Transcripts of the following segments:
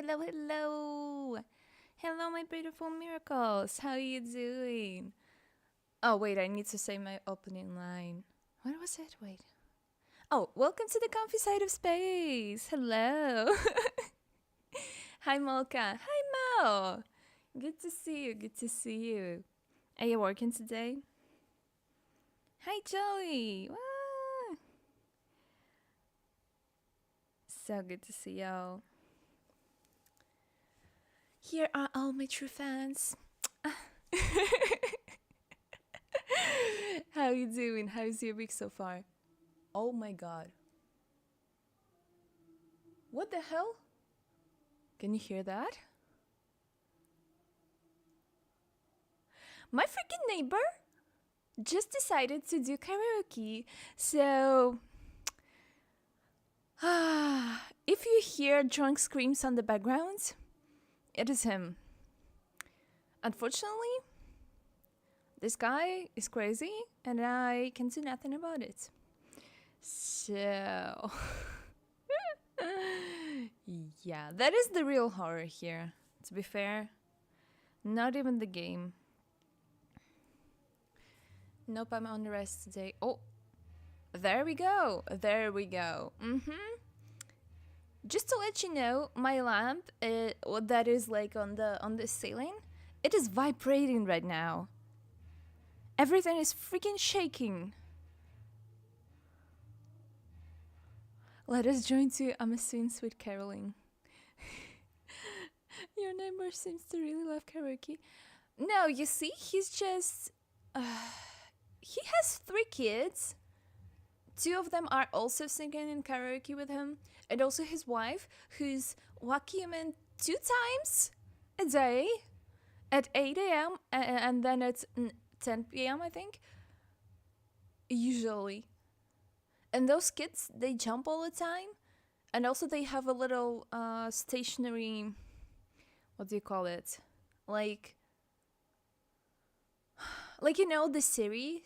hello, hello. Hello, my beautiful miracles. How are you doing? Oh, wait, I need to say my opening line. What was it? Wait. Oh, welcome to the comfy side of space. Hello. Hi, Molka. Hi, Mo. Good to see you. Good to see you. Are you working today? Hi, Joey. Wah. So good to see y'all. Here are all my true fans. How you doing? How's your week so far? Oh my god. What the hell? Can you hear that? My freaking neighbor just decided to do karaoke. So, if you hear drunk screams on the background, it is him. Unfortunately, this guy is crazy and I can do nothing about it. So, yeah, that is the real horror here, to be fair. Not even the game. Nope, I'm on the rest today. Oh, there we go. There we go. Just to let you know, my lamp, that is like on the ceiling, it is vibrating right now. Everything is freaking shaking. Let us join to I'm a Soon Sweet Caroling. Your neighbor seems to really love karaoke. No, you see, he's just. He has 3 kids. 2 of them are also singing in karaoke with him, and also his wife, who's waking him in 2 times a day at 8 a.m. And then at 10 p.m., I think. Usually. And those kids, they jump all the time. And also, they have a little stationary. What do you call it? Like you know the Siri,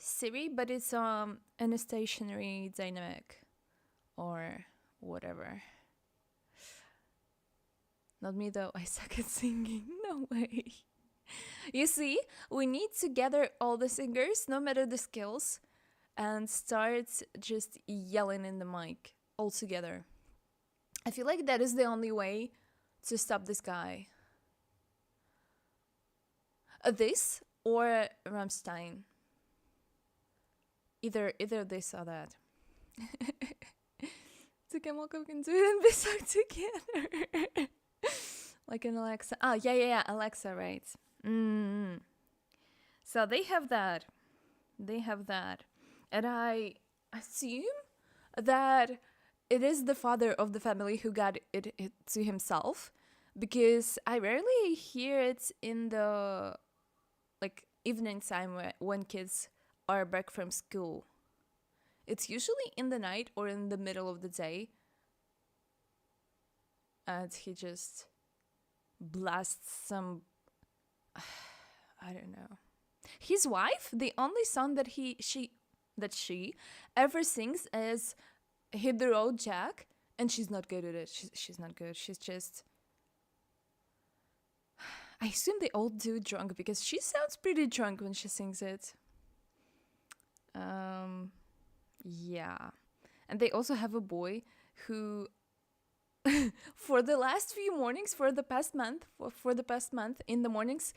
but it's in a stationary dynamic or whatever. Not me though, I suck at singing. No way. You see, we need to gather all the singers, no matter the skills, and start just yelling in the mic all together. I feel like that is the only way to stop this guy. This or Rammstein. Either this or that. Tukamoka can do it and be stuck together. Like an Alexa. Oh, yeah, Alexa, right. So they have that. And I assume that it is the father of the family who got it to himself, because I rarely hear it in the evening time when kids are back from school. It's usually in the night or in the middle of the day, and he just blasts some. I don't know. His wife, the only song that she ever sings is "Hit the Road, Jack," and she's not good at it. She's not good. She's just. I assume they all do drunk, because she sounds pretty drunk when she sings it. Yeah. And they also have a boy who for the last few mornings, for the past month in the mornings,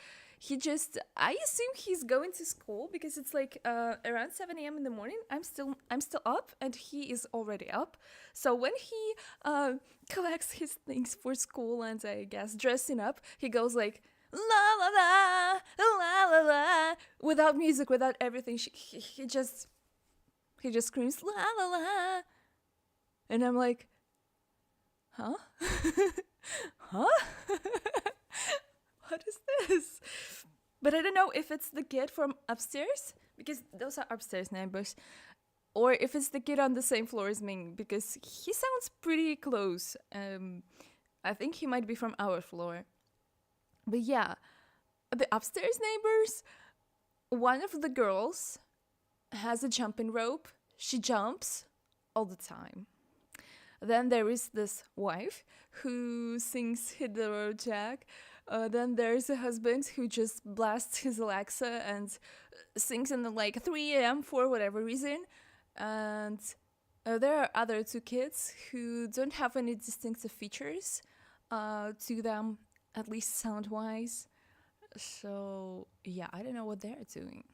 I assume he's going to school, because it's like around 7 a.m. in the morning. I'm still up, and he is already up. So when he collects his things for school and I guess dressing up, he goes like la la la la la la, without music, without everything. He just screams la la la, and I'm like, huh? Huh? What is this? But I don't know if it's the kid from upstairs, because those are upstairs neighbors, or if it's the kid on the same floor as me, because he sounds pretty close. I think he might be from our floor. But yeah, the upstairs neighbors, one of the girls has a jumping rope. She jumps all the time. Then there is this wife who sings Hit the Road Jack. Then there's a husband who just blasts his Alexa and sings in the like 3 a.m. for whatever reason. And there are other two kids who don't have any distinctive features to them, at least sound wise. So, yeah, I don't know what they're doing.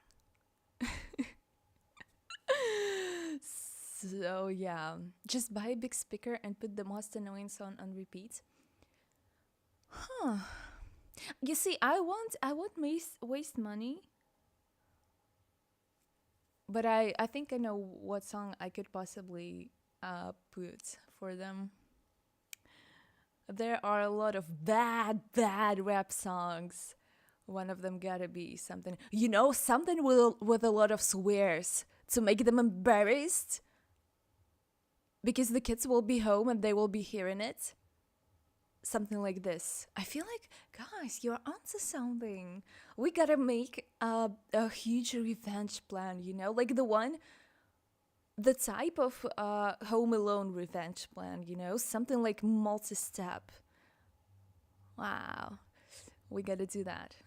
So, yeah, just buy a big speaker and put the most annoying song on repeat. Huh. You see, I won't waste money. But I think I know what song I could possibly put for them. There are a lot of bad rap songs. One of them gotta be something, something with a lot of swears to make them embarrassed. Because the kids will be home and they will be hearing it. Something like this. I feel like, guys, you're onto something. We gotta make a huge revenge plan, like the type of Home Alone revenge plan, something like multi-step. Wow, we gotta do that.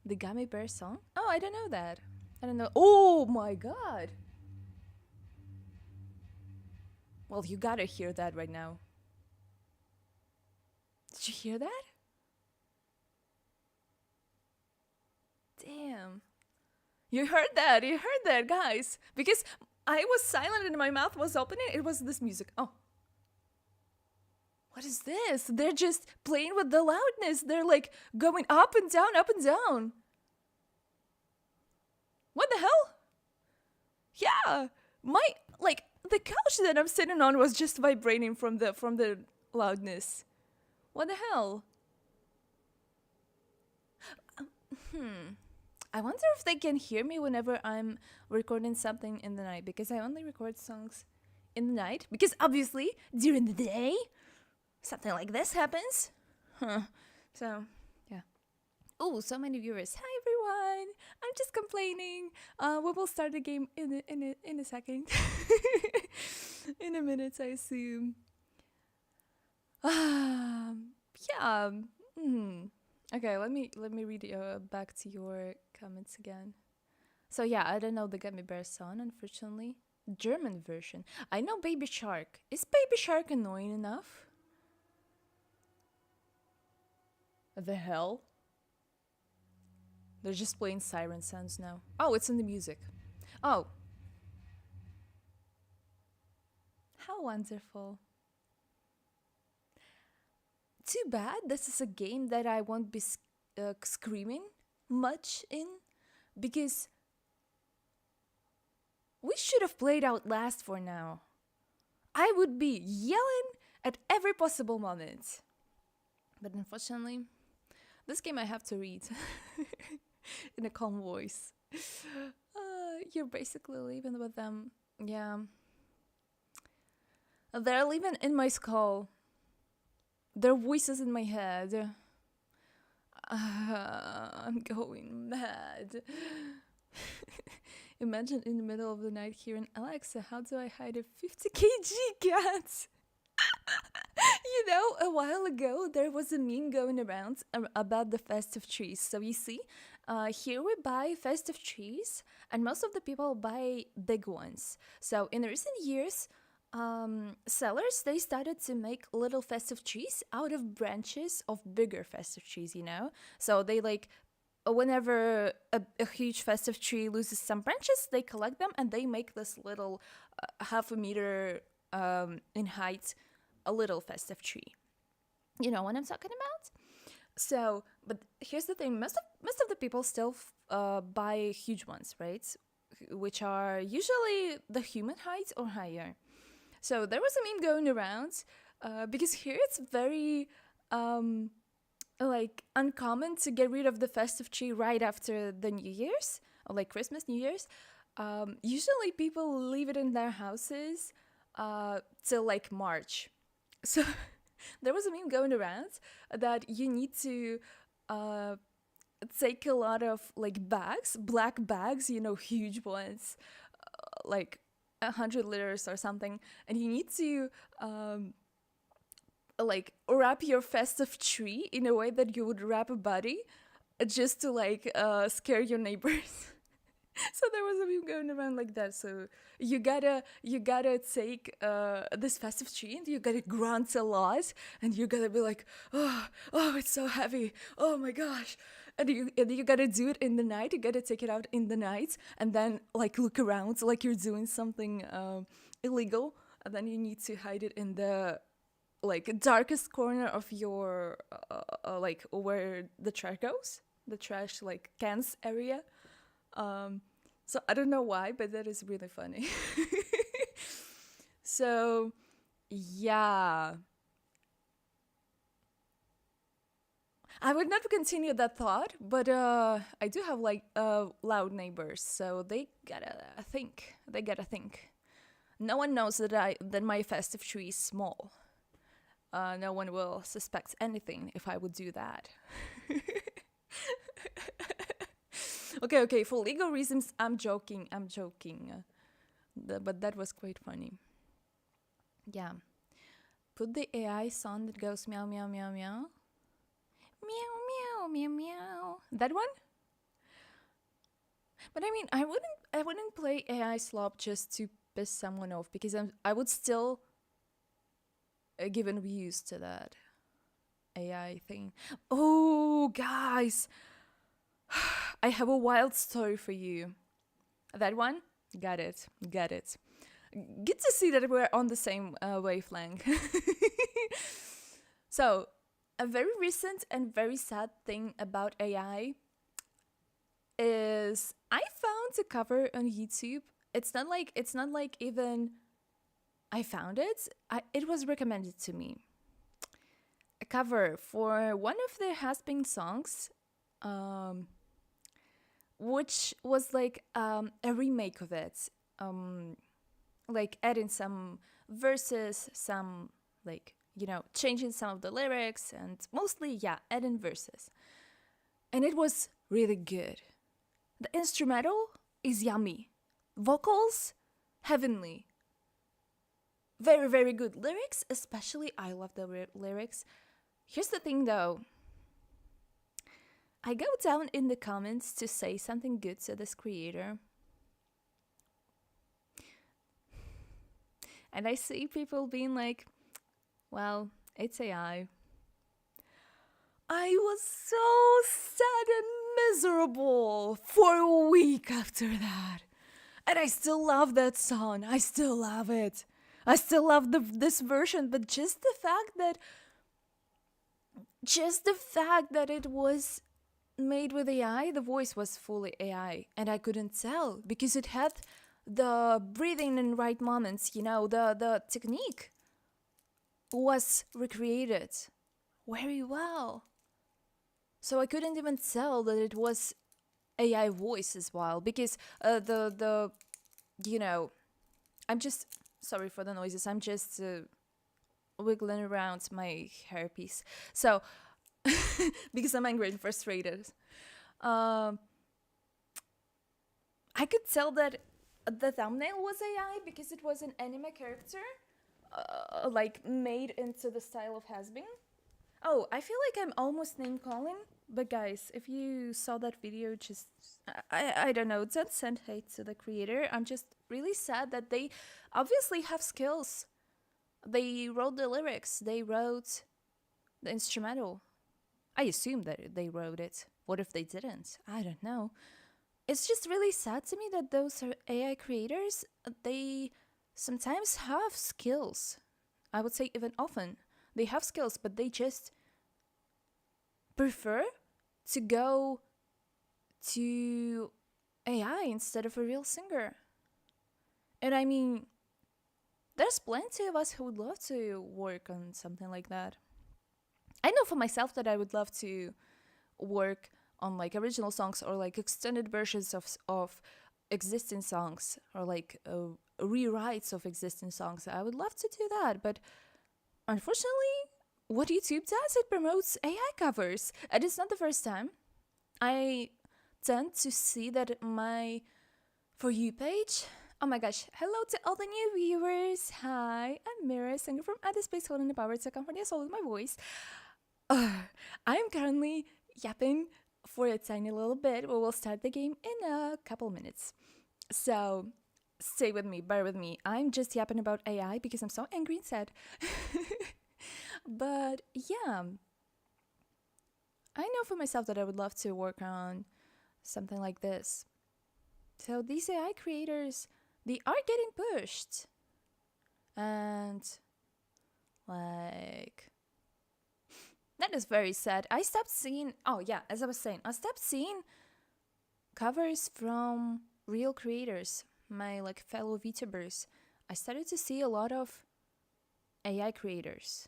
The Gummy Bear song? Oh, I don't know that. I don't know. Oh my god. Well, you gotta hear that right now. Did you hear that? Damn. You heard that, guys. Because I was silent and my mouth was opening. It was this music. Oh. What is this? They're just playing with the loudness. They're like going up and down, up and down. What the hell? Yeah. The couch that I'm sitting on was just vibrating from the loudness. What the hell? I wonder if they can hear me whenever I'm recording something in the night, because I only record songs in the night, because obviously during the day something like this happens. So, yeah. Oh, so many viewers. Hi everyone. I'm just complaining. We will start the game in a second. In a minute, I assume. Yeah. Okay, let me read back to your comments again. So yeah, I don't know the Gummy Bear song, unfortunately. German version. I know Baby Shark. Is Baby Shark annoying enough? The hell? They're just playing siren sounds now. Oh, it's in the music. Oh. How wonderful. Too bad this is a game that I won't be screaming much in, because we should have played Outlast for now. I would be yelling at every possible moment. But unfortunately, this game I have to read in a calm voice. You're basically living with them. Yeah. They're living in my skull. Their voices in my head. I'm going mad. Imagine in the middle of the night hearing, Alexa, how do I hide a 50 kg cat? A while ago there was a meme going around about the festive trees. So you see, here we buy festive trees, and most of the people buy big ones. So in recent years, sellers, they started to make little festive trees out of branches of bigger festive trees, So they whenever a huge festive tree loses some branches, they collect them and they make this little half a meter in height, a little festive tree. You know what I'm talking about? So, but here's the thing: most of the people still buy huge ones, right? Which are usually the human height or higher. So there was a meme going around because here it's very uncommon to get rid of the festive tree right after the New Year's, or like Christmas, New Year's. Usually people leave it in their houses till like March. So there was a meme going around that you need to take a lot of like bags, black bags, huge ones, like 100 liters or something, and you need to like wrap your festive tree in a way that you would wrap a body, just to like scare your neighbors. So there was a meme going around like that. So you gotta take this festive tree and you gotta grunt a lot, and you gotta be like, oh, it's so heavy, oh my gosh. And you gotta do it in the night. You gotta take it out in the night, and then like look around like you're doing something illegal, and then you need to hide it in the like darkest corner of your like where the trash goes, the trash like cans area. So I don't know why, but that is really funny. So yeah, I would not continue that thought, but I do have like loud neighbors, so they gotta think. They gotta think. No one knows that my festive tree is small. No one will suspect anything if I would do that. Okay, for legal reasons, I'm joking. But that was quite funny. Yeah. Put the AI sound that goes meow, meow, meow, meow. Meow, meow, meow, meow. That one? But I mean, I wouldn't play AI slop just to piss someone off, because I would still given views to that AI thing. Oh, guys, I have a wild story for you. That one? Got it. Good to see that we're on the same wavelength. So, a very recent and very sad thing about AI is I found a cover on YouTube. It's not like even I found it. It was recommended to me. A cover for one of their has-been songs, which was like a remake of it, like adding some verses, some like changing some of the lyrics, and mostly adding verses, and it was really good. The instrumental is yummy, vocals heavenly, very very good lyrics, especially I love the lyrics. Here's the thing though, I go down in the comments to say something good to this creator, and I see people being like, well, it's AI. I was so sad and miserable for a week after that. And I still love that song. I still love it. I still love this version, but just the fact that it was made with AI, the voice was fully AI, and I couldn't tell because it had the breathing in right moments, the technique was recreated very well. So I couldn't even tell that it was AI voice as well, because I'm just sorry for the noises. I'm just wiggling around my hairpiece. So because I'm angry and frustrated, I could tell that the thumbnail was AI because it was an anime character, like made into the style of has-been. Oh, I feel like I'm almost name calling, but guys, if you saw that video, just I don't know, don't send hate to the creator. I'm just really sad that they obviously have skills. They wrote the lyrics, they wrote the instrumental. I assume that they wrote it. What if they didn't? I don't know. It's just really sad to me that those AI creators, they sometimes have skills. I would say even often. They have skills, but they just prefer to go to AI instead of a real singer. And I mean, there's plenty of us who would love to work on something like that. I know for myself that I would love to work on like original songs or like extended versions of existing songs, or like rewrites of existing songs. I would love to do that, but unfortunately, what YouTube does, it promotes AI covers. And it's not the first time. I tend to see that my For You page Oh my gosh, hello to all the new viewers. Hi, I'm Mira, singer from Other Space holding the power to comfort your soul with my voice. I'm currently yapping for a tiny little bit, but we'll start the game in a couple minutes. So stay with me, bear with me. I'm just yapping about AI because I'm so angry and sad. But yeah, I know for myself that I would love to work on something like this. So these AI creators, they are getting pushed. And like that is very sad. I stopped seeing as I was saying, I stopped seeing covers from real creators, my like fellow VTubers. I started to see a lot of AI creators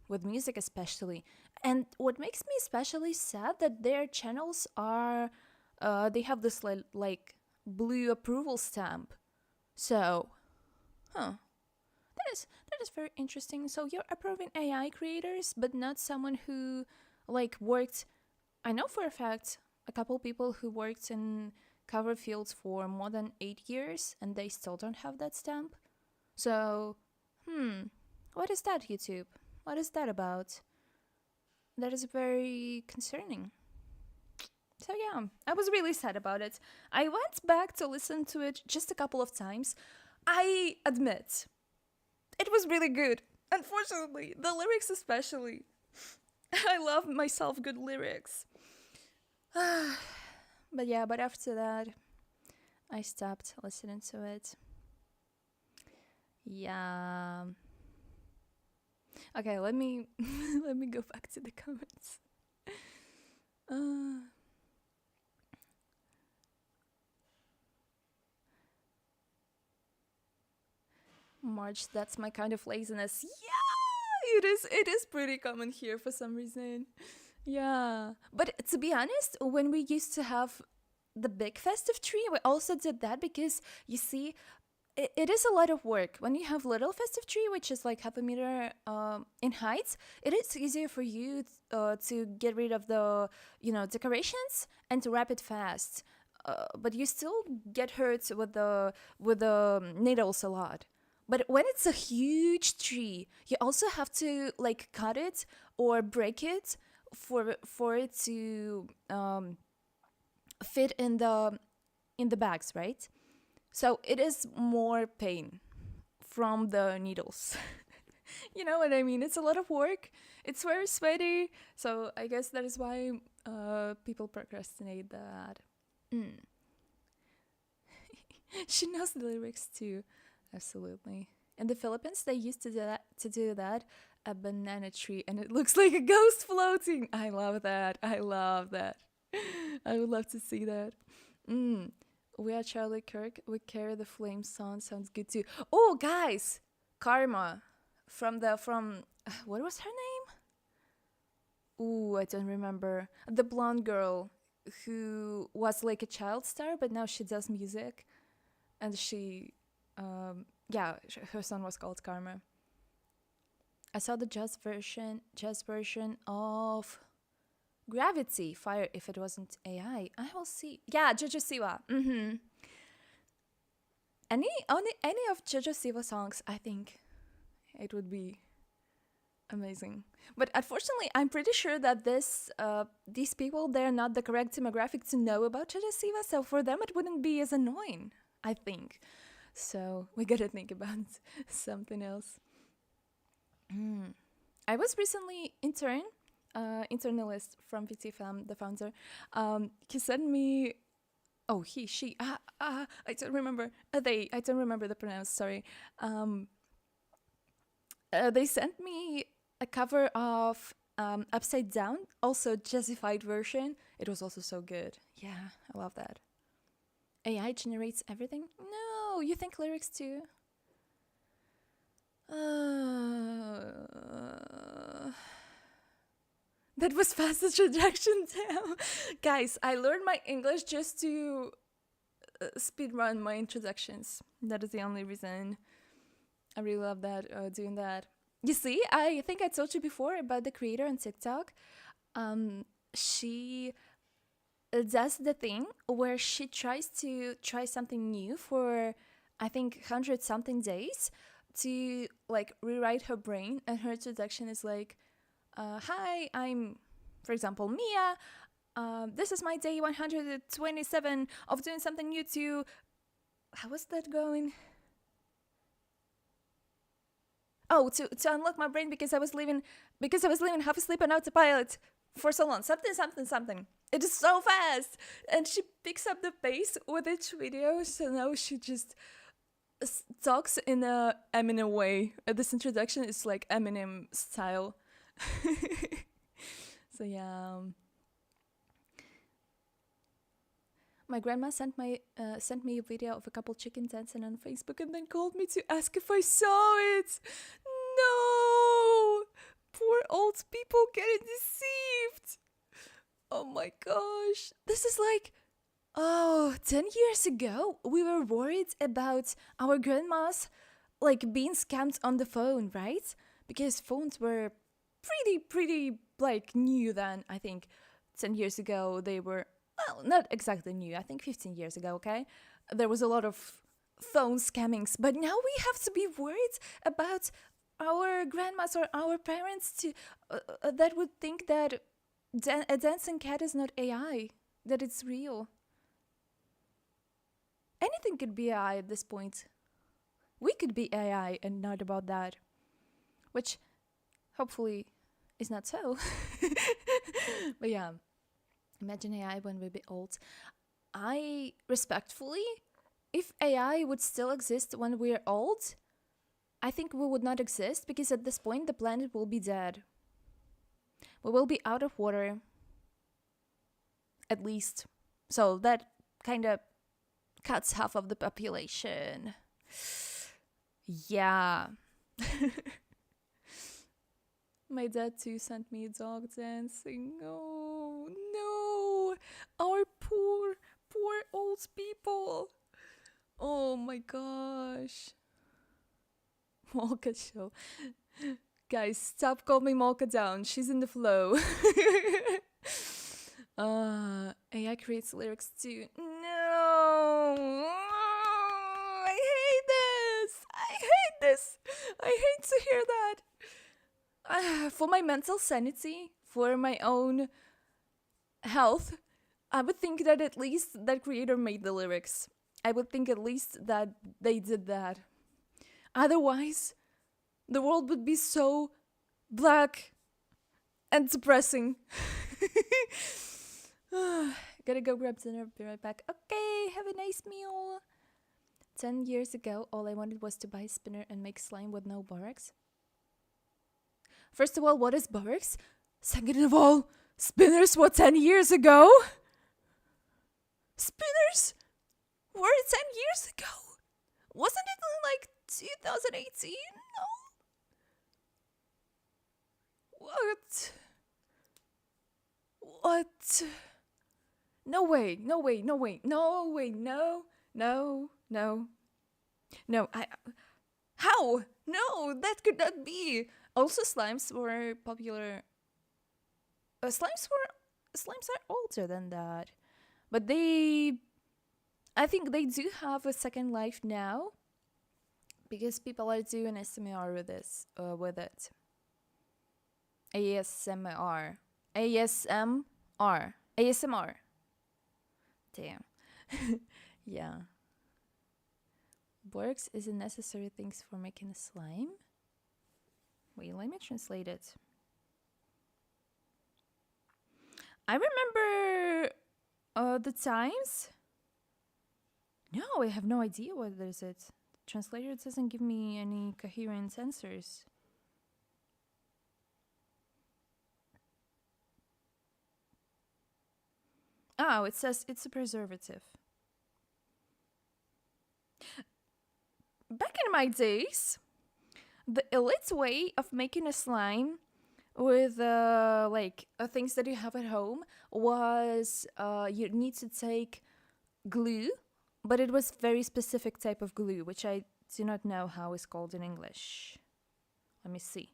with music especially. And what makes me especially sad that their channels are they have this like blue approval stamp. So, that is very interesting. So you're approving AI creators, but not someone who like worked. I know for a fact a couple people who worked in cover fields for more than 8 years, and they still don't have that stamp. So, what is that, YouTube? What is that about? That is very concerning. So yeah, I was really sad about it. I went back to listen to it just a couple of times. I admit, it was really good. Unfortunately, the lyrics especially. I love myself good lyrics. but after that, I stopped listening to it. Yeah. Okay, let me let me go back to the comments. March, that's my kind of laziness. Yeah, it is pretty common here for some reason. Yeah. But to be honest, when we used to have the big festive tree, we also did that because you see, it is a lot of work. When you have little festive tree, which is like half a meter in height, it is easier for you to get rid of the decorations and to wrap it fast. But you still get hurt with the needles a lot. But when it's a huge tree, you also have to like cut it or break it for it to fit in the bags, right? So it is more pain from the needles. You know what I mean? It's a lot of work. It's very sweaty. So I guess that is why people procrastinate that. She knows the lyrics too. Absolutely. In the Philippines, they used to do that a banana tree, and it looks like a ghost floating. I love that. I love that. I would love to see that. We are Charlie Kirk. We carry the flame song. Sounds good too. Oh, guys, Karma from what was her name? Ooh, I don't remember. The blonde girl who was like a child star, but now she does music, and she her song was called Karma. I saw the jazz version of Gravity Fire. If it wasn't AI, I will see. Yeah, Jojo Siwa. Any of Jojo Siwa songs, I think it would be amazing. But unfortunately, I'm pretty sure that these people, they're not the correct demographic to know about Jojo Siwa, so for them it wouldn't be as annoying, I think. So we gotta think about something else. I was recently internalist from VTFM, the founder. He sent me, she, I don't remember, I don't remember the pronounce, sorry. They sent me a cover of Upside Down, also jazzified version. It was also so good. Yeah, I love that. AI generates everything? No, you think lyrics too? That was fast introduction, damn. Guys, I learned my English just to speedrun my introductions. That is the only reason. I really love that, doing that. You see, I think I told you before about the creator on TikTok. She does the thing where she tries to try something new for I think 100 something days to like rewrite her brain, and her introduction is like, hi, I'm, for example, Mia. This is my day 127 of doing something new to, how was that going? Oh, to unlock my brain because I was living half asleep on autopilot for so long. Something. It is so fast, and she picks up the pace with each video. So now she just talks in a Eminem way. This introduction is like Eminem style. So yeah. My grandma sent me a video of a couple chickens dancing on Facebook and then called me to ask if I saw it. No! Poor old people getting deceived. Oh my gosh. This is like, 10 years ago, we were worried about our grandmas like being scammed on the phone, right? Because phones were pretty like new then. I think 10 years ago they were, well, not exactly new. I think 15 years ago, okay? There was a lot of phone scammings, but now we have to be worried about our grandmas or our parents to that would think that a dancing cat is not AI, that it's real. Anything could be AI at this point. We could be AI and not about that, which hopefully is not so. But yeah, imagine AI when we be old. I respectfully, if AI would still exist when we're old, I think we would not exist because at this point the planet will be dead. We will be out of water, at least. So that kind of cuts half of the population. Yeah. My dad too sent me a dog dancing. Oh no, our poor old people. Oh my gosh. Molka show. Guys, stop calling me Molka down. She's in the flow. AI creates lyrics too. No. I hate this. I hate to hear that. For my mental sanity, for my own health, I would think that at least that creator made the lyrics. I would think at least that they did that. Otherwise, the world would be so black and depressing. Gotta go grab dinner, be right back. Okay, have a nice meal. 10 years ago, all I wanted was to buy a spinner and make slime with no borax. First of all, what is borax? Second of all, spinners were 10 years ago? Spinners were 10 years ago? Wasn't it like 2018? No. What? No way. No, how? No, that could not be. Also, slimes were popular. Slimes are older than that. But I think they do have a second life now. Because people are doing SMR with it. ASMR. Damn. Yeah. Borax is a necessary thing for making a slime. Wait, let me translate it. I remember the times. No, I have no idea what is it. Translator doesn't give me any coherent answers. Oh, it says it's a preservative. Back in my days, the elite way of making a slime with things that you have at home was you need to take glue, but it was very specific type of glue, which I do not know how it's called in English. Let me see.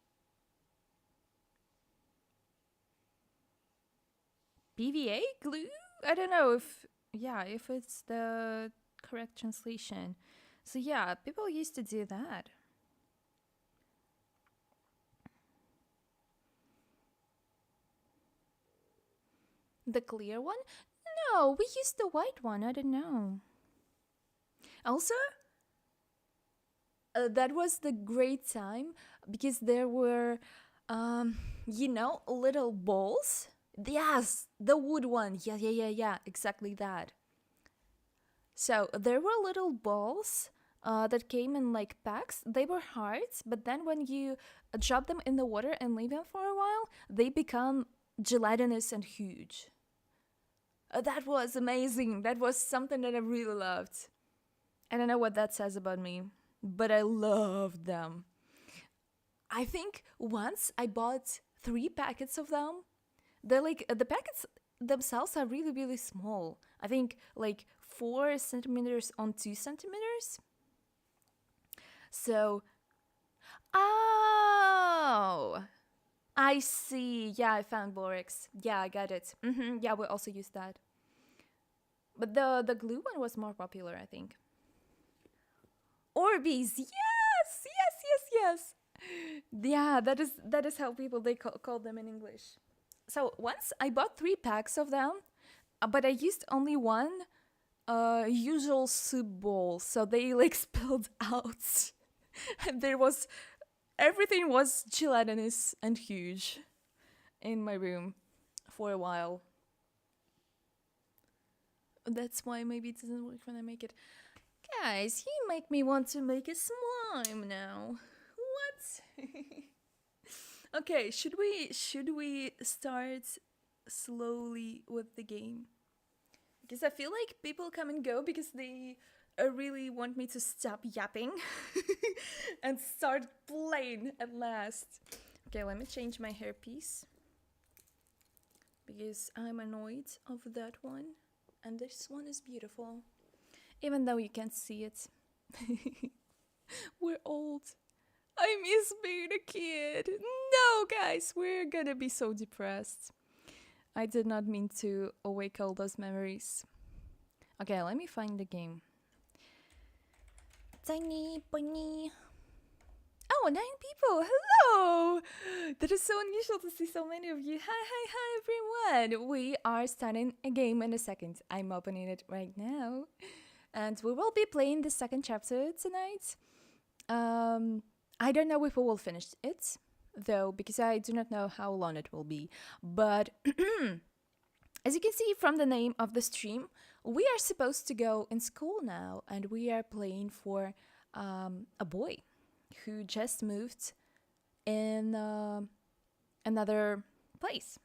PVA glue? I don't know if it's the correct translation. So yeah, people used to do that. The clear one? No, we used the white one. I don't know. Also, that was the great time because there were, little balls. Yes, the wood one. Yeah, exactly that. So there were little balls that came in like packs. They were hard, but then when you drop them in the water and leave them for a while, they become gelatinous and huge. That was amazing. That was something that I really loved. I don't know what that says about me, but I loved them. I think once I bought 3 packets of them. They're like the packets themselves are really, really small. I think like 4 centimeters on 2 centimeters. So, oh, I see. Yeah, I found Borex. Yeah, I got it. Yeah, we also use that. But the glue one was more popular, I think. Orbeez. Yes. Yeah, that is how people they call them in English. So once I bought 3 packs of them, but I used only one usual soup bowl, so they like spilled out. And everything was gelatinous and huge in my room for a while. That's why maybe it doesn't work when I make it. Guys, you make me want to make a slime now. What? Okay, should we start slowly with the game? Because I feel like people come and go because they really want me to stop yapping and start playing at last. Okay, let me change my hairpiece because I'm annoyed of that one, and this one is beautiful, even though you can't see it. We're old. I miss being a kid. No, guys, we're gonna be so depressed. I did not mean to awake all those memories. Okay, let me find the game. Tiny bunny. Oh, 9 people. Hello. That is so unusual to see so many of you. Hi, everyone. We are starting a game in a second. I'm opening it right now. And we will be playing the second chapter tonight. I don't know if we will finish it, though, because I do not know how long it will be. But as you can see from the name of the stream, we are supposed to go in school now, and we are playing for a boy who just moved in another place,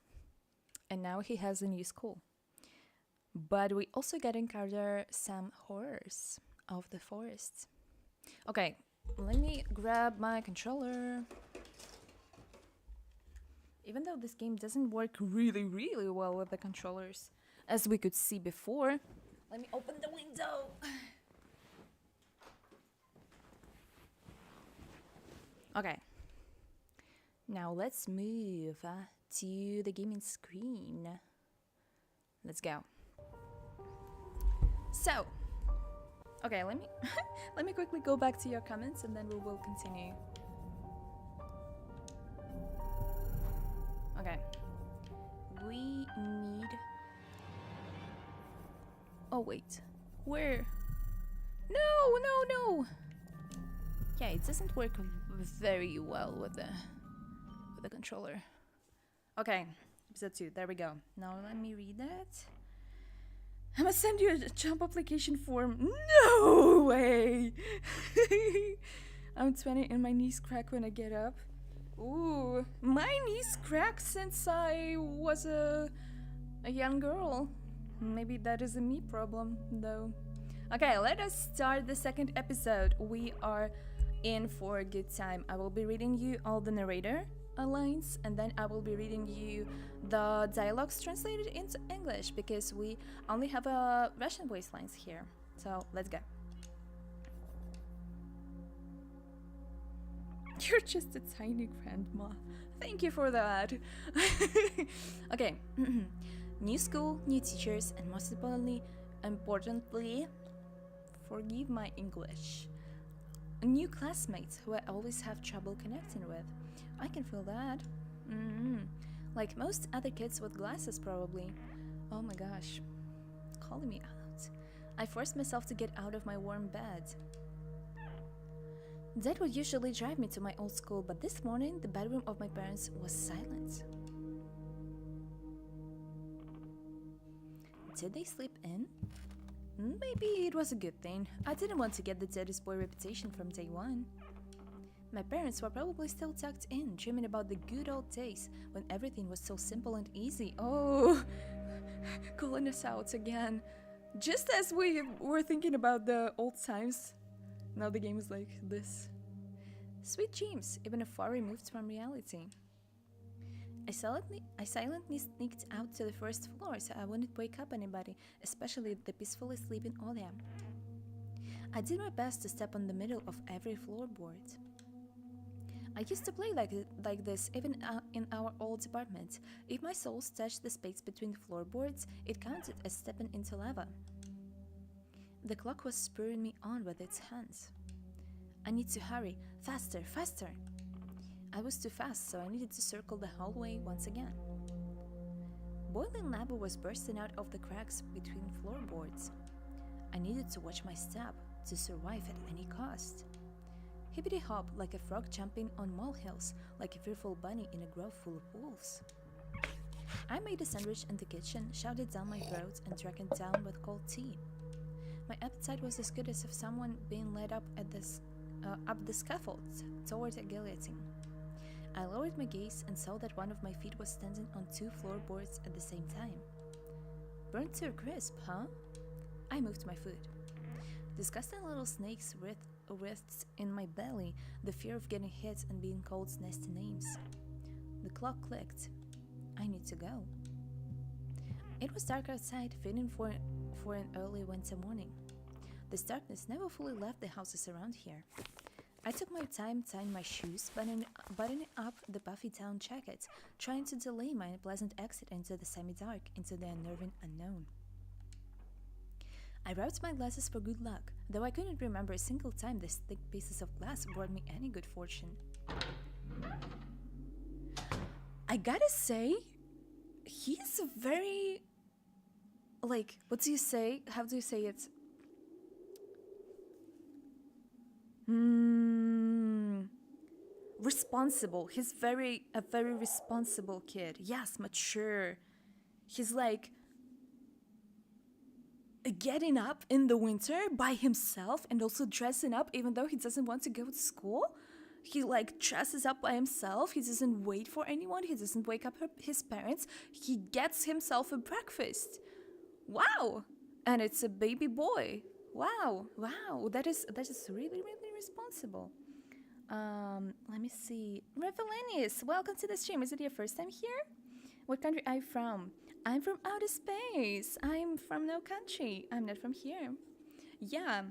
and now he has a new school. But we also get to encounter some horrors of the forest. Okay, let me grab my controller. Even though this game doesn't work really, really well with the controllers, as we could see before. Let me open the window. Okay. Now let's move to the gaming screen. Let's go. So, okay, let me quickly go back to your comments and then we will continue. Okay. We need... Oh, wait. Where? No! Yeah, it doesn't work very well with the controller. Okay, episode 2, there we go. Now let me read that. I must send you a jump application form. No way! I'm 20 and my knees crack when I get up. Ooh, my knees crack since I was a young girl. Maybe that is a me problem, though. Okay, let us start the second episode. We are in for a good time. I will be reading you all the narrator lines, and then I will be reading you the dialogues translated into English, because we only have Russian voice lines here. So let's go. You're just a tiny grandma. Thank you for that. Okay. New school, new teachers, and most importantly, forgive my English. new classmates who I always have trouble connecting with. I can feel that. Like most other kids with glasses, probably. Oh my gosh. Calling me out. I forced myself to get out of my warm bed. Dad would usually drive me to my old school, but this morning the bedroom of my parents was silent. Did they sleep in? Maybe it was a good thing. I didn't want to get the daddy's boy reputation from day one. My parents were probably still tucked in, dreaming about the good old days when everything was so simple and easy. Oh, calling us out again. Just as we were thinking about the old times, now the game is like this. Sweet dreams, even if far removed from reality. I silently sneaked out to the first floor so I wouldn't wake up anybody, especially the peacefully sleeping Olia. I did my best to step on the middle of every floorboard. I used to play like this even in our old apartment. If my soles touched the space between the floorboards, it counted as stepping into lava. The clock was spurring me on with its hands. I need to hurry, faster, faster! I was too fast, so I needed to circle the hallway once again. Boiling lava was bursting out of the cracks between floorboards. I needed to watch my step to survive at any cost. Hippity-hop like a frog jumping on molehills, like a fearful bunny in a grove full of wolves. I made a sandwich in the kitchen, shoved it down my throat, and drank it down with cold tea. My appetite was as good as if someone being led up the scaffold toward a guillotine. I lowered my gaze and saw that one of my feet was standing on two floorboards at the same time. Burnt to a crisp, huh? I moved my foot. Disgusting little snakes writhed in my belly, the fear of getting hit and being called nasty names. The clock clicked. I need to go. It was dark outside, fitting for an early winter morning. This darkness never fully left the houses around here. I took my time tying my shoes, buttoning up the puffy down jacket, trying to delay my unpleasant exit into the semi-dark, into the unnerving unknown. I rubbed my glasses for good luck, though I couldn't remember a single time these thick pieces of glass brought me any good fortune. I gotta say, he's very... like, what do you say? How do you say it? Responsible. He's a very responsible kid. Yes, mature. He's like getting up in the winter by himself and also dressing up even though he doesn't want to go to school. He like dresses up by himself. He doesn't wait for anyone. He doesn't wake up his parents. He gets himself a breakfast. Wow. And it's a baby boy. Wow. That is really responsible. Let me see. Revelanis, welcome to the stream. Is it your first time here? What country are you from? I'm from outer space. I'm from no country. I'm not from here. Yeah.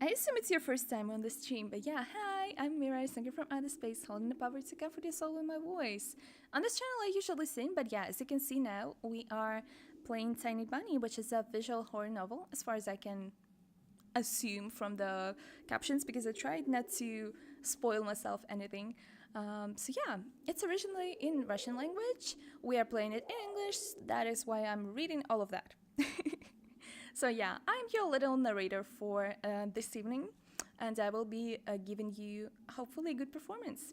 I assume it's your first time on the stream, but yeah, hi, I'm Mira, singer from outer space, holding the power to comfort your soul with my voice. On this channel I usually sing, but yeah, as you can see now, we are playing Tiny Bunny, which is a visual horror novel, as far as I can assume from the captions, because I tried not to spoil myself anything. So yeah, it's originally in Russian language. We are playing it in English. That is why I'm reading all of that. So yeah, I'm your little narrator for this evening, and I will be giving you hopefully a good performance.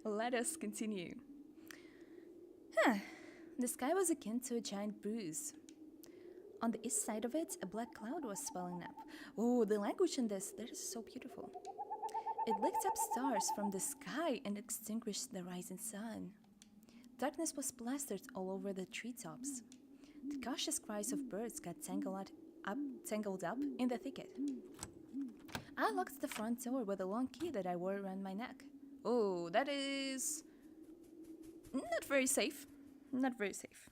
Let us continue. The sky was akin to a giant bruise. On the east side of it, a black cloud was swelling up. Oh, the language in this, that is so beautiful. It licked up stars from the sky and extinguished the rising sun. Darkness was plastered all over the treetops. The cautious cries of birds got tangled up in the thicket. I locked the front door with a long key that I wore around my neck. Oh, that is not very safe. Not very safe.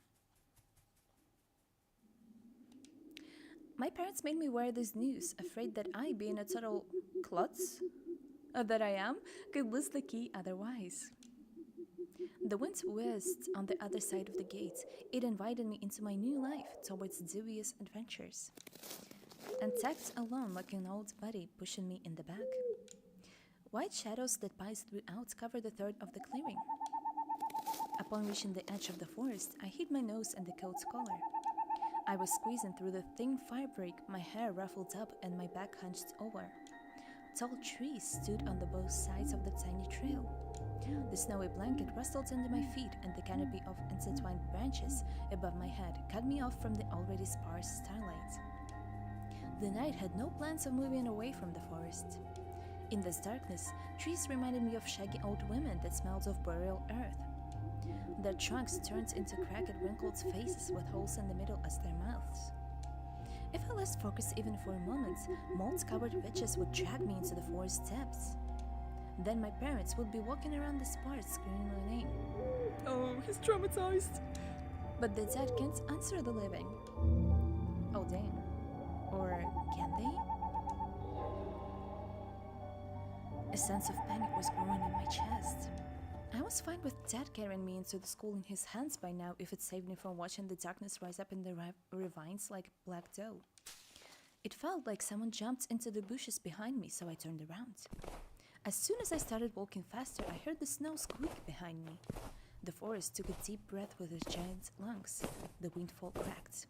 My parents made me wear this noose, afraid that I, being a total klutz that I am, could lose the key otherwise. The wind whizzed on the other side of the gate. It invited me into my new life, towards dubious adventures. and tagged along like an old buddy pushing me in the back. White shadows that passed throughout covered a third of the clearing. Upon reaching the edge of the forest, I hid my nose in the coat's collar. I was squeezing through the thin firebrick, my hair ruffled up and my back hunched over. Tall trees stood on the both sides of the tiny trail. The snowy blanket rustled under my feet, and the canopy of intertwined branches above my head cut me off from the already sparse starlight. The night had no plans of moving away from the forest. In this darkness, trees reminded me of shaggy old women that smelled of burial earth. Their trunks turned into cracked, wrinkled faces with holes in the middle as their mouths. If I lost focus even for a moment, mold-covered witches would drag me into the forest depths. Then my parents would be walking around the spot screaming my name. Oh, he's traumatized. But the dead can't answer the living. Oh, damn. Or can they? A sense of panic was growing in my chest. I was fine with Dad carrying me into the school in his hands by now if it saved me from watching the darkness rise up in the ravines like black dough. It felt like someone jumped into the bushes behind me, so I turned around. As soon as I started walking faster, I heard the snow squeak behind me. The forest took a deep breath with its giant lungs. The windfall cracked.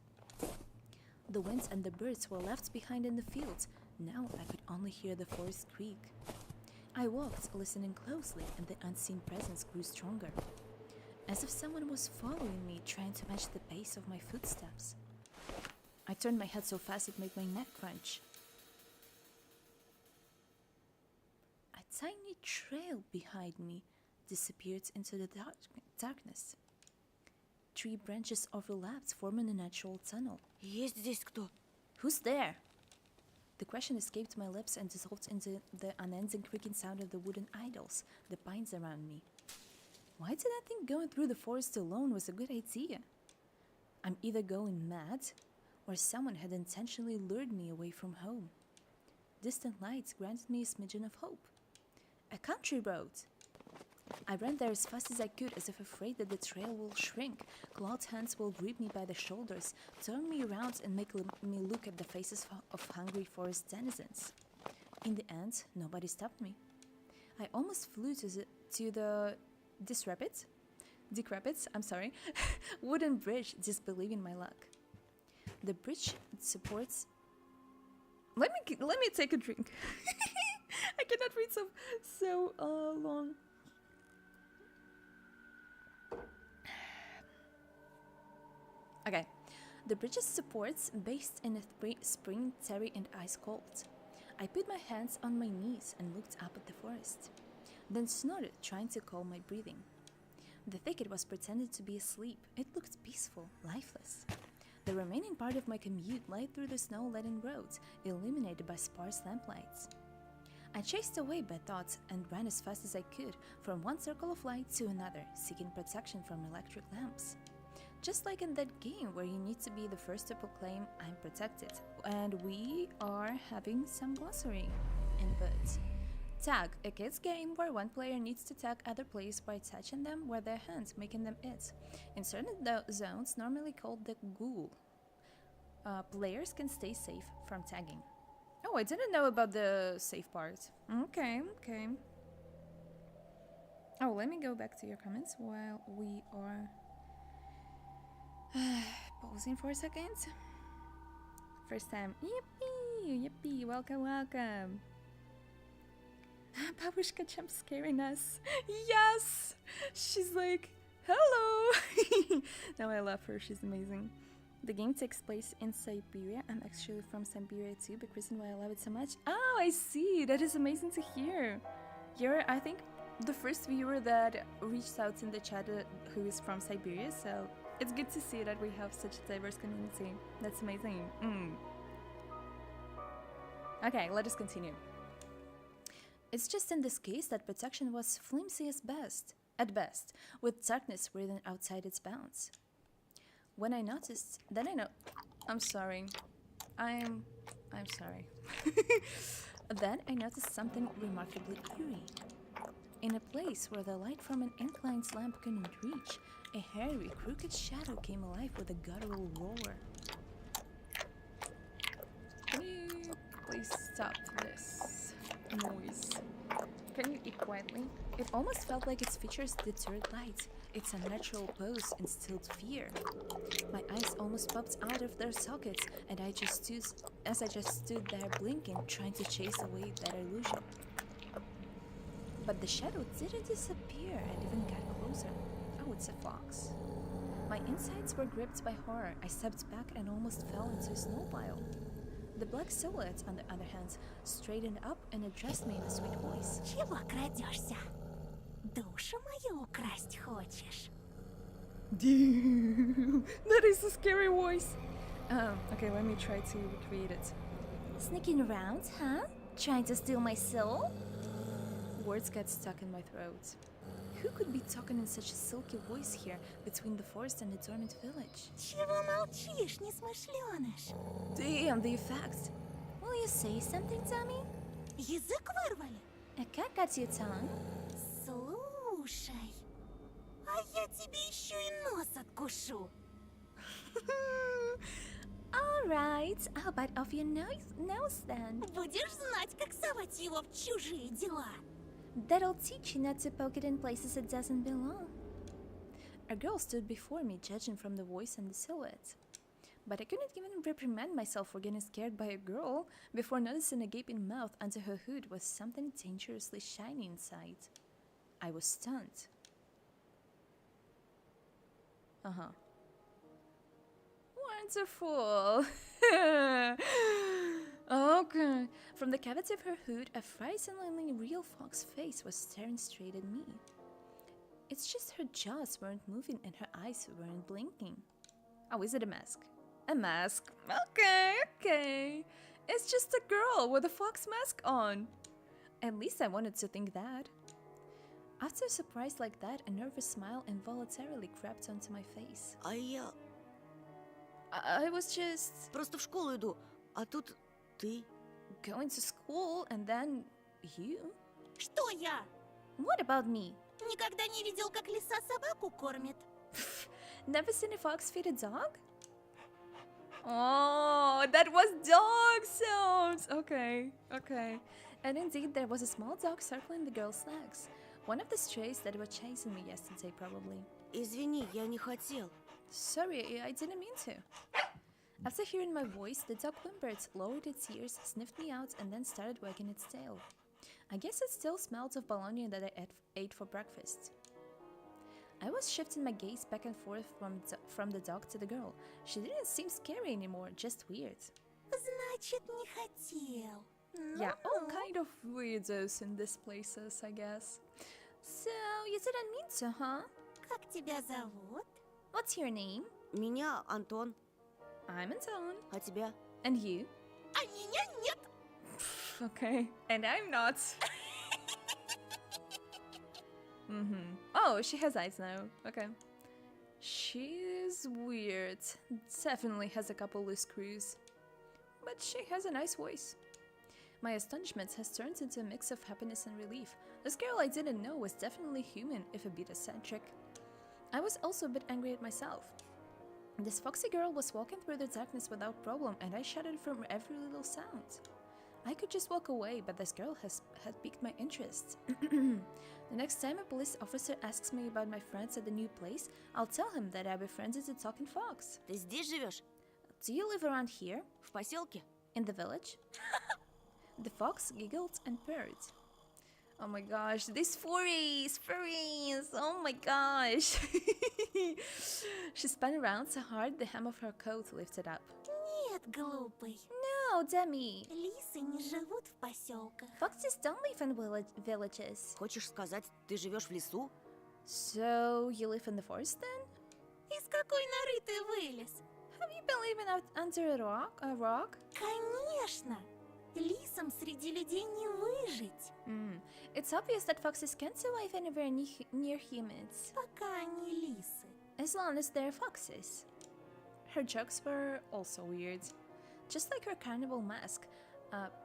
The winds and the birds were left behind in the fields. Now I could only hear the forest creak. I walked, listening closely, and the unseen presence grew stronger. As if someone was following me, trying to match the pace of my footsteps. I turned my head so fast it made my neck crunch. A tiny trail behind me disappeared into the darkness. 3 branches overlapped, forming a natural tunnel. Есть здесь кто? Who's there? The question escaped my lips and dissolved into the unending creaking sound of the wooden idols, the pines around me. Why did I think going through the forest alone was a good idea? I'm either going mad, or someone had intentionally lured me away from home. Distant lights granted me a smidgen of hope. A country road! I ran there as fast as I could, as if afraid that the trail will shrink. Clawed hands will grip me by the shoulders, turn me around and make me look at the faces of hungry forest denizens. In the end, nobody stopped me. I almost flew to the decrepit, wooden bridge, disbelieving my luck. The bridge supports... Let me take a drink. I cannot read so long. Okay, the bridge's supports based in a spring terry and ice cold. I put my hands on my knees and looked up at the forest, then snorted, trying to calm my breathing. The thicket was pretended to be asleep. It looked peaceful, lifeless. The remaining part of my commute lay through the snow-laden roads, illuminated by sparse lamplights. I chased away bad thoughts and ran as fast as I could from one circle of light to another, seeking protection from electric lamps. Just like in that game where you need to be the first to proclaim, "I'm protected." And we are having some glossary input. Tag, a kid's game where one player needs to tag other players by touching them with their hands, making them it. In certain zones, normally called the ghoul, players can stay safe from tagging. Oh, I didn't know about the safe part. Okay. Oh, let me go back to your comments while we are pausing for a second. First time. Yippee, welcome. Babushka jump scaring us. Yes! She's like, hello! Now I love her, she's amazing. The game takes place in Siberia. I'm actually from Siberia too, but reason why I love it so much. Oh, I see! That is amazing to hear. You're, I think, the first viewer that reached out in the chat who is from Siberia, so it's good to see that we have such a diverse community. That's amazing. Okay, let us continue. It's just in this case that protection was flimsy at best, with darkness breathing outside its bounds. When I noticed, I'm sorry. I'm sorry. Then I noticed something remarkably eerie. In a place where the light from an inclined lamp couldn't reach, a hairy, crooked shadow came alive with a guttural roar. please stop this noise. Can you eat quietly? It almost felt like its features deterred light. Its unnatural pose instilled fear. My eyes almost popped out of their sockets, and I just stood there blinking, trying to chase away that illusion. But the shadow didn't disappear and even got closer. Oh, it's a fox. My insides were gripped by horror. I stepped back and almost fell into a snow pile. The black silhouette, on the other hand, straightened up and addressed me in a sweet voice. Чего крадешься? Душу мою украсть хочешь? Damn, that is a scary voice. Okay, let me try to recreate it. Sneaking around, huh? Trying to steal my soul? Words get stuck in my throat. Who could be talking in such a silky voice here, between the forest and the dormant village? Чего молчишь, несмышленыш? Damn, the effects. Will you say something, Tommy? Язык вырвали? A cat got your tongue? Слушай, а я тебе еще и нос откушу. Alright, how about off your nose then? Будешь знать, как совать его в чужие дела. That'll teach you not to poke it in places it doesn't belong. A girl stood before me, judging from the voice and the silhouette. But I couldn't even reprimand myself for getting scared by a girl before noticing a gaping mouth under her hood with something dangerously shiny inside. I was stunned. Wonderful. Okay. From the cavity of her hood, a frighteningly real fox face was staring straight at me. It's just her jaws weren't moving and her eyes weren't blinking. Oh, is it a mask? A mask. Okay. It's just a girl with a fox mask on. At least I wanted to think that. After a surprise like that, a nervous smile involuntarily crept onto my face. А я I was just просто в школу иду, а тут ты. going to school and then you? Что я? What about me? Никогда не видел, как лиса собаку кормит. Never seen a fox feed a dog? Oh, that was dog sounds! Okay. And indeed, there was a small dog circling the girl's legs. One of the strays that were chasing me yesterday, probably. Извини, я не хотел. Sorry, I didn't mean to. After hearing my voice, the dog whimpered, lowered its ears, sniffed me out, and then started wagging its tail. I guess it still smelled of bologna that I ate for breakfast. I was shifting my gaze back and forth from the dog to the girl. She didn't seem scary anymore, just weird. Значит, не хотел. Yeah, all kind of weirdos in these places, I guess. So, you didn't mean to, huh? Как тебя зовут? What's your name? Меня Антон, I'm Anton. а тебя? And you? А меня нет. Okay. And I'm not. Oh, she has eyes now. Okay. She's weird. Definitely has a couple loose screws. But she has a nice voice. My astonishment has turned into a mix of happiness and relief. This girl I didn't know was definitely human, if a bit eccentric. I was also a bit angry at myself. This foxy girl was walking through the darkness without problem, and I shuddered from every little sound. I could just walk away, but this girl had piqued my interest. The next time a police officer asks me about my friends at the new place, I'll tell him that I befriended a talking fox. Ты здесь живешь? Do you live around here? В поселке? In the village? The fox giggled and purred. Oh my gosh, these furries! Oh my gosh! She spun around so hard the hem of her coat lifted up. Нет, глупый. No, Demi! Лисы не живут в поселках. Foxes don't live in villages. Хочешь сказать, ты живешь в лесу? So, you live in the forest then? Из какой норы ты вылез? Have you been living out under a rock? Конечно. Лисам среди людей не выжить. It's obvious that foxes can't survive anywhere near humans. Пока они лисы. As long as they're foxes. Her jokes were also weird. Just like her carnival mask.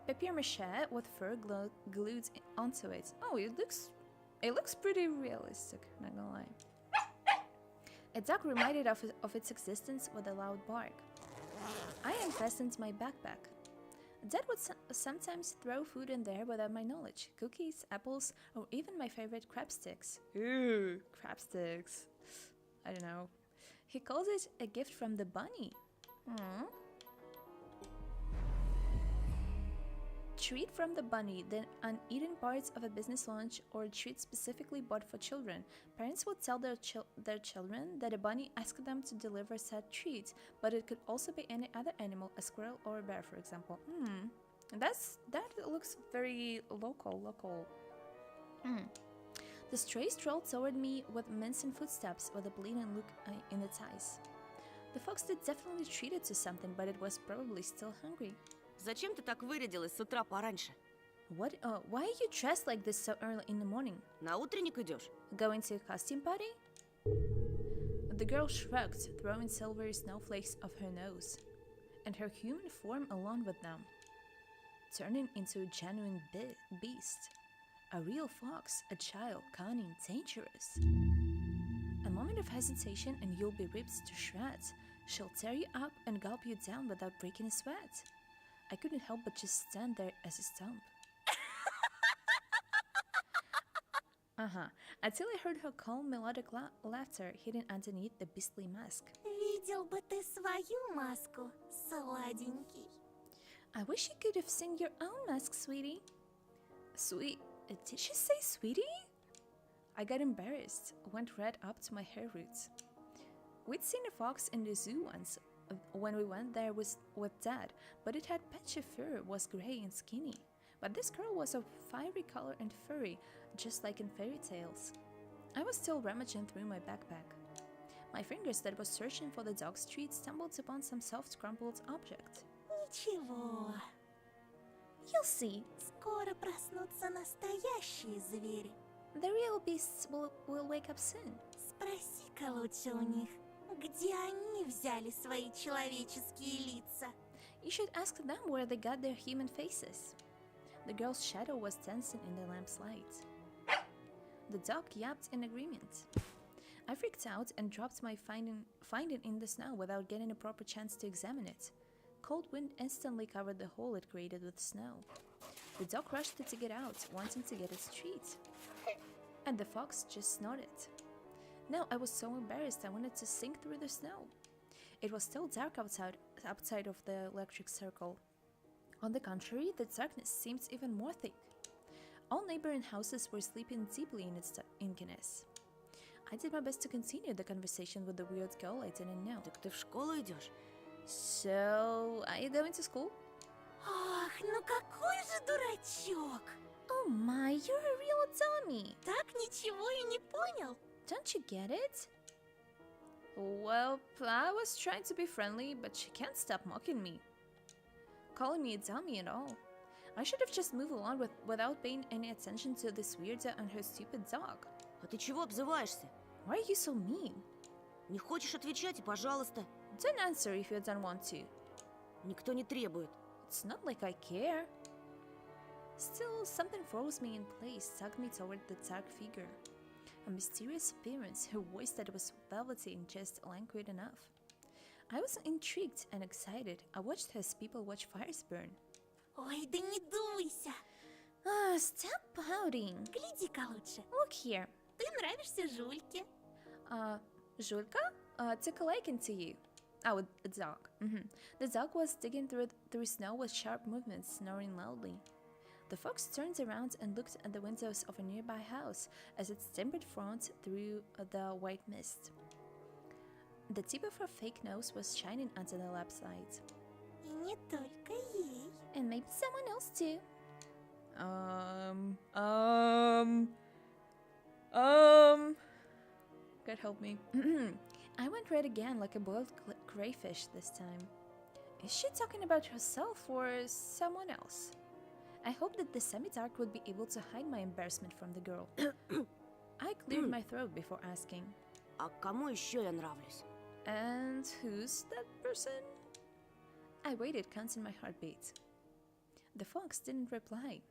Papier-mâché with fur glued onto it. Oh, it looks pretty realistic, not gonna lie. A dog reminded of its existence with a loud bark. I unfastened my backpack. Dad would sometimes throw food in there without my knowledge. Cookies, apples, or even my favorite crab sticks. Ooh, crab sticks. I don't know. He calls it a gift from the bunny. Hmm. Treat from the bunny, the uneaten parts of a business lunch or a treat specifically bought for children. Parents would tell their children that a bunny asked them to deliver said treat, but it could also be any other animal, a squirrel or a bear, for example. That looks very local. The stray strolled toward me with mincing footsteps with a bleeding look in its eyes. The fox did definitely treat it to something, but it was probably still hungry. Зачем ты так вырядилась с утра пораньше? What? Why are you dressed like this so early in the morning? На утренник идешь? Going to a costume party? The girl shrugged, throwing silvery snowflakes off her nose, and her human form along with them, turning into a genuine beast. A real fox, a child, cunning, dangerous. A moment of hesitation and you'll be ripped to shreds. She'll tear you up and gulp you down without breaking a sweat. I couldn't help but just stand there as a stump. Until I heard her calm, melodic laughter hidden underneath the beastly mask. Видел бы ты свою маску, сладенький. I wish you could have seen your own mask, sweetie. Did she say sweetie? I got embarrassed, went right up to my hair roots. We'd seen a fox in the zoo once when we went there with Dad, but it had patchy fur, was grey and skinny. But this girl was of fiery color and furry, just like in fairy tales. I was still rummaging through my backpack. My fingers that was searching for the dog's treat stumbled upon some soft crumpled object. Ничего. You'll see. Скоро проснутся настоящие звери. The real beasts will wake up soon. Спроси-ка лучше у них, где они взяли свои человеческие лица. You should ask them where they got their human faces. The girl's shadow was dancing in the lamp's light. The dog yapped in agreement. I freaked out and dropped my finding in the snow without getting a proper chance to examine it. Cold wind instantly covered the hole it created with snow. The dog rushed to get out, wanting to get its treat. And the fox just snorted. Now I was so embarrassed I wanted to sink through the snow. It was still dark outside of the electric circle. On the contrary, the darkness seemed even more thick. All neighboring houses were sleeping deeply in its inkiness. I did my best to continue the conversation with the weird girl I didn't know. Так ты в школу идешь? So, are you going to school? Ах, ну какой же дурачок! Oh my, you're a real dummy! Так ничего и не понял? Don't you get it? Well, I was trying to be friendly, but she can't stop mocking me. Calling me a dummy and all. I should have just moved along without paying any attention to this weirdo and her stupid dog. А ты чего обзываешься? Why are you so mean? Не хочешь отвечать, и пожалуйста. Don't answer if you don't want to. Никто не требует. It's not like I care. Still, something froze me in place, tugged me toward the dark figure. A mysterious appearance, her voice that was velvety and just languid enough. I was intrigued and excited. I watched as people watch fires burn. Ой, да не дуйся. Stop pouting. Гляди-ка лучше. Look here. Ты нравишься Жульке. Julka? Took a liking to you. Oh, a dog. The dog was digging through snow with sharp movements, snoring loudly. The fox turned around and looked at the windows of a nearby house as its timbered front through the white mist. The tip of her fake nose was shining under the lap's light. И не только ей. And maybe someone else too. God help me. I went red again like a boiled crayfish this time. Is she talking about herself or someone else? I hoped that the semi-dark would be able to hide my embarrassment from the girl. I cleared my throat before asking. А кому еще я нравлюсь? And who's that person? I waited, counting my heartbeat. The fox didn't reply.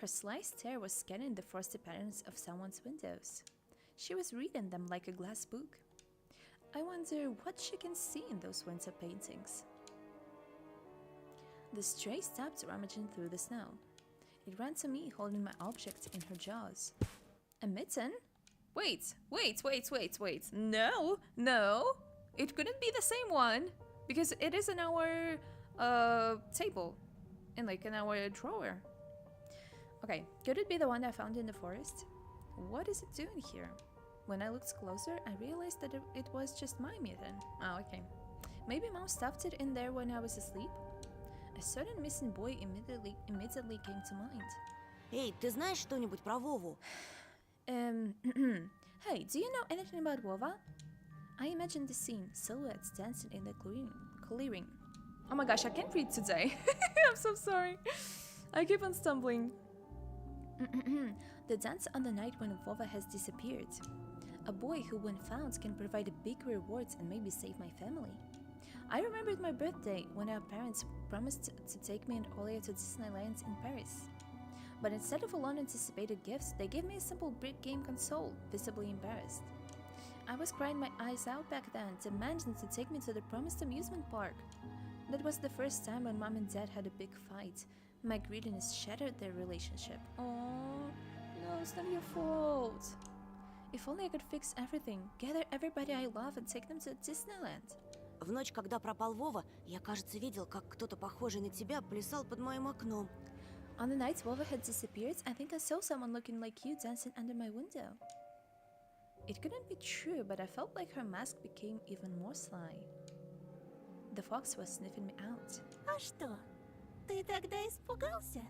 Her sly stare was scanning the frosty patterns of someone's windows. She was reading them like a glass book. I wonder what she can see in those winter paintings. The stray stopped rummaging through the snow. It ran to me, holding my object in her jaws. A mitten? Wait. No. It couldn't be the same one. Because it is in our table. In our drawer. Okay, could it be the one I found in the forest? What is it doing here? When I looked closer, I realized that it was just my mitten. Oh, okay. Maybe Mom stuffed it in there when I was asleep? A certain missing boy immediately came to mind. Эй, ты знаешь что-нибудь про Вову? Hey, do you know anything about Wova? I imagined the scene, silhouettes dancing in the clearing. Oh my gosh, I can't read today. I'm so sorry. I keep on stumbling. The dance on the night when Vova has disappeared. A boy who, when found, can provide big rewards and maybe save my family. I remembered my birthday when our parents promised to take me and Olia to Disneyland in Paris. But instead of a long-anticipated gifts, they gave me a simple brick game console, visibly embarrassed. I was crying my eyes out back then, demanding to take me to the promised amusement park. That was the first time when Mom and Dad had a big fight. My greediness shattered their relationship. Oh, no, it's not your fault. If only I could fix everything, gather everybody I love and take them to Disneyland. В ночь, когда пропал Вова, я, кажется, видел, как кто-то похожий на тебя плясал под моим окном. On the nights Vova had disappeared, I think I saw someone looking like you dancing under my window. It couldn't be true, but I felt like her mask became even more sly. The fox was sniffing me out. А что? Ты тогда испугался?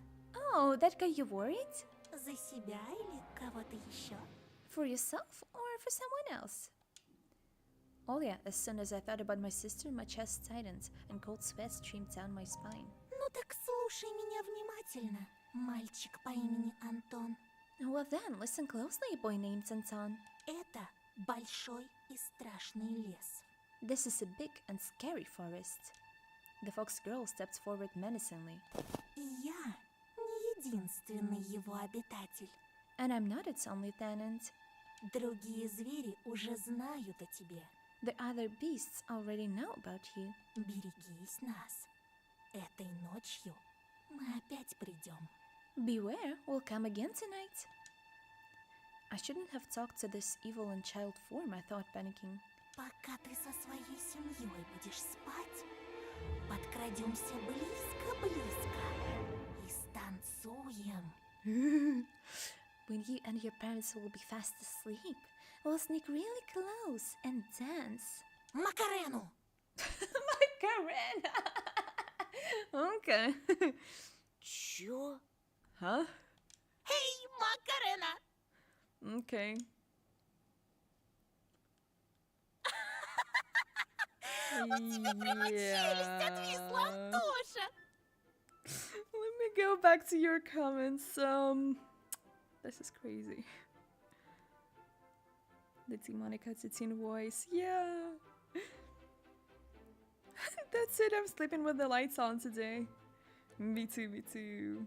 Oh, that got you worried? За себя или кого-то еще? For yourself or for someone else? Olia, as soon as I thought about my sister, my chest tightened and cold sweat streamed down my spine. Ну так слушай меня внимательно, мальчик по имени Антон. Well then, listen closely, boy named Anton. Это большой и страшный лес. This is a big and scary forest. The fox girl stepped forward menacingly. И я не единственный его обитатель. And I'm not its only tenant. Другие звери уже знают о тебе. The other beasts already know about you. Берегись нас. Этой ночью мы опять придем. Beware, we'll come again tonight. I shouldn't have talked to this evil in child form, I thought, panicking. Пока ты со своей семьей будешь спать, подкрадемся близко-близко и станцуем. When you and your parents will be fast asleep, we'll sneak really close and dance. Макарену! Macarena! Okay. Чё? Huh? Эй, Макарена! Okay. У тебя прямо челюсть отвисла, Антоша! Let me go back to your comments. This is crazy. The Monica teen voice, yeah. That's it. I'm sleeping with the lights on today. Me too.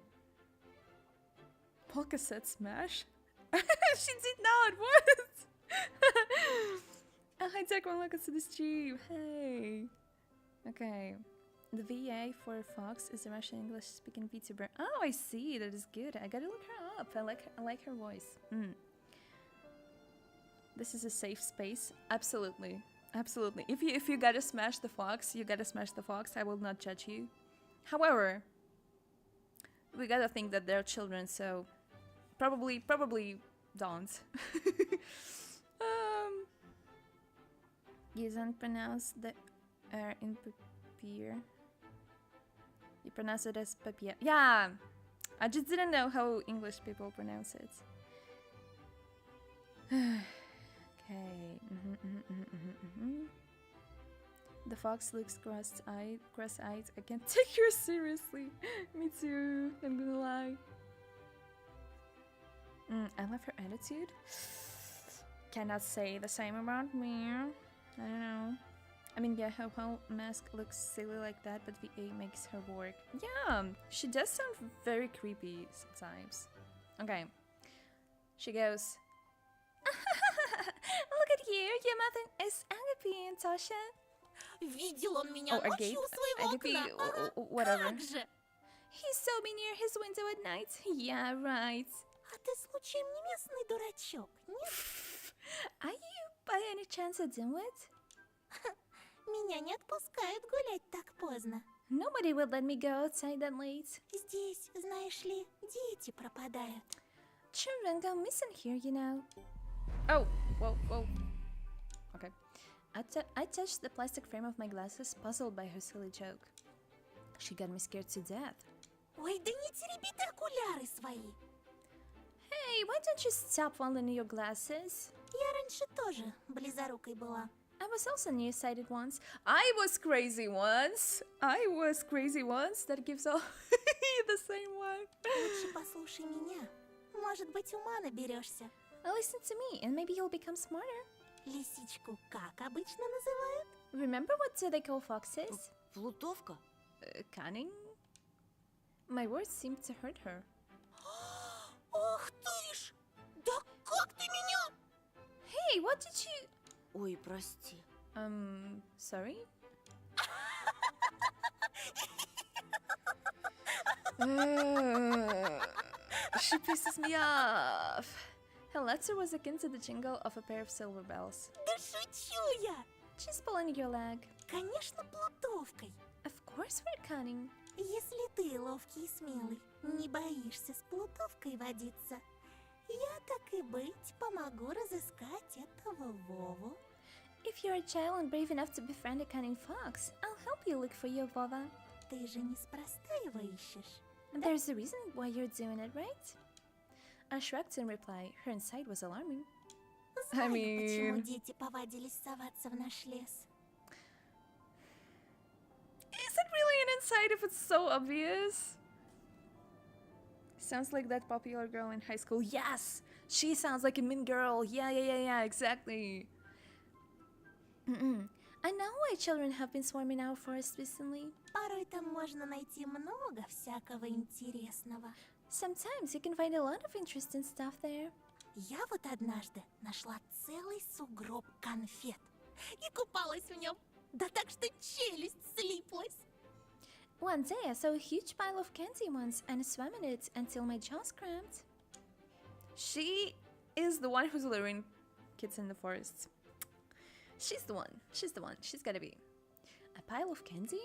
Polka set smash. She did not. What? Oh, hi, Tech. Welcome to the stream. Hey. Okay. The VA for Fox is a Russian English speaking VTuber. Oh, I see. That is good. I gotta look her up. I like her voice. This is a safe space. Absolutely. If you gotta smash the fox, you gotta smash the fox. I will not judge you. However, we gotta think that they're children, so probably don't. You don't pronounce the R in papier. You pronounce it as papier. Yeah, I just didn't know how English people pronounce it. Okay. The fox looks cross-eyed. I can't take her seriously. Me too. I'm gonna lie. I love her attitude. Cannot say the same about me. I don't know. I mean, yeah, her whole mask looks silly like that, but VA makes her work. Yeah, she does sound very creepy sometimes. Okay. She goes, look at you, your mother is Agape and Tasha. Видел он меня Oh, a ночью gate? у своего A gate? окна. Ага, Whatever. как же. He saw me near his window at night. Yeah, right. А ты случаем не местный дурачок, нет? Are you by any chance a dimwit? Меня не отпускают гулять так поздно. Nobody would let me go outside that late. Здесь, знаешь ли, дети пропадают. Children go missing here, you know. Oh, whoa. Okay. I touched the plastic frame of my glasses, puzzled by her silly joke. She got me scared to death. Ой, да не тереби ты окуляры свои. Hey, why don't you stop fondling your glasses? Я раньше тоже близорукой была. I was also nearsighted once. I was crazy once. That gives all the same one. Лучше послушай меня. Может быть, ума наберешься. Listen to me, and maybe you'll become smarter. Лисичку как обычно называют? Remember what they call foxes? Плутовка? Cunning? My words seemed to hurt her. Ох ты ж! Да как ты меня? Hey, what did you... Ой, прости. Sorry? She pisses me off. Her laughter was akin to the jingle of a pair of silver bells. Да шучу я! She's pulling your leg. Конечно, плутовкой. Of course we're cunning. Если ты ловкий и смелый, не боишься с плутовкой водиться, я так и быть помогу разыскать этого Вову. If you're a child and brave enough to befriend a cunning fox, I'll help you look for your Vova. Ты же неспроста его ищешь. There's a reason why you're doing it, right? I shrugged in reply. Her insight was alarming. Знаю, почему дети повадились соваться в наш лес. Is it really an insight if it's so obvious? Sounds like that popular girl in high school. Yes! She sounds like a mean girl. Yeah, exactly. I know why children have been swarming our forest recently. Порой там можно найти много всякого интересного. Sometimes you can find a lot of interesting stuff there. Я вот однажды нашла целый сугроб конфет и купалась в нем. Да так что челюсть слиплась. One day I saw a huge pile of candy once and swam in it until my jaws cramped. She is the one who's luring kids in the forest. She's the one. She's gotta be. A pile of candy?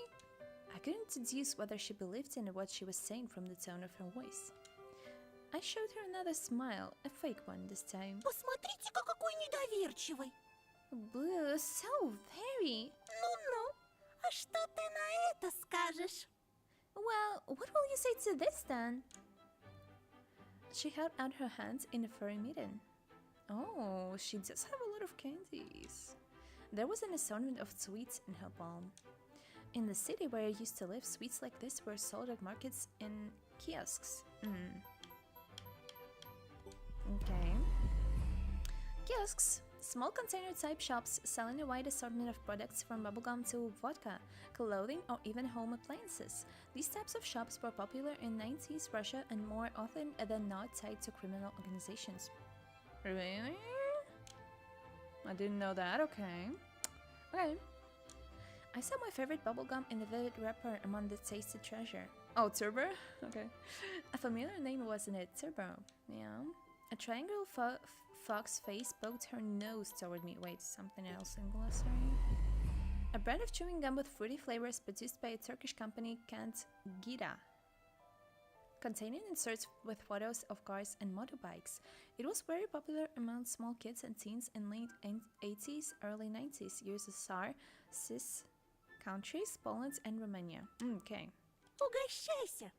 I couldn't deduce whether she believed in what she was saying from the tone of her voice. I showed her another smile, a fake one this time. Посмотрите-ка, какой недоверчивый. Blue, so very. Ну-ну, а что ты на это скажешь? Well, what will you say to this then? She held out her hands in a furry mitten. Oh, she does have a lot of candies. There was an assortment of sweets in her palm. In the city where I used to live, sweets like this were sold at markets and kiosks. Okay. Kiosks. Small container-type shops selling a wide assortment of products from bubblegum to vodka, clothing, or even home appliances. These types of shops were popular in 90s Russia and more often than not tied to criminal organizations. Really? I didn't know that. Okay. I saw my favorite bubblegum in the vivid wrapper among the tasted treasure. Oh, Turbo? Okay. A familiar name, wasn't it? Turbo. Yeah. A triangle fox face poked her nose toward me. Wait, something else in glossary? A brand of chewing gum with fruity flavors produced by a Turkish company called Gira, containing inserts with photos of cars and motorbikes. It was very popular among small kids and teens in late 80s, early 90s, USSR, CIS countries, Poland and Romania. Okay. Угощайся.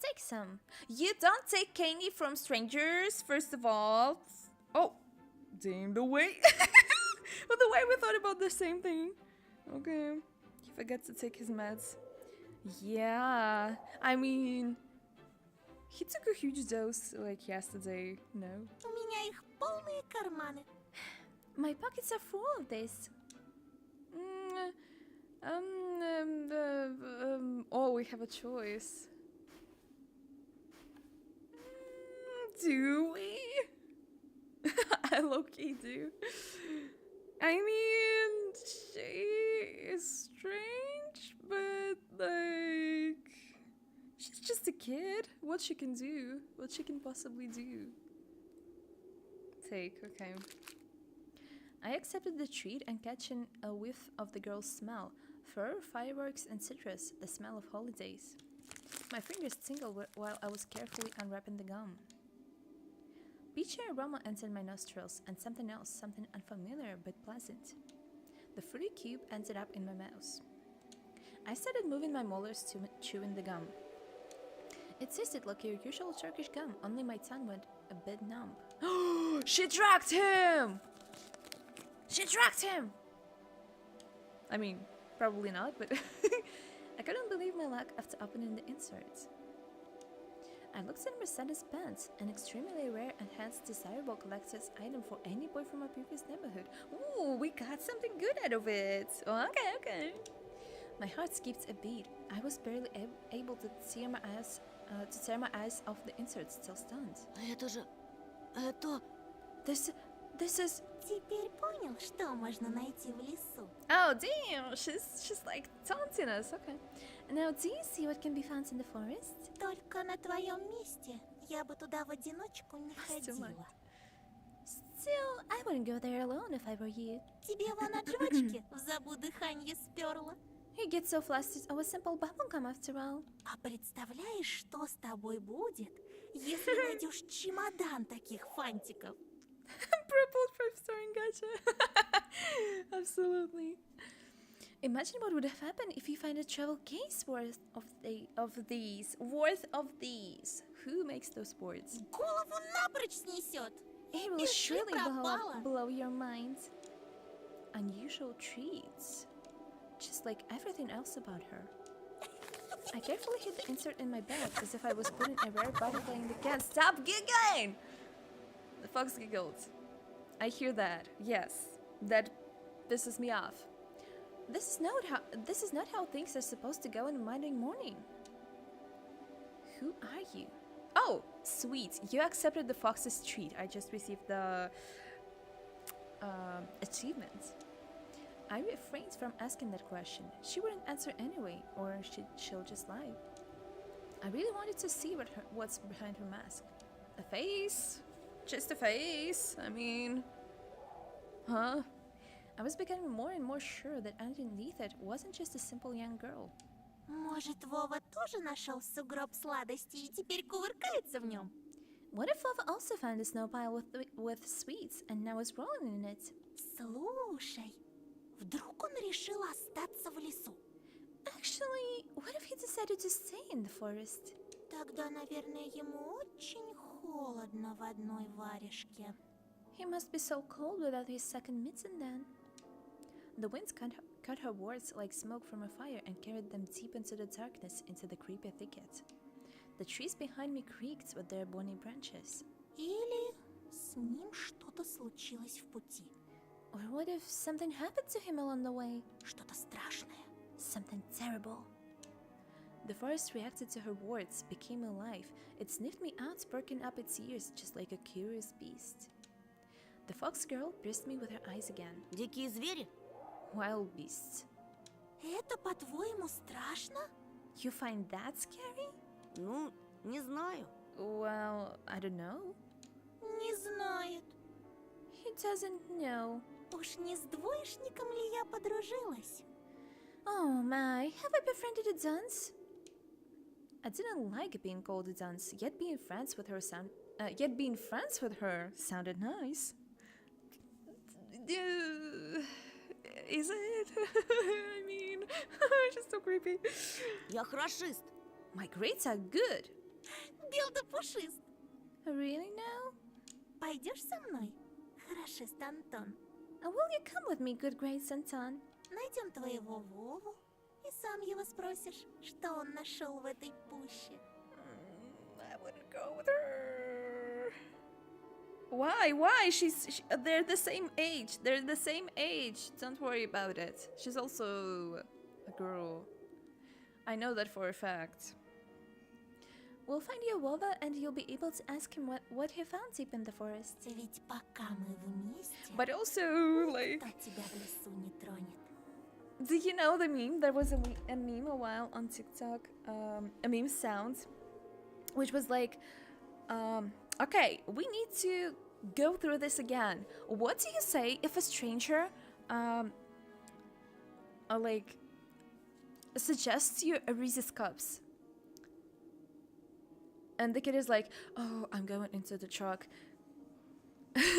Take some. You don't take candy from strangers, first of all. Oh, damn, the way. Well, the way we thought about the same thing. Okay. He forgets to take his meds. Yeah. I mean, he took a huge dose like yesterday, no? У меня их полные карманы. My pockets are full of this. Oh, we have a choice. Do we? I low-key do. I mean, she is strange. kid. What she can do? What she can possibly do? Take, okay. I accepted the treat and catching a whiff of the girl's smell. Fur, fireworks, and citrus, the smell of holidays. My fingers tingled while I was carefully unwrapping the gum. Peachy aroma entered my nostrils, and something else, something unfamiliar but pleasant. The fruity cube ended up in my mouth. I started moving my molars to chewing the gum. It tasted like your usual Turkish gum, only my tongue went a bit numb. She tracked him! She tracked him! I mean, probably not, but I couldn't believe my luck after opening the insert. I looked at Mercedes' pants, an extremely rare and hence desirable collector's item for any boy from a previous neighborhood. Ooh, we got something good out of it. Oh, okay. My heart skipped a beat. I was barely able to tear my eyes off the insert, still stunned. Это же... Это... This is... Теперь понял, что можно найти в лесу. Oh, damn! She's like taunting us. Okay. Now, do you see what can be found in the forest? Только на твоем месте я бы туда в одиночку не Still ходила. Still, I wouldn't go there alone if I were you. Тебе вон от жвачки в забу дыханье сперла. You get so flustered over simple bubblegum after all. А представляешь, что с тобой будет, если найдешь чемодан таких фантиков? Purple 5-star gacha. Absolutely. Imagine what would have happened if you find a travel case worth of these. Who makes those words? Голову напрочь снесет. It will И ты surely пропала. blow your mind. Unusual treats. Just like everything else about her. I carefully hid the insert in my bag as if I was putting a rare butterfly in the can. Stop giggling! The fox giggled. I hear that. Yes. That pisses me off. This is not how things are supposed to go in a Monday morning. Who are you? Oh, sweet. You accepted the fox's treat. I just received the achievement. I refrained from asking that question. She wouldn't answer anyway, or she'll just lie. I really wanted to see what's behind her mask. A face? Just a face? I mean... Huh? I was becoming more and more sure that underneath it wasn't just a simple young girl. Может, Вова тоже нашел сугроб сладостей и теперь кувыркается в нем? What if Vova also found a snow pile with sweets and now is rolling in it? Слушай, вдруг он решил остаться в лесу? Actually, what if he decided to stay in the forest? Тогда, наверное, ему очень холодно в одной варежке. He must be so cold without his second mitten then. The winds cut her words like smoke from a fire and carried them deep into the darkness, into the creepy thicket. The trees behind me creaked with their bony branches. Или с ним что-то случилось в пути. Or what if something happened to him along the way? Что-то страшное. Something terrible. The forest reacted to her words, became alive. It sniffed me out, perking up its ears just like a curious beast. The fox girl pierced me with her eyes again. Дикие звери? Wild beasts. Это, по-твоему, страшно? You find that scary? Ну, не знаю. Well, I don't know. Не знает. He doesn't know. Уж не с двоечником ли я подружилась? Oh my, have I befriended a dunce? I didn't like being called a dunce, yet being friends with her sounded nice. Is it? I mean, just so creepy. Я хорошист. My grades are good. Бел да пушист. Really now? Пойдешь со мной, хорошист Антон? Will you come with me, good grades Anton? Найдем твоего Вову и сам его спросишь, что он нашел в этой пуще. I wouldn't go with her. Why? They're the same age. They're the same age. Don't worry about it. She's also a girl. I know that for a fact. We'll find your Wova and you'll be able to ask him what he found deep in the forest. Ведь пока мы вместе, But also, like... никто тебя в лесу не тронет. Do you know the meme? There was a meme a while on TikTok. A meme sound which was like, okay, we need to go through this again. What do you say if a stranger, like, suggests you a Reese's Cups? And the kid is like, oh, I'm going into the truck.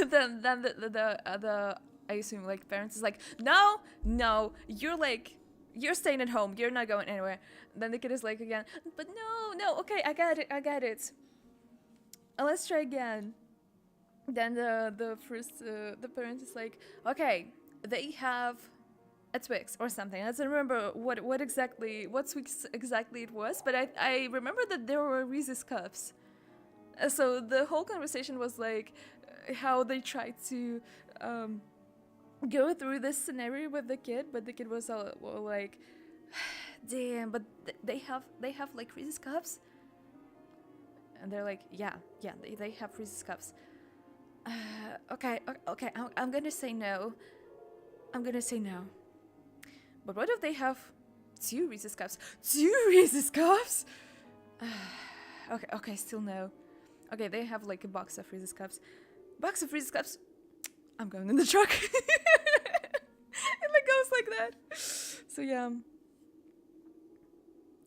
then the I assume like parents is like, no, you're staying at home, you're not going anywhere. Then the kid is like again, but no, okay, I got it. Let's try again. Then the parent is like, okay, they have a Twix or something. I don't remember what Twix exactly it was, but I remember that there were Reese's Cups. So the whole conversation was like how they tried to go through this scenario with the kid, but the kid was all like, damn, but they have like Reese's Cups. And they're like, yeah, they have Reese's Cups. Okay, I'm gonna say no. But what if they have 2 Reese's Cups? 2 Reese's Cups? Okay, still no. Okay, they have like a box of Reese's Cups. I'm going in the truck. It like goes like that. So yeah.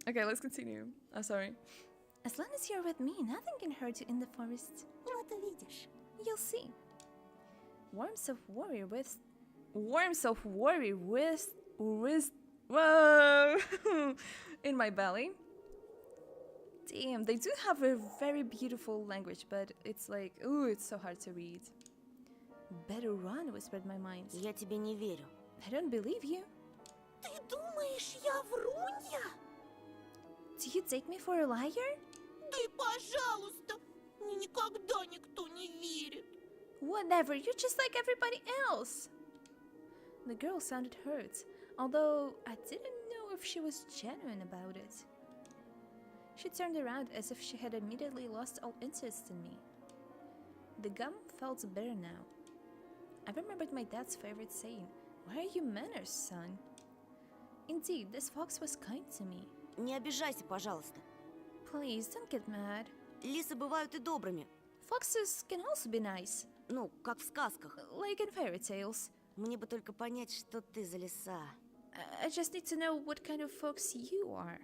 Okay, let's continue. I'm sorry. As long as you're with me, nothing can hurt you in the forest. Вот увидишь. You'll see. Worms of worry with whoa in my belly. Damn, they do have a very beautiful language, but it's like, ooh, it's so hard to read. Better run, whispered my mind. Я тебе не верю. I don't believe you. Ты думаешь, я врунья? Do you take me for a liar? Да и пожалуйста, мне никогда никто не верит. Whatever, you're just like everybody else. The girl sounded hurt, although I didn't know if she was genuine about it. She turned around as if she had immediately lost all interest in me. The gum felt bitter now. I remembered my dad's favorite saying, "Where are your manners, son?" Indeed, this fox was kind to me. Не обижайся, пожалуйста. Please, don't get mad. Лисы бывают и добрыми. Foxes can also be nice, Ну, как в сказках. like in fairy tales. Мне бы только понять, что ты за лиса. I just need to know what kind of fox you are.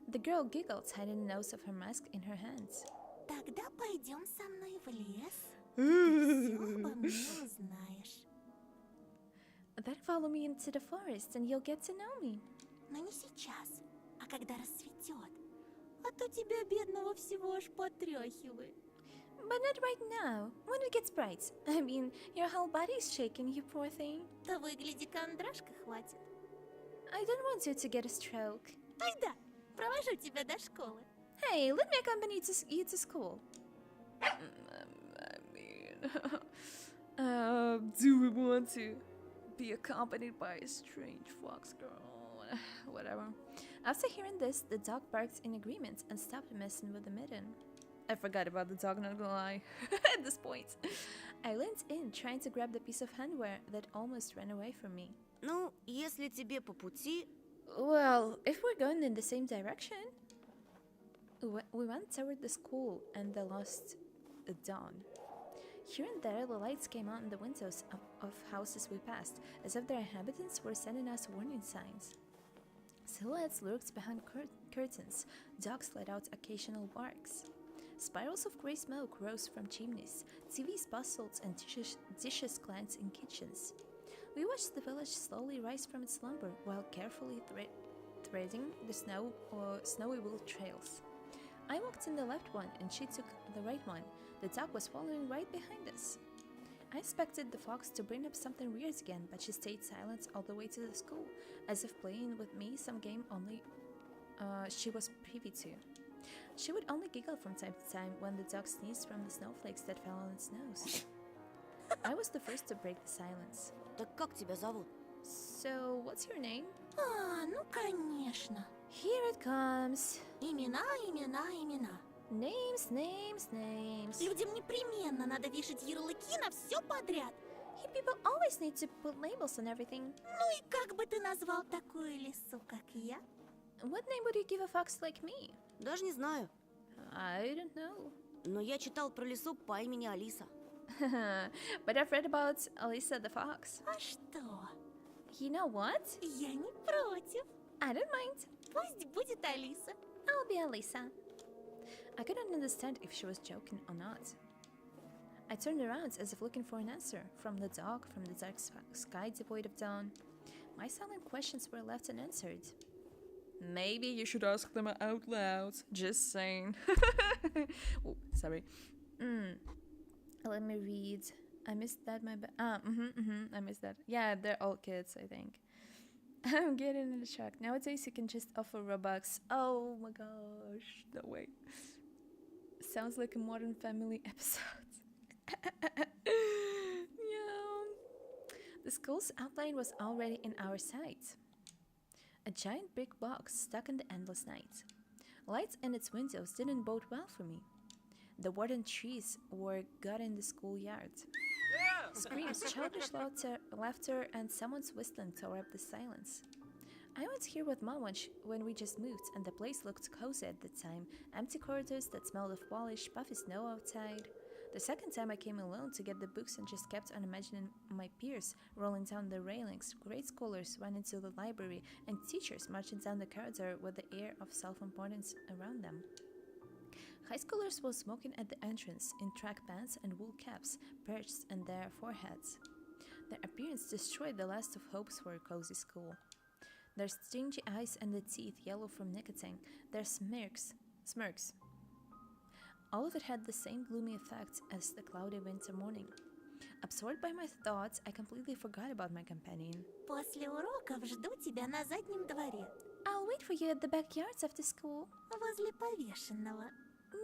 The girl giggled, hiding the nose of her mask in her hands. Тогда пойдем со мной в лес. Ты все обо мне узнаешь. Then follow me into the forest and you'll get to know me. Но не сейчас, а когда рассветет. А то тебя, бедного, всего аж потряхивает. But not right now, when it gets bright. I mean, your whole body's shaking, you poor thing. Да выгляди, кондрашка хватит. I don't want you to get a stroke. Айда, провожу тебя до школы. Hey, let me accompany you to school. I mean, do we want to be accompanied by a strange fox girl? Whatever. After hearing this, the dog barked in agreement and stopped messing with the mitten. I forgot about the dog, not gonna lie, at this point. I leaned in, trying to grab the piece of handwear that almost ran away from me. Ну, если тебе по пути... Well, if we're going in the same direction... We went toward the school and the lost dawn. Here and there, the lights came on in the windows of houses we passed, as if their inhabitants were sending us warning signs. Silhouettes lurked behind curtains. Dogs let out occasional barks. Spirals of grey smoke rose from chimneys. TVs bustled and dishes clanked in kitchens. We watched the village slowly rise from its slumber while carefully threading the snowy wool trails. I walked in the left one and she took the right one. The dog was following right behind us. I expected the fox to bring up something weird again, but she stayed silent all the way to the school, as if playing with me some game only she was privy to. She would only giggle from time to time when the dog sneezed from the snowflakes that fell on its nose. I was the first to break the silence. Так как тебя зовут? So, what's your name? Ну конечно. Here it comes. Имена, имена, имена. Names, names, names. Людям непременно надо вешать ярлыки на все подряд. People always need to put labels on everything. Ну и как бы ты назвал такую лису, как я? What name would you give a fox like me? Даже не знаю. I don't know. Но я читал про лису по имени Алиса. But I've read about Alyssa the fox. А что? You know what? Я не против. I don't mind. Пусть будет Алиса. I'll be Alyssa. I couldn't understand if she was joking or not. I turned around as if looking for an answer from the dog, from the dark sky devoid of dawn. My silent questions were left unanswered. Maybe you should ask them out loud. Just saying. Oh, sorry. Let me read. I missed that. I missed that. Yeah, they're all kids, I think. I'm getting in the shock. Nowadays, you can just offer Robux. Oh my gosh. No way. Sounds like a Modern Family episode. Yeah. The school's outline was already in our sight. A giant brick box stuck in the endless night. Lights in its windows didn't bode well for me. The warden trees were gut in the schoolyard. Screams, childish laughter, and someone's whistling tore up the silence. I went here with Mom when we just moved, and the place looked cozy at the time. Empty corridors that smelled of polish, puffy snow outside. The second time I came alone to get the books and just kept on imagining my peers rolling down the railings, grade scholars running to the library, and teachers marching down the corridor with the air of self-importance around them. High schoolers were smoking at the entrance in track pants and wool caps perched on their foreheads. Their appearance destroyed the last of hopes for a cozy school. Their stingy eyes and the teeth yellow from nicotine, their smirks. All of it had the same gloomy effect as the cloudy winter morning. Absorbed by my thoughts, I completely forgot about my companion. После уроков жду тебя на заднем дворе, I'll wait for you at the backyards after school, возле повешенного.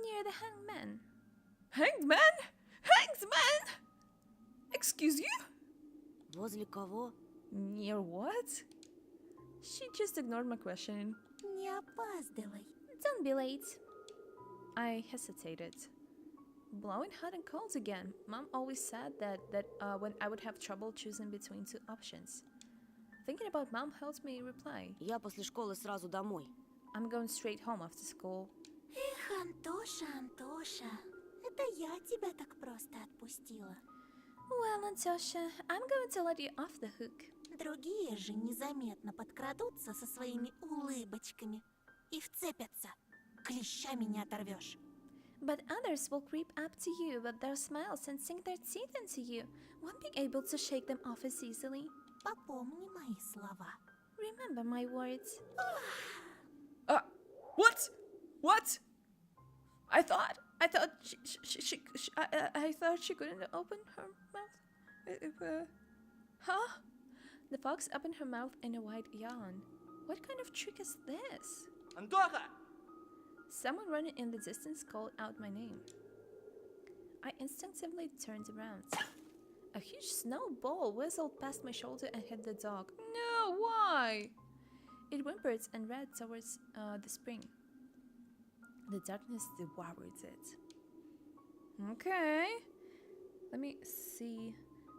near the hangman. Hangman? Hangman? Excuse you? Возле кого? Near what? She just ignored my question. Не опаздывай. Don't be late. I hesitated. Blowing hot and cold again. Mom always said that when I would have trouble choosing between two options. Thinking about Mom helped me reply. Я после школы сразу домой. I'm going straight home after school. Эх, Антоша, Антоша, это я тебя так просто отпустила. Well, Antosha, I'm going to let you off the hook. Другие же незаметно подкрадутся со своими улыбочками и вцепятся. Клещами не оторвешь. But others will creep up to you with their smiles and sink their teeth into you. Won't be able to shake them off as easily. Попомни мои слова. Remember my words. What? What? I thought I thought she couldn't open her mouth. Huh? The fox opened her mouth in a wide yawn. What kind of trick is this? Антоха! Someone running in the distance called out my name. I instinctively turned around. A huge snowball whistled past my shoulder and hit the dog. No, why? It whimpered and ran towards the spring. The darkness devoured it. Okay. Let me see.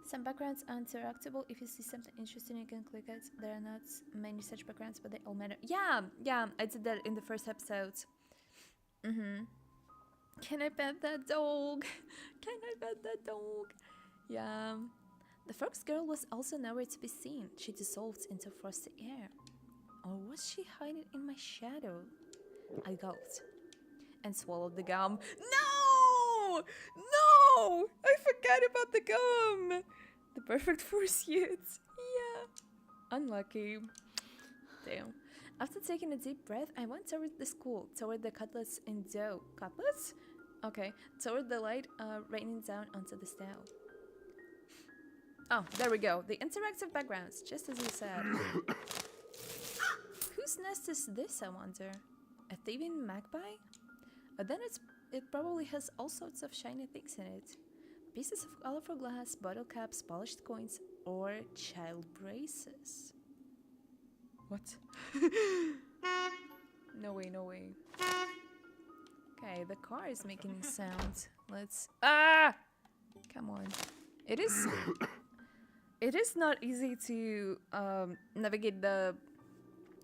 Some backgrounds are interactable. If you see something interesting, you can click it. There are not many such backgrounds, but they all matter. Yeah, I did that in the first episode. Can I pet that dog? Can I pet that dog? Yeah. The fox girl was also nowhere to be seen. She dissolved into frosty air. Or was she hiding in my shadow? I gulped and swallowed the gum. No! No! I forgot about the gum! The perfect fursuit. Yeah. Unlucky. Damn. After taking a deep breath, I went toward the school, toward the cutlets in dough. Cutlets? Okay. Toward the light raining down onto the snow. Oh, there we go. The interactive backgrounds, just as you said. Whose nest is this, I wonder? A thieving magpie? Then it probably has all sorts of shiny things in it. Pieces of colorful glass, bottle caps, polished coins, or child braces. What? No way, no way. Okay, the car is making a sound. Let's... Ah! Come on. It is not easy to navigate the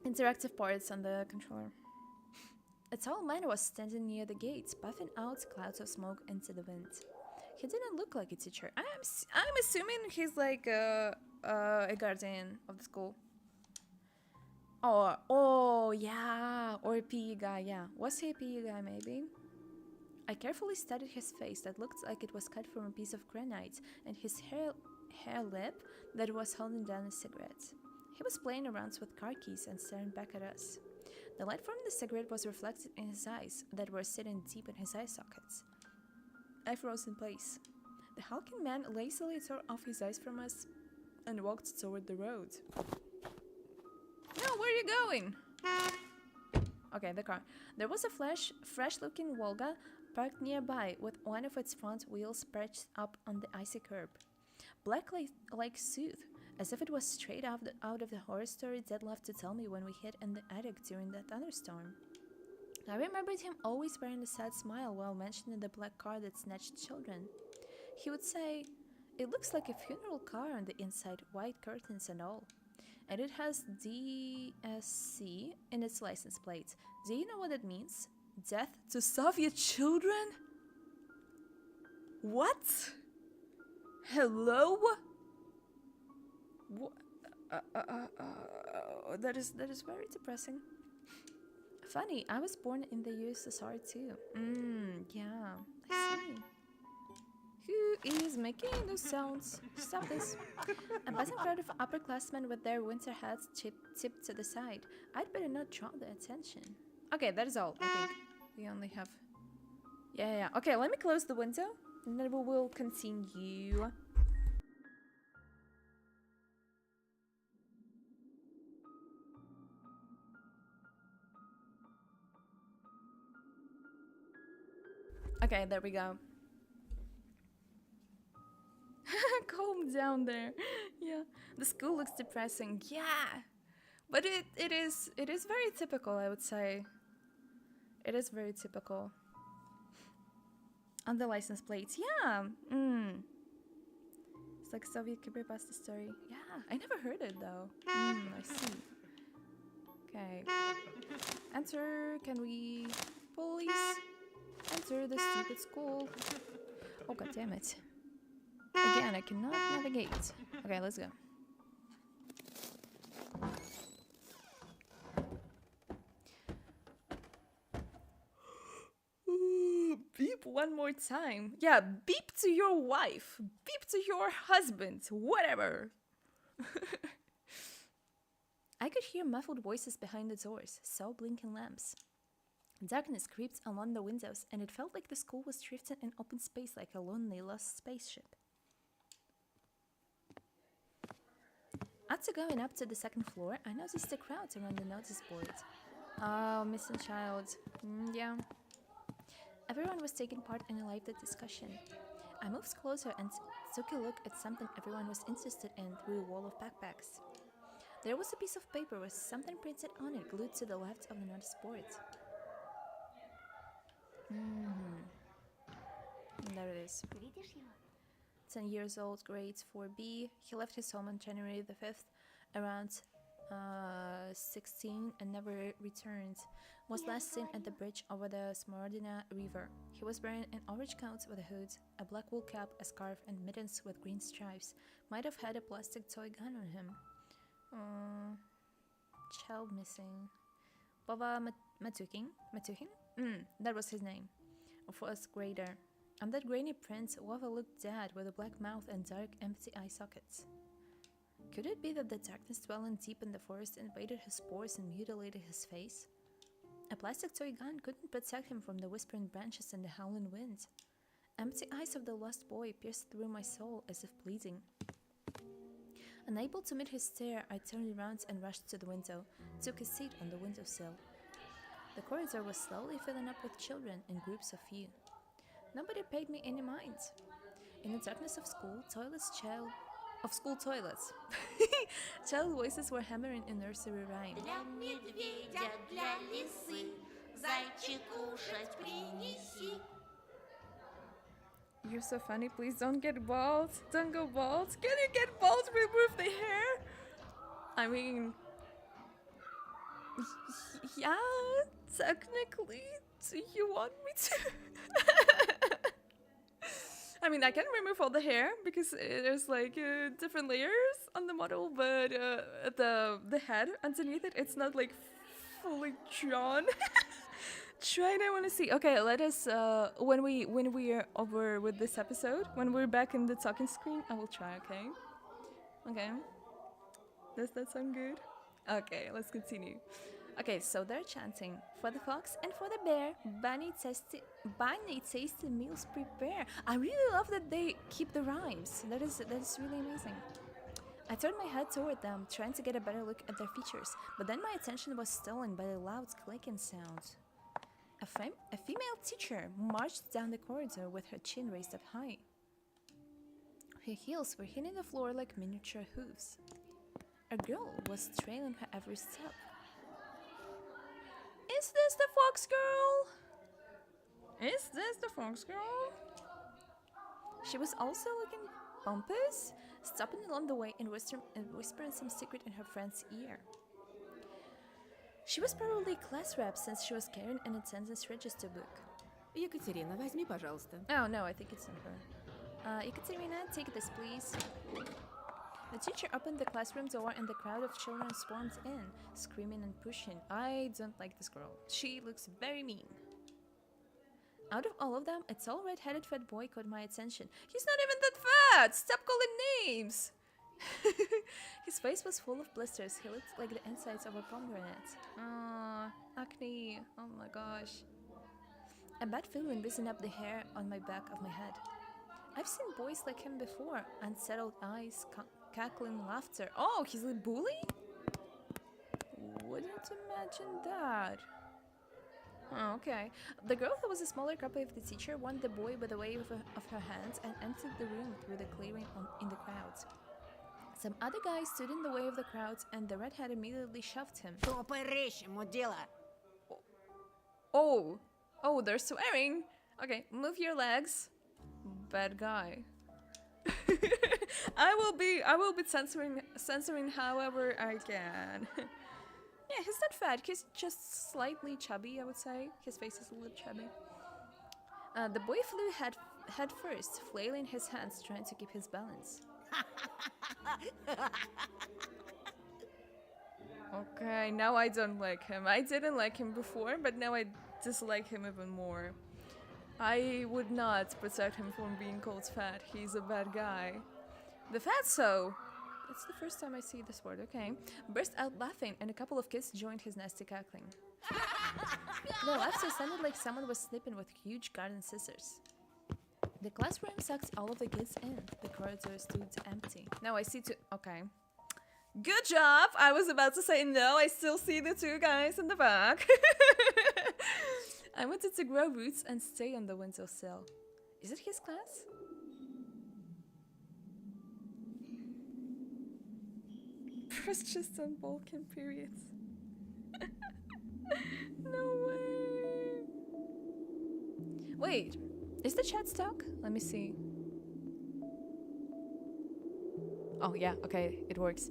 interactive parts on the controller. A tall man was standing near the gates, puffing out clouds of smoke into the wind. He didn't look like a teacher. I'm assuming he's like a guardian of the school. Oh yeah, or a PE guy. Yeah, was he a PE guy? Maybe. I carefully studied his face that looked like it was cut from a piece of granite, and his hair lip that was holding down a cigarette. He was playing around with car keys and staring back at us. The light from the cigarette was reflected in his eyes that were sitting deep in his eye sockets. I froze in place. The hulking man lazily tore off his eyes from us and walked toward the road. No, where are you going? Okay, the car. There was a fresh-looking Volga parked nearby with one of its front wheels perched up on the icy curb. Black like soot, as if it was straight out of the horror story Dad loved to tell me when we hid in the attic during the thunderstorm. I remembered him always wearing a sad smile while mentioning the black car that snatched children. He would say, "It looks like a funeral car on the inside, white curtains and all. And it has DSC in its license plate. Do you know what it means? Death to Soviet children?" What? Hello? That is very depressing. Funny, I was born in the USSR too. Yeah, I see. Who is making those sounds? Stop this. A passing crowd of upperclassmen with their winter hats tipped to the side. I'd better not draw their attention. Okay, that is all, I think. We only have... Yeah. Okay, let me close the window, and then we will continue. Okay, there we go. Calm down there. Yeah, the school looks depressing. Yeah, but it is very typical, I would say. It is very typical. On the license plates, yeah. It's like Soviet creepypasta story. Yeah, I never heard it though. I see. Okay. Enter. Can we please enter the stupid school? Oh god damn it. Again, I cannot navigate. Okay, let's go. Beep one more time. Yeah, beep to your wife. Beep to your husband. Whatever. I could hear muffled voices behind the doors, saw blinking lamps. Darkness crept along the windows, and it felt like the school was drifting in open space like a lonely, lost spaceship. After going up to the second floor, I noticed a crowd around the notice board. Oh, missing child. Yeah. Everyone was taking part in a lively discussion. I moved closer and took a look at something everyone was interested in through a wall of backpacks. There was a piece of paper with something printed on it glued to the left of the notice board. There it is. 10 years old, grade 4B. He left his home on January the 5th, around 16, and never returned. Was last seen at the bridge over the Smorodina River. He was wearing an orange coat with a hood, a black wool cap, a scarf, and mittens with green stripes. Might have had a plastic toy gun on him. Child missing. Baba Matuhin? That was his name. A first grader. On that grainy print, Wava looked dead with a black mouth and dark, empty eye sockets. Could it be that the darkness dwelling deep in the forest invaded his pores and mutilated his face? A plastic toy gun couldn't protect him from the whispering branches and the howling wind. Empty eyes of the lost boy pierced through my soul as if bleeding. Unable to meet his stare, I turned around and rushed to the window, took a seat on the windowsill. The corridor was slowly filling up with children in groups of few. Nobody paid me any mind. In the darkness of school toilets, child voices were hammering a nursery rhyme. Для медведя, для лисы, зайчик кушать принеси. You're so funny, please don't get bald. Don't go bald. Can you get bald? Remove the hair? I mean... Yeah, technically, do you want me to? I mean, I can remove all the hair because there's like different layers on the model, but the head underneath it, it's not like fully drawn. Try and I want to see. Okay, let us when we are over with this episode, when we're back in the talking screen, I will try. Okay. Okay. Does that sound good? Okay, let's continue. Okay, so they're chanting for the fox and for the bear. Bunny tasty meals prepare. I really love that they keep the rhymes. That is really amazing. I turned my head toward them, trying to get a better look at their features, but then my attention was stolen by the loud clicking sound. A female teacher marched down the corridor with her chin raised up high. Her heels were hitting the floor like miniature hooves. A girl was trailing her every step. Is this the fox girl? Is this the fox girl? She was also looking pompous, stopping along the way and whispering some secret in her friend's ear. She was probably a class rep since she was carrying an attendance register book. Екатерина, возьми, пожалуйста. Oh no, I think it's not her. Ekaterina, take this please. The teacher opened the classroom door and the crowd of children swarmed in, screaming and pushing. I don't like this girl. She looks very mean. Out of all of them, a tall red-headed fat boy caught my attention. He's not even that fat! Stop calling names! His face was full of blisters. He looked like the insides of a pomegranate. Acne. Oh my gosh. A bad feeling risen up the hair on my back of my head. I've seen boys like him before. Unsettled eyes, cackling laughter. Oh, he's a bully? Wouldn't imagine that. Oh, okay. The girl who was a smaller copy of the teacher won the boy with a wave of her hands and entered the room through the clearing in the crowd. Some other guys stood in the way of the crowd and the redhead immediately shoved him. Топай речь, мудила. Oh, they're swearing. Okay, move your legs. Bad guy. I will be censoring however I can. Yeah, he's not fat. He's just slightly chubby, I would say. His face is a little chubby. The boy flew head first, flailing his hands, trying to keep his balance. Okay, now I don't like him. I didn't like him before, but now I dislike him even more. I would not protect him from being called fat. He's a bad guy. The fatso! It's the first time I see this word, okay. Burst out laughing, and a couple of kids joined his nasty cackling. The laughter sounded like someone was snipping with huge garden scissors. The classroom sucked all of the kids in. The corridor stood empty. Now I see two. Okay. Good job! I was about to say no, I still see the two guys in the back. I wanted to grow roots and stay on the windowsill. Is it his class? Press just on Balkan periods. No way. Wait, is the chat stuck? Let me see. Oh yeah, okay, it works.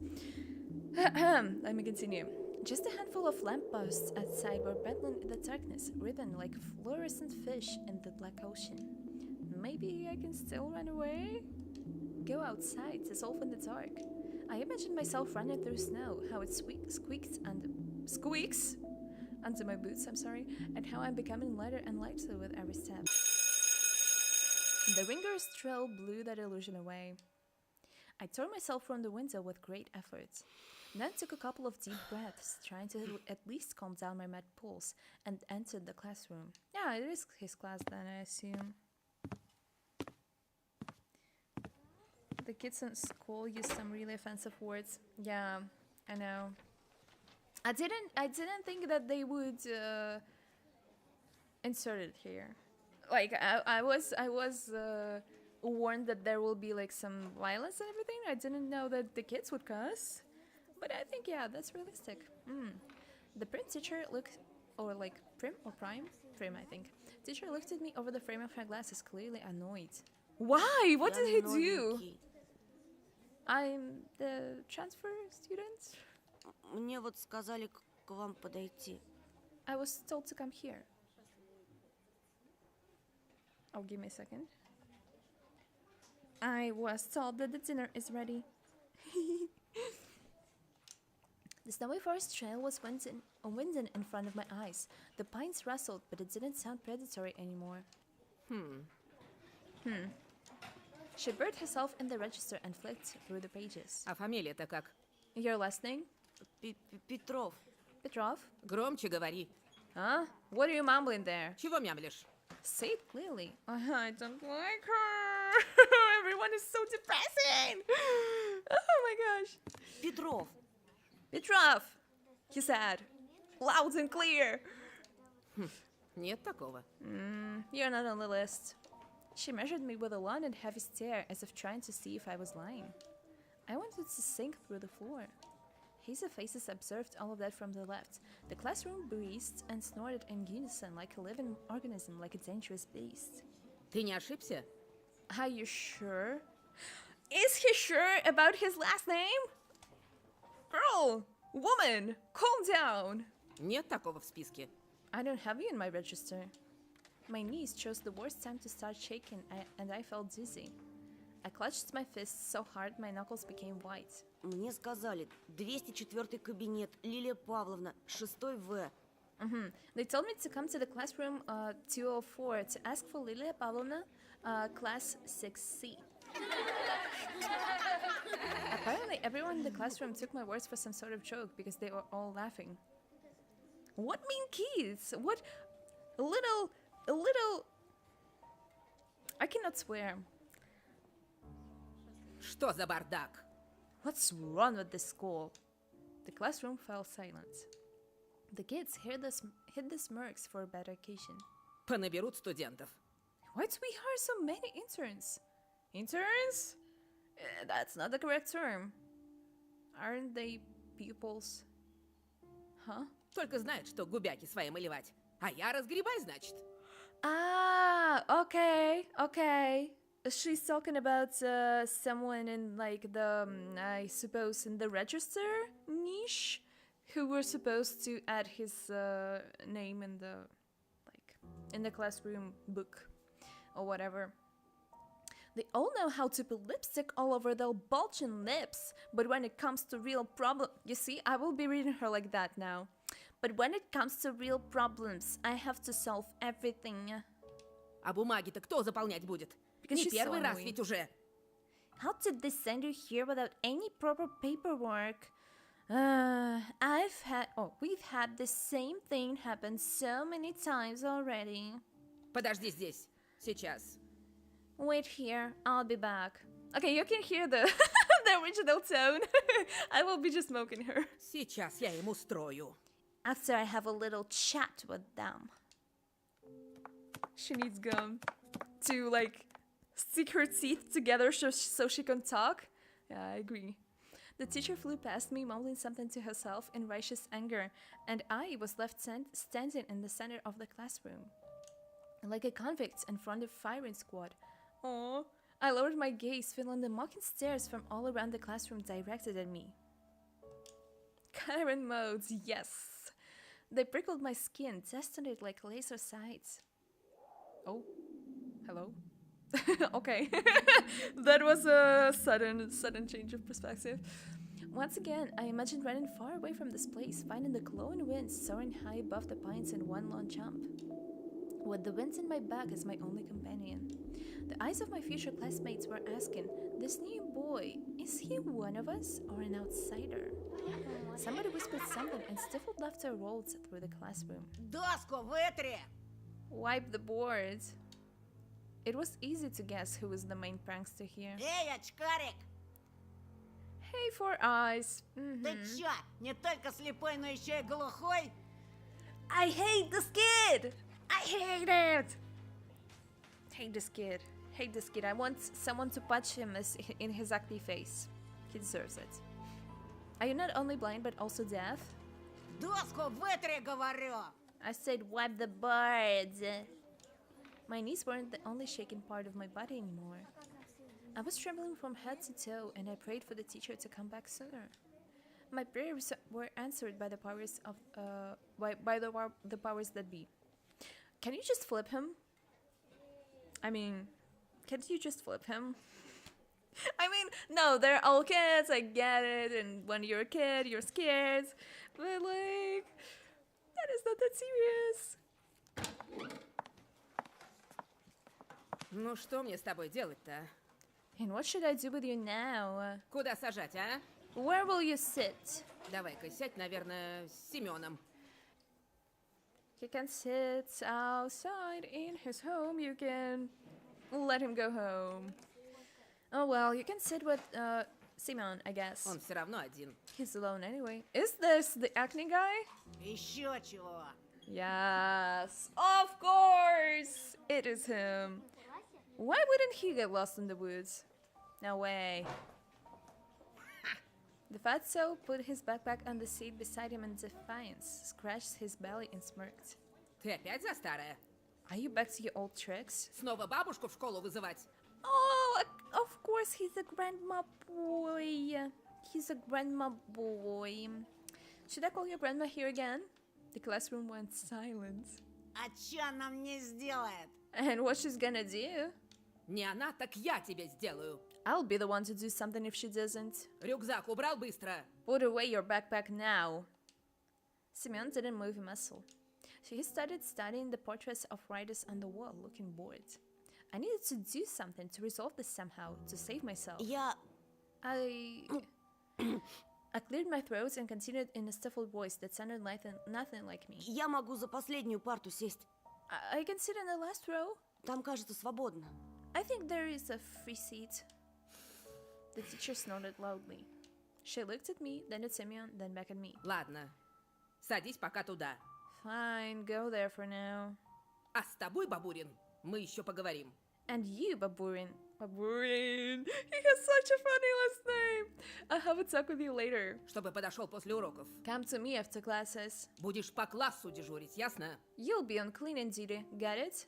Let me continue. Just a handful of lampposts outside were battling in the darkness, written like fluorescent fish in the black ocean. Maybe I can still run away? Go outside, dissolve in the dark. I imagined myself running through snow, how it squeaks under my boots, and how I'm becoming lighter and lighter with every step. The ringer's trail blew that illusion away. I tore myself from the window with great effort. Then took a couple of deep breaths, trying to at least calm down my mad pulse, and entered the classroom. Yeah, it is his class then, I assume. The kids in school use some really offensive words. Yeah, I know. I didn't think that they would insert it here. Like I was warned that there will be like some violence and everything. I didn't know that the kids would cuss. But I think, yeah, that's realistic. The prim teacher looked, or like prim or prime? Prim, I think. Teacher looked at me over the frame of her glasses, clearly annoyed. Why? What did he do? I'm the transfer student. Мне вот сказали, к вам подойти. I was told to come here. Oh, give me a second. I was told that the dinner is ready. The snowy forest trail was winding in front of my eyes. The pines rustled, but it didn't sound predatory anymore. She buried herself in the register and flicked through the pages. А фамилия-то как? Your last name? Петров. Petrov? Громче говори. Huh? What are you mumbling there? Чего мямлишь? Say it clearly. I don't like her. Everyone is so depressing. Oh my gosh. Петров. Petrov, he said, loud and clear. Нет такого. You're not on the list. She measured me with a long and heavy stare, as if trying to see if I was lying. I wanted to sink through the floor. Hazy faces observed all of that from the left. The classroom breathed and snorted in unison like a living organism, like a dangerous beast. Ты не ошибся? Are you sure? Is he sure about his last name? Girl, woman, calm down. Нет такого в списке. I don't have you in my register. My knees chose the worst time to start shaking, and I felt dizzy. I clutched my fists so hard my knuckles became white. Мне сказали, 204 кабинет, Лилия Павловна, 6 В. They told me to come to the classroom 204 to ask for Lilia Pavlovna, class 6C. Apparently, everyone in the classroom took my words for some sort of joke because they were all laughing. What mean kids? What? A little. I cannot swear. Что за бардак? What's wrong with this school? The classroom fell silent. The kids hid the smirks for a better occasion. Понаберут студентов. Why do we hire so many interns? Interns? That's not the correct term. Aren't they pupils? Huh? Только знает, что губяки свои маливать. А я разгребай, значит. Ah, okay. She's talking about someone in like the, I suppose, in the register niche, who were supposed to add his name in the classroom book or whatever. They all know how to put lipstick all over their bulging lips, but when it comes to real problem, you see, I will be reading her like that now. But when it comes to real problems, I have to solve everything. А бумаги-то кто заполнять будет? Because Не she's первый so раз annoying. ведь уже. How did they send you here without any proper paperwork? We've had the same thing happen so many times already. Подожди здесь. Сейчас. Wait here, I'll be back. Okay, you can hear the the original tone. I will be just smoking her. Сейчас я им устрою. After I have a little chat with them. She needs gum to like stick her teeth together so she can talk. Yeah, I agree. The teacher flew past me, mumbling something to herself in righteous anger, and I was left standing in the center of the classroom, like a convict in front of firing squad. Oh, I lowered my gaze, feeling the mocking stares from all around the classroom directed at me. Karen modes, yes. They prickled my skin, testing it like laser sights. Oh, hello. Okay, that was a sudden change of perspective. Once again, I imagined running far away from this place, finding the glowing winds soaring high above the pines in one long jump, with the winds in my back as my only companion. The eyes of my future classmates were asking, this new boy, is he one of us or an outsider? Somebody whispered something and stifled laughter rolled through the classroom. Доску вытри! Wipe the board. It was easy to guess who was the main prankster here. Эй, очкарик! Hey, Four Eyes. Ты чё, не только слепой, но еще и глухой? I hate this kid! I hate it! Hate this kid. Hate this kid. I want someone to punch him in his ugly face. He deserves it. Are you not only blind but also deaf? Доску вытри, говорю! I said wipe the boards. My knees weren't the only shaking part of my body anymore. I was trembling from head to toe and I prayed for the teacher to come back sooner. My prayers were answered by the powers of the powers that be. Can you just flip him? I mean, can't you just flip him? I mean, no, they're all kids, I get it, and when you're a kid, you're scared, but like, that is not that serious. Ну что мне с тобой делать-то? And what should I do with you now? Куда сажать, а? Where will you sit? Давай-ка сядь, наверное, с Семеном. He can sit outside in his home. You can let him go home. Oh well, you can sit with Simon, I guess. Он все равно один. He's alone anyway. Is this the acne guy? Еще чего? Yes, of course! It is him. Why wouldn't he get lost in the woods? No way. The fatso put his backpack on the seat beside him in defiance, scratched his belly and smirked. Ты опять за старое? Are you back to your old tricks? Снова бабушку в школу вызывать? Oh, of course he's a grandma boy. He's a grandma boy. Should I call your grandma here again? The classroom went silent. А чё она мне сделает? And what she's gonna do? Не она, так я тебе сделаю. I'll be the one to do something if she doesn't. Рюкзак убрал быстро. Put away your backpack now. Simeon didn't move a muscle. So he started studying the portraits of writers on the wall, looking bored. I needed to do something to resolve this somehow, to save myself. I cleared my throat and continued in a stifled voice that sounded like nothing like me. Я могу за последнюю парту сесть. I can sit in the last row. Там, кажется, свободно. I think there is a free seat. The teacher snorted loudly. She looked at me, then at Simeon, then back at me. Ладно, садись пока туда. Fine, go there for now. А с тобой, Бабурин, мы еще поговорим. And you, Baburin. Baburin! He has such a funny last name! I'll have a talk with you later. Чтобы подошел после уроков. Come to me after classes. Будешь по классу дежурить, ясно? You'll be on cleaning duty, got it?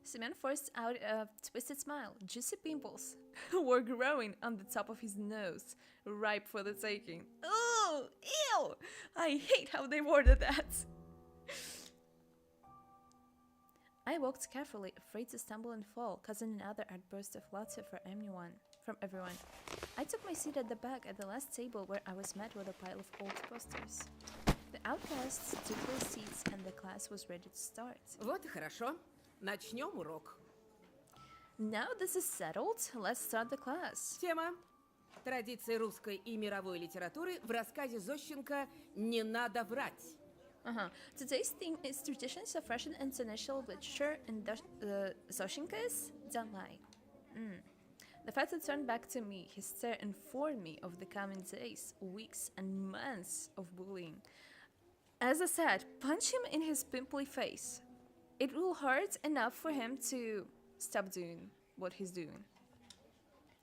Simeon forced out a twisted smile. Juicy pimples were growing on the top of his nose, ripe for the taking. Oh, ew! I hate how they worded that. I walked carefully, afraid to stumble and fall, causing another outburst of laughter from everyone. I took my seat at the back at the last table where I was met with a pile of old posters. The outcasts took their seats and the class was ready to start. Вот и хорошо. Начнем урок. Now this is settled, let's start the class. Тема. Традиции русской и мировой литературы в рассказе Зощенко «Не надо врать». Today's theme is traditions of Russian international literature and Zoshenka's Don't Lie. The father turned back to me. His stare informed me of the coming days, weeks, and months of bullying. As I said, punch him in his pimply face. It will hurt enough for him to stop doing what he's doing.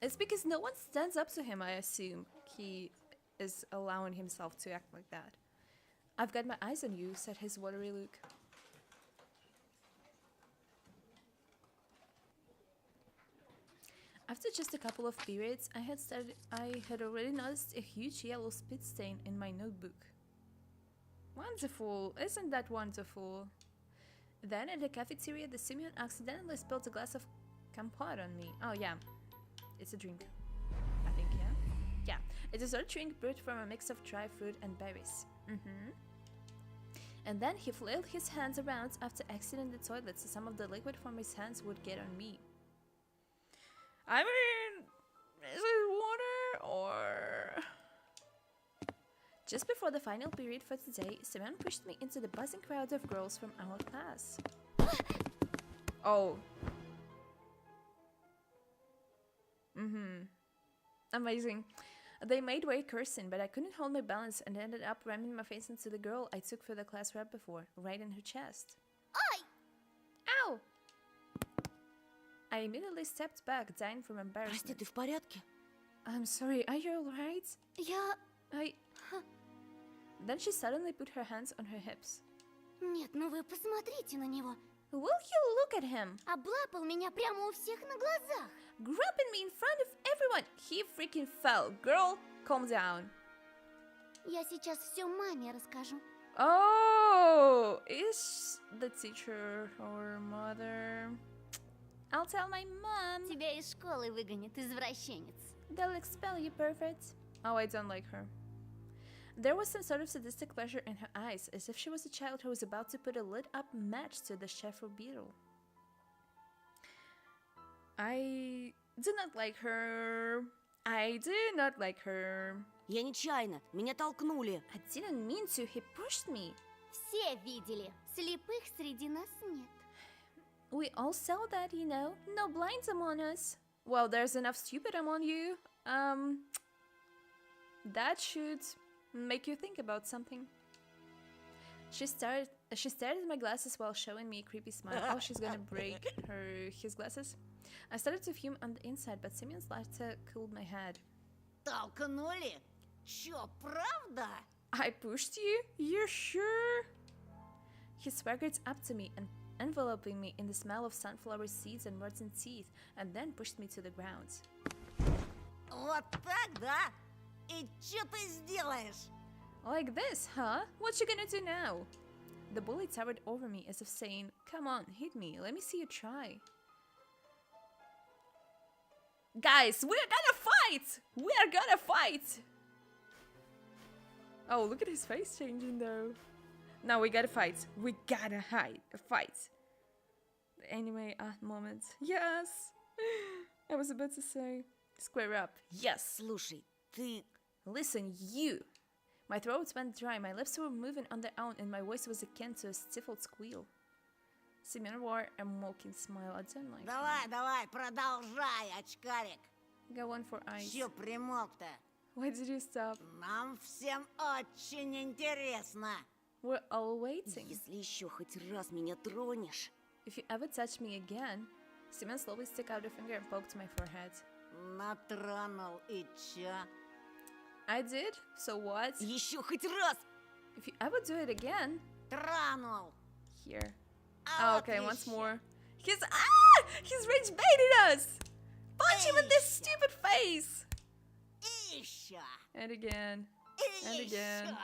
It's because no one stands up to him, I assume. He is allowing himself to act like that. I've got my eyes on you, said his watery look. After just a couple of periods, I had already noticed a huge yellow spit stain in my notebook. Wonderful, isn't that wonderful? Then in the cafeteria, the Simeon accidentally spilled a glass of compote on me. Oh yeah, it's a drink. I think, yeah? Yeah, it's a sort of drink brewed from a mix of dry fruit and berries. And then he flailed his hands around after exiting the toilet so some of the liquid from his hands would get on me. I mean, is it water or... Just before the final period for today, Simeon pushed me into the buzzing crowd of girls from our class. Oh. Amazing. They made way cursing, but I couldn't hold my balance and ended up ramming my face into the girl I took for the class rep before, right in her chest. Ой! Ow! I immediately stepped back, dying from Прости, embarrassment. ты в порядке? I'm sorry, are you alright? Я... Then she suddenly put her hands on her hips. Нет, ну вы посмотрите на него. Will you look at him? Облапал меня прямо у всех на глазах. Grabbing me in front of everyone! He freaking fell. Girl, calm down. Я сейчас все маме расскажу. Oh, is the teacher or mother? I'll tell my mom. Тебя из школы выгонят, извращенец. They'll expel you, perfect. Oh, I don't like her. There was some sort of sadistic pleasure in her eyes, as if she was a child who was about to put a lit-up match to the chef or beetle. I do not like her. I do not like her. Я нечаянно, меня толкнули. I didn't mean to. He pushed me. Все видели. Слепых среди нас нет. We all saw that, you know. No blinds among us. Well, there's enough stupid among you. That should make you think about something. She stared at my glasses while showing me a creepy smile. Oh, she's gonna break his glasses. I started to fume on the inside, but Simeon's laughter cooled my head. Толкнули? Чё, правда? I pushed you? You're sure? He swaggered up to me and enveloping me in the smell of sunflower seeds and rotten teeth, and then pushed me to the ground. Вот так, да? И чё ты сделаешь? Like this, huh? What you gonna do now? The bully towered over me as if saying, come on, hit me, let me see you try. Guys, we're gonna fight! We are gonna fight! Oh, look at his face changing though. Now we gotta fight. We gotta fight. The anime moment. Yes! I was about to say, square up. Yes! Слушай, ты... Listen, you! My throat went dry, my lips were moving on their own, and my voice was akin to a stifled squeal. Simeon wore a mocking smile. I don't like Давай, давай, продолжай, очкарик. it. Go on for eyes. Чё примолк-то? Why did you stop? Нам всем очень интересно. We're all waiting. Если еще хоть раз меня тронешь... If you ever touch me again... Simeon slowly stuck out a finger and poked my forehead. Натронул и чё? I did? So what? Еще хоть раз! If you ever do it again... Тронул. Here. А Oh, вот okay, once ещё. more. He's rage baiting us! Punch him in this stupid face! И ещё. And again. И And again. ещё.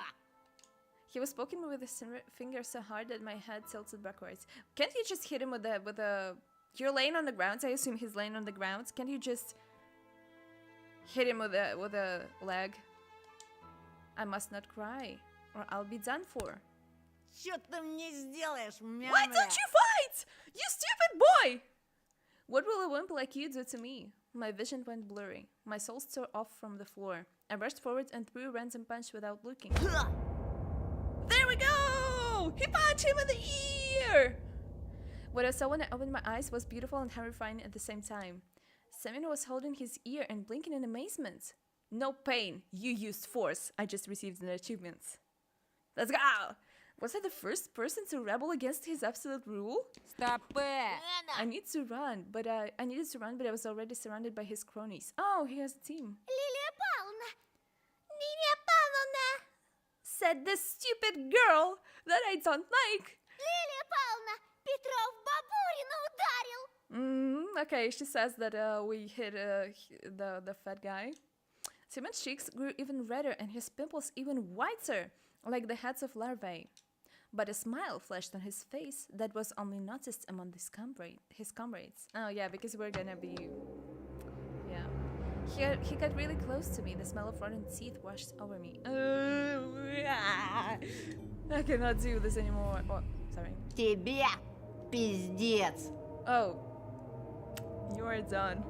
He was poking me with his finger so hard that my head tilted backwards. Can't you just hit him with a... You're laying on the ground, I assume he's laying on the ground. Can't you just... hit him with a leg? I must not cry, or I'll be done for. Чё ты мне сделаешь, мямля? Why don't you fight? You stupid boy! What will a wimp like you do to me? My vision went blurry. My soul tore off from the floor. I rushed forward and threw a random punch without looking. There we go! He punched him in the ear! What I saw when I opened my eyes was beautiful and horrifying at the same time. Simeon was holding his ear and blinking in amazement. No pain, you used force. I just received an achievement. Let's go! Was I the first person to rebel against his absolute rule? Стопэ! I needed to run, but I was already surrounded by his cronies. Oh, he has a team. Лилия Павловна! Лилия Павловна! Said this stupid girl that I don't like. Лилия Павловна! Петров бабурина ударил! Okay, she says that we hit the fat guy. Simon's cheeks grew even redder and his pimples even whiter, like the heads of larvae. But a smile flashed on his face that was only noticed among his comrades. Oh yeah, because we're gonna be... Yeah. He got really close to me. The smell of rotten teeth washed over me. I cannot do this anymore. Oh, sorry. Тебе пиздец! Oh. You are done.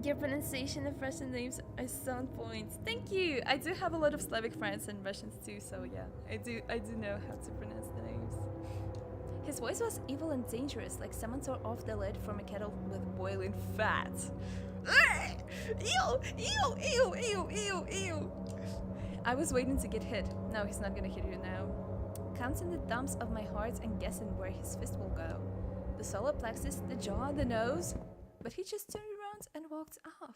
Your pronunciation of Russian names are so on point. Thank you. I do have a lot of Slavic friends and Russians too, so yeah, I do know how to pronounce the names. His voice was evil and dangerous, like someone tore off the lid from a kettle with boiling fat. Ew! Ew! Ew! Ew! Ew! Ew! I was waiting to get hit. No, he's not gonna hit you now. Counting the thumbs of my heart and guessing where his fist will go. The solar plexus, the jaw, the nose. But he just turned around and walked off.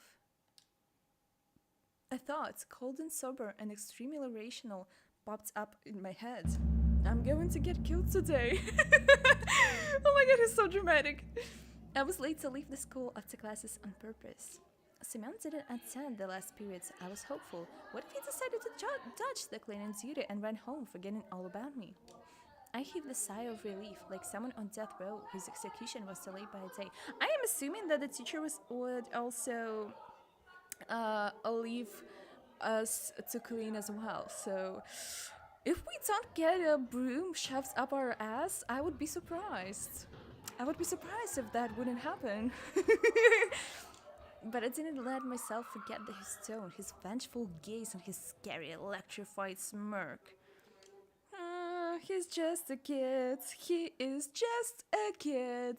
A thought, cold and sober and extremely irrational, popped up in my head. I'm going to get killed today. Oh my god, he's so dramatic. I was late to leave the school after classes on purpose. Simeon didn't attend the last periods. I was hopeful. What if he decided to dodge the cleaning duty and ran home, forgetting all about me? I heaved a sigh of relief, like someone on death row whose execution was delayed by a day. I am assuming that the teacher would also leave us to clean as well. So if we don't get a broom shoved up our ass, I would be surprised. I would be surprised if that wouldn't happen. But I didn't let myself forget his tone, his vengeful gaze, and his scary, electrified smirk. He's just a kid. He is just a kid.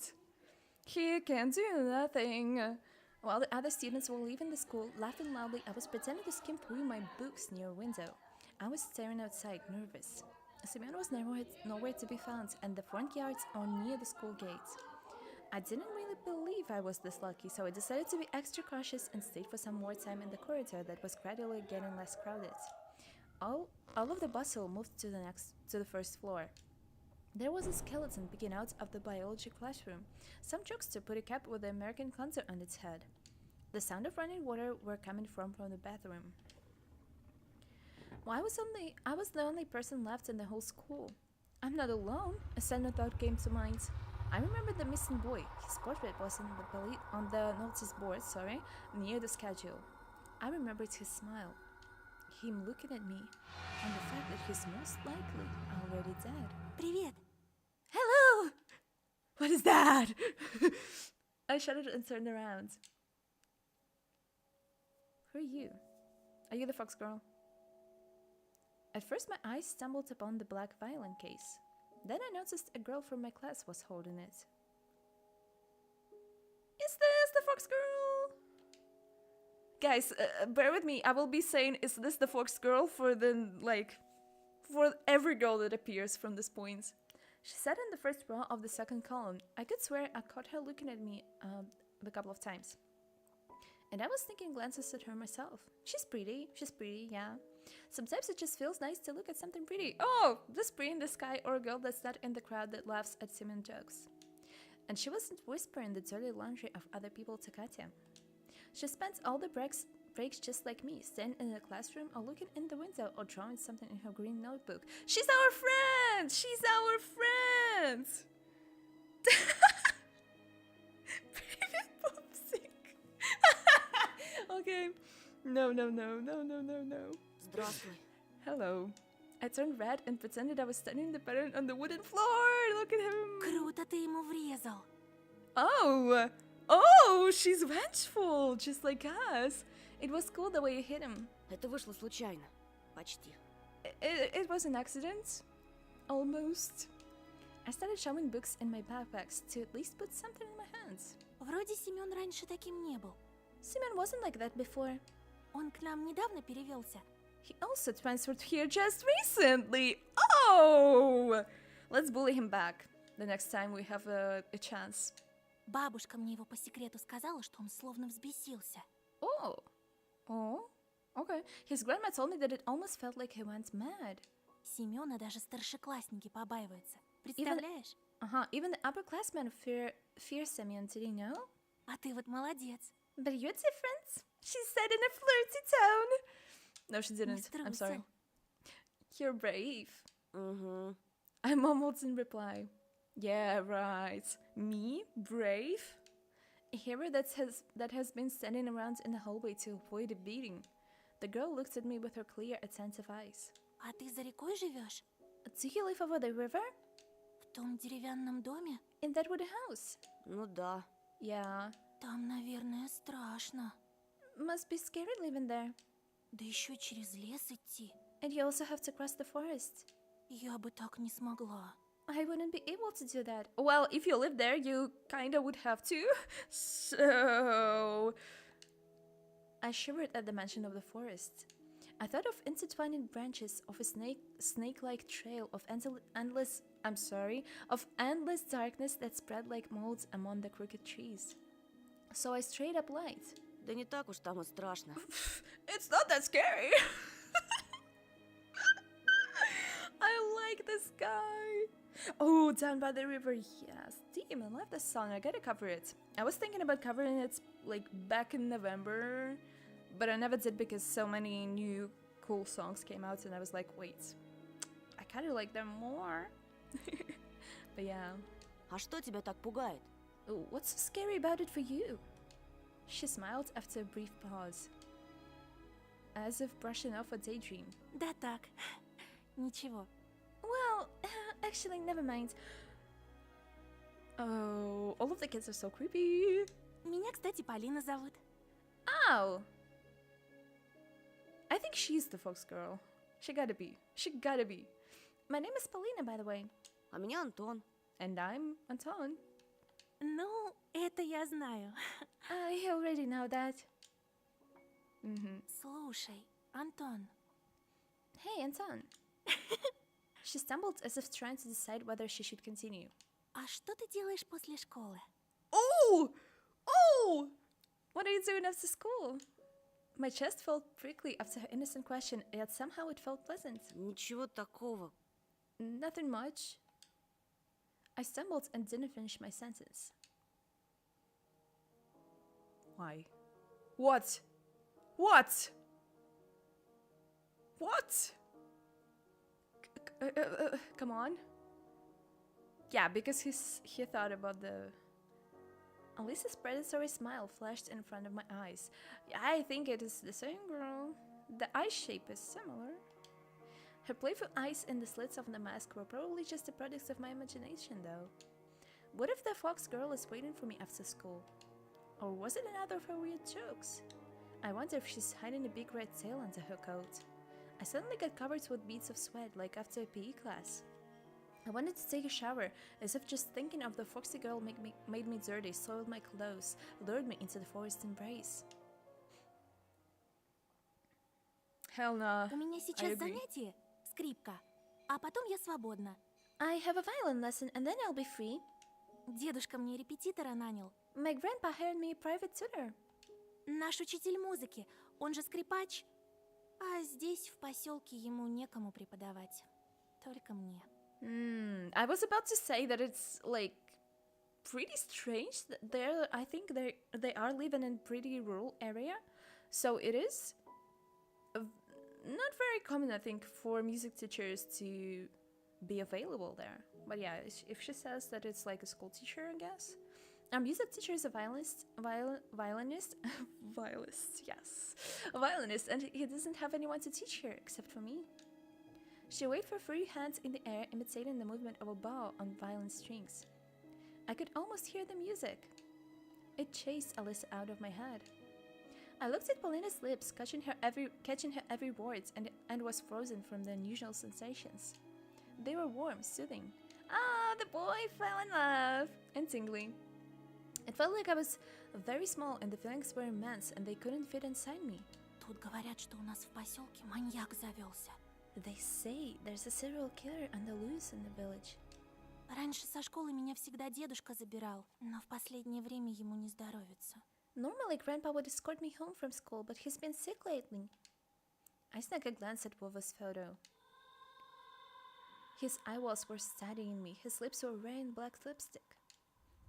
He can do nothing. While the other students were leaving the school, laughing loudly, I was pretending to skim through my books near a window. I was staring outside, nervous. Simeon was nowhere to be found, and the front yards are near the school gate. I didn't really believe I was this lucky, so I decided to be extra cautious and stayed for some more time in the corridor that was gradually getting less crowded. All of the bustle moved to the first floor. There was a skeleton peeking out of the biology classroom. Some jokester put a cap with the American concert on its head. The sound of running water were coming from the bathroom. Well, I was the only person left in the whole school. I'm not alone, a sudden thought came to mind. I remembered the missing boy. His portrait was on the notice board, near the schedule. I remembered his smile, him looking at me, and the fact that he's most likely already dead. Привет. Hello! What is that? I shuddered and turned around. Who are you? Are you the fox girl? At first my eyes stumbled upon the black violin case. Then I noticed a girl from my class was holding it. Is this the fox girl? Guys, bear with me. I will be saying, is this the fox girl for every girl that appears from this point. She sat in the first row of the second column. I could swear I caught her looking at me a couple of times. And I was thinking glances at her myself. She's pretty, yeah. Sometimes it just feels nice to look at something pretty. Oh, the spree in the sky, or a girl that's not in the crowd that laughs at Simeon jokes. And she wasn't whispering the dirty laundry of other people to Katya. She spent all the breaks just like me, standing in the classroom or looking in the window or drawing something in her green notebook. She's our friend! She's our friend! Привет, пупсик! Okay. No. Здравствуй. Hello. I turned red and pretended I was studying the pattern on the wooden floor. Look at him. Круто ты ему врезал. Oh, she's vengeful, just like us. It was cool the way you hit him. Это вышло случайно. Почти. It was an accident. Almost. I started showing books in my backpacks to at least put something in my hands. Вроде Семен раньше таким не был. Simeon wasn't like that before. Он к нам недавно перевелся. He also transferred here just recently. Oh! Let's bully him back the next time we have a chance. Бабушка мне его по секрету сказала, что он словно взбесился. Oh, okay. His grandma told me that it almost felt like he went mad. Семена даже старшеклассники побаиваются. Представляешь? Even the upperclassmen fear Simeon, did you know? А ты вот молодец. But you're different, she said in a flirty tone. No, she didn't. I'm sorry. You're brave. Угу. I mumbled in reply. Yeah, right. Me? Brave? A hero that has been standing around in the hallway to avoid a beating. The girl looked at me with her clear, attentive eyes. А ты за рекой живешь? Do you live over the river? В том деревянном доме? In that wooden house? Ну да. Yeah. Там, наверное, страшно. Must be scary living there. Да еще через лес идти. And you also have to cross the forest. Я бы так не смогла. I wouldn't be able to do that. Well, if you live there, you kinda would have to. So... I shivered at the mention of the forest. I thought of intertwining branches of a snake-like trail of endless darkness that spread like molds among the crooked trees. So I straight up lied. Да не так уж там и страшно. It's not that scary. I like this guy. Oh, Down by the River, yes. Damn, I love this song. I gotta cover it. I was thinking about covering it like back in November, but I never did because so many new cool songs came out and I was like, wait, I kinda like them more. But yeah. А что тебя так пугает? Oh, what's so scary about it for you? She smiled after a brief pause, as if brushing off a daydream. Да так, ничего. Well, actually, never mind. Oh, all of the kids are so creepy. Меня, кстати, Полина зовут. Oh! I think she's the fox girl. She gotta be. She gotta be. My name is Paulina, by the way. А меня Антон. And I'm Anton. Ну, это я знаю. I already know that. Слушай, Антон, Hey, Anton. She stumbled as if trying to decide whether she should continue. а что ты делаешь после школы? Oh! Oh! What are you doing after school? My chest felt prickly after her innocent question, yet somehow it felt pleasant. Ничего такого. Nothing much. I stumbled and didn't finish my sentence. Why? What? What? What? Come on. Yeah, because he thought about the... Alice's predatory smile flashed in front of my eyes. Yeah, I think it is the same girl. The eye shape is similar. Her playful eyes and the slits of the mask were probably just the products of my imagination, though. What if the fox girl is waiting for me after school? Or was it another of her weird jokes? I wonder if she's hiding a big red tail under her coat. I suddenly got covered with beads of sweat, like after a PE class. I wanted to take a shower, as if just thinking of the foxy girl made me dirty, soiled my clothes, lured me into the forest embrace. Hell nah. У меня I сейчас agree. занятие, скрипка, а потом я свободна. I have a violin lesson and then I'll be free. Дедушка мне репетитора нанял. My grandpa hired me a private tutor. Наш учитель музыки, он же скрипач. А здесь, в поселке, ему некому преподавать. Только мне. I was about to say that it's like pretty strange that I think they are living in pretty rural area, so it is not very common, I think, for music teachers to be available there. But yeah, if she says that it's like a school teacher, I guess. Our music teacher is a violinist, yes, a violinist, and he doesn't have anyone to teach her except for me. She waved her free hands in the air, imitating the movement of a bow on violin strings. I could almost hear the music. It chased Alice out of my head. I looked at Paulina's lips, catching her every word, and was frozen from the unusual sensations. They were warm, soothing. Ah, the boy fell in love! And tingling. It felt like I was very small and the feelings were immense and they couldn't fit inside me. Тут говорят, что у нас в поселке маньяк завелся. They say there's a serial killer on the loose in the village. Раньше со школы меня всегда дедушка забирал, но в последнее время ему не здоровится. Normally, Grandpa would escort me home from school, but he's been sick lately. I snuck a glance at Wova's photo. His eyeballs were studying me. His lips were wearing black lipstick.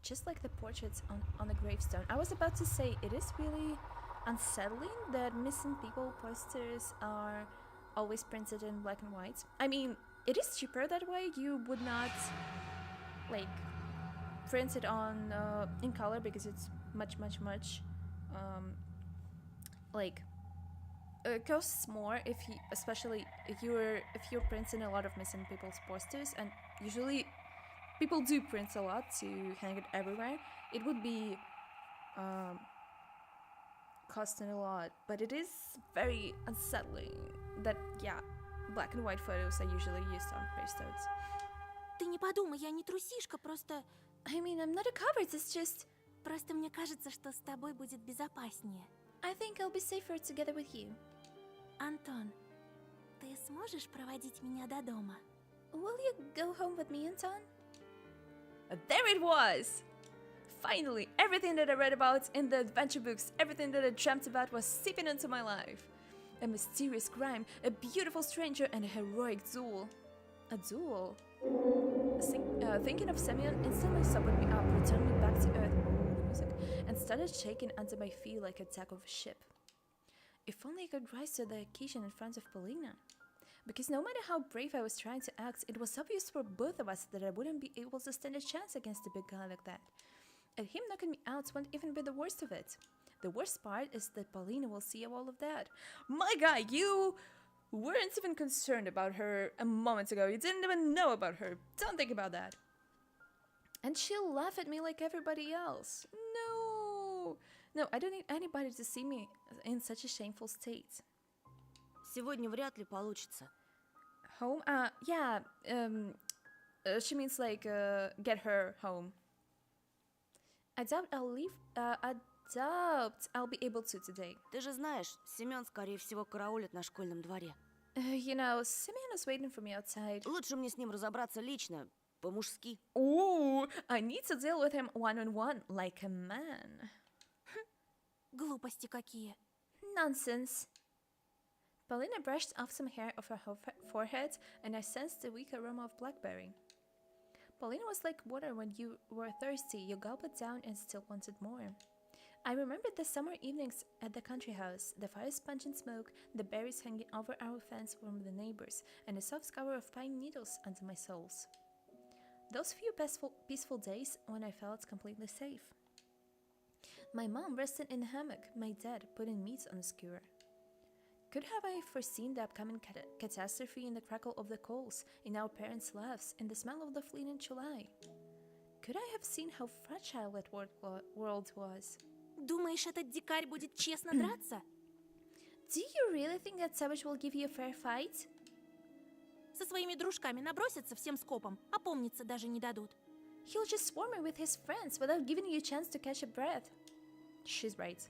Just like the portraits on the gravestone. I was about to say, it is really unsettling that missing people posters are always printed in black and white. I mean, it is cheaper that way. You would not, like, print it on in color because it's much like it costs more especially if you're printing a lot of missing people's posters, and usually people do print a lot to hang it everywhere. It would be costing a lot, but it is very unsettling that black and white photos are usually used on gravestones. Ты не подумай, я не трусишка, просто... I mean, I'm not a coward, it's just... Просто мне кажется, что с тобой будет безопаснее. I think I'll be safer together with you. Антон, ты сможешь проводить меня до дома? Will you go home with me, Anton? There it was! Finally, everything that I read about in the adventure books, everything that I dreamt about was seeping into my life. A mysterious crime, a beautiful stranger, and a heroic duel. A duel? A single Thinking of Semyon instantly sobered me up, returned me back to earth, the music, and started shaking under my feet like a deck of a ship. If only I could rise to the occasion in front of Polina. Because no matter how brave I was trying to act, it was obvious for both of us that I wouldn't be able to stand a chance against a big guy like that. And him knocking me out won't even be the worst of it. The worst part is that Paulina will see all of that. My guy, you weren't even concerned about her a moment ago. You didn't even know about her. Don't think about that. And she'll laugh at me like everybody else. No! No, I don't need anybody to see me in such a shameful state. Сегодня вряд ли получится. Home? Yeah. She means like, get her home. I doubt I'll be able to today. Ты же знаешь, Семен, скорее всего, караулит на школьном дворе. You know, Simeon is waiting for me outside. Лучше мне с ним разобраться лично, по-мужски. Ooh, I need to deal with him one-on-one, like a man. Глупости какие. Nonsense. Paulina brushed off some hair off her forehead, and I sensed the weak aroma of blackberry. Paulina was like water when you were thirsty. You gulp it down and still wanted more. I remembered the summer evenings at the country house, the fire sponge and smoke, the berries hanging over our fence from the neighbors, and the soft cover of pine needles under my soles. Those few peaceful days when I felt completely safe. My mom rested in a hammock, my dad putting meat on a skewer. Could have I foreseen the upcoming catastrophe in the crackle of the coals, in our parents' laughs, in the smell of the fleeting July? Could I have seen how fragile that world was? Думаешь, этот дикарь будет честно драться? Do you really think that Savage will give you a fair fight? Со своими дружками набросятся всем скопом, опомниться даже не дадут. He'll just swarm me with his friends without giving you a chance to catch a breath. She's right.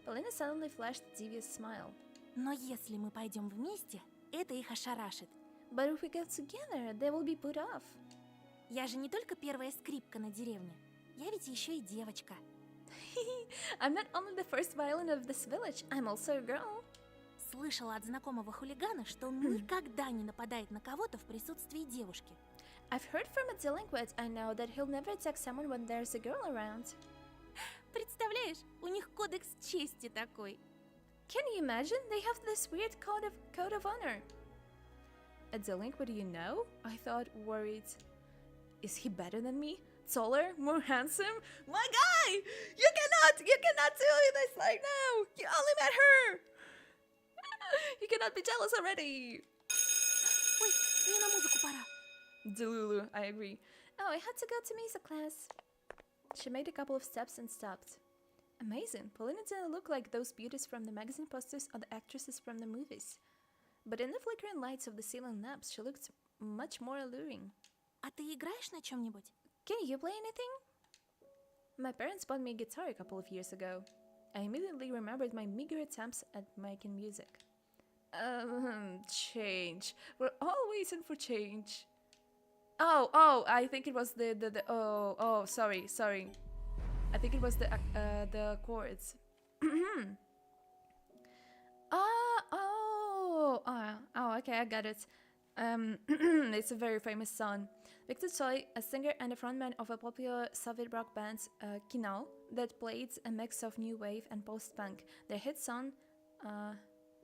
Paulina suddenly flashed a devious smile. Но если мы пойдем вместе, это их ошарашит. But if we go together, they will be put off. Я же не только первая скрипка на деревне. Я ведь еще и девочка. I'm not only the first violin of this village, I'm also a girl. Слышала от знакомого хулигана, что он никогда не нападает на кого-то в присутствии девушки. I've heard from a delinquent I know that he'll never attack someone when there's a girl around. Представляешь, у них кодекс чести такой. Can you imagine? They have this weird code of honor. A delinquent you know? I thought, worried. Is he better than me? Taller? More handsome? My guy! You cannot do this right now! You only met her! You cannot be jealous already! Ой, мне на музыку пора. Delulu, I agree. Oh, I had to go to music class. She made a couple of steps and stopped. Amazing. Paulina didn't look like those beauties from the magazine posters or the actresses from the movies. But in the flickering lights of the ceiling lamps, she looked much more alluring. А ты играешь на чем-нибудь? Can you play anything? My parents bought me a guitar a couple of years ago. I immediately remembered my meager attempts at making music. Change. We're all waiting for change. Oh, I think it was sorry. I think it was the chords. Okay, I got it. It's a very famous song. Victor Tsoi, a singer and a frontman of a popular Soviet rock band, Kinao, that played a mix of new wave and post-punk. Their hit song,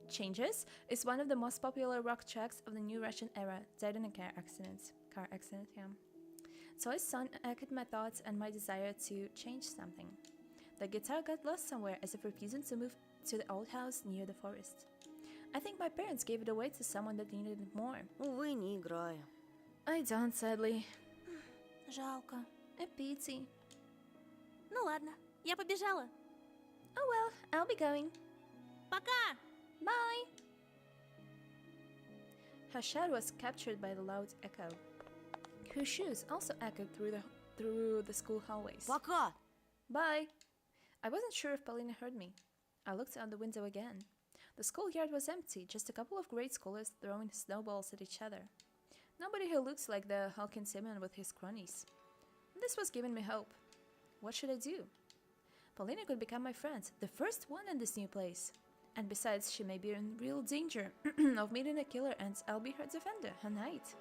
Changes, is one of the most popular rock tracks of the new Russian era, died in a car accident, yeah. Tsoi's song echoed my thoughts and my desire to change something. The guitar got lost somewhere as if refusing to move to the old house near the forest. I think my parents gave it away to someone that needed it more. Увы, не играю. I don't, sadly. Жалко. A pity. Ну ладно, я побежала. Oh well, I'll be going. Пока! Bye! Her shout was captured by the loud echo. Her shoes also echoed through the school hallways. Пока! Bye! I wasn't sure if Paulina heard me. I looked out the window again. The schoolyard was empty, just a couple of grade scholars throwing snowballs at each other. Nobody who looks like the hulking Simeon with his cronies. This was giving me hope. What should I do? Paulina could become my friend, the first one in this new place. And besides, she may be in real danger of meeting a killer and I'll be her defender, her knight.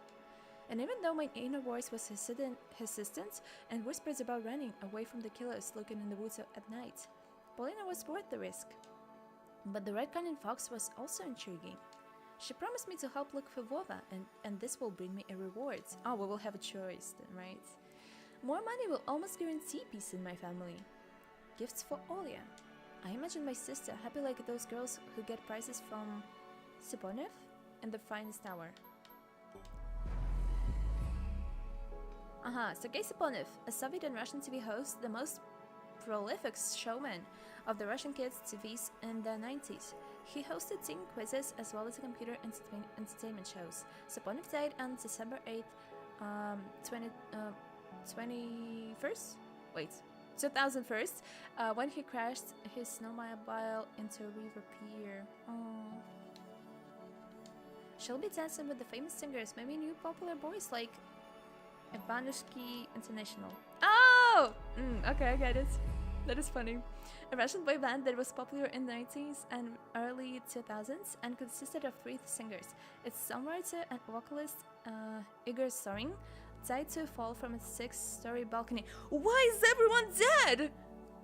And even though my inner voice was hesitant and whispers about running away from the killers looking in the woods at night, Polina was worth the risk. But the red cunning fox was also intriguing. She promised me to help look for Vova, and this will bring me a reward. Oh, we will have a choice then, right? More money will almost guarantee peace in my family. Gifts for Olia. I imagine my sister happy like those girls who get prizes from Siponev in the finest hour. Sergei Siponev, a Soviet and Russian TV host, the most prolific showman of the Russian kids' TVs in the 90s. He hosted teen quizzes as well as computer entertainment shows. Siponev died on December 8th, 2001, when he crashed his snowmobile into a river pier. Oh. She'll be dancing with the famous singers, maybe new popular boys like Ivanushki International. Oh! Okay, I get it. That is funny. A Russian boy band that was popular in the 90s and early 2000s and consisted of 3 singers. Its songwriter and vocalist Igor Sorin died to fall from a 6-story balcony. Why is everyone dead?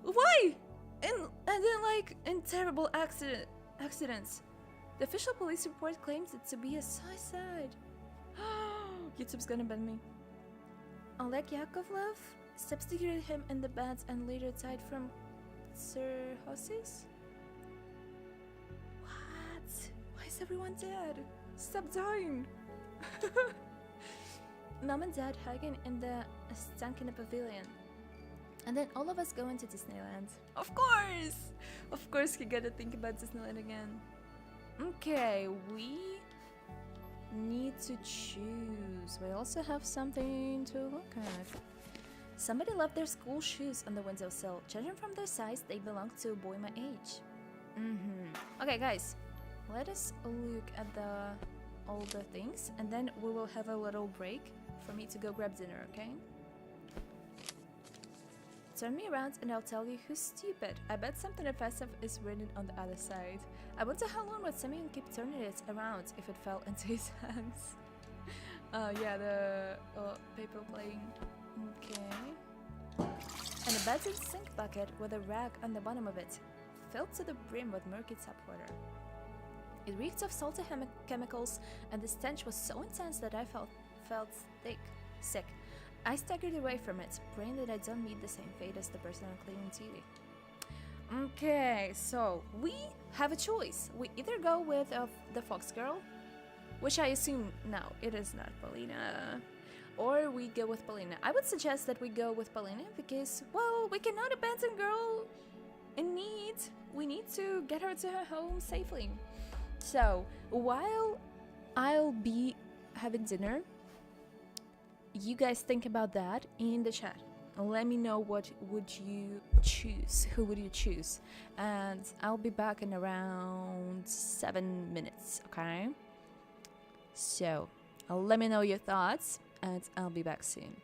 Why? And then like in terrible accidents. The official police report claims it to be a suicide. YouTube's gonna ban me. Oleg Yakovlev substituted him in the band and later died from cirrhosis? What? Why is everyone dead? Stop dying! Mom and Dad hugging in the Stankina Pavilion. And then all of us go into Disneyland. Of course! Of course you gotta think about Disneyland again. Okay, we need to choose. We also have something to look at. Somebody left their school shoes on the windowsill. Judging from their size, they belong to a boy my age. Okay, guys, let us look at all the things, and then we will have a little break for me to go grab dinner, okay? Turn me around and I'll tell you who's stupid. I bet something offensive is written on the other side. I wonder how long would Simeon keep turning it around if it fell into his hands. Yeah, the paper plane. Okay. And a battered sink bucket with a rag on the bottom of it, filled to the brim with murky tap water. It reeked of salty chemicals, and the stench was so intense that I felt sick. I staggered away from it, praying that I don't meet the same fate as the person on cleaning TV. Okay, so we have a choice. We either go with the Fox Girl, which I assume now it is not Polina, or we go with Polina. I would suggest that we go with Polina because, well, we cannot abandon girl in need. We need to get her to her home safely. So while I'll be having dinner, you guys think about that in the chat. Let me know what would you choose. Who would you choose? And I'll be back in around 7 minutes, okay? So let me know your thoughts, and I'll be back soon.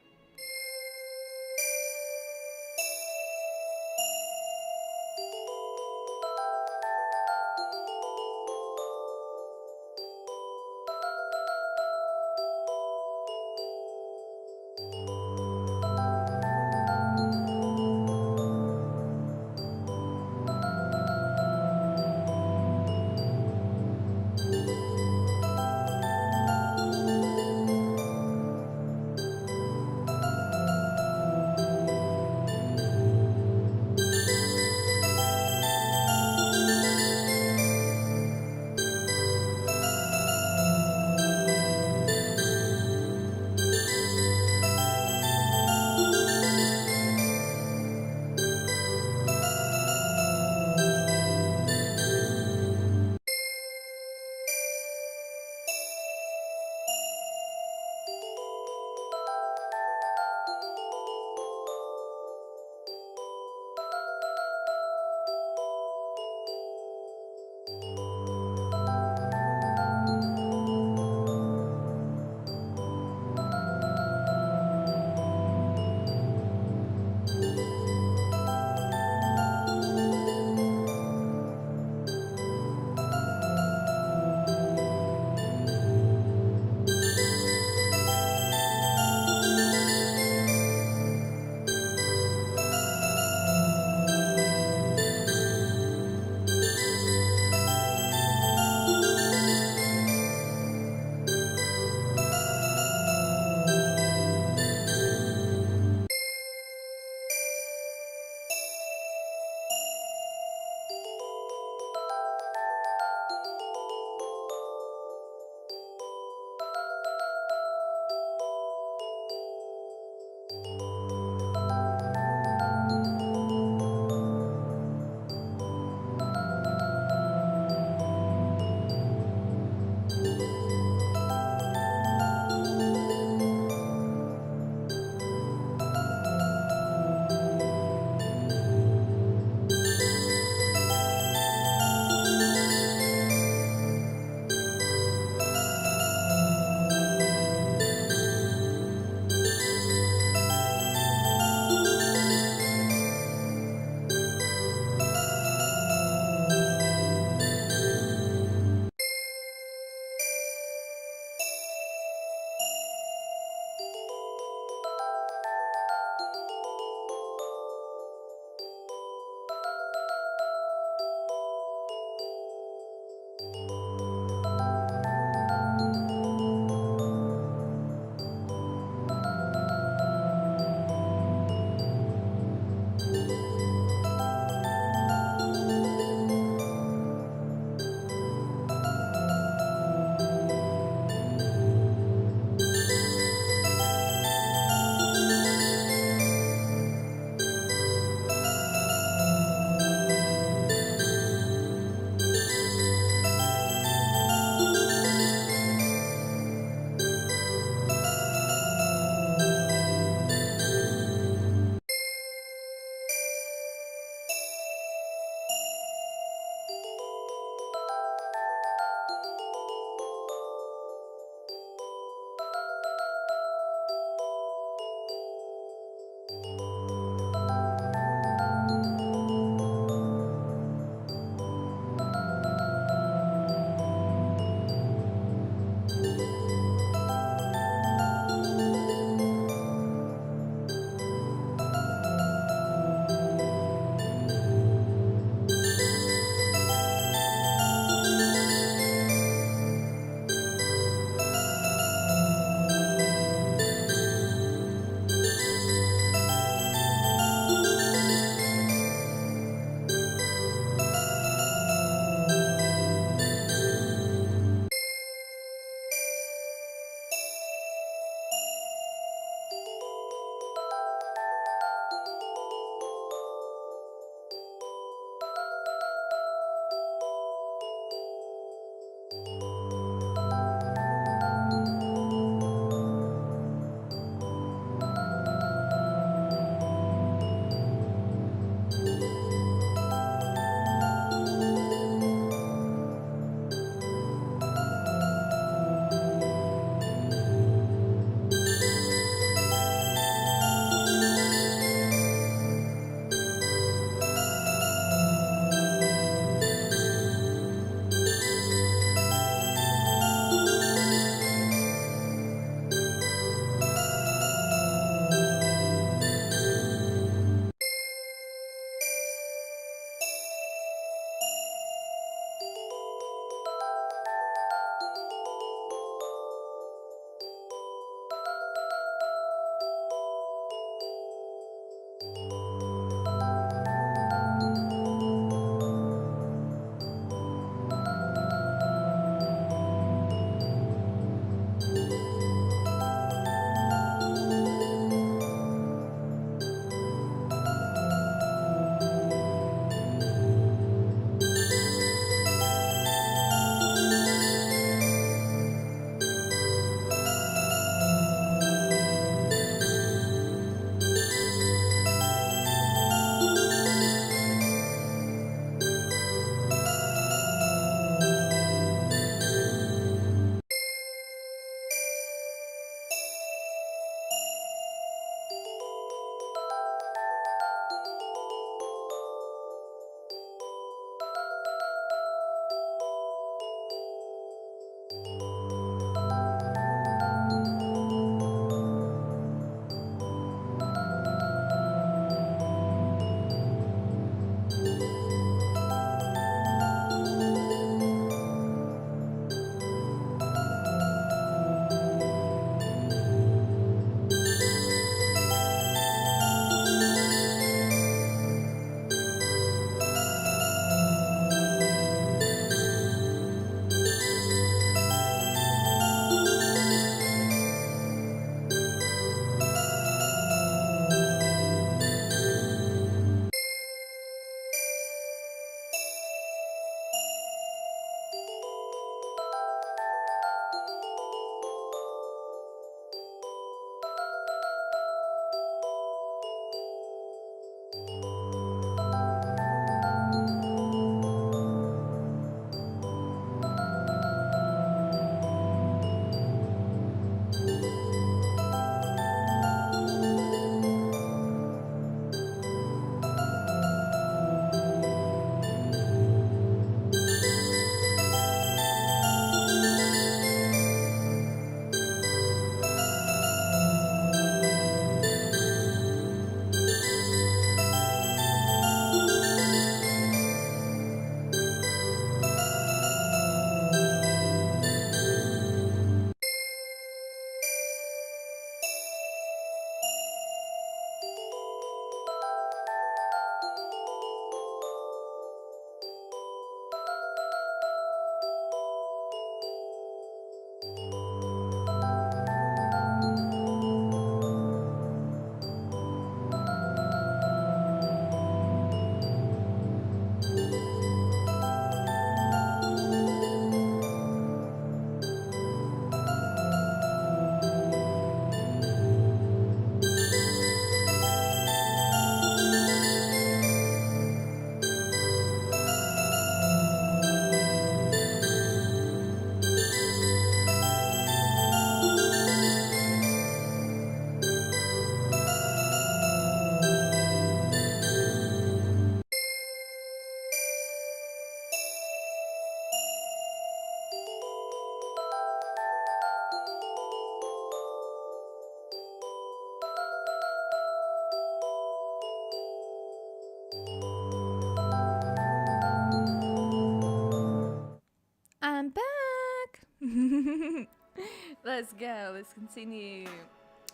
let's go. Let's continue.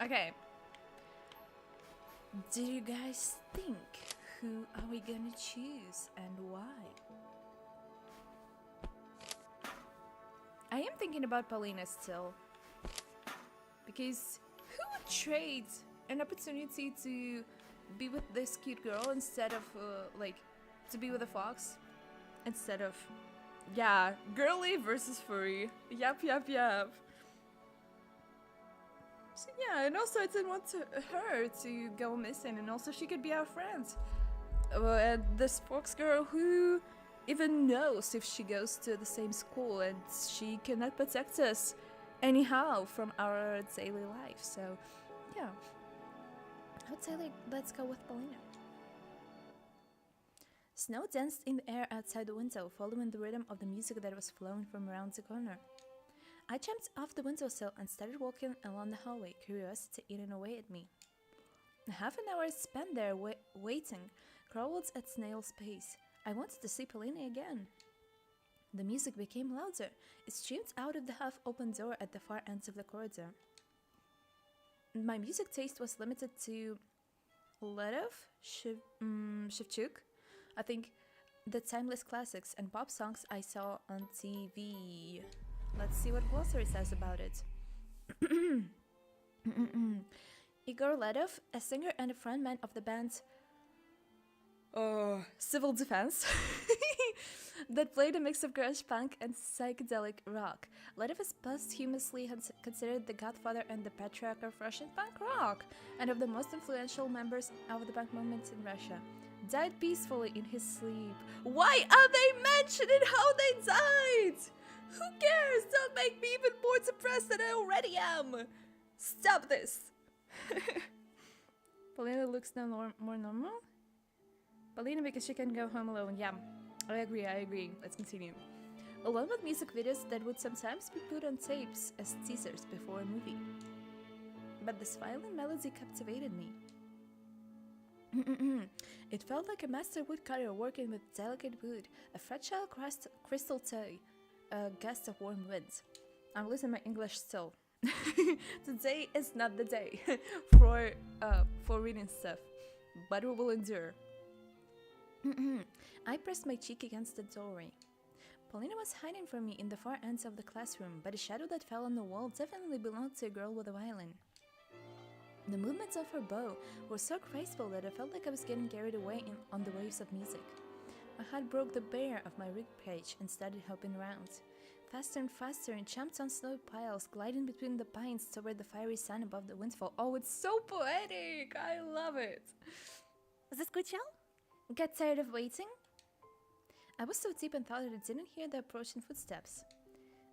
Okay. Do you guys think who are we gonna choose and why? I am thinking about Paulina still. Because who would trade an opportunity to be with this cute girl instead of, to be with a fox? Instead of, yeah, girly versus furry. Yep. So yeah, and also I didn't want her to go missing, and also she could be our friend. And this fox girl who even knows if she goes to the same school, and she cannot protect us anyhow from our daily life. So yeah, I would say let's go with Paulina. Snow danced in the air outside the window, following the rhythm of the music that was flowing from around the corner. I jumped off the windowsill and started walking along the hallway, curiosity eating away at me. Half an hour spent there waiting crawled at snail's pace. I wanted to see Paulina again. The music became louder. It streamed out of the half-open door at the far end of the corridor. My music taste was limited to Ledov, Shevchuk, I think, the timeless classics and pop songs I saw on TV. Let's see what glossary says about it. Igor Ledov, a singer and a frontman of the band Civil Defense, that played a mix of garage punk and psychedelic rock. Ledov is posthumously considered the godfather and the patriarch of Russian punk rock, and of the most influential members of the punk movement in Russia. Died peacefully in his sleep. Why are they mentioning how they died? Who cares? Don't make me even more depressed than I already am. Stop this. Paulina looks more normal. Paulina because she can go home alone. Yeah, I agree. Let's continue. Along with music videos that would sometimes be put on tapes as teasers before a movie. But this violin melody captivated me. It felt like a master woodcutter working with delicate wood, a fragile crystal toy, a gust of warm wind. I'm losing my English still. Today is not the day for reading stuff, but we will endure. I pressed my cheek against the doorway. Paulina was hiding from me in the far ends of the classroom, but the shadow that fell on the wall definitely belonged to a girl with a violin. The movements of her bow were so graceful that I felt like I was getting carried away on the waves of music. My heart broke the barrier of my rib cage and started hopping around. Faster and faster, and jumped on snow piles, gliding between the pines toward the fiery sun above the windfall. Oh, it's so poetic! I love it! Заскучал? Get tired of waiting? I was so deep in thought that I didn't hear the approaching footsteps.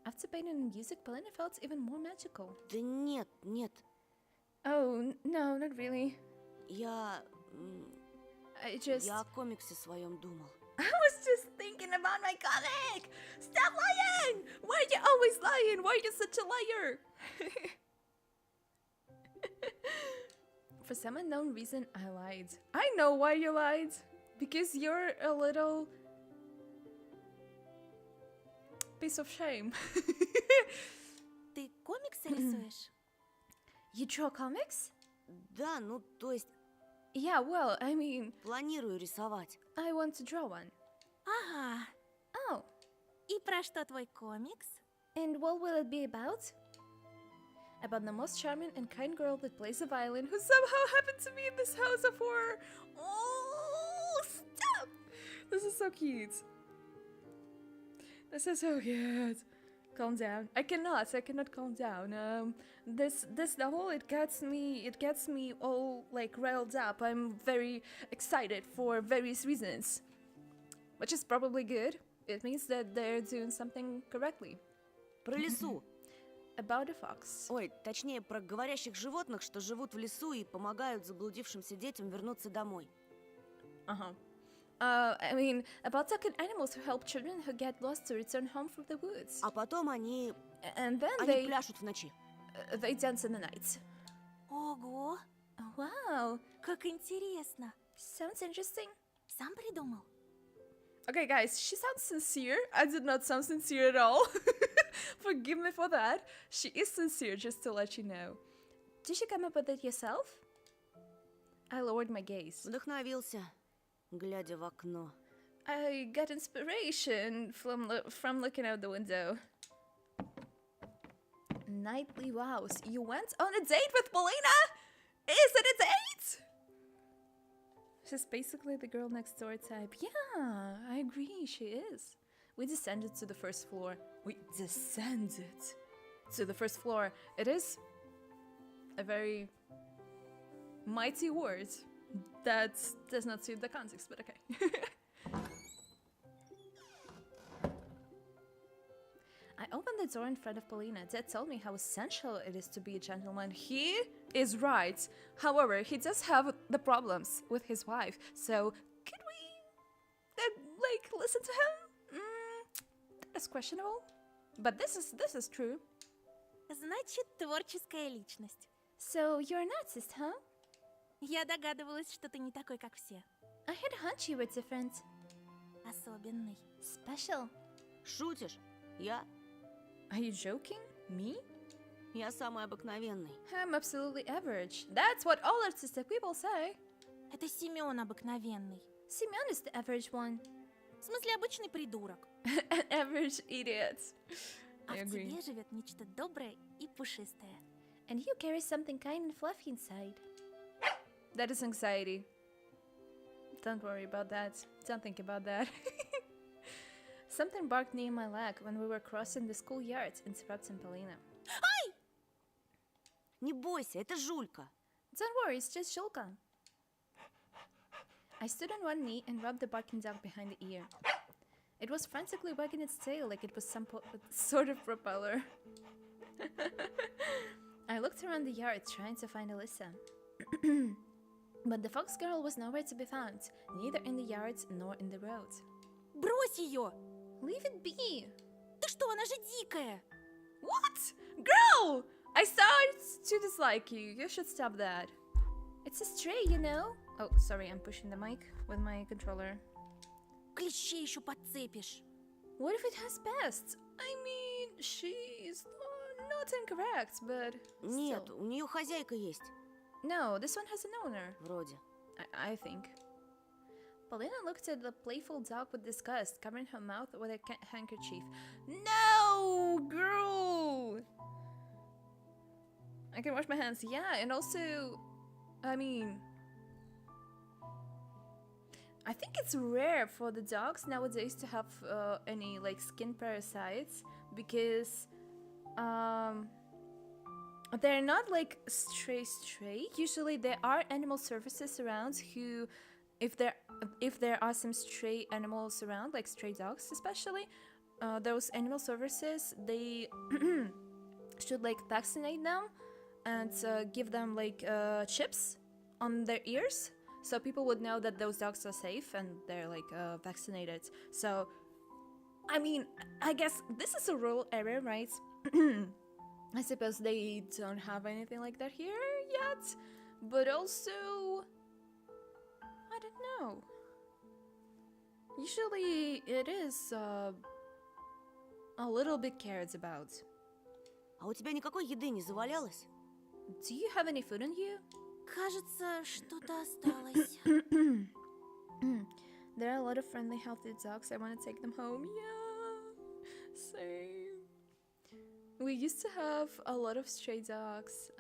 After painting and music, Paulina felt even more magical. Да нет. Oh, no, not really. Я о комиксе своем думал. I was just thinking about my comic! Stop lying! Why are you always lying? Why are you such a liar? For some unknown reason, I lied. I know why you lied. Because you're a little piece of shame. Ты комиксы рисуешь? You draw comics? Да, ну, то есть Yeah, well, I mean, планирую рисовать. I want to draw one. Ага. Oh, И про что твой комикс? and what will it be about? About the most charming and kind girl that plays a violin who somehow happened to be in this house of horror. Oh, stop! This is so cute. This is so cute. Calm down. I cannot calm down. This novel, it gets me all like riled up. I'm very excited for various reasons, which is probably good. It means that they're doing something correctly. Про лесу. About a fox. Ой, точнее, про говорящих животных, что живут в лесу и помогают заблудившимся детям вернуться домой. I mean, about talking animals who help children who get lost to return home from the woods. А потом они And then пляшут в ночи. they dance in the night. Ого, Wow, как интересно. sounds interesting. Сам придумал? Okay, guys, she sounds sincere. I did not sound sincere at all. Forgive me for that. She is sincere, just to let you know. Did you come up with it yourself? I lowered my gaze. Вдохновился, глядя в окно. I got inspiration from looking out the window. Nightly vows. You went on a date with Paulina? Is it a date? She's basically the girl next door type. Yeah, I agree, she is. We descended to the first floor. We descended to the first floor. It is a very mighty word that does not suit the context, but okay. I opened the door in front of Paulina. Dad told me how essential it is to be a gentleman. He is right. However, he does have the problems with his wife. So, could we, listen to him? That's questionable. But this is true. Значит, творческая личность. So, you're an artist, huh? Я догадывалась, что ты не такой, как все. I had a hunch you were different. Особенный. Special. Шутишь? Я? Are you joking? Me? Я самый обыкновенный. I'm absolutely average. That's what all artistic people say. Это Семен обыкновенный. Simeon is the average one. В смысле, обычный придурок. An average idiot. А I в agree. тебе живет нечто доброе и пушистое. And you carry something kind and fluffy inside. That is anxiety. Don't worry about that. Don't think about that. Something barked near my leg when we were crossing the schoolyard, interrupting Paulina. Не бойся, это Жулька. Don't worry, it's just Shulka. I stood on one knee and rubbed the barking dog behind the ear. It was frantically wagging its tail like it was some sort of propeller. I looked around the yard trying to find Alyssa. But the fox girl was nowhere to be found, neither in the yard nor in the road. Брось ее! Leave it be! Ты что, она же дикая! What? Girl! I start to dislike you. You should stop that. It's a stray, you know? Oh, sorry, I'm pushing the mic with my controller. Клещей еще подцепишь. What if it has pests? I mean, she's not incorrect, but Нет, still. у нее хозяйка есть. No, this one has an owner. Вроде. I think. Paulina looked at the playful dog with disgust, covering her mouth with a handkerchief. No, girl! I can wash my hands. Yeah, and also, I mean, I think it's rare for the dogs nowadays to have any like skin parasites because they're not like stray. Usually there are animal services around who, if there are some stray animals around, like stray dogs especially, those animal services, they should like vaccinate them and give them like chips on their ears so people would know that those dogs are safe and they're like vaccinated. So I mean, I guess this is a rural area, right? I suppose they don't have anything like that here yet, but also I don't know. Usually it is a little bit cared about. А у тебя никакой еды не завалялось? Do you have any food on you? Кажется, что-то осталось. There are a lot of friendly, healthy dogs. I want to take them home. Yeah, same. We used to have a lot of stray dogs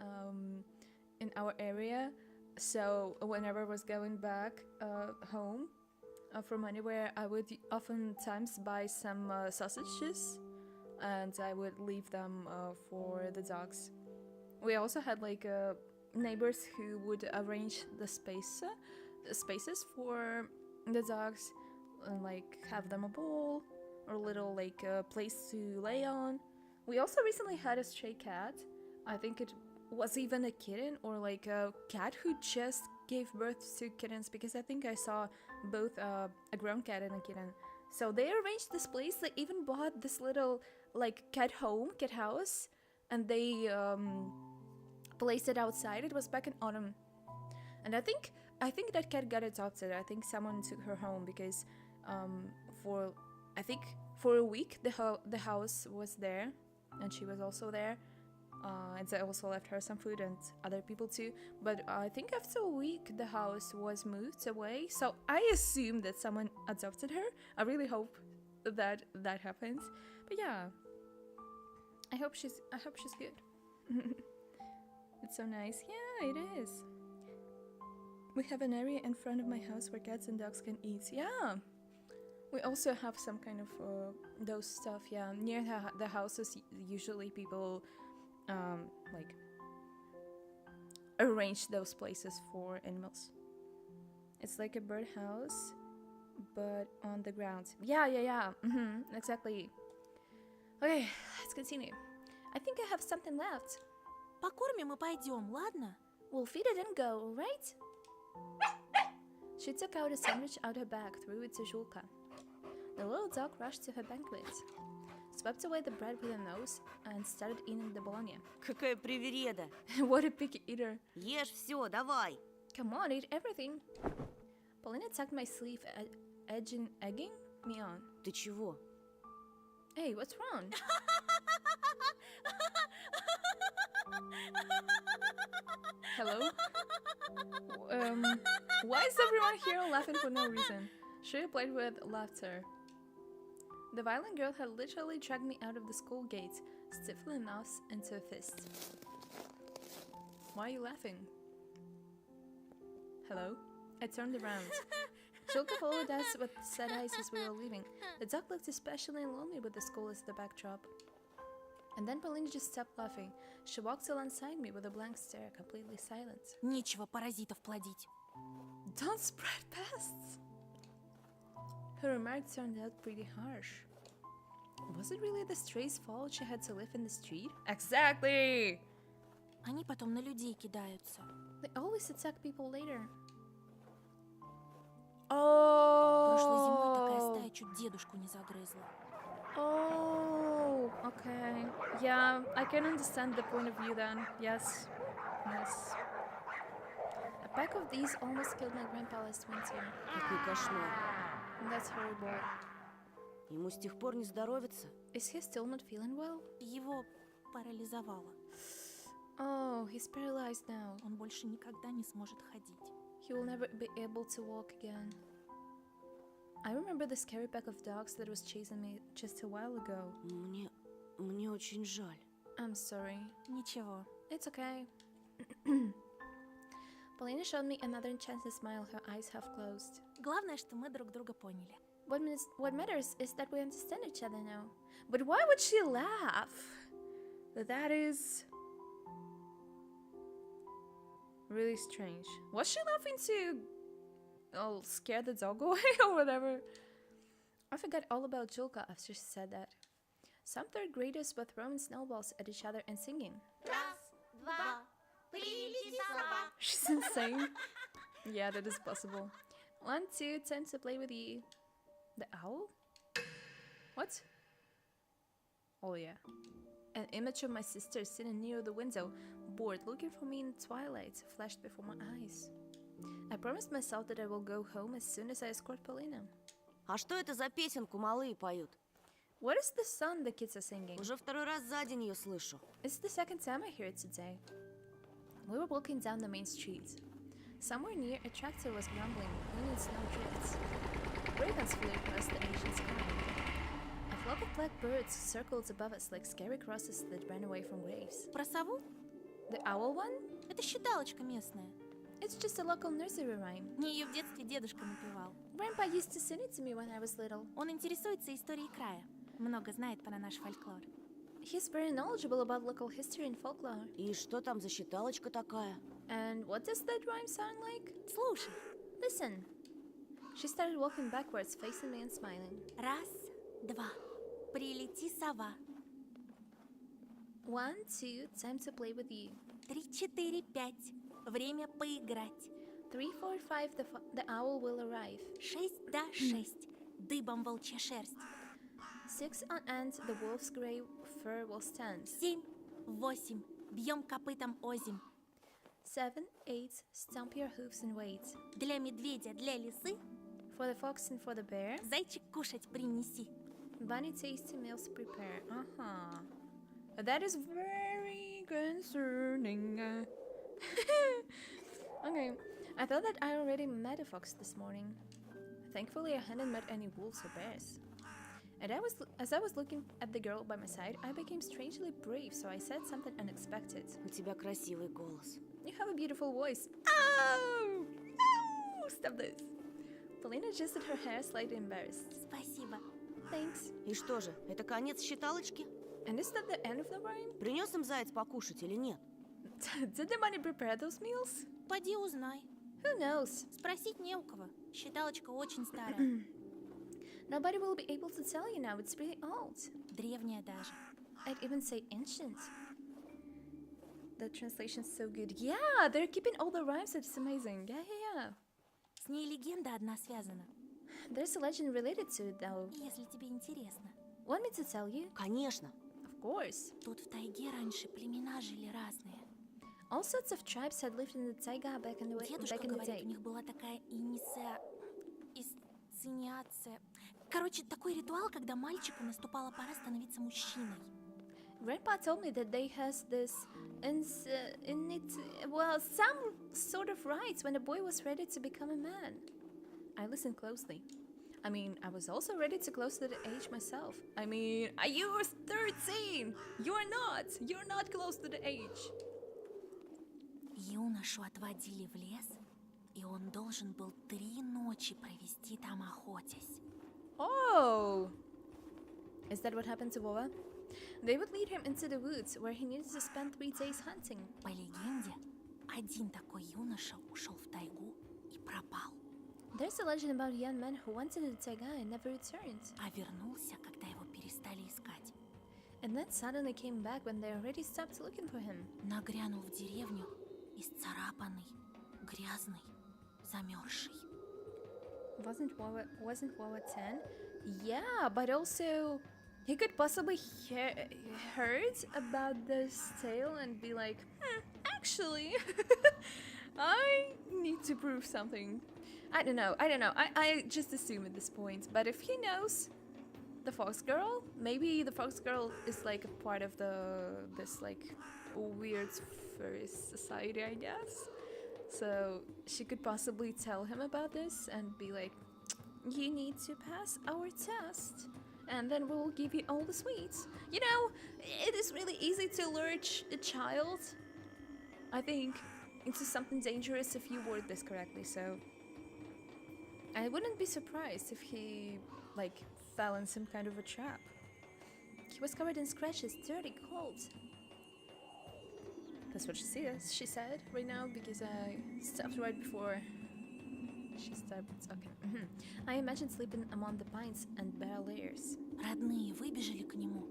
in our area. So whenever I was going back home from anywhere, I would oftentimes buy some sausages and I would leave them for the dogs. We also had like neighbors who would arrange the spaces for the dogs and like have them a bowl or a little like place to lay on. We also recently had a stray cat. I think it was even a kitten or like a cat who just gave birth to kittens because I think I saw both a grown cat and a kitten. So they arranged this place. They even bought this little like cat house, and they placed it outside. It was back in autumn, and I think that cat got adopted. I think someone took her home because for I think for a week the house was there, and she was also there. And I also left her some food and other people too. But I think after a week the house was moved away. So I assume that someone adopted her. I really hope that that happens. But yeah, I hope she's good. It's so nice. Yeah, it is. We have an area in front of my house where cats and dogs can eat. Yeah. We also have some kind of those stuff. Yeah, near the houses usually people like arrange those places for animals. It's like a bird house, but on the ground. Yeah. Exactly. Okay, let's continue. I think I have something left. Покормим и пойдем, ладно? We'll feed it and go, alright? She took out a sandwich out her bag, threw it to Julka. The little dog rushed to her banquet, swept away the bread with her nose, and started eating the bologna. Какая привереда. What a picky eater. Ешь все, давай. Come on, eat everything. Paulina tugged my sleeve, egging me on. Ты чего? Hey, what's wrong? Hello? Why is everyone here laughing for no reason? She replied with laughter. The violent girl had literally dragged me out of the school gate, stifling us into a fist. Why are you laughing? Hello? I turned around. Julka followed us with sad eyes as we were leaving. The dog looked especially lonely with the school as the backdrop. And then Paulina just stopped laughing. She walked alongside me with a blank stare, completely silent. Нечего паразитов плодить. Don't spread pests! Her remark turned out pretty harsh. Was it really the stray's fault she had to live in the street? Exactly! Они потом на людей кидаются. They always attack people later. Прошлой зимой такая Oh! стая чуть дедушку не загрызла. Oh, okay. Yeah, I can understand the point of view then. Yes. A pack of these almost killed my grandpa last winter. Какой кошмар. That's horrible. Ему с тех пор не здоровится. Is he still not feeling well? Его парализовало. Oh, he's paralyzed now. Он больше никогда не сможет ходить. He will never be able to walk again. I remember the scary pack of dogs that was chasing me just a while ago. Мне очень жаль. I'm sorry. Ничего. It's okay. Paulina showed me another enchanting smile, her eyes half closed. Главное, что мы друг друга поняли. What matters is that we understand each other now. But why would she laugh? That is really strange. Was she laughing to scare the dog away or whatever? I forgot all about Julka after she said that. Some third graders were throwing snowballs at each other and singing. Раз, два, прилети сова. She's insane. Yeah, that is possible. 1, 2, time to play with you. The owl? What? Oh yeah. An image of my sister sitting near the window, bored, looking for me in the twilight, flashed before my eyes. I promised myself that I will go home as soon as I escort Paulina. А что это за песенку малые поют? What is the song the kids are singing? Уже второй раз за день ее слышу. It's the second time I hear it today. We were walking down the main street. Somewhere near, a tractor was grumbling, leaving snow drifts. Ravens flew across the ancient sky. A flock of black birds circled above us like scary crosses that ran away from graves. Про сову? The owl one? Это считалочка местная. It's just a local nursery rhyme. Мне ее в детстве дедушка напевал. Grandpa used to sing it to me when I was little. Он интересуется историей края. Много знает про наш фольклор. He's very knowledgeable about local history and folklore. И что там за считалочка такая? And what does that rhyme sound like? Слушай. Listen. She started walking backwards, facing me and smiling. Раз, два, прилети сова. 1, 2, time to play with you. 3, 4, 5, время поиграть. 3, 4, 5, the owl will arrive. 6 да 6, дыбом волчья шерсть. 6 on end, the wolf's grey fur will stand. 7, 8, бьем копытом озимь. 7, 8, stomp your hoofs and wait. Для медведя, для лисы. For the fox and for the bear. Зайчик кушать принеси. Bunny tasty meals prepare. Uh-huh. That is very concerning. Okay. I thought that I already met a fox this morning. Thankfully, I hadn't met any wolves or bears. And as I was looking at the girl by my side, I became strangely brave, so I said something unexpected. У тебя красивый голос. You have a beautiful voice. Oh! Oh! Stop this. Polina adjusted her hair, slightly embarrassed. Спасибо. Thanks. И что же, это конец считалочки? And is that the end of the rhyme? Принес им заяц покушать или нет? Did the bunny prepare those meals? Поди узнай. Who knows? Спросить не у кого. Считалочка очень старая. Nobody will be able to tell you now. It's really old. Древняя даже. I'd even say ancient. The translation's so good. Yeah, they're keeping all the rhymes. It's amazing. Yeah. С ней легенда одна связана. There's a legend related to it, though. Если тебе интересно. Want me to tell you? Конечно. Of course. Тут в тайге раньше племена жили разные. All sorts of tribes had lived in the taiga back in the Дедушка day. говорит, у них была такая инициация. Короче, такой ритуал, когда мальчику наступала пора становиться мужчиной. Grandpa told me that they has this some sort of rites when a boy was ready to become a man. I listened closely. I mean, I was also ready to close to the age myself. I mean, you were 13! You're not close to the age. Юношу отводили в лес, и он должен был 3 ночи провести там охотясь. Oh! Is that what happened to Vova? They would lead him into the woods, where he needed to spend 3 days hunting. По легенде, один такой юноша ушел в тайгу и пропал. There's a legend about a young man who went to the taiga and never returned. А вернулся, когда его перестали искать. And then suddenly came back when they already stopped looking for him. Нагрянул в деревню, исцарапанный, грязный, замерзший. Wasn't Wawa 10? Yeah, but also he could possibly heard about this tale and be like, actually, I need to prove something. I don't know. I just assume at this point. But if he knows the fox girl, maybe the fox girl is like a part of this like weird furry society, I guess. So she could possibly tell him about this and be like, you need to pass our test, and then we'll give you all the sweets. You know, it is really easy to lure a child, I think, into something dangerous if you word this correctly, so I wouldn't be surprised if he, like, fell in some kind of a trap. He was covered in scratches, dirty, cold. That's what she said right now, because I stopped right before she stopped. Okay. I imagine sleeping among the pines and bare layers. Родные выбежали к нему,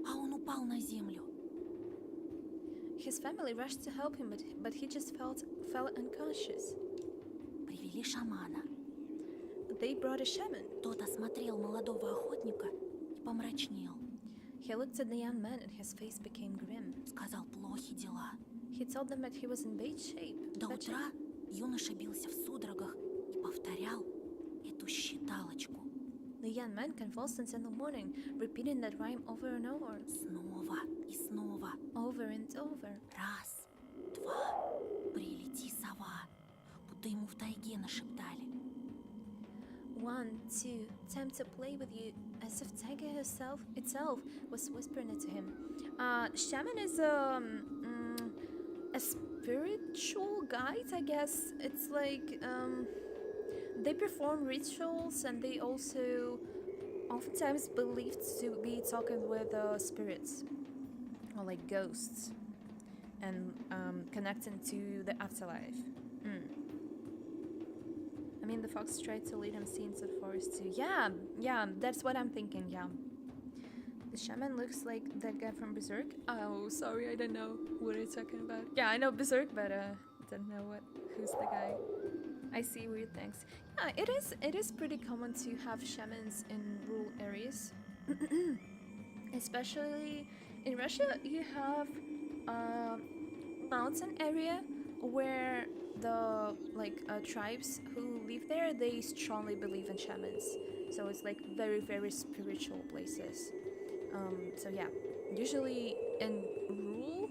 а он упал на землю. His family rushed to help him, but he just fell unconscious. Привели шамана. They brought a shaman. Тот осмотрел молодого охотника и помрачнел. He looked at the young man and his face became grim. Сказал, плохи дела. He told them that he was in bad shape. До утра юноша бился в судорогах и повторял эту считалочку. The young man convulsed until the morning, repeating that rhyme over and over. Снова и снова. Over and over. Раз, два, прилети, сова. Будто ему в тайге нашептали. 1, 2, time to play with you, as if Tiger itself was whispering it to him. Shaman is a spiritual guide, I guess. It's like they perform rituals, and they also oftentimes believed to be talking with spirits or like ghosts and connecting to the afterlife. I mean, the fox tried to lead him into the forest too. Yeah, that's what I'm thinking, yeah. The shaman looks like that guy from Berserk. Oh, sorry, I don't know what you're talking about. Yeah, I know Berserk, but don't know who's the guy. I see weird things. Yeah, it is pretty common to have shamans in rural areas. Especially in Russia, you have a mountain area where the tribes who live there, they strongly believe in shamans. So it's like very very spiritual places. So yeah, usually in rural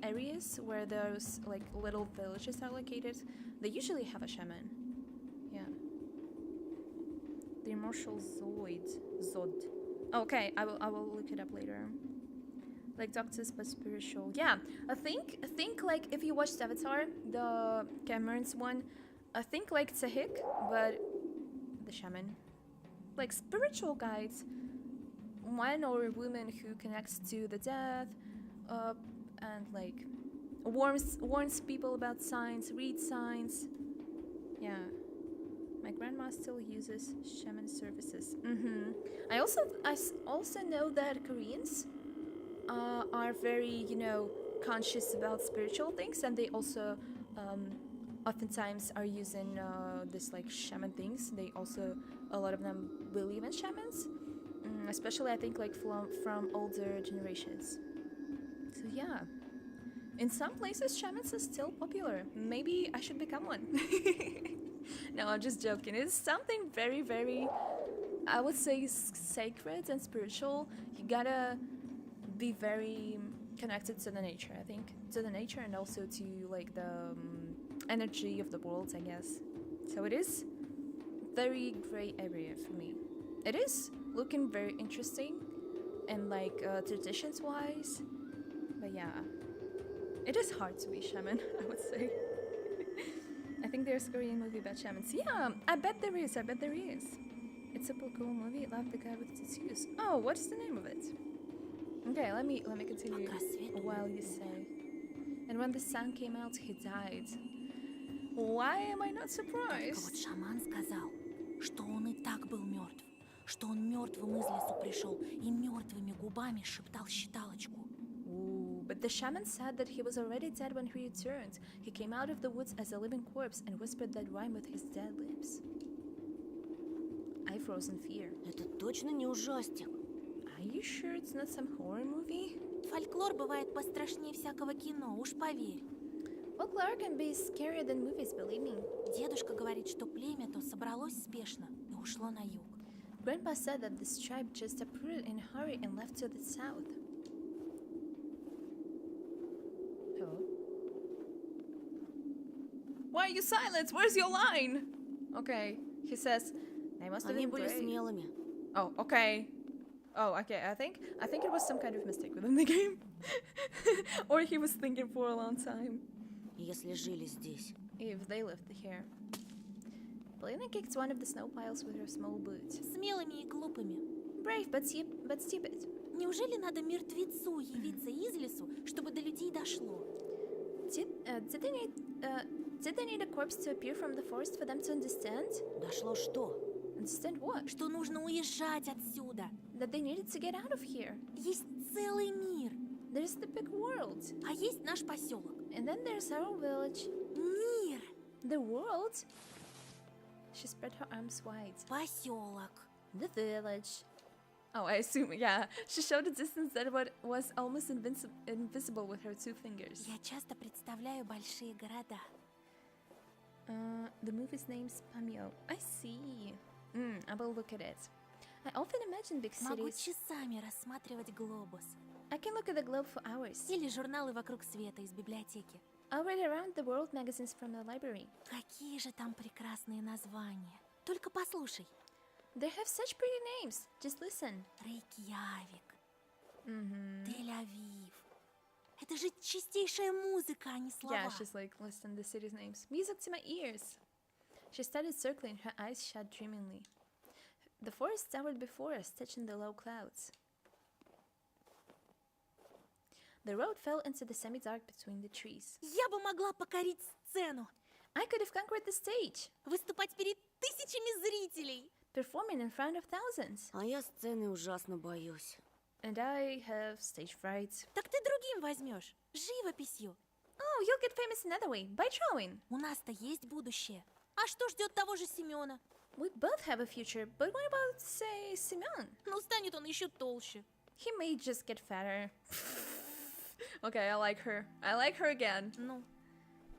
areas where those like little villages are located, they usually have a shaman. Yeah. The immortal Zod. Okay, I will look it up later. Like doctors but spiritual. Yeah, I think like if you watched Avatar, the Cameron's one, I think like Tsahik, but the shaman. Like spiritual guides, man or woman who connects to the death, uh, and like warns people about signs, reads signs. Yeah. My grandma still uses shaman services. I also know that Koreans are very, conscious about spiritual things, and they also oftentimes are using this like shaman things. They also, a lot of them believe in shamans, especially I think like from older generations. So yeah, in some places shamans are still popular. Maybe I should become one. No, I'm just joking. It's something very, very, I would say, sacred and spiritual. You gotta be very connected to the nature, I think. To the nature and also to, like, the energy of the world, I guess. So it is very gray area for me. It is looking very interesting and, like, traditions-wise. But yeah, it is hard to be shaman, I would say. I think there's a Korean movie about shamans. Yeah, I bet there is. It's a super cool movie. Love the guy with tattoos. Oh, what's the name of it? Okay, let me continue while you say. And when the sun came out, he died. Why am I not Только вот surprised? шаман сказал, что он и так был мертв, что он мертвым из лесу пришел и мертвыми губами шептал считалочку. Ooh, but the shaman said that he was already dead when he returned. He came out of the woods as a living corpse and whispered that rhyme with his dead lips. I froze in fear. Это точно не ужастик. Are you sure it's not some horror movie? Фольклор бывает пострашнее всякого кино, уж поверь. Folklore can be scarier than movies, believe me. Дедушка говорит, что племя то собралось спешно и ушло на юг. Grandpa said that this tribe just uprooted in a hurry and left to the south. Hello? Why are you silent? Where's your line? Okay, he says, they must have Они been были brave. смелыми. Oh, okay. Oh, okay, I think it was some kind of mistake within the game. Or he was thinking for a long time. Если жили здесь. If they lived here. Polina kicked one of the snow piles with her small boot. Смелыми и глупыми. Brave, but stupid. Неужели надо мертвецу явиться из лесу, чтобы до людей дошло? Did they need a corpse to appear from the forest for them to understand? Дошло что? Understand what? Что нужно уезжать отсюда. That they needed to get out of here. Есть целый мир, There's the big world. а есть наш поселок. And then there's our village. Мир, The world? She spread her arms wide. поселок. The village. Oh, I assume, yeah. She showed a distance that was almost invisible with her two fingers. Я часто представляю большие города. The movie's name's Pamio. I see. I will look at it. I often imagine big Могу cities. часами рассматривать глобус. I can look at the globe for hours. Или журналы «Вокруг света» из библиотеки. I'll read around the world magazines from the library. Какие же там прекрасные названия. Только послушай. They have such pretty names. Just listen. Рейкьявик. Тель-Авив. Это же чистейшая музыка, а не слова. Yeah, she's like, listen the cities' names. Music to my ears. She started circling, her eyes shut dreamingly. The forest towered before us, touching the low clouds. The road fell into the semi-dark between the trees. Я бы могла покорить сцену. I could have conquered the stage, Выступать перед тысячами зрителей. performing in front of thousands. А я сцены ужасно боюсь. And I have stage fright. Так ты другим возьмешь. Живописью. Oh, you'll get famous another way, by drawing. У нас-то есть будущее. А что ждет того же Семена? We both have a future, but what about, say, Simeon? Ну, станет он еще толще. He may just get fatter. Okay, I like her. I like her again. Ну,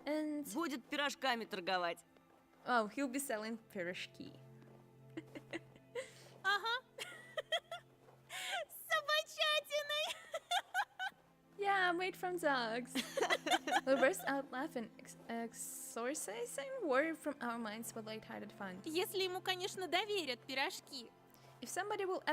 And Будет пирожками торговать. oh, he'll be selling пирожки. Ага. С собачатиной. Yeah, made from dogs. We burst out laughing, exorcising worry from our minds with light-hearted fun. Если ему, конечно, доверят пирожки. If somebody will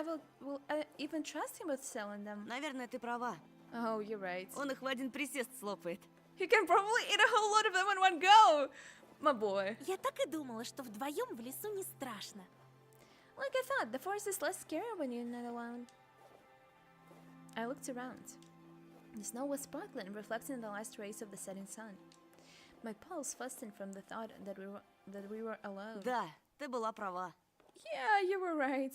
even trust him with selling them. Наверное, ты права. Oh, you're right. Он их в один присест слопает. He can probably eat a whole lot of them in one go, my boy. Я так и думала, что вдвоем в лесу не страшно. Like I thought, the forest is less scary when you're not alone. I looked around. The snow was sparkling, reflecting the last rays of the setting sun. My pulse fastened from the thought that we were alone. Да, ты была права. Yeah, you were right.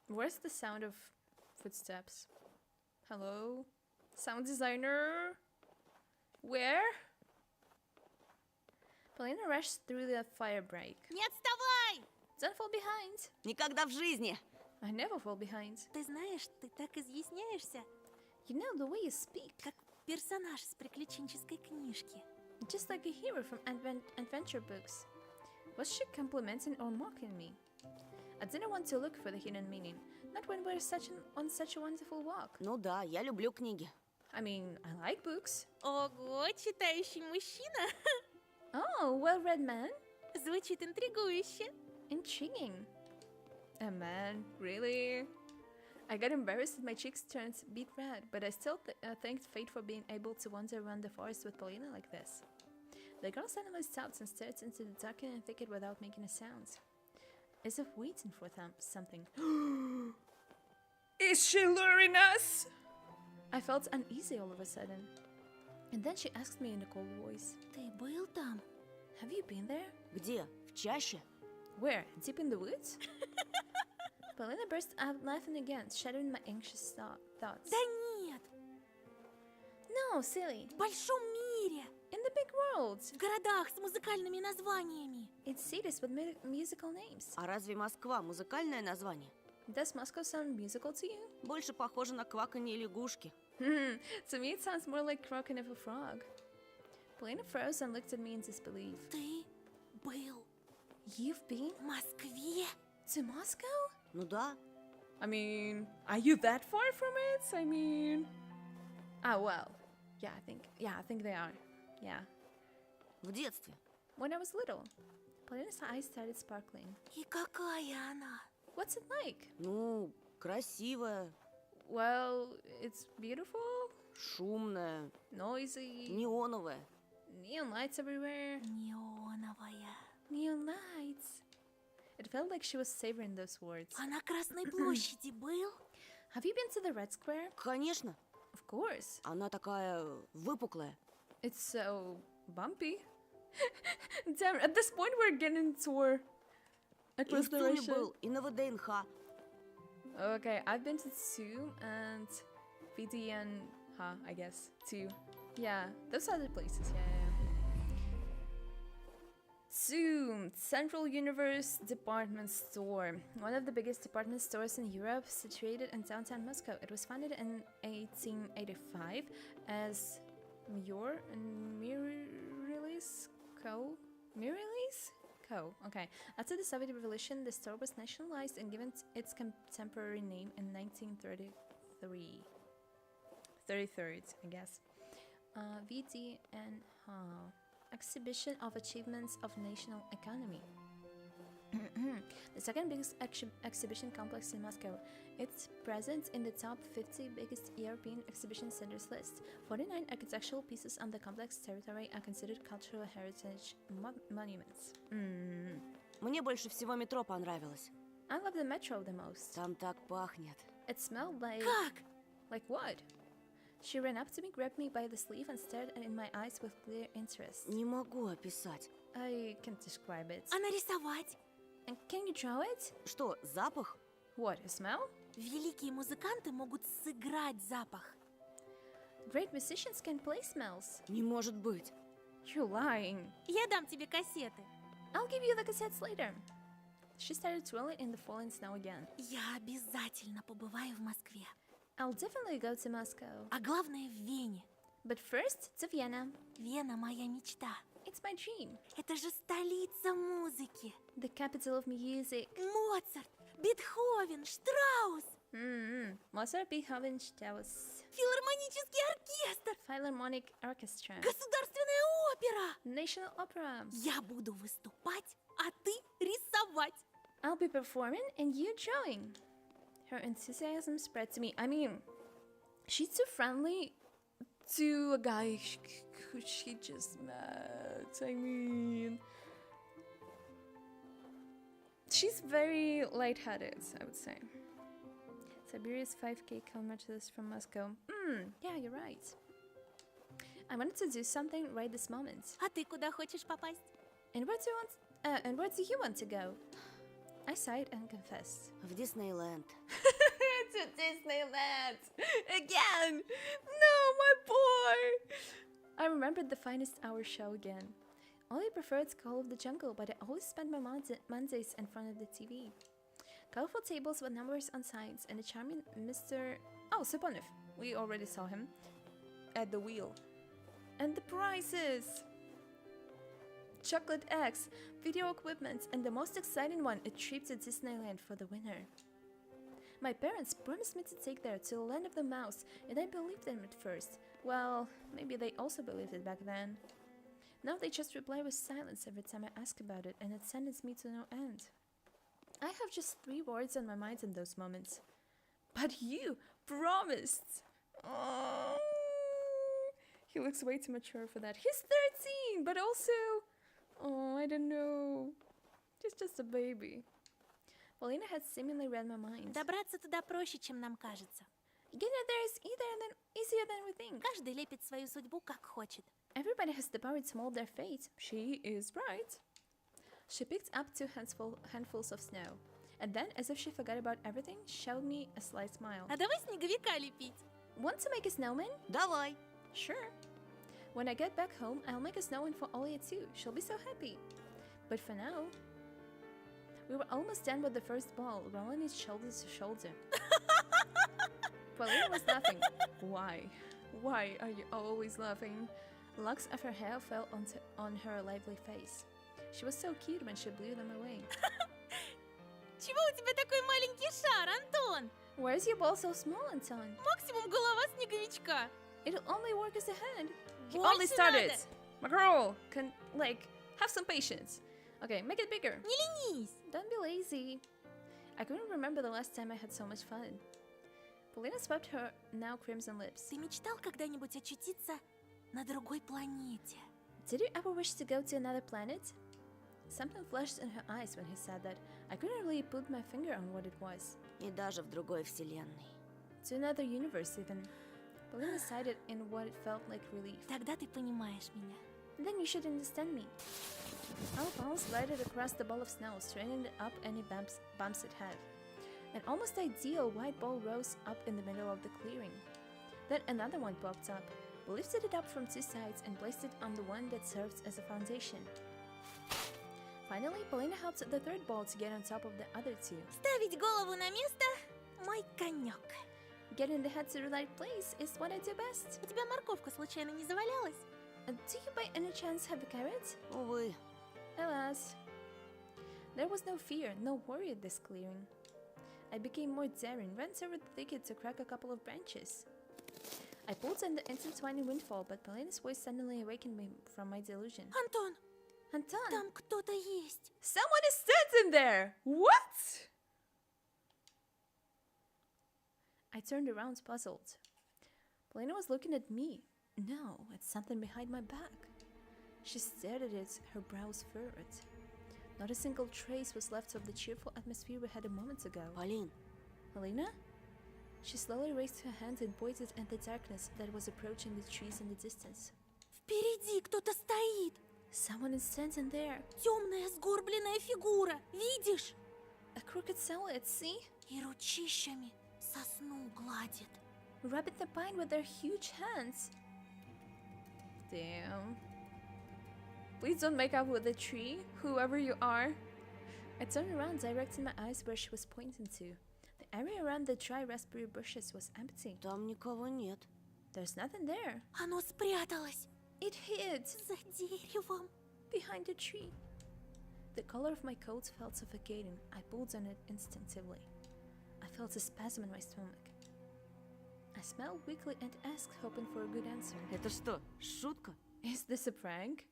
Where's the sound of footsteps? Hello? Sound designer? Where? Paulina rushed through the fire break. Не отставай! Don't fall behind. Никогда в жизни. I never fall behind. Ты знаешь, ты так изъясняешься, You know the way you speak. как персонаж с приключенческой книжки. Just like a hero from adventure books. Was she complimenting or mocking me? I didn't want to look for the hidden meaning. Not when we're on such a wonderful walk. Ну да, я люблю книги. I mean, I like books. Ого, читающий мужчина. Oh, well-read man. Звучит интригующе. Intriguing. A man, really? I got embarrassed and my cheeks turned beet red, but I still thanked fate for being able to wander around the forest with Paulina like this. The girl suddenly stopped and stared into the darkening thicket without making a sound, as if waiting for something. Is she luring us? I felt uneasy all of a sudden. And then she asked me in a cold voice, Ты был там? Have you been there? Где? В чаще? Where? Deep in the woods? Paulina burst out laughing again, shadowing my anxious thoughts. Да нет, No, silly. в большом мире, In the big world. в городах с музыкальными названиями. It's cities with musical names. А разве Москва музыкальное название? Does Moscow sound musical to you? Больше похоже на кваканье лягушки. To me, it sounds more like croaking of a frog. Paulina froze and looked at me in disbelief. Ты был You've been в Москве? to Moscow? Ну да. I mean, are you that far from it? I mean, well, yeah, I think they are. Yeah. В детстве. When I was little, Paulina's eyes started sparkling. И какая она? What's it like? Ну, красивая, Well, it's beautiful, шумная, noisy, неоновая. neon lights everywhere. Неоновая. Neon lights. It felt like she was savoring those words. А на Красной площади был? Have you been to the Red Square? Конечно. Of course. Она такая выпуклая. It's so bumpy. Damn, at this point we're getting toward a И close в ЦУМе narration. был, и на ВДНХ. Okay, I've been to Tsu and VD and Ha, I guess. Too. Yeah, those are the places, yeah. Tsu, Central Universe Department Store. One of the biggest department stores in Europe, situated in downtown Moscow. It was founded in 1885 as Mior and Mirilis Co. Mirilis Co. Okay. After the Soviet Revolution, the store was nationalized and given its contemporary name in 1933. 33rd, I guess. VD and Exhibition of Achievements of National Economy. The second biggest exhibition complex in Moscow. It's present in the top 50 biggest European exhibition centers list. 49 architectural pieces on the complex territory are considered cultural heritage monuments. Мне больше всего метро понравилось. I love the metro the most. Там так пахнет. It smelled like... Как? Like what? She ran up to me, grabbed me by the sleeve and stared in my eyes with clear interest. Не могу описать. I can't describe it. А нарисовать? And can you draw it? Что, запах? What, a smell? Великие музыканты могут сыграть запах. Great musicians can play smells. Не может быть. You're lying. Я дам тебе кассеты. I'll give you the cassettes later. She started twirling in the falling snow again. Я обязательно побываю в Москве. I'll definitely go to Moscow. А главное, в Вене. But first, to Vienna. Вена — моя мечта. It's my dream. Это же столица музыки. The capital of music. Моцарт, Бетховен, Штраус. Mozart, Beethoven, Strauss. Филармонический оркестр. Philharmonic Orchestra. Государственная опера. National Opera. Я буду выступать, а ты рисовать. I'll be performing and you drawing. Her enthusiasm spread to me. I mean, she's too friendly to a guy who she just met. I mean, she's very lightheaded, I would say. Siberia's 5K kilometers from Moscow. Yeah, you're right. I wanted to do something right this moment. А ты куда хочешь попасть? And where do you want to go? I sighed and confessed. В Диснейленд. To Disneyland again. No, my boy. I remembered the Finest Hour show again. Only preferred Call of the Jungle, but I always spent my Mondays in front of the TV. Colorful tables with numbers on sides and a charming Mr. Oh, Saponov. We already saw him at the wheel. And the prizes. Chocolate eggs, video equipment, and the most exciting one, a trip to Disneyland for the winner. My parents promised me to take there to the land of the mouse, and I believed them at first. Well, maybe they also believed it back then. Now they just reply with silence every time I ask about it, and it sentences me to no end. I have just 3 words on my mind in those moments. But you promised! Oh, he looks way too mature for that. He's 13, but also... Oh, I don't know. He's just a baby. Paulina had seemingly read my mind. Добраться туда проще, чем нам кажется. Getting there is easier than we think. Каждый лепит свою судьбу как хочет. Everybody has the power to mold their fate. She is right. She picked up 2 handfuls of snow. And then, as if she forgot about everything, showed me a slight smile. А давай снеговика лепить. Want to make a snowman? Давай. Sure. When I get back home, I'll make a snowman for Olia too. She'll be so happy. But for now... We were almost done with the first ball, rolling it shoulder to shoulder. Paulina was laughing. Why? Why are you always laughing? Locks of her hair fell on her lively face. She was so cute when she blew them away. Чего у тебя такой маленький шар, Антон? Why is your ball so small, Anton? Максимум голова снеговичка. It'll only work as a hand. He Больше only started. надо. My girl can, have some patience. Okay, make it bigger. Не ленись. Don't be lazy. I couldn't remember the last time I had so much fun. Paulina swept her now crimson lips. Ты мечтал когда-нибудь очутиться на другой планете? Did you ever wish to go to another planet? Something flashed in her eyes when he said that. I couldn't really put my finger on what it was. И даже в другой вселенной. To another universe even. Paulina sighed in what felt like relief. Тогда ты понимаешь меня. Then you should understand me. Our bounce glided across the ball of snow, straining up any bumps it had. An almost ideal white ball rose up in the middle of the clearing. Then another one popped up. We lifted it up from 2 sides and placed it on the one that served as a foundation. Finally, Paulina helped the 3rd ball to get on top of the other 2. Ставить голову на место – мой конек. Getting the head to the right place is what I do best. У тебя морковка случайно не завалялась? Do you by any chance have a carrot? Увы. Alas. There was no fear, no worry at this clearing. I became more daring, ran through the thicket to crack a couple of branches. I pulled in the intertwining windfall, but Paulina's voice suddenly awakened me from my delusion. Антон, Anton! там кто-то есть. Someone is standing there! What? I turned around, puzzled. Paulina was looking at me. No, at something behind my back. She stared at it, her brows furrowed. Not a single trace was left of the cheerful atmosphere we had a moment ago. Полин, Helena? She slowly raised her hand and pointed at the darkness that was approaching the trees in the distance. Впереди кто-то стоит. Someone is standing there. Темная сгорбленная фигура. Видишь? A crooked silhouette, see? И ручищами сосну гладит. Rubbing the pine with their huge hands. Damn. Please don't make out with the tree, whoever you are. I turned around, directing my eyes where she was pointing to. The area around the dry raspberry bushes was empty. Там никого нет. There's nothing there. Оно спряталось It hid за деревом. behind a tree. The collar of my coat felt suffocating. I pulled on it instinctively. I felt a spasm in my stomach. I smiled weakly and asked, hoping for a good answer. Это что, шутка? Is this a prank?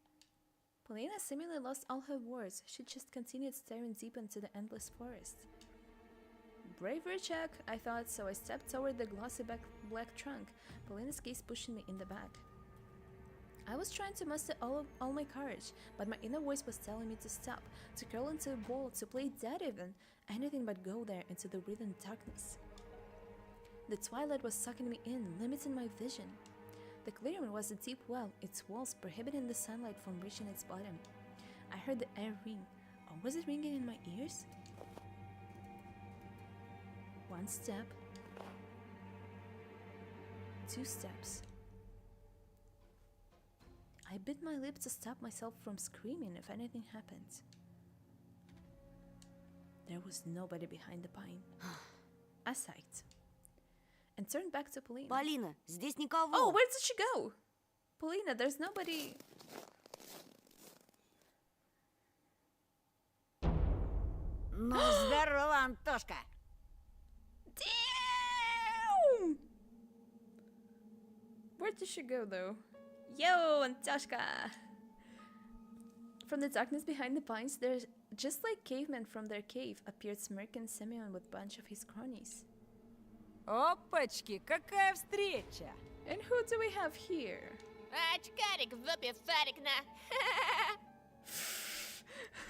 Polina seemingly lost all her words. She just continued staring deep into the endless forest. Bravery check, I thought, so I stepped toward the glossy black trunk, Polina's gaze pushing me in the back. I was trying to muster all my courage, but my inner voice was telling me to stop, to curl into a ball, to play dead even, anything but go there into the writhing darkness. The twilight was sucking me in, limiting my vision. The clearing was a deep well, its walls prohibiting the sunlight from reaching its bottom. I heard the air ring, or was it ringing in my ears? One step. 2 steps. I bit my lip to stop myself from screaming if anything happened. There was nobody behind the pine. I sighed. And turned back to Polina. Полина, здесь никого. Oh, where did she go? Polina, there's nobody. Ну, здорово, Антошка. Damn! Where did she go though? Yo, Antashka! From the darkness behind the pines, there's just like cavemen from their cave, appeared smirking Simeon with a bunch of his cronies. Опачки, какая встреча! And who do we have here? Очкарик в жопе шарик на.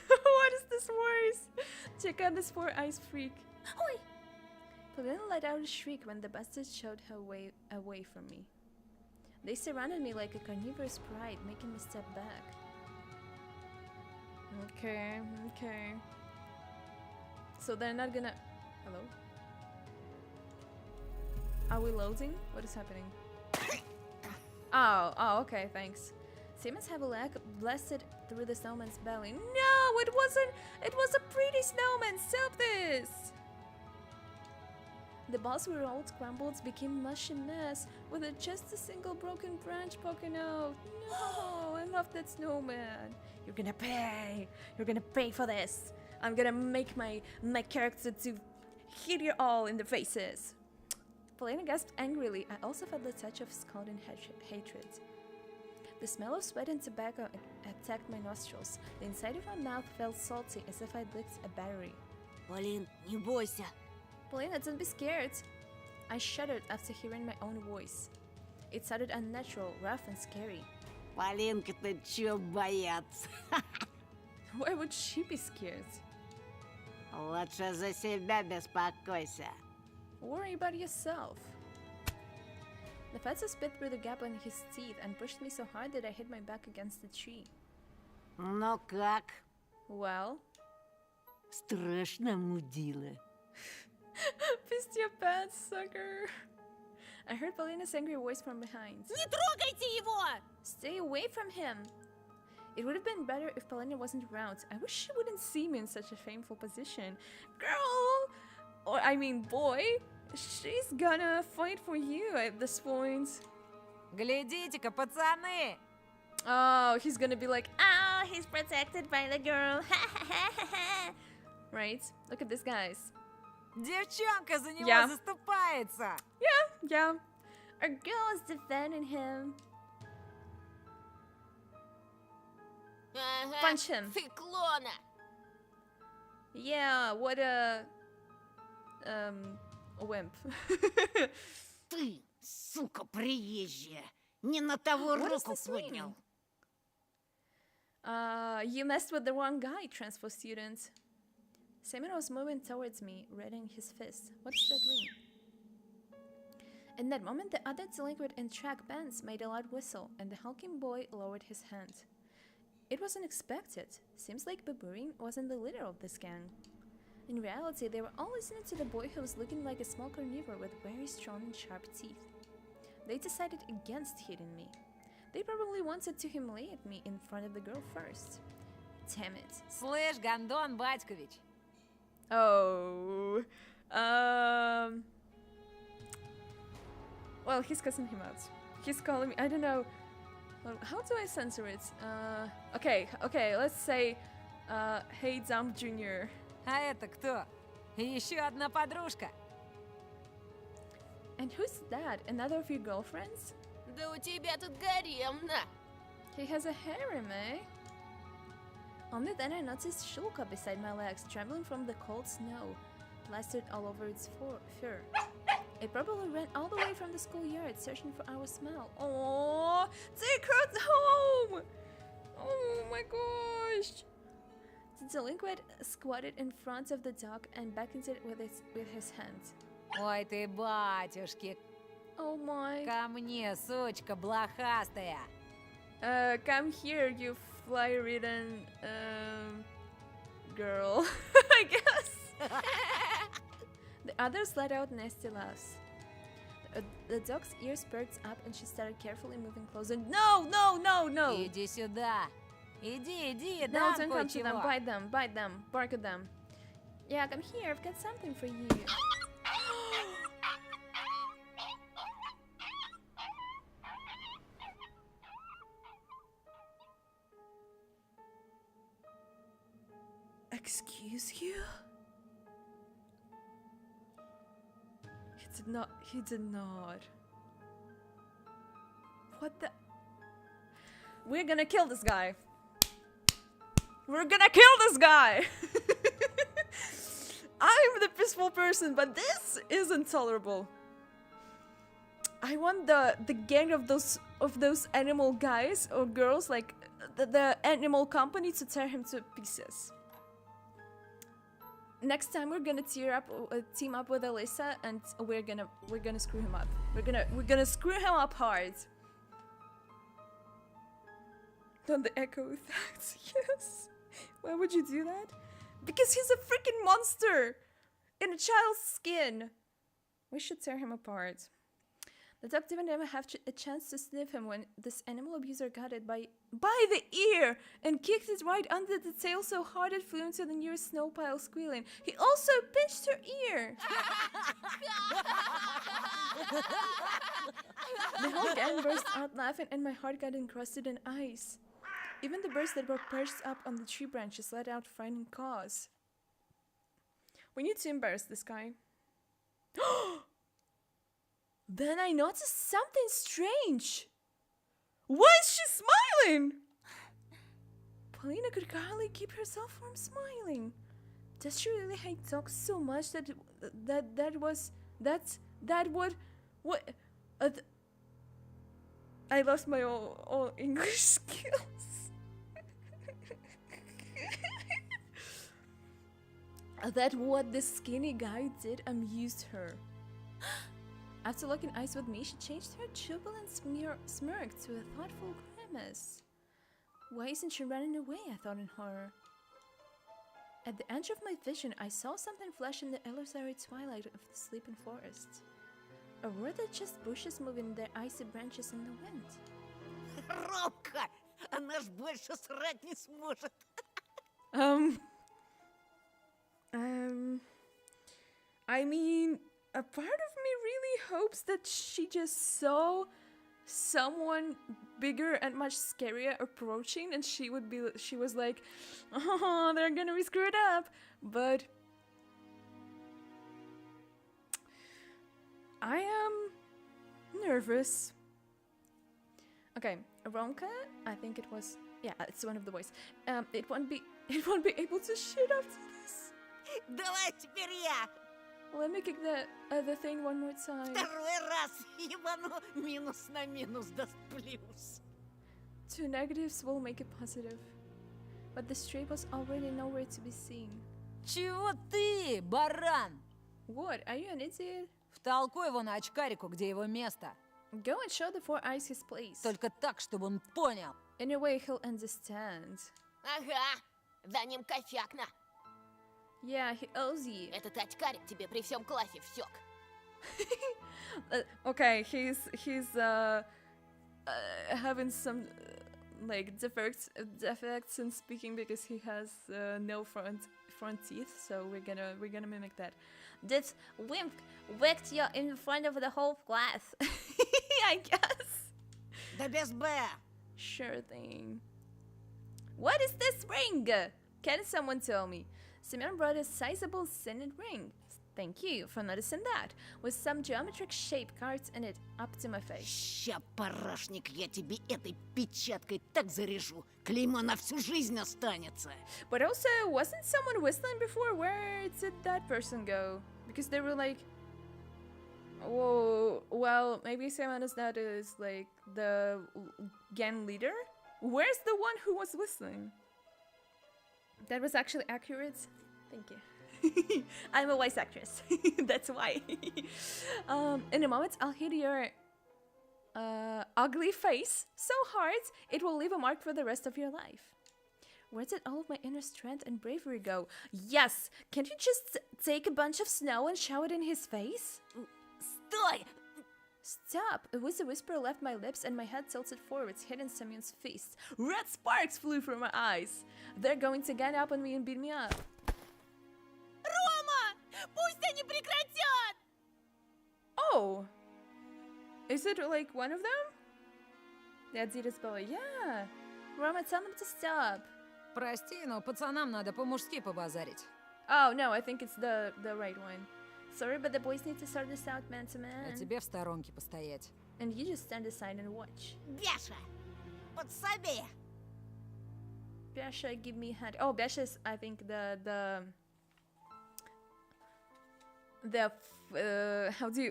What is this voice? Check out this four-eyed freak. Oi! Polina let out a shriek when the bastards showed her way away from me. They surrounded me like a carnivorous pride, making me step back. Okay. So they're not gonna... Hello? Are we loading? What is happening? Oh, okay, thanks. Siemens have a leg blasted through the snowman's belly. No, it wasn't! It was a pretty snowman! Stop this! The balls we rolled, crumbled, became mushy mess with just a single broken branch poking out. No, I love that snowman. You're gonna pay! You're gonna pay for this! I'm gonna make my character to hit you all in the faces! Polina gasped angrily. I also felt the touch of scalding hatred. The smell of sweat and tobacco attacked my nostrils. The inside of my mouth felt salty, as if I'd licked a battery. Полин, не бойся. Polina, don't be scared. I shuddered after hearing my own voice. It sounded unnatural, rough and scary. Полинка-то чё бояться? Why would she be scared? Лучше за себя беспокойся. Worry about yourself. The fatso spit through the gap in his teeth and pushed me so hard that I hit my back against the tree. Ну как? Well? Страшно, мудила. Pissed your pants, sucker. I heard Polina's angry voice from behind. Не трогайте его! Stay away from him! It would have been better if Polina wasn't around. I wish she wouldn't see me in such a shameful position. Girl! Or, I mean, boy! She's gonna fight for you at this point. Глядите-ка, пацаны! Oh, he's gonna be like, ah, he's protected by the girl. Right? Look at this, guys. Девчонка за него Yeah. заступается! Yeah. Our girl is defending him. Ага, Punch him. циклона! Yeah, what a wimp. Ты, сука приезжая, не на того What does руку this mean? поднял. You messed with the wrong guy, transfer student. Simon was moving towards me, readying his fist. What does that mean? In that moment, the other delinquent in track pants made a loud whistle, and the hulking boy lowered his hand. It was unexpected. Seems like Baburin wasn't the leader of this gang. In reality, they were all listening to the boy who was looking like a small carnivore with very strong and sharp teeth. They decided against hitting me. They probably wanted to humiliate me in front of the girl first. Damn it. Слышь, Гондон Батькович, Oh. Well, he's cussing him out. He's calling me. I don't know. How do I censor it? Okay. Let's say, hey, Dump Junior. а это кто? Еще одна подружка. And who's that? Another of your girlfriends? Да у тебя тут гарем, на. He has a harem, eh? Only then I noticed Shulka beside my legs, trembling from the cold snow, plastered all over its fur. It probably ran all the way from the schoolyard, searching for our smell. Oh, take her home! Oh my gosh! The delinquent squatted in front of the dog and beckoned it with his hand. Ой ты, батюшки, Oh my! ко мне, сучка блохастая. Come here, you fly-ridden girl. I guess. The others let out nasty laughs. The dog's ears perked up and she started carefully moving closer. No! Иди сюда. Иди, No, дам don't come to them. кое-чего. Bite them, bark at them. Yeah, come here, I've got something for you. Excuse you? He did not. What the? We're gonna kill this guy. We're gonna kill this guy! I'm the peaceful person, but this is intolerable. I want the gang of those animal guys or girls, like the animal company, to tear him to pieces. Next time we're gonna team up with Alyssa, and we're gonna screw him up. We're gonna screw him up hard. Don't the echo effects? Yes. Why would you do that? Because he's a freaking monster in a child's skin. We should tear him apart. The dog didn't even have a chance to sniff him when this animal abuser got it by the ear and kicked it right under the tail so hard it flew into the nearest snow pile squealing. He also pinched her ear. The whole gang burst out laughing and my heart got encrusted in ice. Even the birds that were perched up on the tree branches let out frightening caws. We need to embarrass this guy. Then I noticed something strange. Why is she smiling? Paulina could hardly keep herself from smiling. Does she really hate dogs so much that I lost my all English skills. That what this skinny guy did amused her. After locking eyes with me, she changed her jubilant smirk to a thoughtful grimace. Why isn't she running away? I thought in horror. At the edge of my vision, I saw something flash in the illusory twilight of the sleeping forest. Or were they just bushes moving their icy branches in the wind? Робка, она ж больше срать не сможет. I mean, a part of me really hopes that she just saw someone bigger and much scarier approaching, and she was like, oh, they're gonna be screwed up. But I am nervous. Okay, Ronka, I think it was, yeah, it's one of the boys. It won't be able to shoot after this. Давай теперь я. Let me kick the thing one more time. Второй раз ебану минус на минус даст плюс. 2 negatives will make it positive. But the stray was already nowhere to be seen. Чего ты, баран? What? Are you an idiot? Втолкуй его на очкарику, где его место. Go and show the 4 eyes his place. Только так, чтобы он понял. In a way he'll understand. Ага, за ним кофякна. Yeah, he owes you. Этот очкарик тебе при всем классе всек. Okay, he's having some like defects in speaking because he has no front teeth. So we're gonna mimic that. This wimp whacked you in front of the whole class. I guess. Да без Б. Sure thing. What is this ring? Can someone tell me? Simeon brought a sizable signet ring. Thank you for noticing that. With some geometric shape cards in it up to my face. Ща, парашник, я тебе этой печаткой так заряжу. Клеймо на всю жизнь останется. But also, wasn't someone whistling before? Where did that person go? Because they were like, whoa, well, maybe Simon is that is like the gang leader? Where's the one who was whistling? That was actually accurate. Thank you. I'm a voice actress. That's why. In a moment, I'll hit your ugly face so hard it will leave a mark for the rest of your life. Where did all of my inner strength and bravery go? Yes! Can't you just take a bunch of snow and shower it in his face? Стой! Stop! A whistle whisper left my lips and my head tilted forwards, hitting Semyon's fist. Red sparks flew from my eyes. They're going to get up on me and beat me up. Рома! Пусть они прекратят! Oh! Is it like one of them? That's Zita's boy. Yeah! Roma, tell them to stop. Прости, но пацанам надо по-мужски побазарить. Oh, no, I think it's the right one. Sorry, but the boys need to sort this out man to А man. тебе в сторонке постоять. And you just stand aside and watch. Бяша! Подсоби! Biasha, give me a hand. Oh, Biasha is, I think,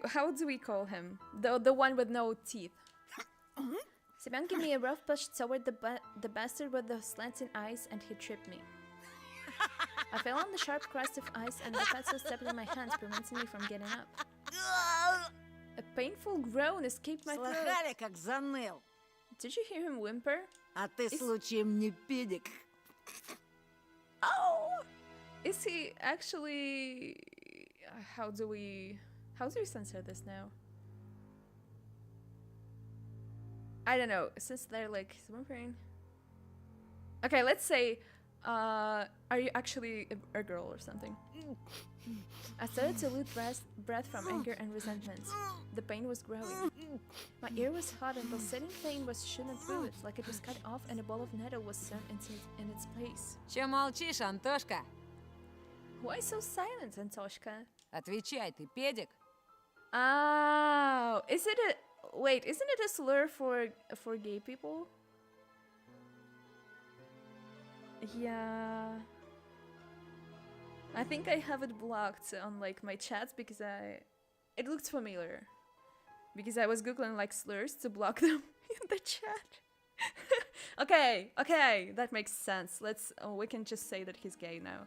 how do we call him? The one with no teeth. Semyon gave me a rough push toward the bastard with the slanting eyes, and he tripped me. I fell on the sharp crust of ice, and the fatso stepped in my hands, preventing me from getting up. A painful groan escaped my throat. Слыхали, как заныл? Did you hear him whimper? А ты случаем не педик? Oh! Is he actually... How do we censor this now? I don't know, since they're like whimpering. Okay, let's say, are you actually a girl or something? I started to lose breath from anger and resentment. The pain was growing. My ear was hot and pulsating pain was shooting through it, like it was cut off and a ball of nettle was sewn in its place. Че молчишь, Антошка? Why so silent, Antoshka? Отвечай, ты педик? Oh, is it a... Wait, isn't it a slur for gay people? Yeah. I think I have it blocked on like my chats because it looked familiar. Because I was googling like slurs to block them in the chat. Okay, that makes sense. We can just say that he's gay now.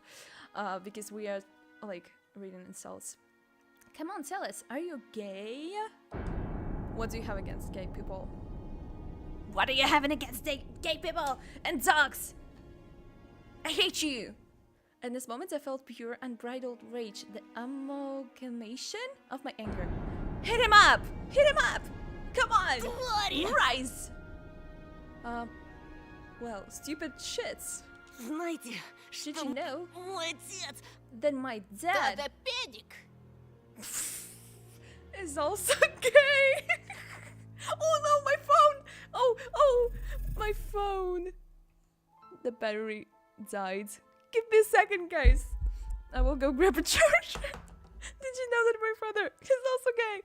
Because we are like reading insults. Come on, tell us, are you gay? What do you have against gay people? What are you having against gay people and dogs? I hate you! In this moment, I felt pure, unbridled rage, the amalgamation of my anger. Hit him up! Hit him up! Come on! Rise! Well, stupid shits. Знаете, Did что you know? мой отец... Then my dad Да, педик! is also gay! Oh no, my phone! Oh, my phone! The battery died. Give me a second, guys. I will go grab a charger. Did you know that my brother is also gay?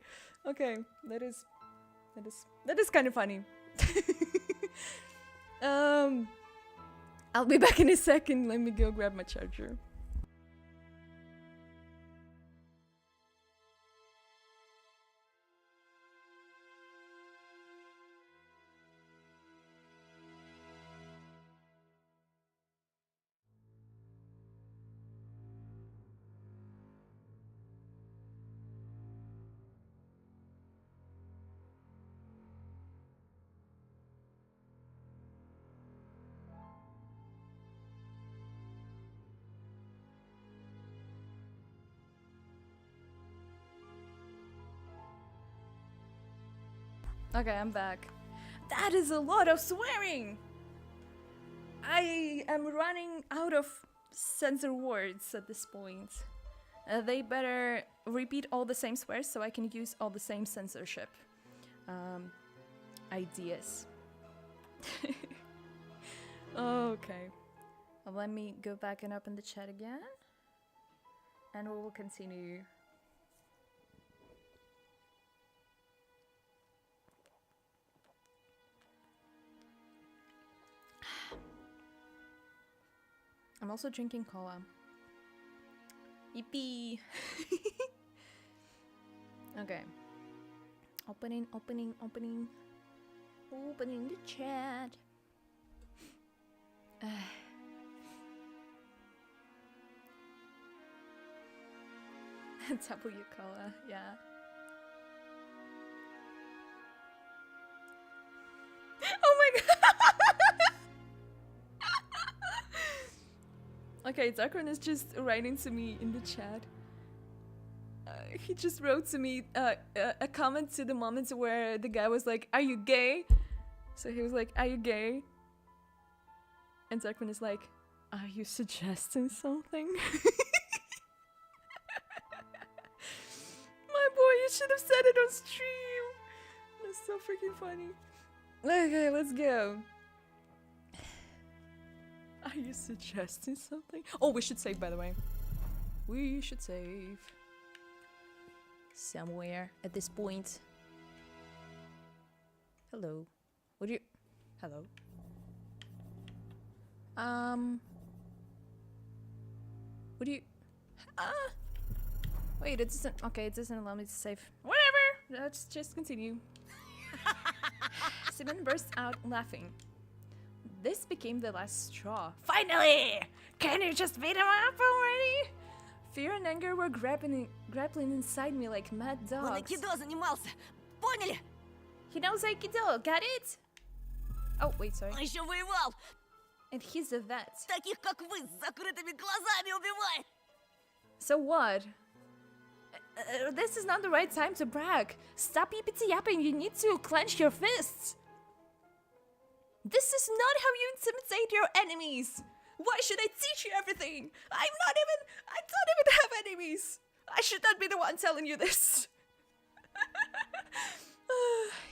Okay, that is kind of funny. I'll be back in a second. Let me go grab my charger. Okay, I'm back. That is a lot of swearing! I am running out of censor words at this point. They better repeat all the same swears so I can use all the same censorship ideas. Okay. Let me go back and open the chat again. And we will continue. I'm also drinking cola. Yippee! Okay. Opening the chat. W cola, yeah. Oh my god! Okay, Darkron is just writing to me in the chat. He just wrote to me a comment to the moment where the guy was like, "Are you gay?" So he was like, "Are you gay?" And Darkron is like, "Are you suggesting something?" My boy, you should have said it on stream. That's so freaking funny. Okay, let's go. Are you suggesting something? Oh, we should save, by the way. We should save. Somewhere at this point. Hello. What do you... Hello. What do you... Wait, it doesn't... Okay, it doesn't allow me to save. Whatever! Let's just continue. Simon burst out laughing. This became the last straw. Finally! Can you just beat him up already? Fear and anger were grappling inside me like mad Он dogs. айкидо занимался. Поняли? He knows Aikido, got it? Oh, wait, sorry. Он еще воевал. And he's a vet. Таких, как вы, с закрытыми глазами убивает. So what? This is not the right time to brag. Stop yippity-yapping, you need to clench your fists. This is not how you intimidate your enemies. Why should I teach you everything? I don't even have enemies. I should not be the one telling you this.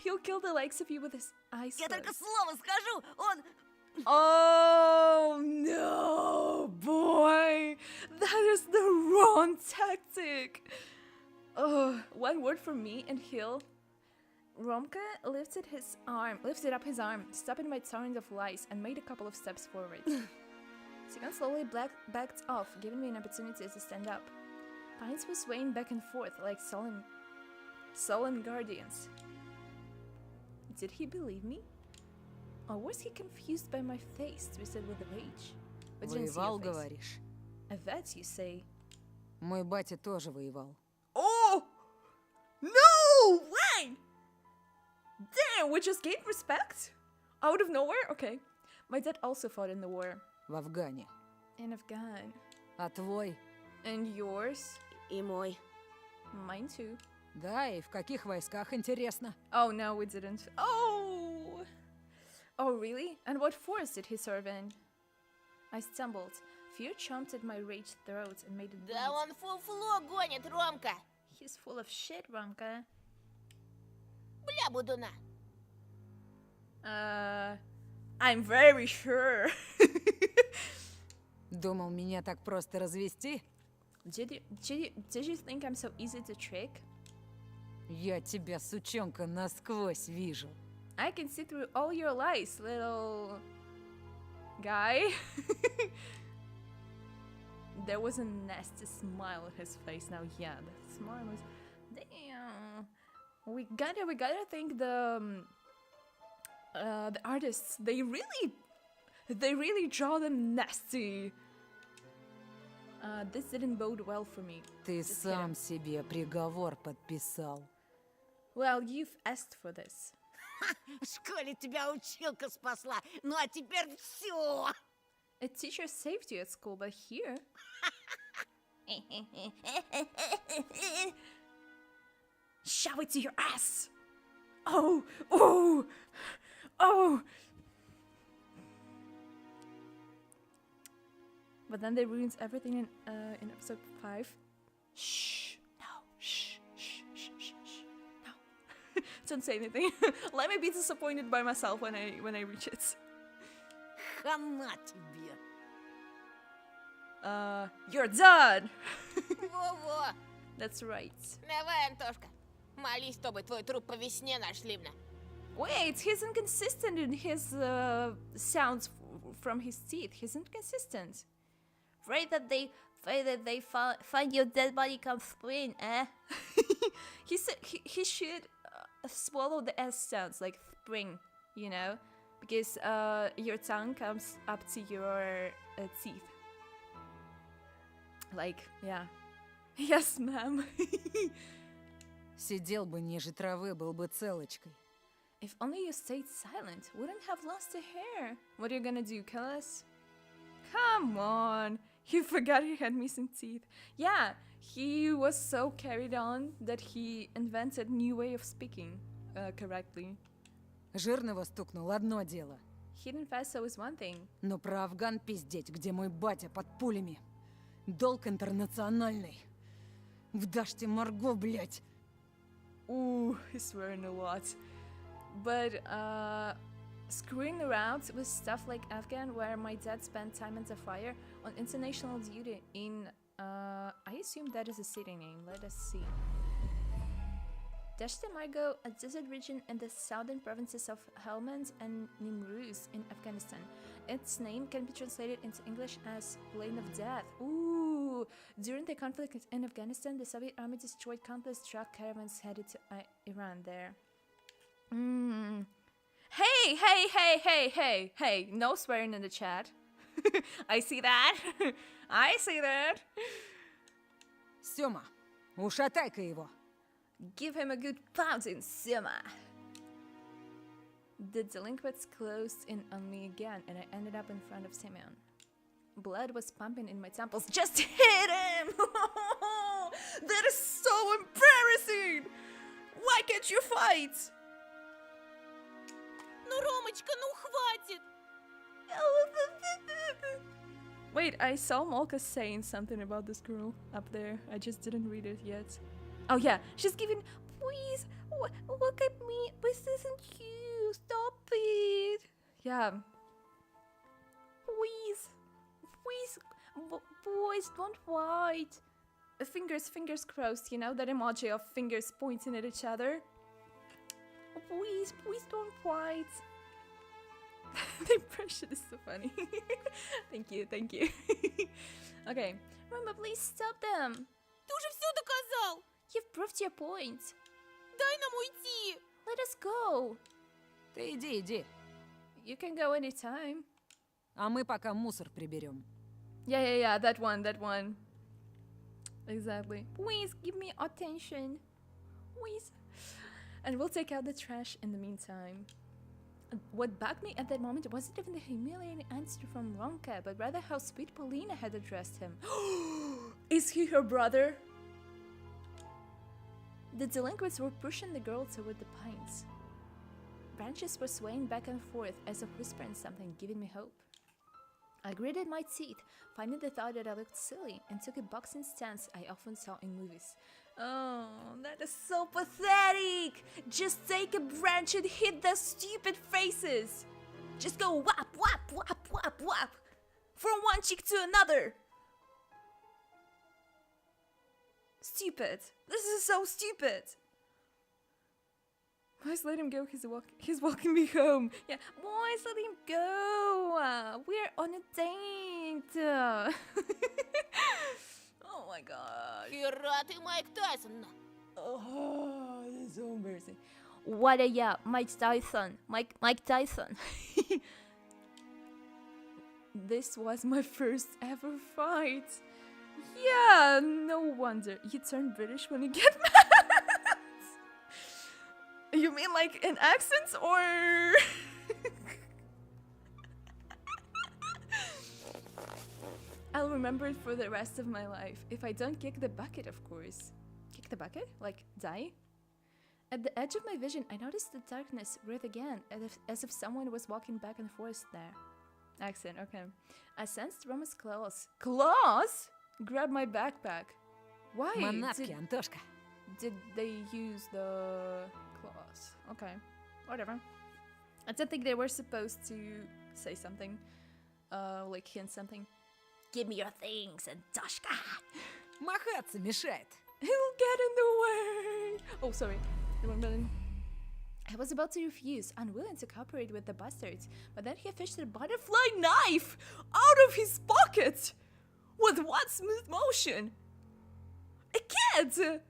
He'll kill the likes of you with his eyes Я только closed. слово скажу, он... Oh no, boy! That is the wrong tactic! One word from me and he'll... Romka lifted up his arm, stopping my torrent of lies, and made a couple of steps forward. Sigan slowly backed off, giving me an opportunity to stand up. Pines were swaying back and forth like sullen guardians. Did he believe me? Or was he confused by my face, twisted with rage? But didn't see Воевал, your face. говоришь? A vet, you say? Мой батя тоже воевал. Oh! No! Why? Damn, we just gained respect? Out of nowhere? Okay. My dad also fought in the war. В Афгане. In Afghan. А твой? And yours? И мой. Mine too. Да, и в каких войсках, интересно? Oh, no, we didn't. Oh! Oh, really? And what force did he serve in? I stumbled. Fear chomped at my raged throat and made it bleed. Да он фуфло гонит, Ромка. He's full of shit, Romka. Бля, будуна. I'm very sure. Думал, меня так просто развести? Did you think I'm so easy to trick? Я тебя, сучонка, насквозь вижу. I can see through all your lies, little guy. There was a nasty smile on his face. Now, yeah, the smile was... Damn. We gotta thank the artists. They really draw them nasty. This didn't bode well for me. Ты Just сам kidding. себе приговор подписал. Well, you've asked for this. В школе тебя училка спасла, ну а теперь все. A teacher saved you at school, but here... Shove it to your ass! Oh! Oh! Oh! But then they ruined everything in episode 5. Shh. No. Shh. Shh. Shh. Shh. Shh. No. Don't say anything. Let me be disappointed by myself when I reach it. Хана тебе. You're done. Во-во. That's right. Давай, Антошка. Молись, чтобы твой труп по весне нашли мне. Wait, he's inconsistent in his sounds from his teeth. He's inconsistent. Afraid that they find your dead body come spring, eh? He said he should swallow the S sounds like spring, you know, because your tongue comes up to your teeth. Like, yeah. Yes, ma'am. Сидел бы ниже травы, был бы целочкой. If only you stayed silent, wouldn't have lost a hair. What are you gonna do, kill us? Come on, he forgot he had missing teeth. Yeah, he was so carried on that he invented new way of speaking correctly. Жирного стукнул одно дело. Hidden Faso is one thing. Но про Афган пиздеть, где мой батя под пулями. Долг интернациональный. В Даште Марго, блядь. Ooh, he's swearing a lot. But screwing around with stuff like Afghan, where my dad spent time in the fire on international duty in, I assume that is a city name. Let us see. Dasht Margo, a desert region in the southern provinces of Helmand and Nimruz in Afghanistan. Its name can be translated into English as Plain of Death. Ooh! During the conflict in Afghanistan, the Soviet army destroyed countless truck caravans headed to Iran there. Hey, no swearing in the chat. I see that. I see that. Сёма, ушатай-ка его. Give him a good pounding, Sima. The delinquents closed in on me again, and I ended up in front of Simeon. Blood was pumping in my temples. Just hit him! That is so embarrassing! Why can't you fight? Ну, Ромочка, ну хватит! Wait, I saw Molka saying something about this girl up there. I just didn't read it yet. Oh yeah, she's giving, please, look at me, this isn't you, stop it. Yeah. Please, boys, don't fight. Fingers crossed, you know, that emoji of fingers pointing at each other. Please don't fight. The impression is so funny. Thank you. Okay, Mama, please stop them. Ты уже все доказал! You've proved your point. Дай нам уйти! Let us go. Ты иди. You can go anytime. А мы пока мусор приберем. Yeah, that one. Exactly. Please give me attention. Please. And we'll take out the trash in the meantime. What bugged me at that moment wasn't even the humiliating answer from Ronka, but rather how sweet Paulina had addressed him. Is he her brother? The delinquents were pushing the girl toward the pines. Branches were swaying back and forth as if whispering something, giving me hope. I gritted my teeth, finding the thought that I looked silly, and took a boxing stance I often saw in movies. Oh, that is so pathetic! Just take a branch and hit their stupid faces! Just go whap, whap, whap, whap, whap! From one cheek to another! Stupid! This is so stupid! Boys, let him go. He's walking me home. Yeah, boys, let him go. We're on a date. Oh my god. Хера ты, Майк Тайсон! Oh, this is so embarrassing. What Mike Tyson. Mike Tyson. This was my first ever fight. Yeah, no wonder. You turn British when you get mad. You mean like in accents or? I'll remember it for the rest of my life. If I don't kick the bucket, of course. Kick the bucket? Like die? At the edge of my vision, I noticed the darkness writhe again, as if someone was walking back and forth there. accent. Okay. I sensed Roma's claws. Claws? Grab my backpack. Why Манатки, Антошка. did they use the claws? Okay, whatever. I don't think they were supposed to say something, like hint something. Give me your things, Antoshka. Махаться мешает. He'll get in the way. Oh, sorry. The wrong button. I was about to refuse, unwilling to cooperate with the bastards, but then he fished a butterfly knife out of his pocket with one smooth motion. A kid!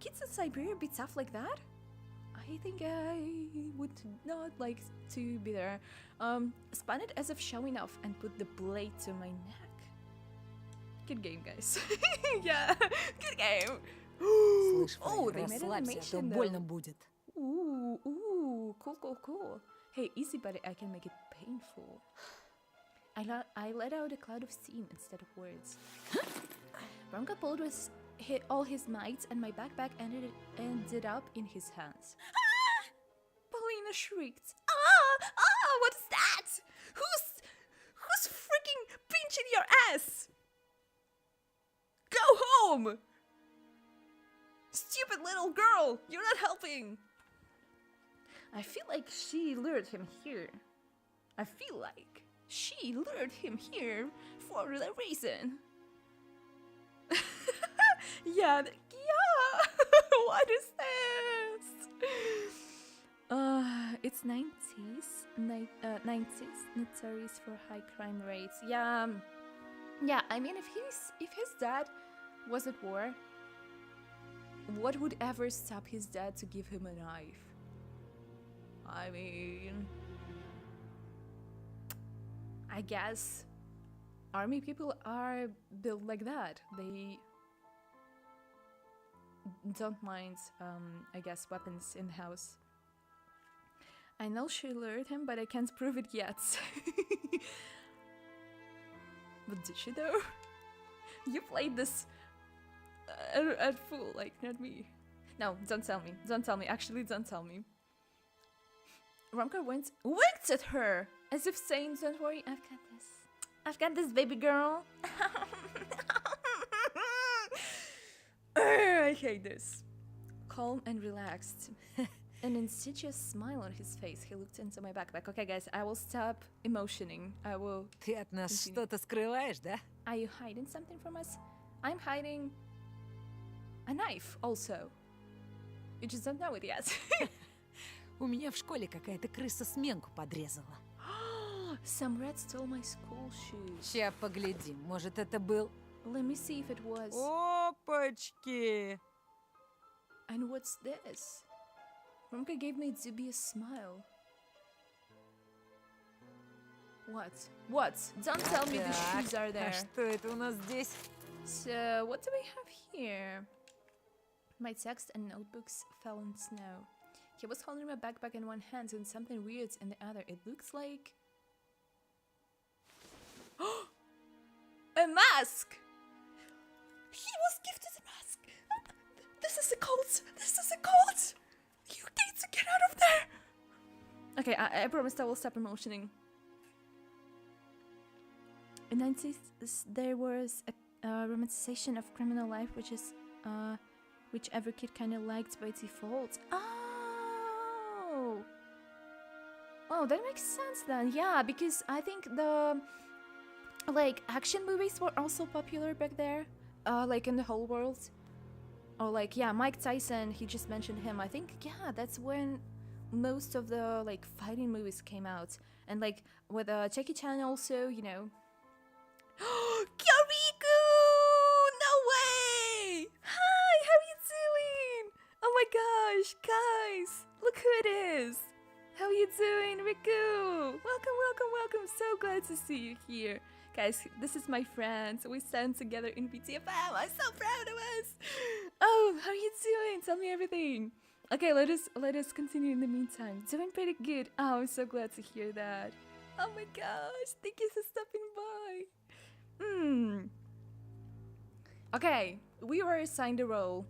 Kids in Siberia beat stuff like that? I think I would not like to be there. Spun it as if showing off and put the blade to my neck. Good game, guys. Yeah, good game. Слышь, Oh, Фрей, they made an расслабься, а то animation though. больно будет. Ooh, cool. Hey, easy, but I can make it painful. I let out a cloud of steam instead of words. Ronka pulled with all his might, and my backpack ended up in his hands. Ah! Paulina shrieked. What is that? Who's freaking pinching your ass? Go home! Stupid little girl, you're not helping. I feel like she lured him here. I feel like she lured him here for a reason. Yeah. What is this? It's 90s, notorious for high crime rates. Yeah. I mean, if his dad was at war, what would ever stop his dad to give him a knife? I mean, I guess army people are built like that. They don't mind, I guess, weapons in the house. I know she lured him, but I can't prove it yet. But did she though? You played this at full, like, not me. No, don't tell me. Don't tell me. Actually, don't tell me. Romka winked at her, as if saying, don't worry, I've got this. I've got this, baby girl. I hate this. Calm and relaxed. An insidious smile on his face. He looked into my backpack. Okay, guys, I will stop emotioning. I will... Ты от нас Continue. что-то скрываешь, да? Are you hiding something from us? I'm hiding a knife, also. You just don't know it yet. У меня в школе какая-то крыса сменку подрезала. Some rat stole my school shoes. Ща поглядим, может это был... Let me see if it was. Опачки! And what's this? Romka gave me a dubious smile. What? Don't tell me the shoes are А there. что это у нас здесь? So, what do we have here? My text and notebooks fell in snow. He was holding my backpack in one hand and something weird in the other. It looks like... a mask! He was gifted a mask! This is a cult! You need to get out of there! Okay, I promised I will stop emotioning. In the 90s, there was a romanticization of criminal life, which every kid kind of liked by default. Oh, that makes sense then. Yeah, because I think the action movies were also popular back there, like in the whole world. Or like, yeah, Mike Tyson, he just mentioned him. I think, yeah, that's when most of the like fighting movies came out, and like with Jackie Chan also, you know. Kyoriku! No way! Hi, how you doing? Oh my gosh, guys, look who it is! How you doing, Riku? Welcome! So glad to see you here. Guys, this is my friend. We stand together in BTFM. I'm so proud of us. Oh, how are you doing? Tell me everything. Okay, let us continue in the meantime. Doing pretty good. Oh, I'm so glad to hear that. Oh my gosh, thank you for stopping by. Okay, we were assigned a role.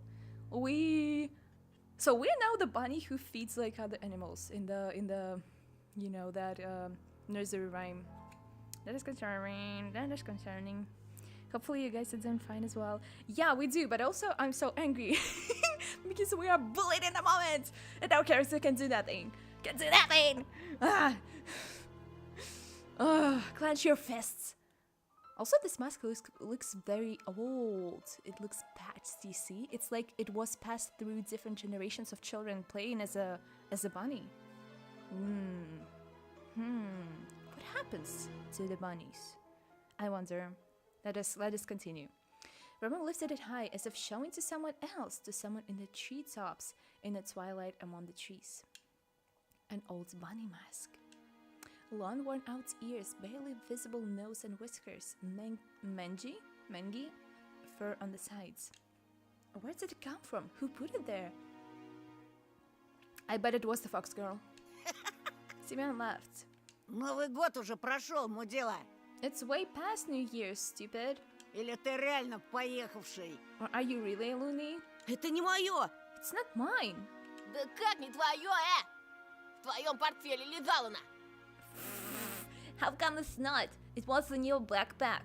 So we're now the bunny who feeds like other animals in the you know that nursery rhyme. That is concerning. That is concerning. Hopefully you guys are doing fine as well. Yeah, we do, but also I'm so angry because we are bullied in the moment, and our character can do nothing. Can do nothing. Ah. Clench your fists. Also, this mask looks very old. It looks patched, you see? It's like it was passed through different generations of children playing as a bunny. What happens to the bunnies? I wonder. Let us continue. Roman lifted it high as if showing to someone else, to someone in the treetops, in the twilight among the trees. An old bunny mask. Long worn-out ears, barely visible nose and whiskers, mengi, fur on the sides. Where did it come from? Who put it there? I bet it was the fox girl. Simeon laughed. Новый год уже прошел, мудила. It's way past New Year's, stupid. Или ты реально поехавший? Or are you really a loony? Это не мое! It's not mine. Да как не твое, В твоем портфеле лежала она. How come it's not? It was in your backpack.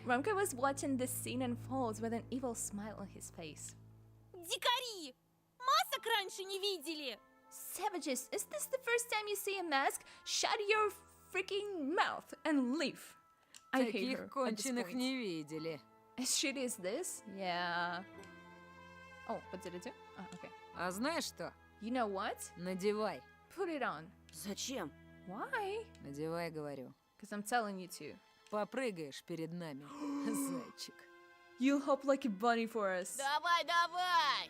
Romka was watching this scene unfold with an evil smile on his face. Дикари! Масок раньше не видели! Savages, is this the first time you see a mask? Shut your freaking mouth and leave. I hate her Таких at this конченых point. не видели. As shitty as this? Yeah. Oh, what did it do? Oh, okay. А знаешь что? You know what? Надевай. Put it on. Зачем? Why? Надевай, говорю. Because I'm telling you to. Попрыгаешь перед нами, зайчик. You'll hop like a bunny for us. Давай, давай!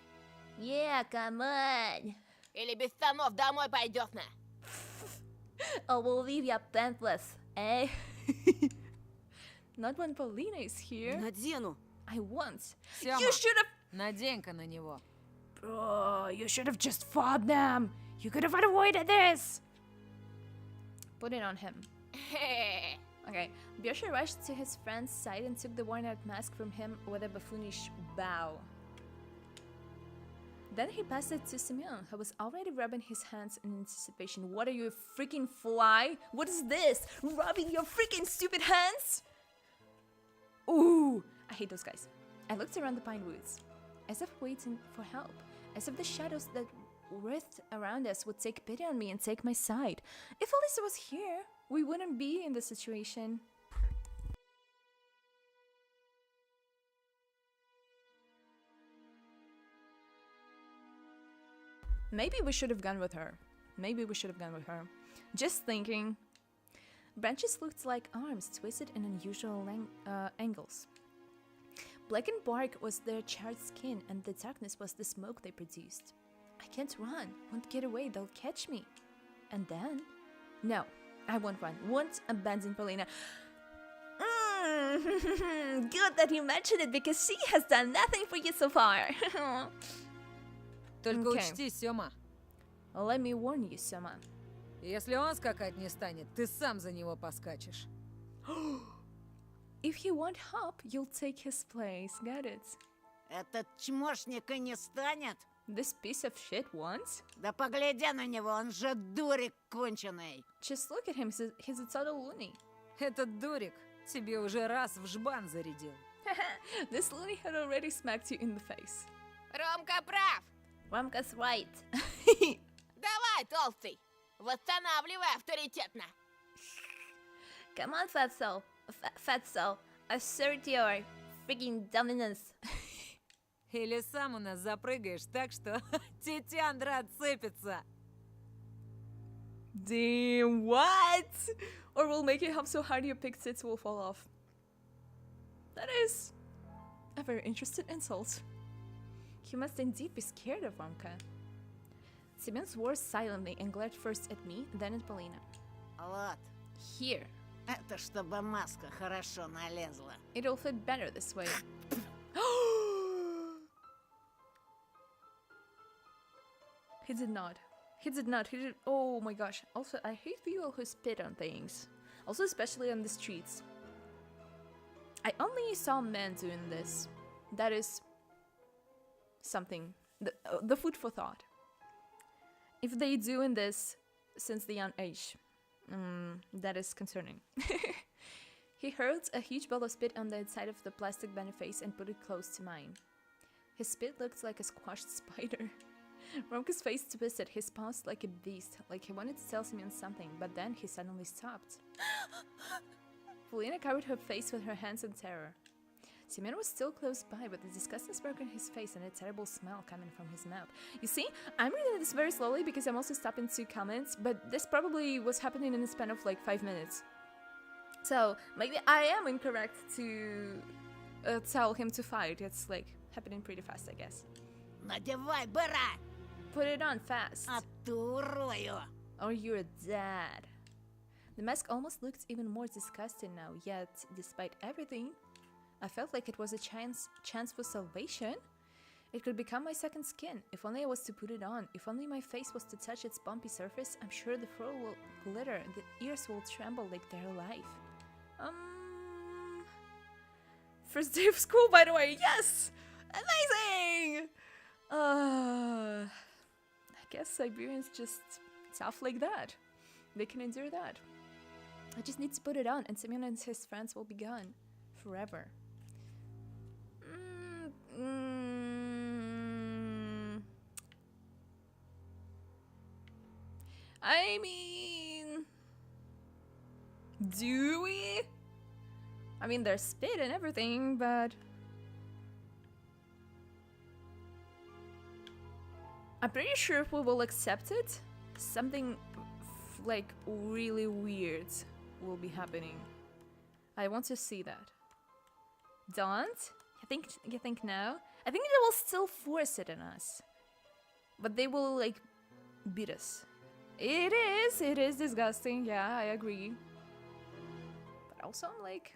Yeah, come on. Или без штанов домой пойдешь на. Or we'll leave you pantsless, eh? Not when Paulina is here. Надену. I won't. Сёма, You should have... надень-ка на него. Bro, you should have just fought them. You could have avoided this. Put it on him. Okay, Bjosha rushed to his friend's side and took the worn-out mask from him with a buffoonish bow. Then he passed it to Simeon, who was already rubbing his hands in anticipation. What are you, a freaking fly? What is this? Rubbing your freaking stupid hands? Ooh, I hate those guys. I looked around the pine woods, as if waiting for help, as if the shadows that writhed around us would take pity on me and take my side. If Alyssa was here, we wouldn't be in this situation. Maybe we should have gone with her. Just thinking. Branches looked like arms twisted in unusual angles. Blackened bark was their charred skin, and the darkness was the smoke they produced. I can't run. Won't get away. They'll catch me. And then? No, I won't run. Won't abandon Paulina. Good that you mentioned it, because she has done nothing for you so far. Только Okay. учти, Сёма, Let me warn you, Soma. если он скакать не станет, ты сам за него поскачешь. If he won't hop, you'll take his place. Got it? Этот чмошник и не станет? This piece of shit won't? Да погляди на него, он же дурик конченый. Just look at him. He's a total loony. Этот дурик тебе уже раз в жбан зарядил. This loony had already smacked you in the face. Ромка прав. Ramka's right. Давай, толстый. Восстанавливай авторитетно. Come on, Fatso. Fatso. Assert your freaking dominance. Или сам у нас запрыгаешь так, что тетяндра отцепится. Damn, what? Or we'll make it hop so hard your pig tits will fall off. That is a very interesting insult. He must indeed be scared of Ramka. Simeon swore silently and glared first at me, then at Paulina. Вот, Here. это чтобы маска хорошо налезла. It'll fit better this way. He did not. He did not. He did. Oh my gosh. Also, I hate people who spit on things. Also, especially on the streets. I only saw men doing this. That is something. The food for thought. If they doing this since the young age. That is concerning. He hurled a huge ball of spit on the inside of the plastic bunny face and put it close to mine. His spit looked like a squashed spider. Romka's face twisted, his paused like a beast, like he wanted to tell Simeon something, but then he suddenly stopped. Polina covered her face with her hands in terror. Simeon was still close by, but the disgusting smirk on his face and a terrible smell coming from his mouth. You see, I'm reading this very slowly because I'm also stopping to comment, but this probably was happening in the span of like 5 minutes. So, maybe I am incorrect to tell him to fight. It's like happening pretty fast, I guess. Надевай, бара! Put it on fast. А ту урою! Or you're dead. The mask almost looked even more disgusting now, yet, despite everything, I felt like it was a chance for salvation. It could become my second skin. If only I was to put it on. If only my face was to touch its bumpy surface, I'm sure the fur will glitter and the ears will tremble like they're alive. First day of school, by the way. Yes! Amazing! I guess Siberians just tough like that. They can endure that. I just need to put it on and Simeon and his friends will be gone. Forever. I mean... Do we? I mean, there's spit and everything, but... I'm pretty sure if we will accept it, something like really weird will be happening. I want to see that. Don't? You think no? I think they will still force it on us. But they will like beat us. It is disgusting, yeah, I agree. But also I'm like,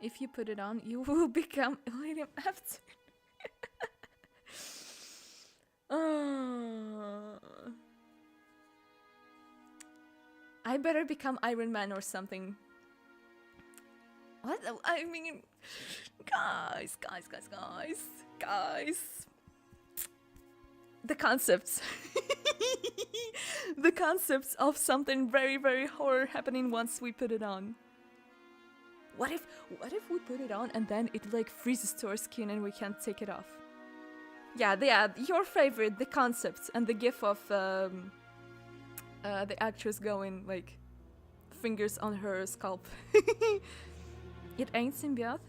if you put it on, you will become William Afton. I better become Iron Man or something. What? I mean, guys. The concepts. The concepts of something very, very horror happening once we put it on. What if we put it on and then it like freezes to our skin and we can't take it off? Yeah, your favorite, the concepts and the gif of the actress going like fingers on her scalp. It ain't symbiote.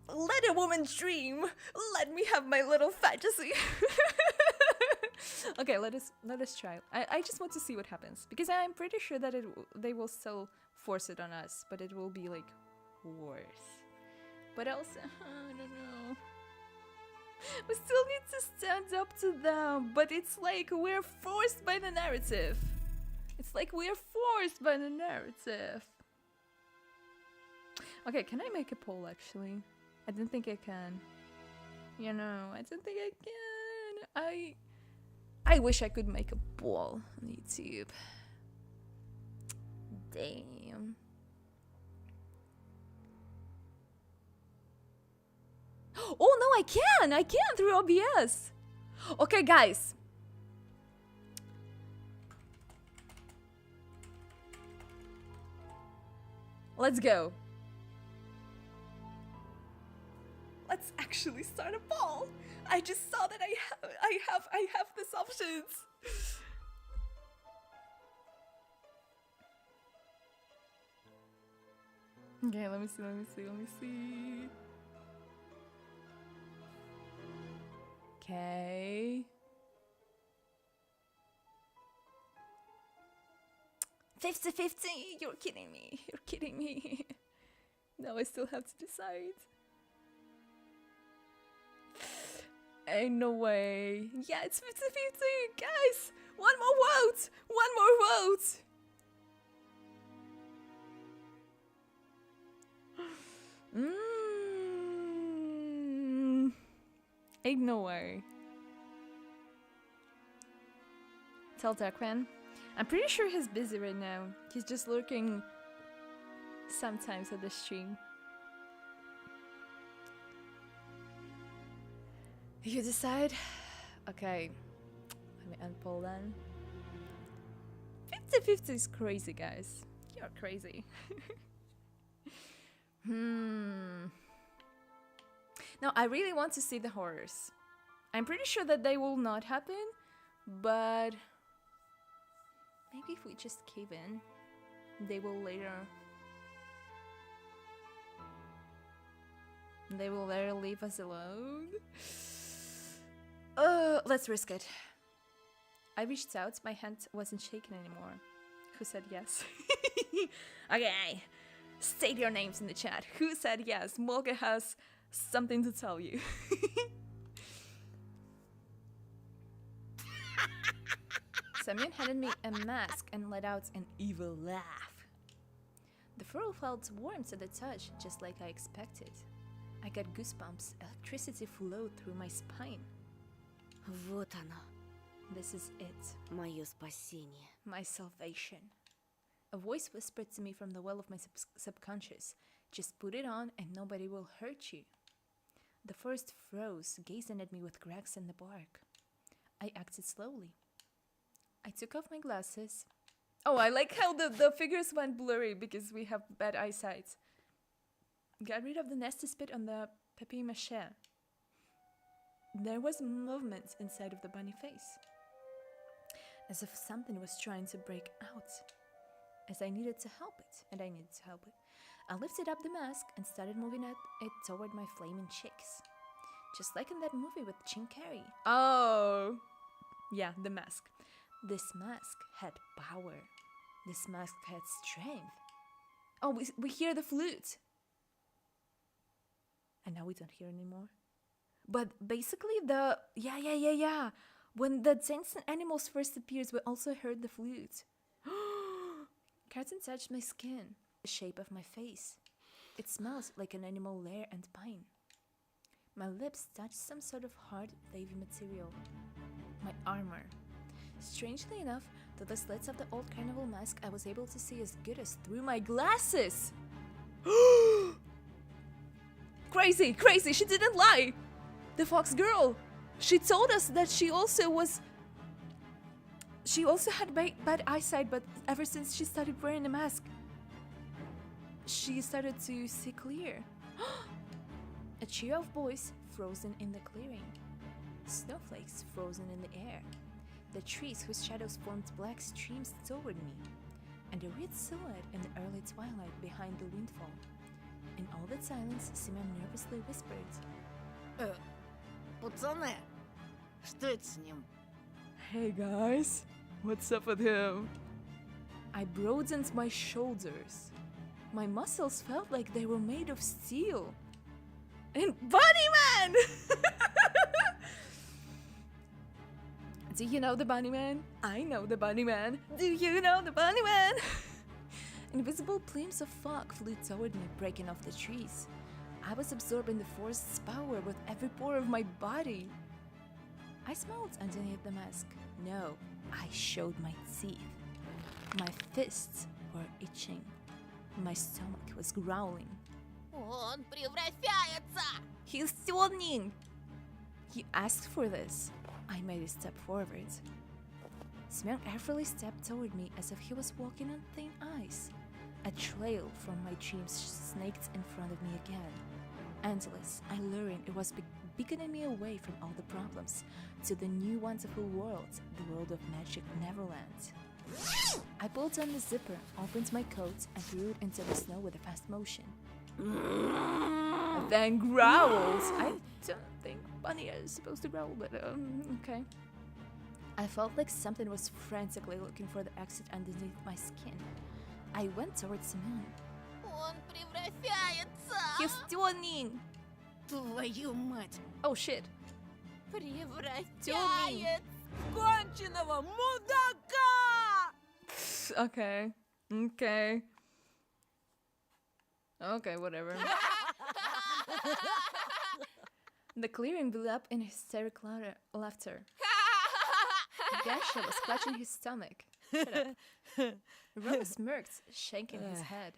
Let a woman dream. Let me have my little fantasy. Okay, let us try. I just want to see what happens because I'm pretty sure that they will still force it on us, but it will be like worse. But also, I don't know. We still need to stand up to them, but it's like we're forced by the narrative. Okay, can I make a poll actually? I don't think I can. You know, I don't think I can. I wish I could make a poll on YouTube. Damn. Oh no, I can through OBS. Okay, guys. Let's go. Let's actually start a poll. I just saw that I have these options. Okay, let me see. Okay. 50-50. You're kidding me. Now I still have to decide. Ain't no way. Yeah, it's 50-50. Guys, one more vote. Ain't no way. Tell Darkman. I'm pretty sure he's busy right now. He's just lurking sometimes at the stream. You decide? Okay. Let me unpull then. 50-50 is crazy, guys. You're crazy. Now, I really want to see the horrors. I'm pretty sure that they will not happen, but maybe if we just cave in, they will later leave us alone. Let's risk it. I reached out, my hand wasn't shaking anymore. Who said yes? Okay, state your names in the chat. Who said yes? Molga has something to tell you. Semyon handed me a mask and let out an evil laugh. The fur felt warm to the touch, just like I expected. I got goosebumps, electricity flowed through my spine. Вот оно, This is it, мое спасение. my salvation. A voice whispered to me from the well of my subconscious, just put it on and nobody will hurt you. The forest froze, gazing at me with cracks in the bark. I acted slowly. I took off my glasses. Oh, I like how the figures went blurry because we have bad eyesight. Got rid of the nasty spit on the papier-mâché. There was movement inside of the bunny face, as if something was trying to break out. As I needed to help it, and I needed to help it, I lifted up the mask and started moving it toward my flaming cheeks. Just like in that movie with Jim Carrey. Oh! Yeah, the mask. This mask had power. This mask had strength. Oh, we hear the flute! And now we don't hear anymore. But basically yeah. When the dancing animals first appears, we also heard the flute. Carton touched my skin, the shape of my face. It smells like an animal lair and pine. My lips touched some sort of hard, wavy material. My armor. Strangely enough, through the slits of the old carnival mask, I was able to see as good as through my glasses. Crazy, she didn't lie! The fox girl! She told us that she also had bad eyesight, but ever since she started wearing a mask, she started to see clear. A trio of boys frozen in the clearing. Snowflakes frozen in the air. The trees whose shadows formed black streams toward me. And a red silhouette in the early twilight behind the windfall. In all that silence, Simon nervously whispered, Пацаны, что это с ним? "Hey guys, what's up with him?" I broadened my shoulders. My muscles felt like they were made of steel. And Bunnyman! Do you know the Bunnyman? I know the Bunnyman. Do you know the Bunnyman? Invisible plumes of fog flew toward me, breaking off the trees. I was absorbing the forest's power with every pore of my body. I smiled underneath the mask. No, I showed my teeth. My fists were itching. My stomach was growling. Он превращается! He's turning! He asked for this. I made a step forward. Smell carefully stepped toward me as if he was walking on thin ice. A trail from my dreams snaked in front of me again. Endless, alluring, it was beckoning me away from all the problems to the new wonderful world, the world of magic Neverland. I pulled down the zipper, opened my coat, and threw it into the snow with a fast motion. And then growls. I don't think Bunny is supposed to growl, but okay. I felt like something was frantically looking for the exit underneath my skin. I went towards Simone. Он превращается! He's turning! Твою мать! Oh shit! Превращается! Конченого мудака! Okay. Okay, whatever. The clearing blew up in hysteric laughter. Gasha was clutching his stomach. Shut up. Roma smirked, shaking his head.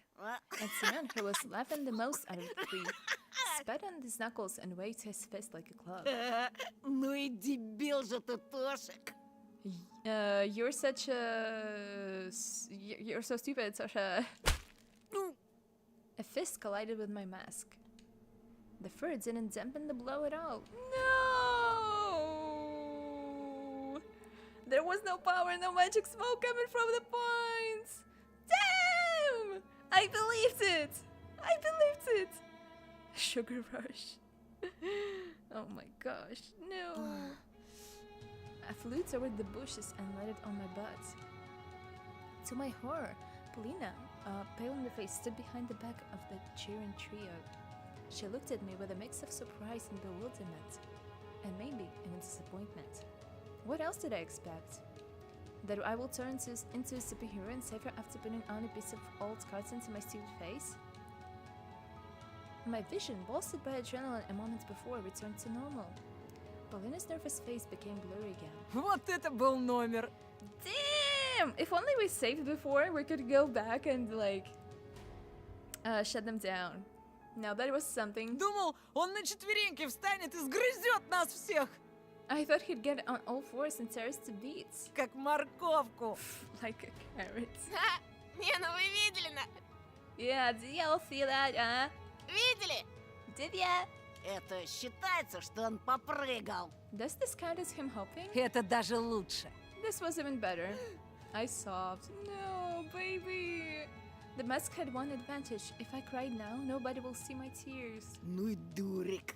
And Simeon, who was laughing the most out of the three, spat on his knuckles and waved his fist like a club. Ну и дебил же ты, Тошик. You're such a... You're so stupid, Sasha. A fist collided with my mask. The fur didn't dampen the blow at all. No! There was no power, no magic smoke coming from the points. Damn! I believed it! I believed it! Sugar rush. Oh my gosh, no! I flew toward the bushes and landed on my butt. To my horror, Polina, pale in the face, stood behind the back of the cheering trio. She looked at me with a mix of surprise and bewilderment, and maybe even disappointment. What else did I expect? That I will turn into a superhero and save her after putting on a piece of old carton to my stupid face? My vision, bolstered by adrenaline a moment before, returned to normal. Paulina's nervous face became blurry again. Вот это был номер. Damn! If only we saved before, we could go back and like shut them down. Now that was something. Думал, он на четвереньки встанет и сгрызет нас всех. I thought he'd get on all fours and tear us to bits. Как морковку. Like a carrot. Ха! Не, ну вы видели, Yeah, did y'all see that, huh? Видели? Did ya? Это считается, что он попрыгал. Does this count as him hopping? Это даже лучше. This was even better. I sobbed. No, baby. The mask had one advantage. If I cried now, nobody will see my tears. Ну и дурик.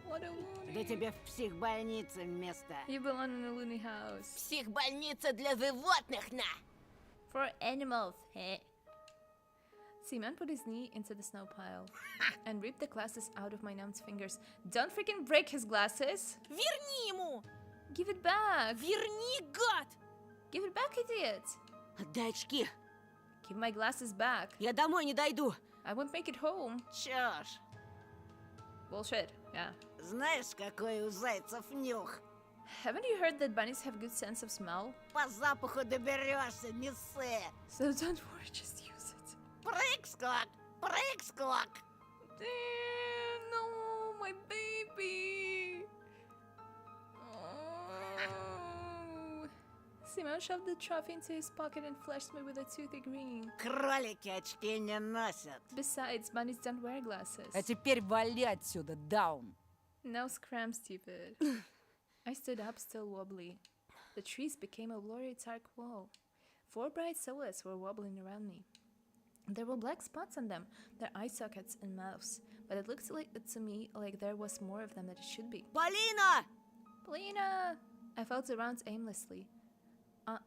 What a Да loony. тебе в психбольнице место. You belong in a loony house. Психбольница для животных, на! For animals, heh. Simon put his knee into the snow pile and ripped the glasses out of my numbed fingers. Don't freaking break his glasses! Верни ему! Give it back! Верни, гад! Give it back, idiot! Отдай очки. Give my glasses back. Я домой не дойду. I won't make it home. Чё ж, Bullshit, yeah. знаешь, какой у зайцев нюх? Haven't you heard that bunnies have good sense of smell? По запаху доберешься, не ссы. So don't worry, just use it. Прыг-скок, прыг-скок. Damn, no, my baby. Oh. Simon shoved the trophy into his pocket and flashed me with a toothy grin. Кролики очки не носят. Besides, bunnies don't wear glasses. А теперь вали отсюда, даун. No scram, stupid. I stood up, still wobbly. The trees became a blurry dark wall. 4 bright silhouettes were wobbling around me. There were black spots on them, their eye sockets and mouths, but it looked to me like there was more of them than it should be. Полина! Polina! I felt around aimlessly.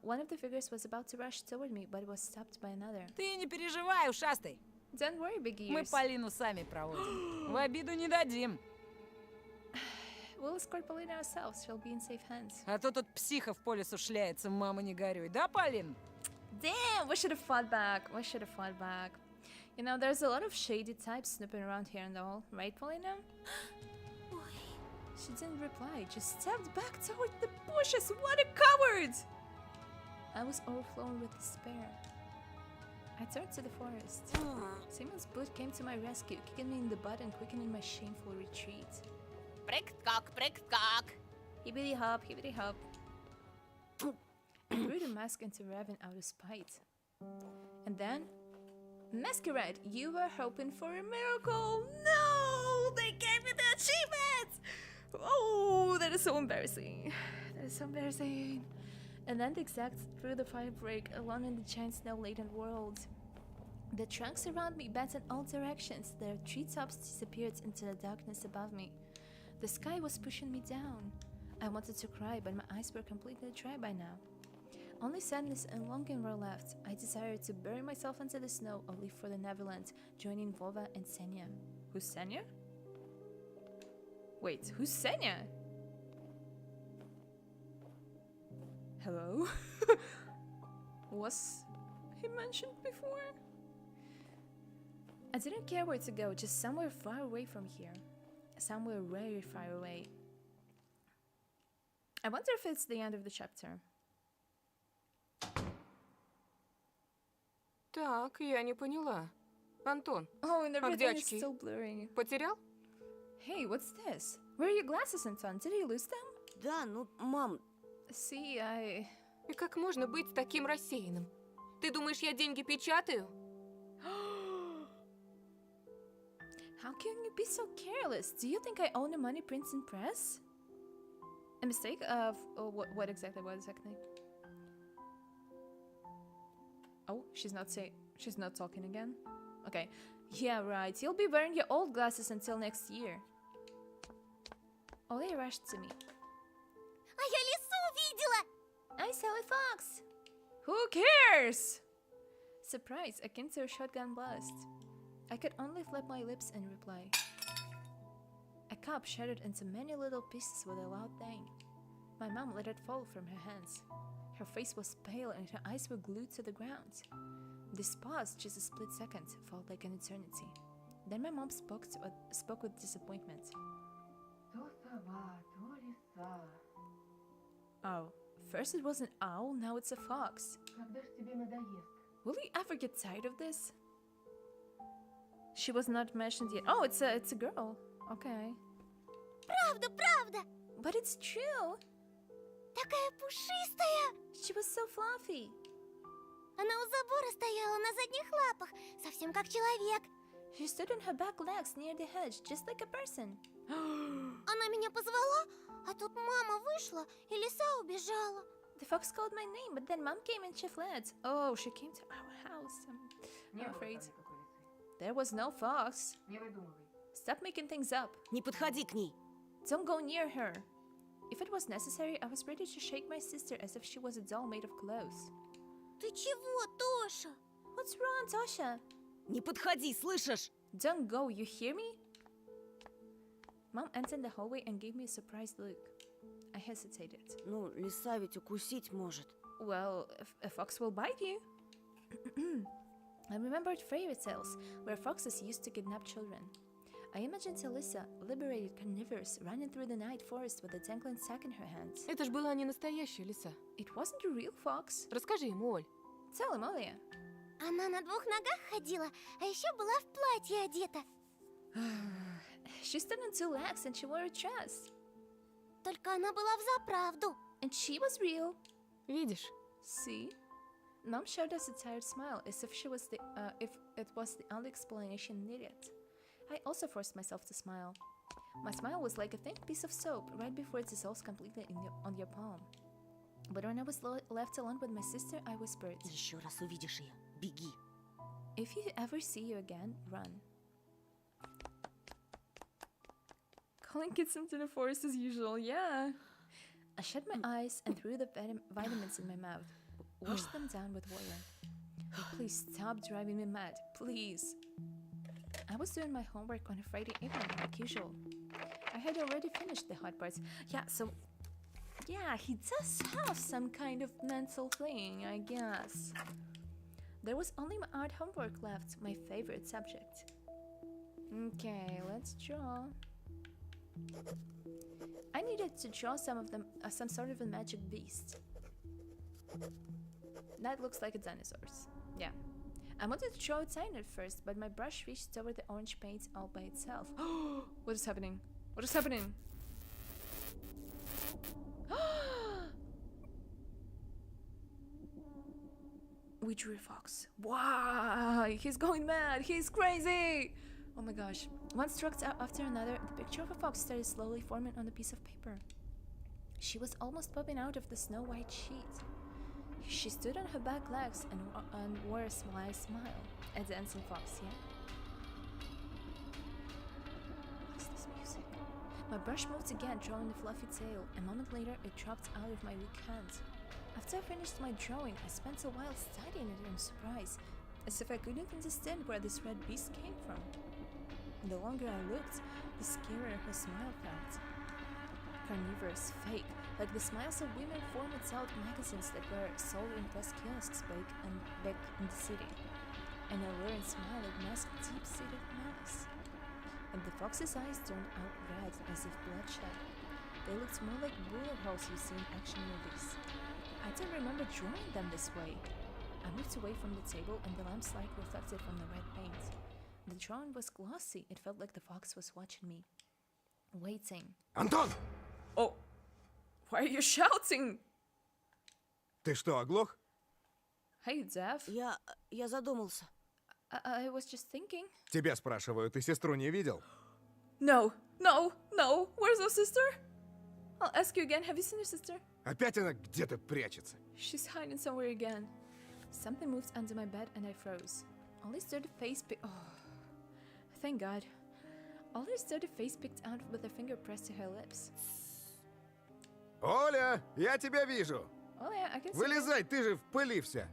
One of the figures was about to rush toward me, but was stopped by another. Ты не переживай, ушастый. Don't worry, big Мы ears. Полину сами проводим. В обиду не дадим. We'll escort Polina ourselves. She'll be in safe hands. А то тут психов по лесу шляется, мама не горюй. Да, Полин? Damn, we should have fought back. We should have fought back. You know, there's a lot of shady types snooping around here and all, right, Polina? She didn't reply, just stepped back toward the bushes. What a coward! I was overflowing with despair. I turned to the forest. Simon's boot came to my rescue, kicking me in the butt and quickening my shameful retreat. Прыг-скок, прыг-скок! Hibbity hop, hibbity hop. I threw the mask into Raven out of spite. And then, Masquerade, you were hoping for a miracle. No, they gave me the achievement. Oh, that is so embarrassing. That is so embarrassing. And then the exact through the fire break, alone in the giant snow-laden world. The trunks around me bent in all directions. Their treetops disappeared into the darkness above me. The sky was pushing me down. I wanted to cry, but my eyes were completely dry by now. Only sadness and longing were left. I desired to bury myself into the snow or leave for the Neverland, joining Vova and Senya. Who's Senya? Wait, who's Senya? Hello? Was he mentioned before? I didn't care where to go, just somewhere far away from here. Somewhere very far away. I wonder if it's the end of the chapter. Так, я не поняла. Антон, Oh, and где everything is очки? still blurry. потерял? Hey, what's this? Where are your glasses, Anton? Did you lose them? Да, ну, мам, See, I... И как можно быть таким рассеянным? Ты думаешь, я деньги печатаю? How can you be so careless? Do you think I own a money prints and press? A mistake of... Oh, what exactly? What exactly? Oh, she's not talking again? Okay. Yeah, right. You'll be wearing your old glasses until next year. Ollie rushed to me. А я лису видела! I saw a fox! Who cares? Surprise, akin to a shotgun blast. I could only flap my lips and reply. A cup shattered into many little pieces with a loud bang. My mom let it fall from her hands. Her face was pale and her eyes were glued to the ground. This pause, just a split second, felt like an eternity. Then my mom spoke with disappointment. Oh, first it was an owl, now it's a fox. Will you ever get tired of this? She was not mentioned yet. Oh, it's a girl. Okay. Правда, правда! But it's true. Такая пушистая! She was so fluffy. Она у забора стояла на задних лапах, совсем как человек. She stood on her back legs near the hedge, just like a person. Она меня позвала, а тут мама вышла, и лиса убежала. The fox called my name, but then mom came and she fled. Oh, she came to our house. I'm afraid. There was no fox. Stop making things up. не подходи к ней. Don't go near her. If it was necessary, I was ready to shake my sister as if she was a doll made of clothes. Ты чего, Тоша? What's wrong, Tosha? Не подходи, слышишь? Don't go, you hear me? Mom entered the hallway and gave me a surprised look. I hesitated. Ну, лиса ведь укусить может. Well, a fox will bite you. I remembered fairy tales where foxes used to kidnap children. I imagined Alyssa, liberated carnivorous, running through the night forest with a dangling sack in her hands. Это ж была не настоящая лиса. It wasn't a real fox. Расскажи ему, Оль. Tell him, Olia. Она на двух ногах ходила, а еще была в платье одета. She stood on two legs and she wore a dress. Только она была взаправду. And she was real. Видишь? See? Mom showed us a tired smile, as if if it was the only explanation needed. I also forced myself to smile. My smile was like a thin piece of soap right before it dissolves completely on your palm. But when I was left alone with my sister, I whispered, Еще раз увидишь ее, беги. "If you ever see you again, run." Calling kids into the forest as usual, yeah. I shut my eyes and threw the vitamins in my mouth, washed them down with water. Oh, please stop driving me mad, please. I was doing my homework on a Friday evening, like usual. I had already finished the hard parts. Yeah, he does have some kind of mental thing, I guess. There was only my art homework left, my favorite subject. Okay, let's draw. I needed to draw some sort of a magic beast. That looks like a dinosaur's. Yeah. I wanted to draw a sign at first, but my brush reached over the orange paint all by itself. What is happening? What is happening? We drew a fox. Wow, he's going mad. He's crazy. Oh my gosh. One stroke after another, the picture of a fox started slowly forming on a piece of paper. She was almost popping out of the snow-white sheet. She stood on her back legs and wore a sly smile. A dancing fox, yeah? What's this music? My brush moved again, drawing a fluffy tail. A moment later, it dropped out of my weak hand. After I finished my drawing, I spent a while studying it in surprise, as if I couldn't understand where this red beast came from. The longer I looked, the scarier her smile felt. Carnivorous, fake, like the smiles of women format-out magazines that were sold in press kiosks back in the city. An alluring smile that masked deep-seated malice. And the fox's eyes turned out red as if bloodshot. They looked more like bullet holes you see in action movies. I don't remember drawing them this way. I moved away from the table and the lamp's light reflected from the red paint. The drawing was glossy. It felt like the fox was watching me. Waiting. Антон! Oh, why are you shouting? Ты что, оглох? Hey, Dev. Я задумался. I was just thinking. Тебя спрашиваю, ты сестру не видел? No, no, no. Where's our sister? I'll ask you again. Have you seen your sister? Опять она где-то прячется. She's hiding somewhere again. Something moved under my bed and I froze. Ollie's dirty face oh, thank God. Ollie's dirty face picked out with her finger pressed to her lips. Оля, я тебя вижу. Ollie, I can see you. Вылезай, ты же в пыли вся.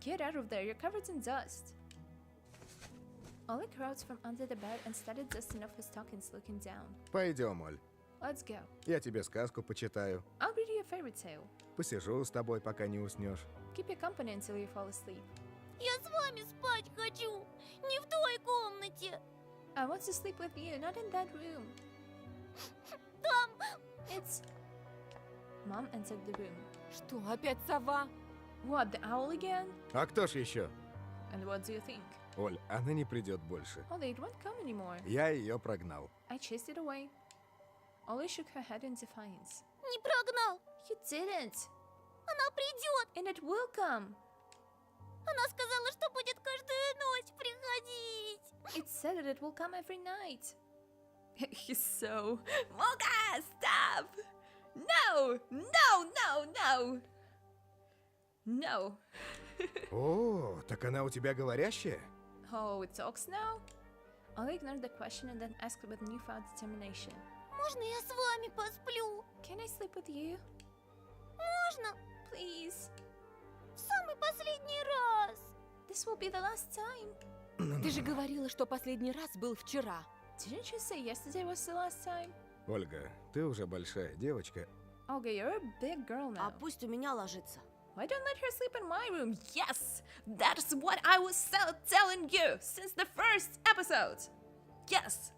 Get out of there, you're covered in dust. Ollie crouched from under the bed and started dusting off his stockings, looking down. Пойдем, Оль. Let's go. Я тебе сказку почитаю. I'll read you a fairy tale. Посижу с тобой, пока не уснешь. Keep you company until you fall asleep. Я с вами спать хочу, не в той комнате. I want to sleep with you, not in that room. Там... It's... Mom entered the room. Что, опять сова? What, the owl again? А кто ж еще? And what do you think? Оль, она не придет больше. Ollie, it won't come anymore. Я ее прогнал. I chased it away. Ollie shook her head in defiance. Не прогнал. You didn't! Она придет. And it will come! Она сказала, что будет каждую ночь приходить. It said that it will come every night. He's so... Mocha, stop! No, no, no, no! No. О, так она у тебя говорящая? Oh, it talks now? Ollie ignored the question and then asked with newfound determination. Можно я с вами посплю? Can I sleep with you? Можно. Please. В самый последний раз. This will be the last time. Ты же говорила, что последний раз был вчера. Didn't you say yesterday was the last time? Ольга, ты уже большая девочка. Olga, you're a big girl now. А пусть у меня ложится. Why don't let her sleep in my room? Yes, that's what I was telling you since the first episode. Yes.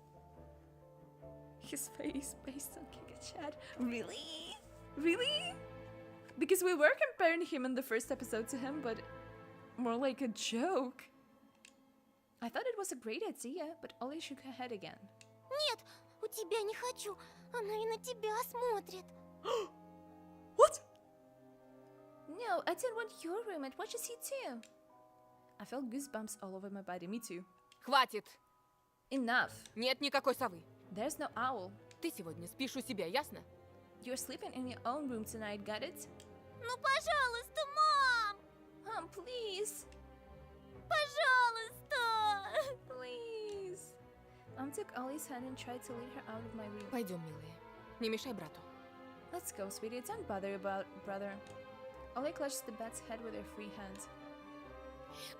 His face based on Kika-chat. Really? Really? Because we were comparing him in the first episode to him, but more like a joke. I thought it was a great idea, but Ollie shook her head again. Нет, у тебя не хочу. Она и на тебя смотрит. What? No, I didn't want your room. It watches he too. I felt goosebumps all over my body. Me too. Хватит! Enough. Нет никакой совы. There's no owl. Ты сегодня спишь у себя, ясно? You're sleeping in your own room tonight, got it? Ну, пожалуйста, мам. Mom, please. Пожалуйста. Please. Mom took Ollie's hand and tried to lead her out of my room. Пойдем, милые. Не мешай брату. Let's go, sweetie. Don't bother about brother. Ollie clutched the bed's head with her free hand.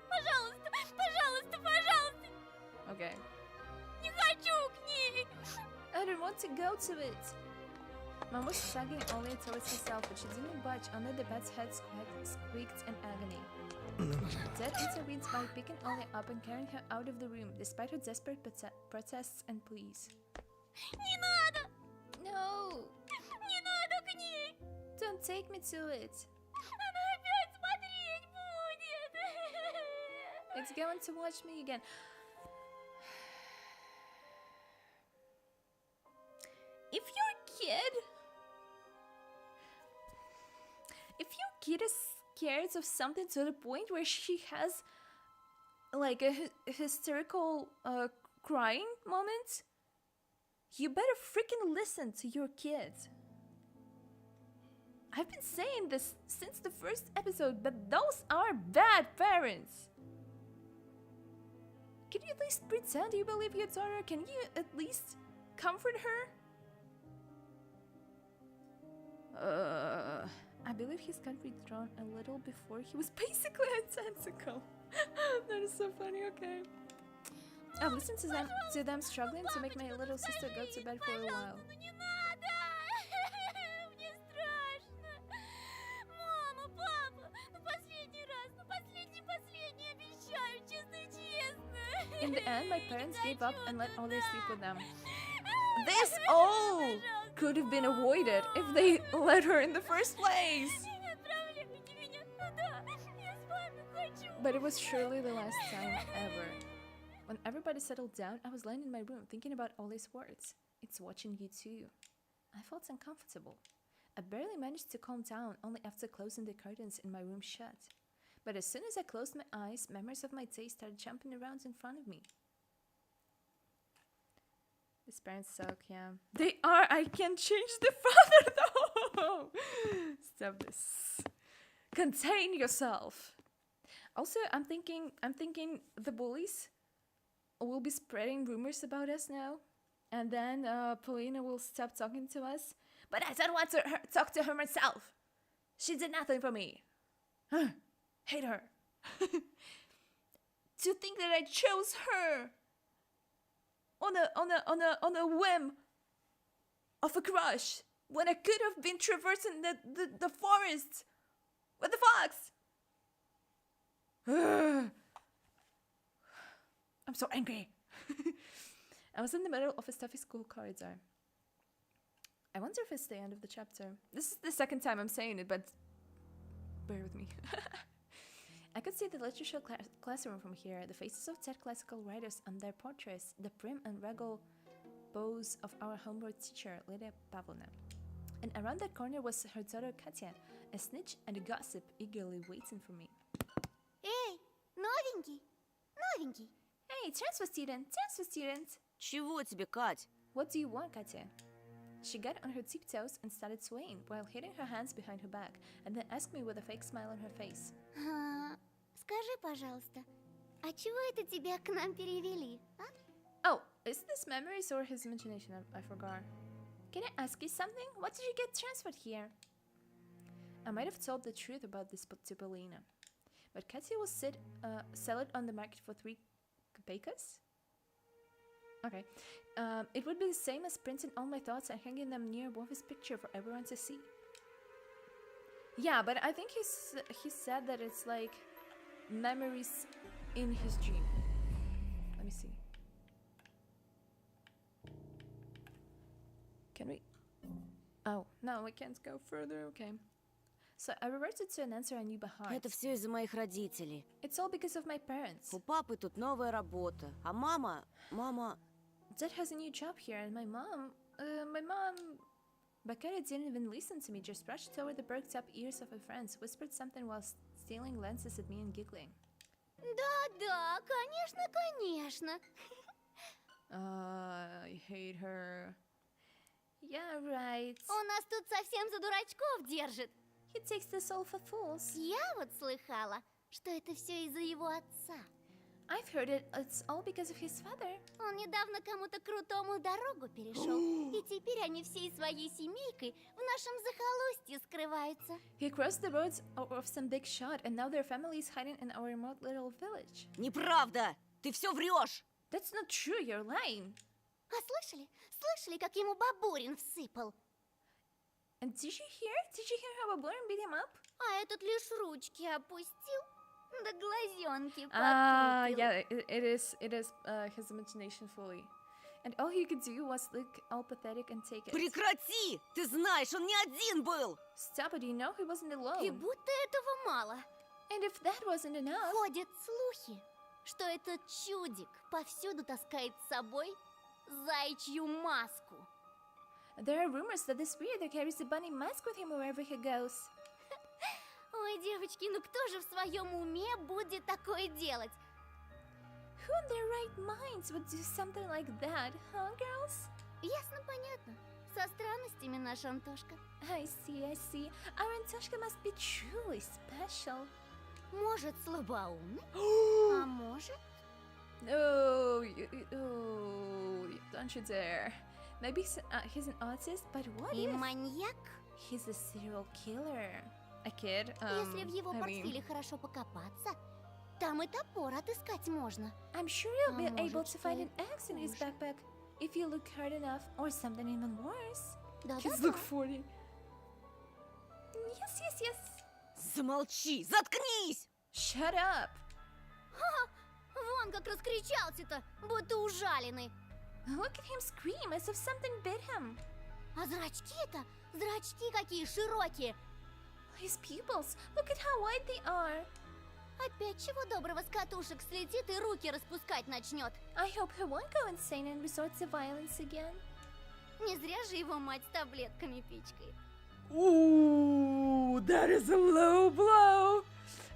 Пожалуйста, пожалуйста, пожалуйста. Okay. Не хочу к ней. I don't want to go to it. Mom was dragging Ollie towards herself, but she didn't budge under the bed's head squeaked in agony. Dad intervened by picking Ollie up and carrying her out of the room, despite her desperate protests and pleas. Не надо. No! Не надо к ней. Don't take me to it. Она опять смотреть будет. It's going to watch me again. If your kid is scared of something to the point where she has like a hysterical crying moment, you better freaking listen to your kid. I've been saying this since the first episode, but those are bad parents. Can you at least pretend you believe your daughter? Can you at least comfort her? I believe his got withdrawn a little before he was basically identical. That is so funny, okay. I've listened to them struggling to make my little sister go to bed for a while. Ну не надо. Мне страшно. Мама, папа, ну последний раз, ну последний, обещаю, честно. In the end, my parents gave up and let Ollie sleep with them. This all could have been avoided if they let her in the first place. Не отправляйте меня туда. Я с вами хочу. But it was surely the last time ever. When everybody settled down, I was lying in my room thinking about all his words. It's watching you too. I felt uncomfortable. I barely managed to calm down only after closing the curtains in my room shut. But as soon as I closed my eyes, memories of my day started jumping around in front of me. His parents suck, yeah. They are! I can't change the father though! Stop this. Contain yourself! Also, I'm thinking the bullies will be spreading rumors about us now. And then Polina will stop talking to us. But I don't want to talk to her myself. She did nothing for me. Hate her. To think that I chose her on a whim of a crush when I could have been traversing the forest with the fox. I'm so angry. I was in the middle of a stuffy school corridor. I wonder if it's the end of the chapter. This is the second time I'm saying it, but bear with me. I could see the literature classroom from here, the faces of 10 classical writers and their portraits, the prim and regal pose of our homework teacher, Lydia Pavlovna. And around that corner was her daughter Katya, a snitch and a gossip eagerly waiting for me. Эй, новенький, новенький. Hey, transfer student, transfer student! Чего тебе, Кать? What do you want, Katya? She got on her tiptoes and started swaying while hitting her hands behind her back, and then asked me with a fake smile on her face. Скажи, пожалуйста, а чего это тебя к нам перевели, а? Oh, is this memories or his imagination? I forgot. Can I ask you something? What did you get transferred here? I might have told the truth about this to Polina, but Katya will sell it on the market for 3 kopeckas? Okay. It would be the same as printing all my thoughts and hanging them near Wolf's picture for everyone to see. Yeah, but I think he said that it's like memories in his dream. Let me see. Can we? Oh, no, we can't go further. Okay. So I reverted to an answer I knew by heart. Это все из-за моих родителей. It's all because of my parents. У папы тут новая работа, а мама... Dad has a new job here, and my mom... Bakara didn't even listen to me, just rushed toward the perked-up ears of her friends, whispered something while stealing glances at me and giggling. Да-да, конечно, конечно. I hate her. Yeah, right. Он нас тут совсем за дурачков держит. He takes us all for fools. Я вот слыхала, что это все из-за его отца. I've heard it's all because of his father. Он недавно кому-то крутому дорогу перешел, и теперь они всей своей семейкой в нашем захолустье скрываются. He crossed the roads of some big shot, and now their family is hiding in our remote little village. Неправда! Ты все врешь! That's not true, you're lying. А слышали? Слышали, как ему бабурин всыпал? And did you hear how Baburin beat him up? А этот лишь ручки опустил, да глазенки потупил. Yeah, it is his imagination fully. And all he could do was look all pathetic and take it. Прекрати! Ты знаешь, он не один был! Stop it, you know he wasn't alone. И будто этого мало. And if that wasn't enough... Ходят слухи, что этот чудик повсюду таскает с собой заячью маску. There are rumors that this weirdo carries the bunny mask with him wherever he goes. Ой, девочки, ну кто же в своем уме будет такое делать? Who in their right minds would do something like that, huh, girls? Ясно, понятно. Со странностями наш Антошка. I see. Our Antoshka must be truly special. Может, слабоумный, а может... No, don't you dare. Maybe he's an artist, but what И if маньяк? he's a serial killer? A kid? Если в его I mean, портфеле хорошо покопаться, там и топор отыскать можно. I'm sure you'll be А able может, to find an что и axe in his хуже. backpack if you look hard enough, or something even worse. Kids Да-да-да. look 40. Yes. Замолчи! Заткнись! Shut up! Вон как раскричался-то, будто ужаленный. Look at him scream as if something bit him. А зрачки-то, зрачки какие широкие. His pupils, look at how wide they are. Опять чего доброго с катушек слетит и руки распускать начнет. I hope he won't go insane and resort to violence again. Не зря же его мать с таблетками пичкает. Ooh, that is a low blow.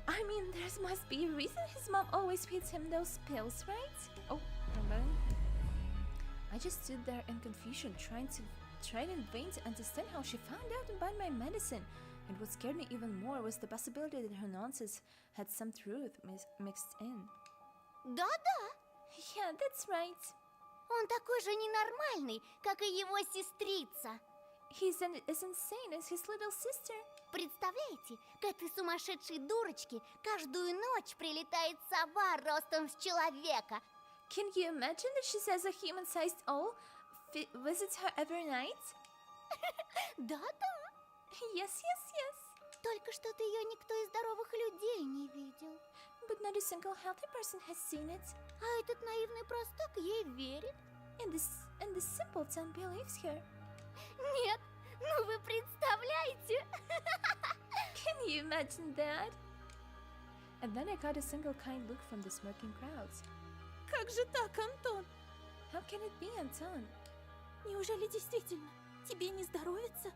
I mean, there must be a reason his mom always feeds him those pills, right? Oh, wrong button. I just stood there in confusion, trying in vain to understand how she found out about my medicine. And what scared me even more was the possibility that her nonsense had some truth mixed in. Да-да, Yeah, that's right. он такой же ненормальный, как и его сестрица. He's as insane as his little sister. Представляете, к этой сумасшедшей дурочке каждую ночь прилетает сова ростом с человека. Can you imagine that she says a human-sized owl visits her every night? Да-да, Yes, yes, yes. только что-то ее никто из здоровых людей не видел. But not a single healthy person has seen it. А этот наивный простак ей верит. And the simpleton believes her. Нет, ну вы представляете? Can you imagine that? And then I got a single kind look from the smirking crowds. Как же так, Антон? How can it be, Anton? Неужели действительно тебе не здоровится?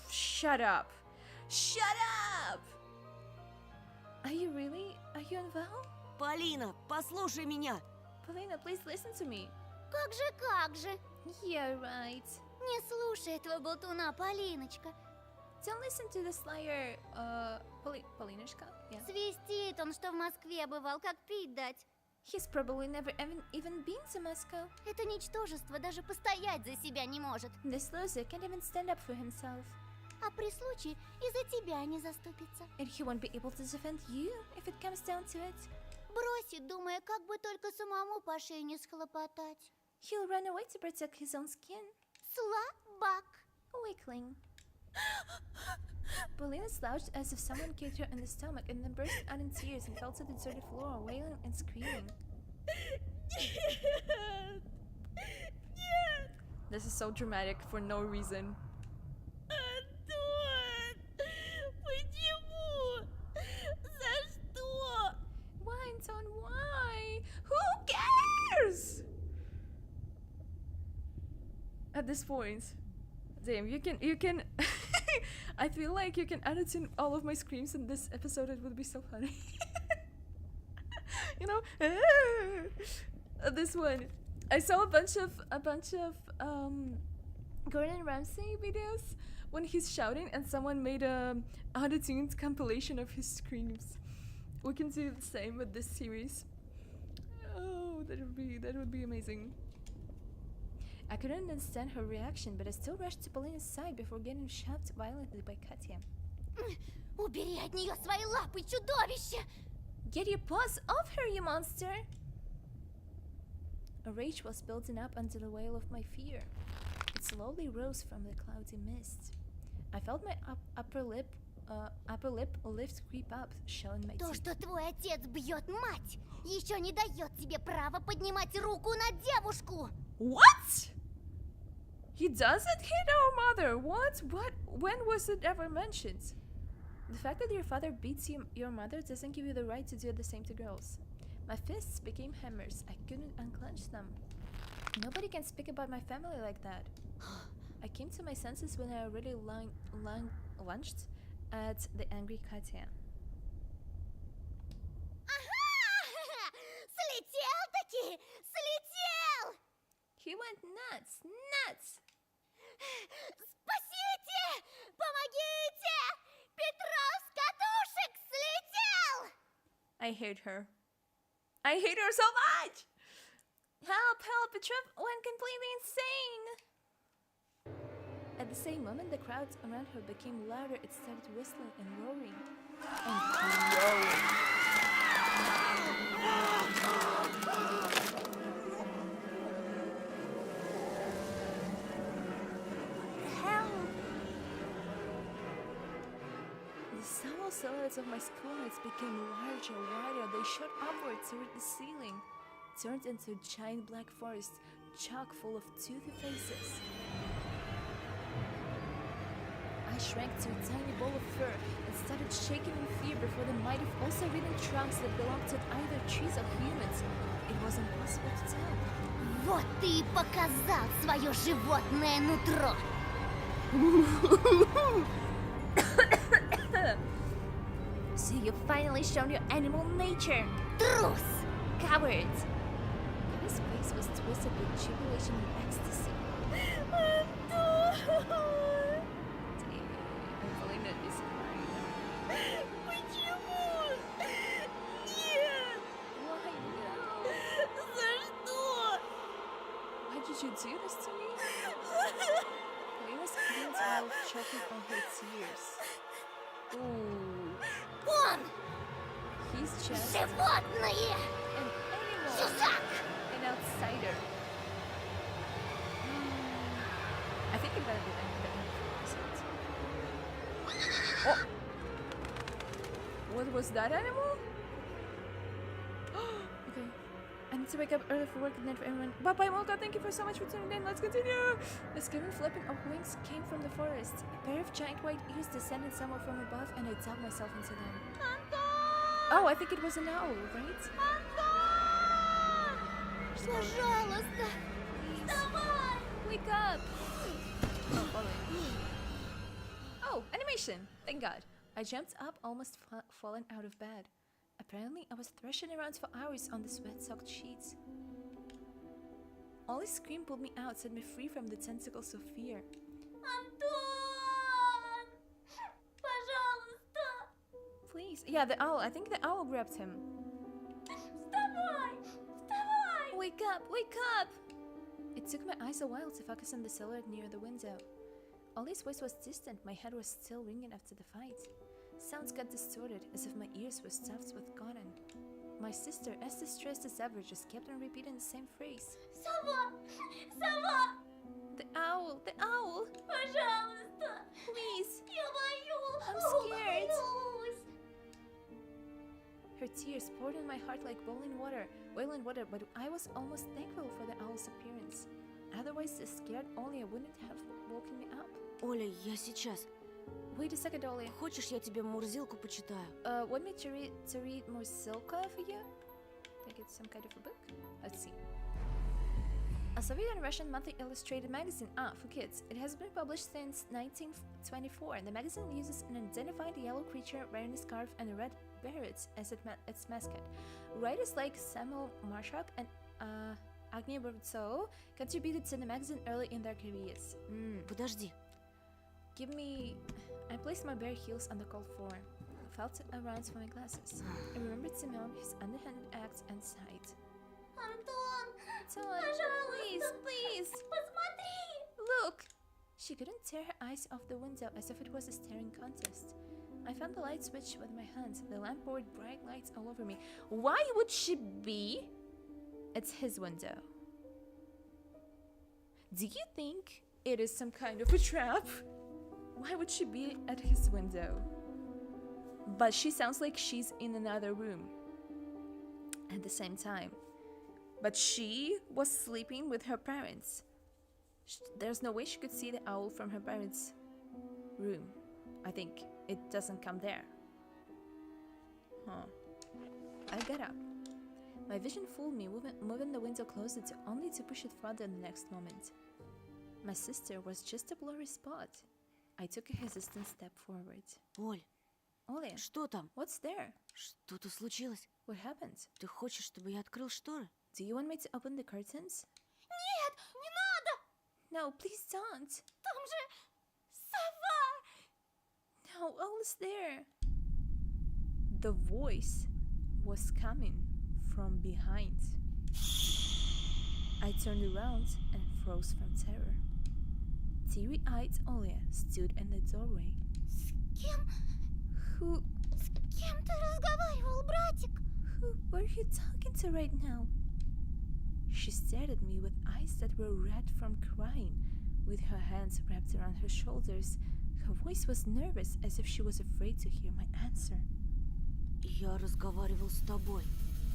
Shut up. Shut up! Are you unwell? Полина, послушай меня. Polina, please listen to me. Как же? Yeah, right. Не слушай этого болтуна, Полиночка. Don't listen to this liar, Polinishka. Yeah. Свистит он, что в Москве бывал, как пить дать. He's probably never even been to Moscow. Это ничтожество даже постоять за себя не может. This loser can't even stand up for himself. А при случае и за тебя не заступится. And he won't be able to defend you if it comes down to it. Бросит, думая, как бы только самому по шее не схлопотать. He'll run away to protect his own skin. Слабак. Weakling. Polina slouched as if someone kicked her in the stomach and then burst out in tears and fell to the dirty floor, wailing and screaming. This is so dramatic for no reason. Антон! Почему? За что? Why, Anton? Why? Who cares? At this point, damn, you can I feel like you can edit in all of my screams in this episode. It would be so funny. You know, this one. I saw a bunch of Gordon Ramsay videos when he's shouting, and someone made a auto-tuned compilation of his screams. We can do the same with this series. Oh, that would be amazing. I couldn't understand her reaction, but I still rushed to Polina's side before getting shoved violently by Katya. Убери от нее свои лапы, чудовище! Get your paws off her, you monster! A rage was building up under the wail of my fear. It slowly rose from the cloudy mist. I felt my upper lip lift creep up, showing my То, teeth. что твой отец бьет мать, еще не дает тебе права поднимать руку на девушку! What? He doesn't hit our mother. What? When was it ever mentioned? The fact that your father beats your mother doesn't give you the right to do the same to girls. My fists became hammers. I couldn't unclench them. Nobody can speak about my family like that. I came to my senses when I already lunged at the angry Katya. Ага! Слетел-таки! Слетел! He went nuts! Спасите! Помогите! Петров с катушек слетел! I hate her. I hate her so much! Help! Petrov went completely insane! At the same moment, the crowd around her became louder. It started whistling and roaring. The summer silhouettes of my schoolmates became larger, wider. They shot upward toward the ceiling, turned into a giant black forest, chock full of toothy faces. I shrank to a tiny ball of fur and started shaking in fear before the might have also ridden trucks that belonged to either trees or humans. It was impossible to tell. Вот ты и показал свое животное нутро. So you've finally shown your animal nature. Трус! Coward! His face was twisted with jubilation and ecstasy. Evelina is crying. Почему? Нет! Why no? За что? Why did you do this to me? Elena's hands while choking on her tears. Ooh. Он! He's just Животное! an animal. Чужак! An outsider. I think you're gonna be the episode. Oh! What was that animal? Okay. I need to wake up early for work and then for everyone. Bye-bye, Molka. Thank you for so much for tuning in. Let's continue. A screaming flapping of wings came from the forest. A pair of giant white ears descended somewhere from above, and I dug myself into them. Oh, I think it was an owl, right? Пожалуйста! Вставай! Wake up! Oh, falling. Oh, animation! Thank God. I jumped up, almost fallen out of bed. Apparently, I was thrashing around for hours on the sweat-soaked sheets. Ollie's scream pulled me out, set me free from the tentacles of fear. Антон! Пожалуйста! Please. Yeah, the owl. I think the owl grabbed him. Вставай! Вставай! Wake up! Wake up! It took my eyes a while to focus on the silhouette near the window. Ollie's voice was distant, my head was still ringing after the fight. Sounds got distorted, as if my ears were stuffed with cotton. My sister, as distressed as ever, just kept on repeating the same phrase. Сова! Сова! The owl! The owl! Пожалуйста! Please! Я боюсь! I'm scared. Боюсь! Her tears poured in my heart like boiling water, but I was almost thankful for the owl's appearance. Otherwise, the scared Ollie wouldn't have woken me up. Оля, я сейчас. Wait a second, Ollie. Хочешь, я тебе Мурзилку почитаю? Want me to read more Silka for you? Think it's some kind of a book? Let's see. A Soviet and Russian monthly illustrated magazine, for kids. It has been published since 1924. The magazine uses an identified yellow creature wearing a scarf and a red beret as its mascot. Writers like Samuel Marshak and Agnieszka Burtso contributed to the magazine early in their careers. Подожди. Give me... I placed my bare heels on the cold floor. Felt around for my glasses. I remembered Simeon, his underhanded acts, and sighed. Антон! Please, please! Посмотри! Look! She couldn't tear her eyes off the window as if it was a staring contest. I found the light switch with my hand. The lamp poured bright lights all over me. Why would she be? It's his window. Do you think it is some kind of a trap? Why would she be at his window? But she sounds like she's in another room at the same time. But she was sleeping with her parents. There's no way she could see the owl from her parents' room. I think it doesn't come there. I got up. My vision fooled me, moving the window closer only to push it further the next moment. My sister was just a blurry spot. I took a hesitant step forward. Оль, Оля, что там? what's there? Что-то случилось? What happened? Ты хочешь, чтобы я открыл шторы? Do you want me to open the curtains? Нет, не надо! No, please don't. Там же сова! No, Ola's there. The voice was coming from behind. I turned around and froze from terror. Teary-eyed Olia stood in the doorway. С кем? Who С кем ты разговаривал, братик? were you talking to right now? She stared at me with eyes that were red from crying, with her hands wrapped around her shoulders. Her voice was nervous, as if she was afraid to hear my answer. Я разговаривал с тобой.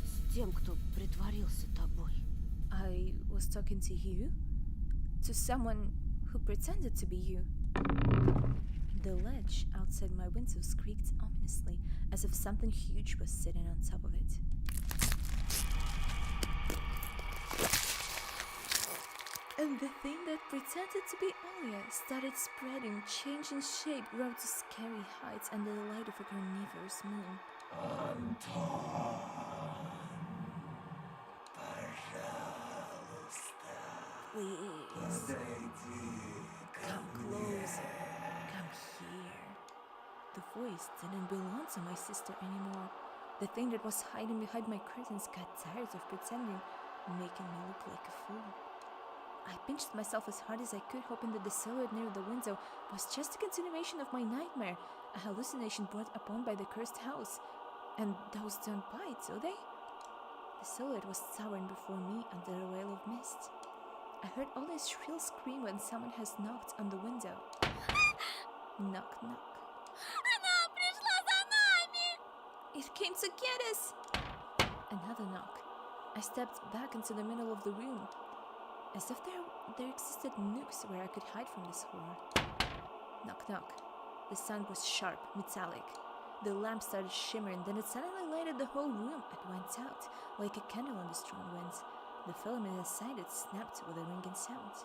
С тем, кто притворился тобой. I was talking to you? To someone who pretended to be you? The ledge outside my window creaked ominously, as if something huge was sitting on top of it. And the thing that pretended to be Alia started spreading, changing shape, grew to scary heights under the light of a carnivorous moon. Please. Come closer. Come here. The voice didn't belong to my sister anymore. The thing that was hiding behind my curtains got tired of pretending, making me look like a fool. I pinched myself as hard as I could, hoping that the silhouette near the window was just a continuation of my nightmare, a hallucination brought upon by the cursed house. And those don't bite, do they? The silhouette was towering before me under a veil of mist. I heard Ollie's shrill scream when someone has knocked on the window. Knock, knock. Она пришла за нами! It came to get us! Another knock. I stepped back into the middle of the room, as if there existed nooks where I could hide from this horror. Knock, knock. The sound was sharp, metallic. The lamp started shimmering, then it suddenly lighted the whole room and went out, like a candle on the strong winds. The filament inside it snapped with a ringing sound.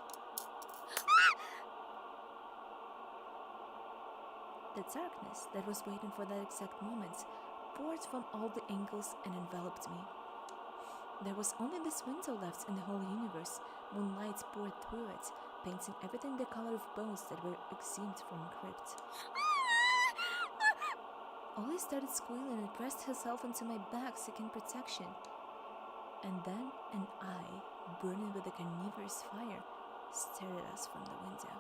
The darkness that was waiting for that exact moment poured from all the angles and enveloped me. There was only this window left in the whole universe. Moonlight poured through it, painting everything the color of bones that were exhumed from a crypt. Ollie started squealing and pressed herself into my back, seeking protection. And then an eye, burning with a carnivorous fire, stared at us from the window.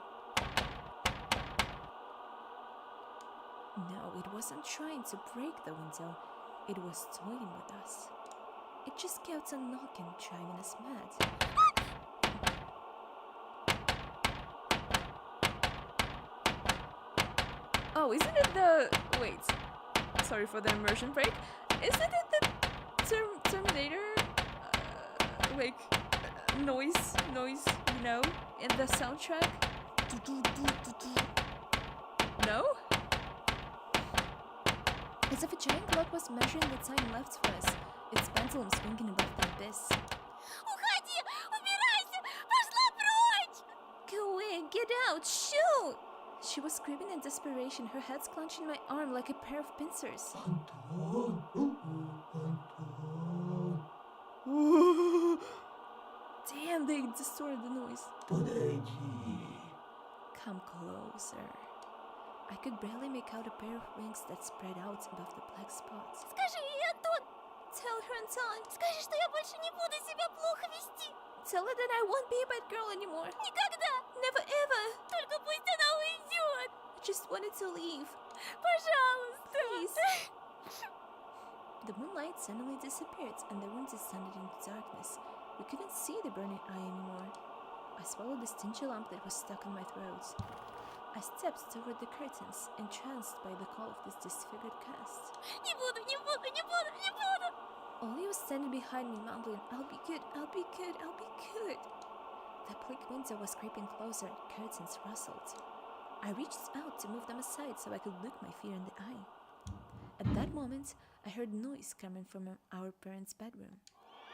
No, it wasn't trying to break the window. It was toying with us. It just kept on knocking, driving us mad. Oh, isn't it the... Wait. Sorry for the immersion break. Isn't it the Terminator? Like, noise, you know, in the soundtrack? No? As if a giant clock was measuring the time left for us, its pendulum swinging above the abyss. Уходи! Убирайся! Пошла прочь! Go away! Get out! Shoot! She was screaming in desperation, her hands clenching my arm like a pair of pincers. Damn, they distorted the noise. Come closer. I could barely make out a pair of wings that spread out above the black spots. Скажи ей, Антон! Tell her, Anton. Скажи, что я больше не буду себя плохо вести! Tell her that I won't be a bad girl anymore. Никогда! Never ever. Только пусть она уйдет! I just wanted to leave. Пожалуйста! Please. The moonlight suddenly disappeared and the room descended into darkness. We couldn't see the burning eye anymore. I swallowed the stingy lump that was stuck in my throat. I stepped toward the curtains, entranced by the call of this disfigured cast. Не буду, не буду, не буду, не буду! Ollie was standing behind me, mumbling, I'll be good, I'll be good, I'll be good. The bleak window was creeping closer, curtains rustled. I reached out to move them aside so I could look my fear in the eye. At that moment, I heard noise coming from our parents' bedroom.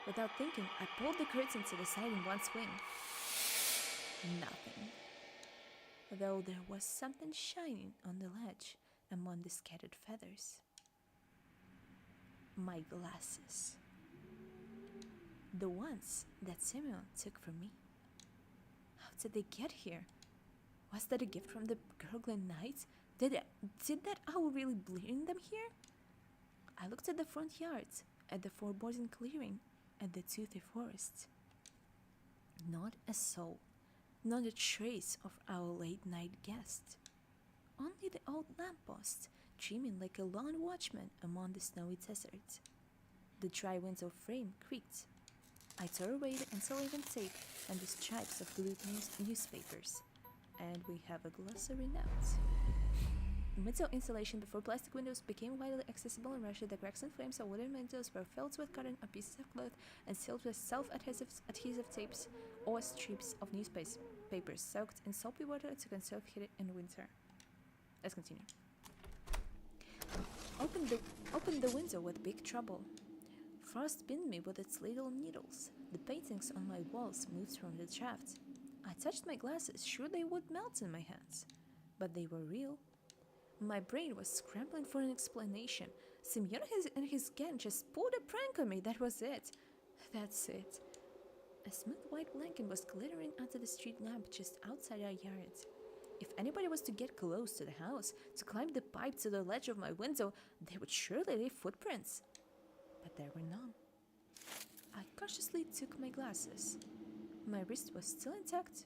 Without thinking, I pulled the curtain to the side in one swing. Nothing. Though there was something shining on the ledge among the scattered feathers. My glasses. The ones that Simeon took from me. How did they get here? Was that a gift from the gurgling night? Did that owl really bring them here? I looked at the front yard, at the foreboding clearing, at the toothy forest. Not a soul, not a trace of our late-night guest. Only the old lamppost, dreaming like a lone watchman among the snowy desert. The dry window frame creaked. I tore away the insulating tape and the stripes of glued newspapers. And we have a glossary note. Window insulation before plastic windows became widely accessible in Russia. The cracks and frames of wooden windows were filled with cotton or pieces of cloth and sealed with self-adhesive tapes or strips of newspapers soaked in soapy water to conserve heat in winter. Let's continue. Opened the window with big trouble. Frost pinned me with its little needles. The paintings on my walls moved from the draft. I touched my glasses, sure they would melt in my hands. But they were real. My brain was scrambling for an explanation. Simeon and his gang just pulled a prank on me, that was it. That's it. A smooth white blanket was glittering under the street lamp just outside our yard. If anybody was to get close to the house, to climb the pipe to the ledge of my window, they would surely leave footprints. But there were none. I cautiously took my glasses. My wrist was still intact.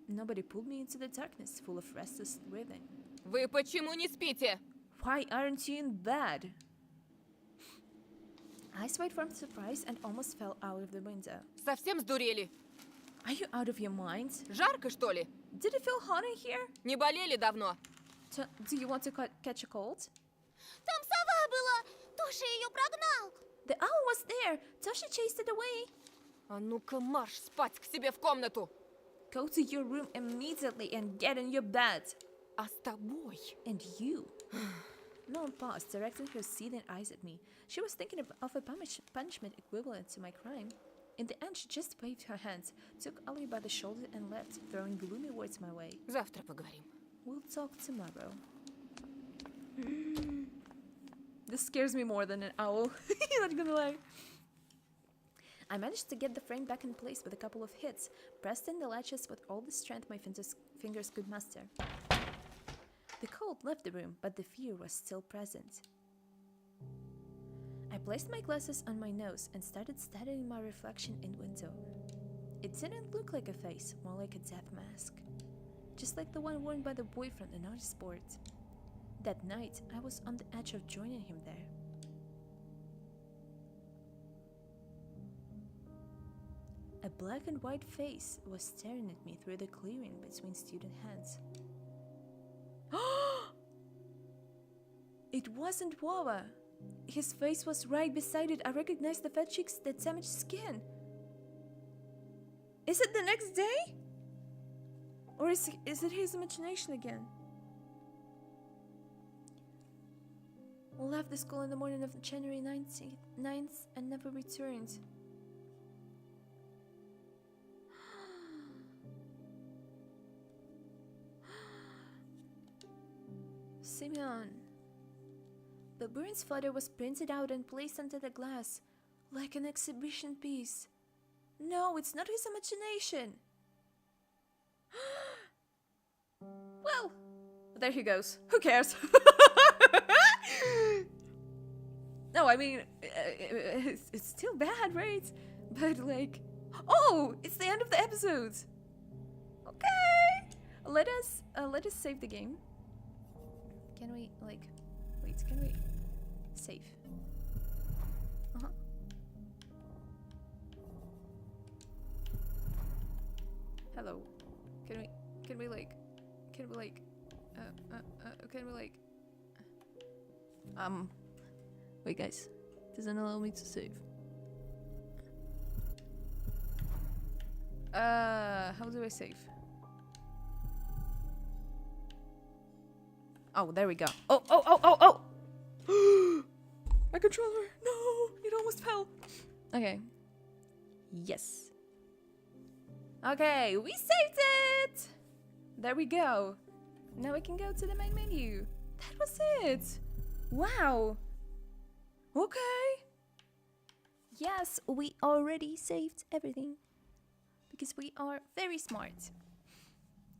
Nobody pulled me into the darkness full of restless breathing. Вы почему не спите? Why aren't you in bed? I swayed from surprise and almost fell out of the window. Совсем сдурели? Are you out of your mind? Жарко, что ли? Did it feel hot in here? Не болели давно? Do you want to catch a cold? Там сова была! Тоша ее прогнал! The owl was there! Toshi chased it away! А ну-ка марш спать к себе в комнату! Go to your room immediately and get in your bed! А с тобой? And you? Mom paused, directing her seething eyes at me. She was thinking of a punishment equivalent to my crime. In the end, she just waved her hands, took Ali by the shoulder and left, throwing gloomy words my way. Завтра поговорим. We'll talk tomorrow. This scares me more than an owl. Not gonna lie. I managed to get the frame back in place with a couple of hits, pressed in the latches with all the strength my fingers could muster. The cold left the room, but the fear was still present. I placed my glasses on my nose and started studying my reflection in window. It didn't look like a face, more like a death mask. Just like the one worn by the boy from the notice board. That night, I was on the edge of joining him there. A black and white face was staring at me through the clearing between student hands. It wasn't Wawa. His face was right beside it. I recognized the fat cheeks, the damaged skin. Is it the next day? Or is it his imagination again? Left the school in the morning of January 9th and never returned. Simeon. The Burns photo was printed out and placed under the glass, like an exhibition piece. No, it's not his imagination. Well, there he goes. Who cares? No, I mean, it's still bad, right? But like, oh, it's the end of the episode. Okay, let us save the game. Can we like, wait? Can we save? Hello. Can we wait guys, doesn't allow me to save. How do I save? Oh, there we go. Oh! My controller! No! It almost fell! Okay. Yes. Okay, we saved it! There we go. Now we can go to the main menu. That was it! Wow! Okay. Yes, we already saved everything. Because we are very smart.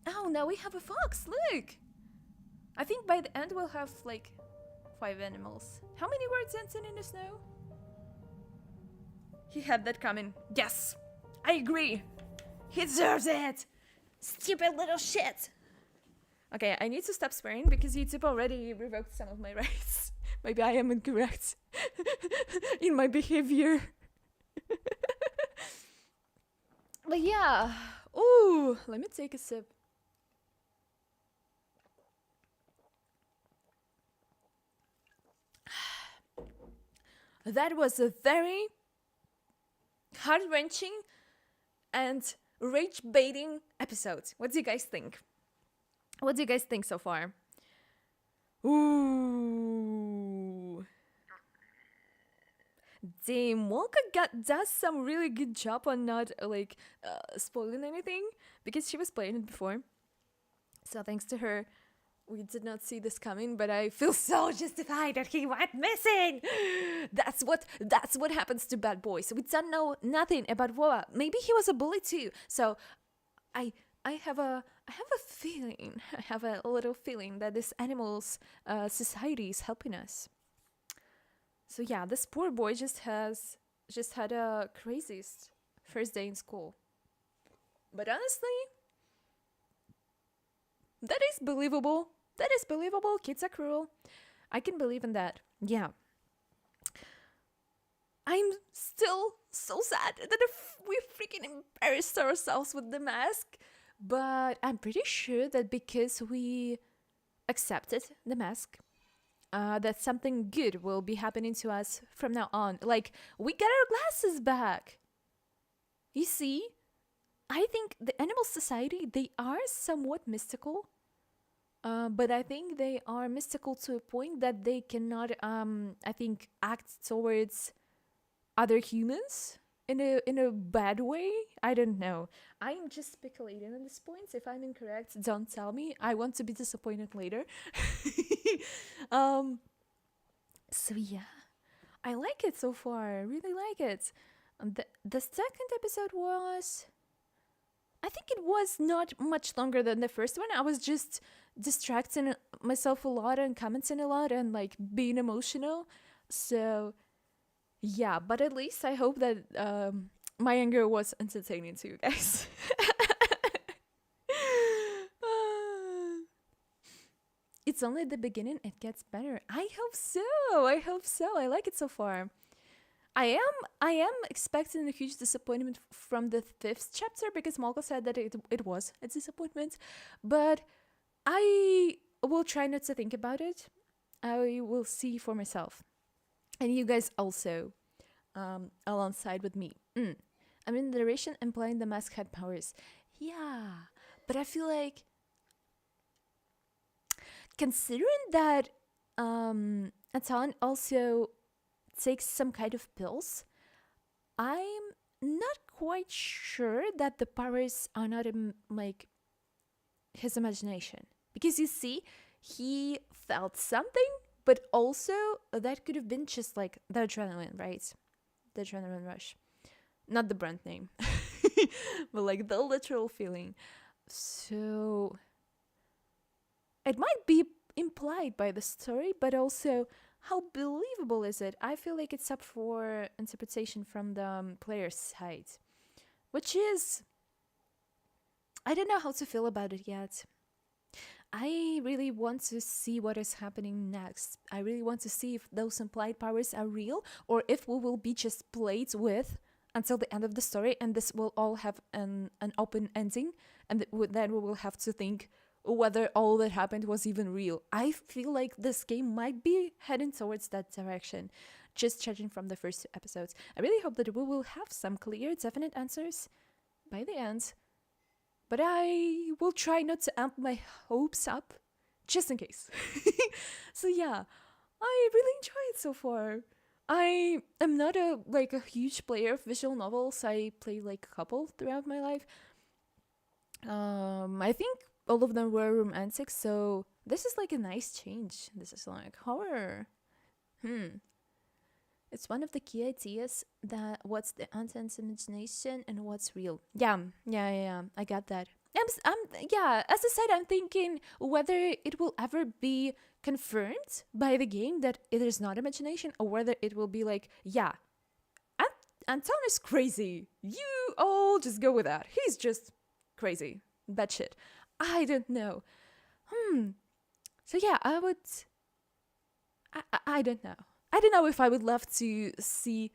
Oh, now we have a fox, look! I think by the end we'll have like 5 animals. How many were dancing in the snow? He had that coming. Yes! I agree! He deserves it! Stupid little shit! Okay, I need to stop swearing because YouTube already revoked some of my rights. Maybe I am incorrect in my behavior. But yeah. Ooh, let me take a sip. That was a very heart-wrenching and rage-baiting episode. What do you guys think? What do you guys think so far? Ooh. Damn, Molka does some really good job on not spoiling anything because she was playing it before. So thanks to her, we did not see this coming, but I feel so justified that he went missing. That's what happens to bad boys. We don't know nothing about Woa. Maybe he was a bully too. So I have a feeling. I have a little feeling that this animals society is helping us. So yeah, this poor boy just had a craziest first day in school. But honestly, that is believable. That is believable. Kids are cruel. I can believe in that. Yeah. I'm still so sad that we freaking embarrassed ourselves with the mask. But I'm pretty sure that because we accepted the mask, that something good will be happening to us from now on. Like, we got our glasses back. You see? I think the animal society, they are somewhat mystical. But I think they are mystical to a point that they cannot, I think, act towards other humans in a bad way. I don't know. I'm just speculating on this point. If I'm incorrect, don't tell me. I want to be disappointed later. So yeah, I like it so far. I really like it. The second episode was, I think it was not much longer than the first one. I was just distracting myself a lot and commenting a lot and like being emotional. So yeah, but at least I hope that my anger was entertaining to you guys. It's only the beginning, it gets better. I hope so. I hope so. I like it so far. I am expecting a huge disappointment from the 5th chapter because Malka said that it was a disappointment, but I will try not to think about it. I will see for myself. And you guys also, alongside with me. I mean, the narration implying the mask had powers. Yeah, but I feel like, considering that Atan also takes some kind of pills, I'm not quite sure that the powers are not like his imagination. Because you see, he felt something, but also that could have been just like the adrenaline, right? The adrenaline rush. Not the brand name, but like the literal feeling. So it might be implied by the story, but also how believable is it? I feel like it's up for interpretation from the player's side, which is, I don't know how to feel about it yet. I really want to see what is happening next. I really want to see if those implied powers are real or if we will be just played with until the end of the story and this will all have an open ending and then we will have to think whether all that happened was even real. I feel like this game might be heading towards that direction, just judging from the first 2 episodes. I really hope that we will have some clear, definite answers by the end. But I will try not to amp my hopes up, just in case. So yeah, I really enjoy it so far. I am not a huge player of visual novels. I play like a couple throughout my life. I think all of them were romantic, so this is like a nice change. This is like horror. It's one of the key ideas that what's the audience imagination and what's real. Yeah. I got that. Yeah, as I said, I'm thinking whether it will ever be confirmed by the game that it is not imagination, or whether it will be like, yeah, Anton is crazy. You all just go with that. He's just crazy. Bad shit. I don't know. So yeah, I don't know. I don't know if I would love to see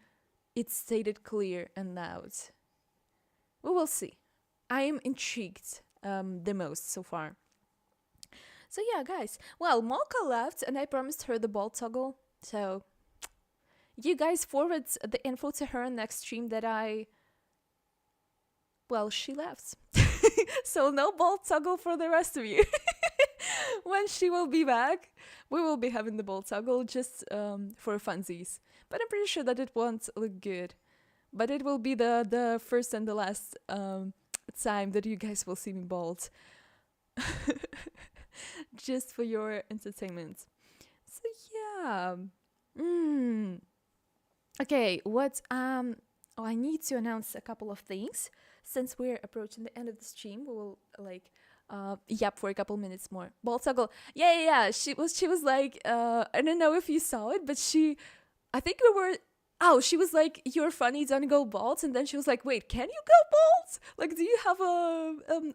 it stated clear and loud. We will see. I am intrigued the most so far. So yeah, guys. Well, Malka left and I promised her the ball toggle. So you guys forward the info to her next stream that she left. So no ball toggle for the rest of you. when she will be back, we will be having the ball toggle just for funsies. But I'm pretty sure that it won't look good. But it will be the first and the last time that you guys will see me bald. Just for your entertainment. So yeah. Okay, what I need to announce a couple of things. Since we're approaching the end of the stream, we will like yap for a couple minutes more. Ball toggle. Yeah. She was like I don't know if you saw it, but I think we were she was like, "You're funny, don't go bald." And then she was like, "Wait, can you go bald? Like, do you have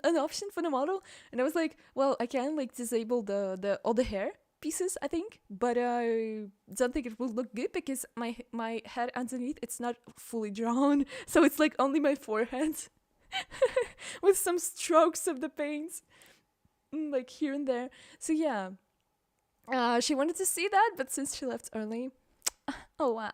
an option for the model?" And I was like, "Well, I can like disable the all the hair pieces, I think, but I don't think it will look good because my head underneath it's not fully drawn, so it's like only my forehead with some strokes of the paint, like here and there. So yeah, she wanted to see that, but since she left early." Oh wow.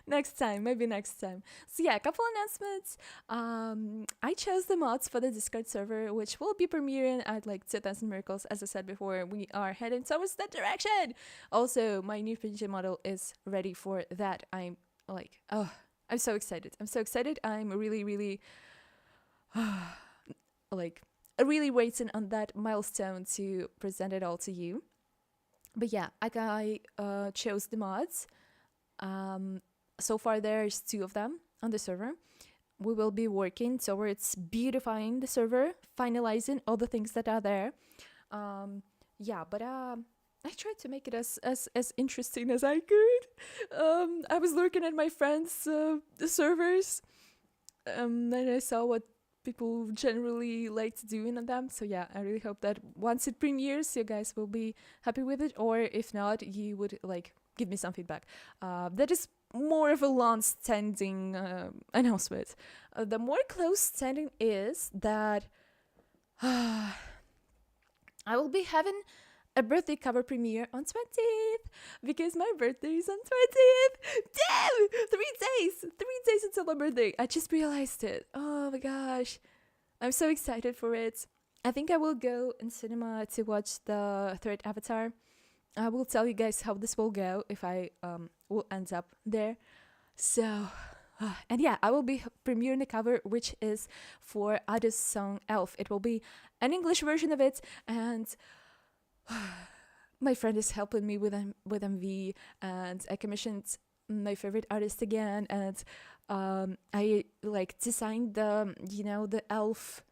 Maybe next time. So yeah, a couple announcements. I chose the mods for the Discord server, which will be premiering at like 2000 Miracles. As I said before, we are heading towards that direction. Also, my new PNG model is ready for that. I'm so excited. I'm really like really waiting on that milestone to present it all to you. But yeah, I chose the mods. So far there's 2 of them on the server. We will be working towards beautifying the server, finalizing all the things that are there. But I tried to make it as interesting as I could. I was looking at my friends' servers, and I saw what people generally like to do in them. So yeah, I really hope that once it premieres, you guys will be happy with it, or if not, you would like give me some feedback. That is more of a long-standing announcement. The more close-standing is that I will be having a birthday cover premiere on 20th because my birthday is on 20th. Damn! 3 days until my birthday. I just realized it. Oh my gosh. I'm so excited for it. I think I will go in cinema to watch the 3rd Avatar. I will tell you guys how this will go if I will end up there. So, and yeah, I will be premiering the cover, which is for Ada's song Elf. It will be an English version of it, and my friend is helping me with MV, and I commissioned my favorite artist again, and I like designed the elf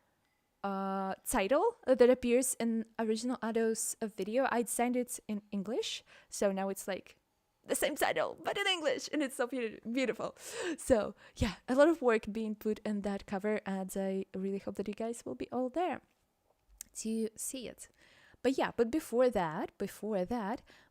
title that appears in original Ado's video. I designed it in English, so now it's like the same title but in English, and it's so beautiful. So yeah, a lot of work being put in that cover, and I really hope that you guys will be all there to see it. But before that,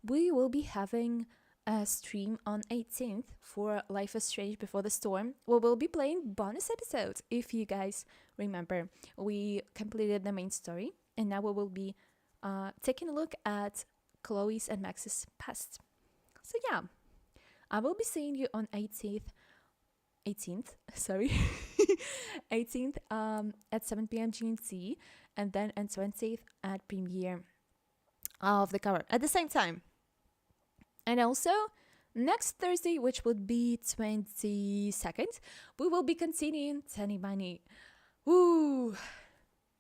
we will be having a stream on 18th for Life is Strange Before the Storm. We will be playing bonus episodes. If you guys remember, we completed the main story, and now we will be taking a look at Chloe's and Max's past. So yeah, I will be seeing you on 18th, 18th at 7 p.m. GMT, and then on 20th at premiere of the cover at the same time. And also next Thursday, which would be 22nd, we will be continuing Tani Mani. Ooh,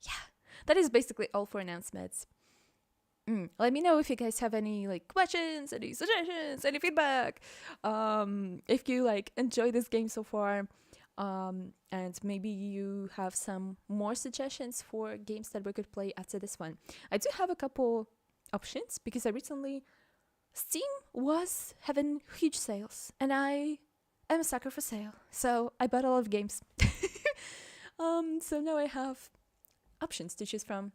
yeah, that is basically all for announcements. Let me know if you guys have any like questions, any suggestions, any feedback. If you like enjoy this game so far, and maybe you have some more suggestions for games that we could play after this one. I do have a couple options because I recently Steam was having huge sales, and I am a sucker for sale, so I bought a lot of games. So now I have options to choose from.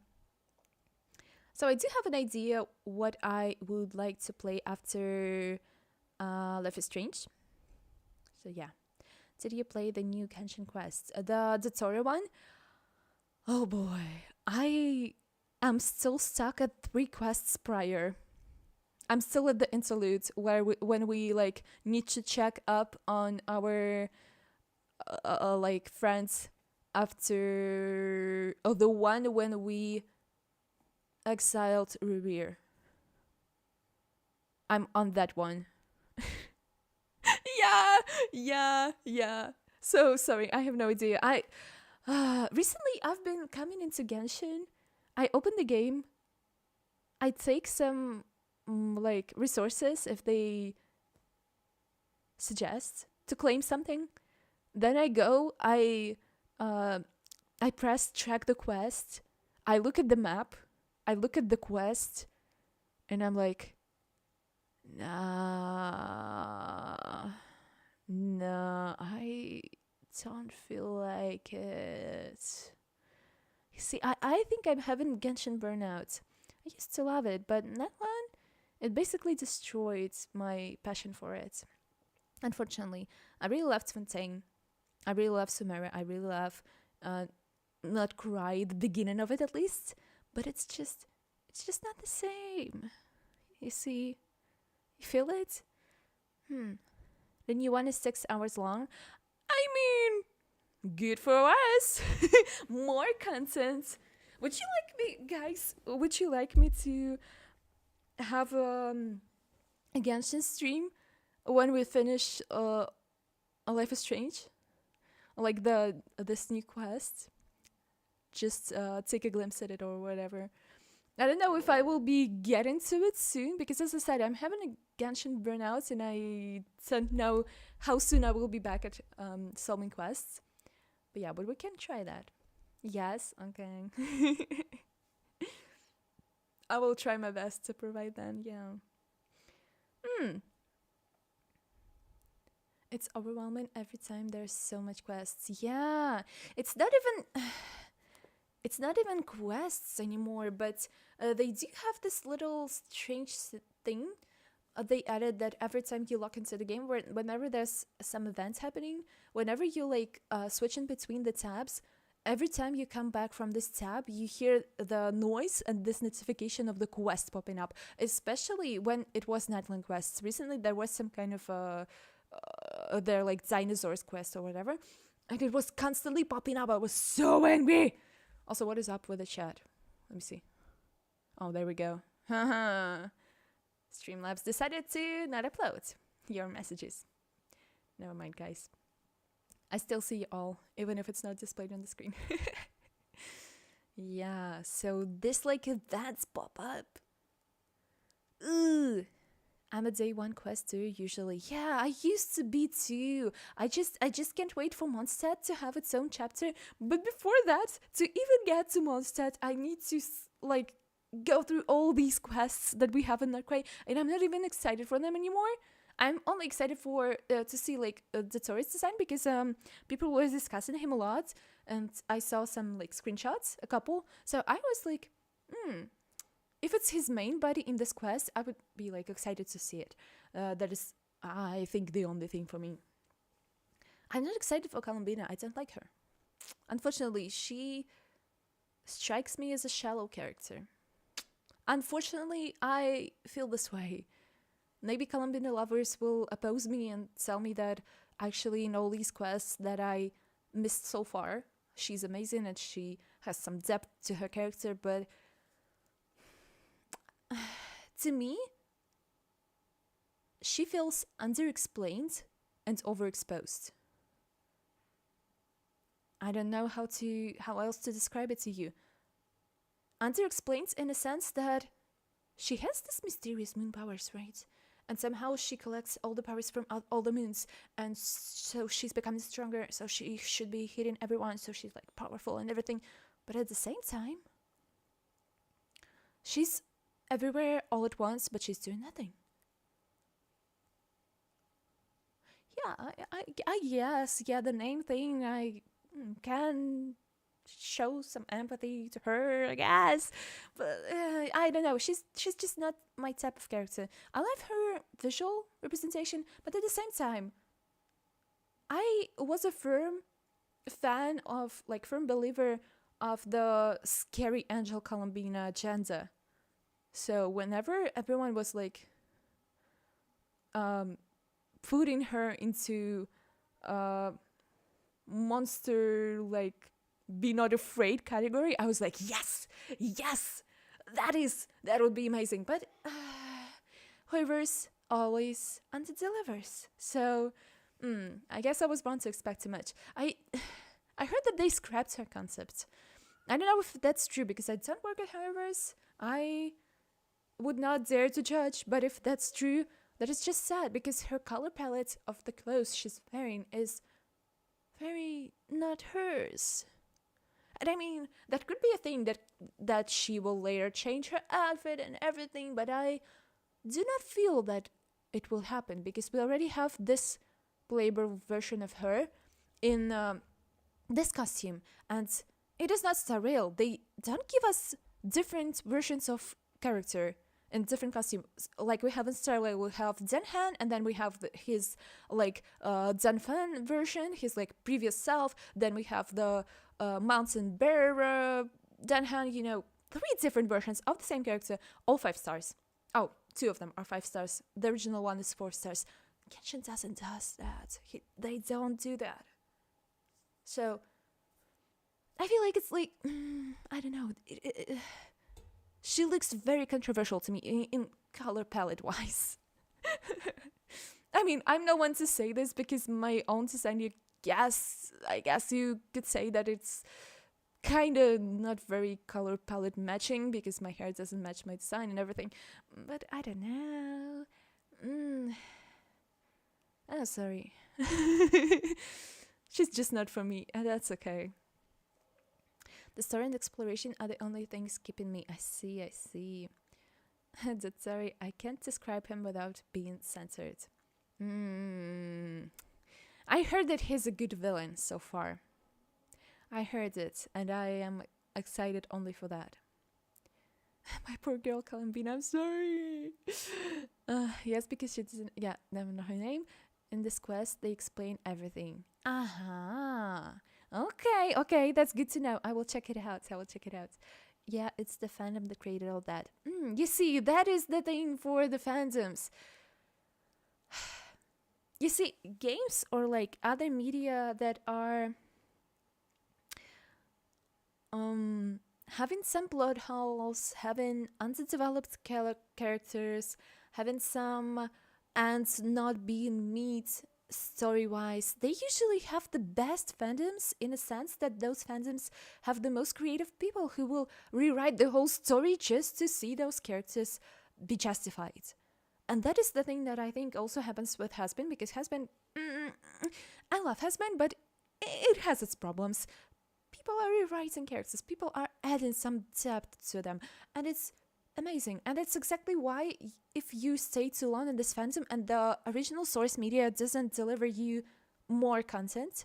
So I do have an idea what I would like to play after Life is Strange. So yeah. Did you play the new Genshin Quest? The tutorial one? Oh boy. I am still stuck at 3 quests prior. I'm still at the interlude when we like need to check up on our like friends after the one when we Exiled Revere. I'm on that one. Yeah. So sorry, I have no idea. I recently I've been coming into Genshin. I open the game. I take some like resources if they suggest to claim something. Then I go. I press track the quest. I look at the map. I look at the quest, and I'm like, nah, I don't feel like it. You see, I think I'm having Genshin burnout. I used to love it, but that one, it basically destroyed my passion for it. Unfortunately, I really loved Fontaine. I really love Sumeria. I really love Not Cry, the beginning of it at least. But it's just not the same. You see, you feel it? The new one is 6 hours long. I mean, good for us. More content. Would you like me, guys? Would you like me to have a Genshin stream when we finish A Life is Strange? Like this new quest? Just take a glimpse at it or whatever. I don't know if I will be getting to it soon because, as I said, I'm having a Genshin burnout and I don't know how soon I will be back at solving quests. But yeah, but we can try that. Yes, okay. I will try my best to provide that, yeah. It's overwhelming every time there's so much quests. Yeah, it's not even quests anymore, but they do have this little strange thing they added that every time you log into the game, whenever there's some event happening, whenever you like switch in between the tabs, every time you come back from this tab, you hear the noise and this notification of the quest popping up, especially when it was Nightland quests. Recently, there was some kind of their like dinosaurs quest or whatever, and it was constantly popping up. I was so angry. Also, what is up with the chat? Let me see. Oh, there we go. Streamlabs decided to not upload your messages. Never mind, guys. I still see you all, even if it's not displayed on the screen. Yeah, so this like events pop up. Ooh. I'm a day one quester usually. Yeah, I used to be too. I just can't wait for Mondstadt to have its own chapter. But before that, to even get to Mondstadt, I need to like go through all these quests that we have in Narquay, and I'm not even excited for them anymore. I'm only excited for to see like the tourist design because people were discussing him a lot, and I saw some like screenshots, a couple. So I was like, if it's his main body in this quest, I would be like excited to see it. That is, I think, the only thing for me. I'm not excited for Columbina. I don't like her. Unfortunately, she strikes me as a shallow character. Unfortunately, I feel this way. Maybe Columbina lovers will oppose me and tell me that actually in all these quests that I missed so far, she's amazing and she has some depth to her character, but to me, she feels underexplained and overexposed. I don't know how else to describe it to you. Underexplained in a sense that she has this mysterious moon powers, right? And somehow she collects all the powers from all the moons, and so she's becoming stronger, so she should be hitting everyone, so she's like powerful and everything. But at the same time, she's everywhere all at once, but she's doing nothing. Yeah, I guess, yeah, the name thing, I can show some empathy to her, I guess, but I don't know, she's just not my type of character. I love her visual representation, but at the same time, I was a firm believer of the scary angel Columbina agenda. So whenever everyone was like putting her into monster, like be not afraid category, I was like, yes, that would be amazing. But Hoiverse always under-delivers. So I guess I was born to expect too much. I heard that they scrapped her concept. I don't know if that's true because I don't work at Hoiverse. I would not dare to judge, but if that's true, that is just sad because her color palette of the clothes she's wearing is very not hers. And I mean, that could be a thing that she will later change her outfit and everything, but I do not feel that it will happen because we already have this playable version of her in this costume, and it is not Star Rail. They don't give us different versions of character in different costumes. Like we have in Star Rail, we have Denhan, and then we have his like Zanfan version, his like previous self. Then we have the Mountain Bear Denhan. You know, 3 different versions of the same character, all 5 stars. Oh, 2 of them are 5 stars. The original one is 4 stars. Genshin doesn't do that. They don't do that. So I feel like it's like I don't know. She looks very controversial to me in color palette wise. I mean, I'm no one to say this because my own design, I guess you could say that it's kind of not very color palette matching because my hair doesn't match my design and everything. But I don't know. Oh, sorry. She's just not for me, and that's okay. The story and exploration are the only things keeping me. I see. That's sorry, I can't describe him without being censored. I heard that he's a good villain so far. I heard it, and I am excited only for that. My poor girl Columbina, I'm sorry. Yes, because she doesn't, never know her name. In this quest, they explain everything. Okay, that's good to know. I will check it out. Yeah, it's the fandom that created all that. You see, that is the thing for the fandoms. You see, games or like other media that are having some plot holes, having underdeveloped characters, having some ants not being meat story-wise, they usually have the best fandoms in a sense that those fandoms have the most creative people who will rewrite the whole story just to see those characters be justified. And that is the thing that I think also happens with Husband, because Husband, I love Husband, but it has its problems. People are rewriting characters, people are adding some depth to them, and it's amazing. And that's exactly why if you stay too long in this fandom and the original source media doesn't deliver you more content,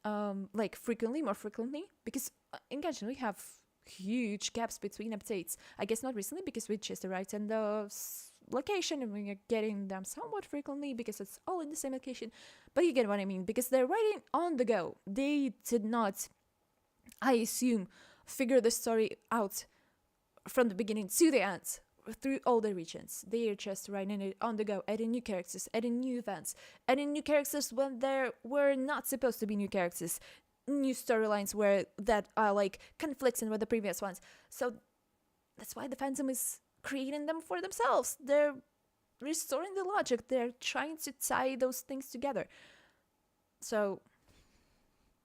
like more frequently, because in Genshin we have huge gaps between updates. I guess not recently because we just arrived in the location and we are getting them somewhat frequently because it's all in the same location, but you get what I mean, because they're writing on the go. They did not, I assume, figure the story out from the beginning to the end through all the regions. They are just writing it on the go, adding new characters, adding new events, adding new characters when there were not supposed to be new characters, new storylines where that are like conflicting with the previous ones. So that's why the fandom is creating them for themselves. They're restoring the logic. They're trying to tie those things together. So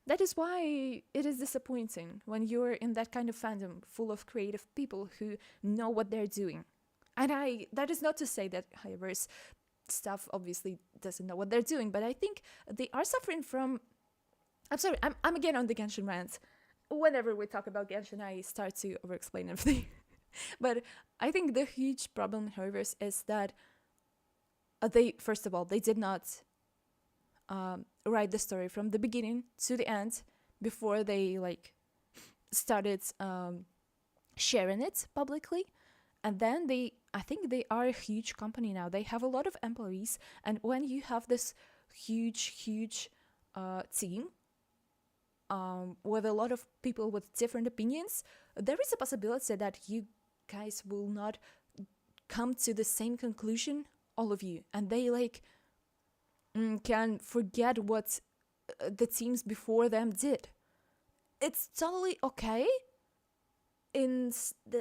that is why it is disappointing when you're in that kind of fandom full of creative people who know what they're doing. And that is not to say that Hyverse stuff obviously doesn't know what they're doing, but I think they are suffering from... I'm sorry, I'm again on the Genshin rant. Whenever we talk about Genshin, I start to over-explain everything. But I think the huge problem in Hyverse is that first of all, they did not write the story from the beginning to the end before they started sharing it publicly. And then I think they are a huge company now. They have a lot of employees, and when you have this huge team with a lot of people with different opinions, there is a possibility that you guys will not come to the same conclusion, all of you, and they can forget what the teams before them did. It's totally okay, in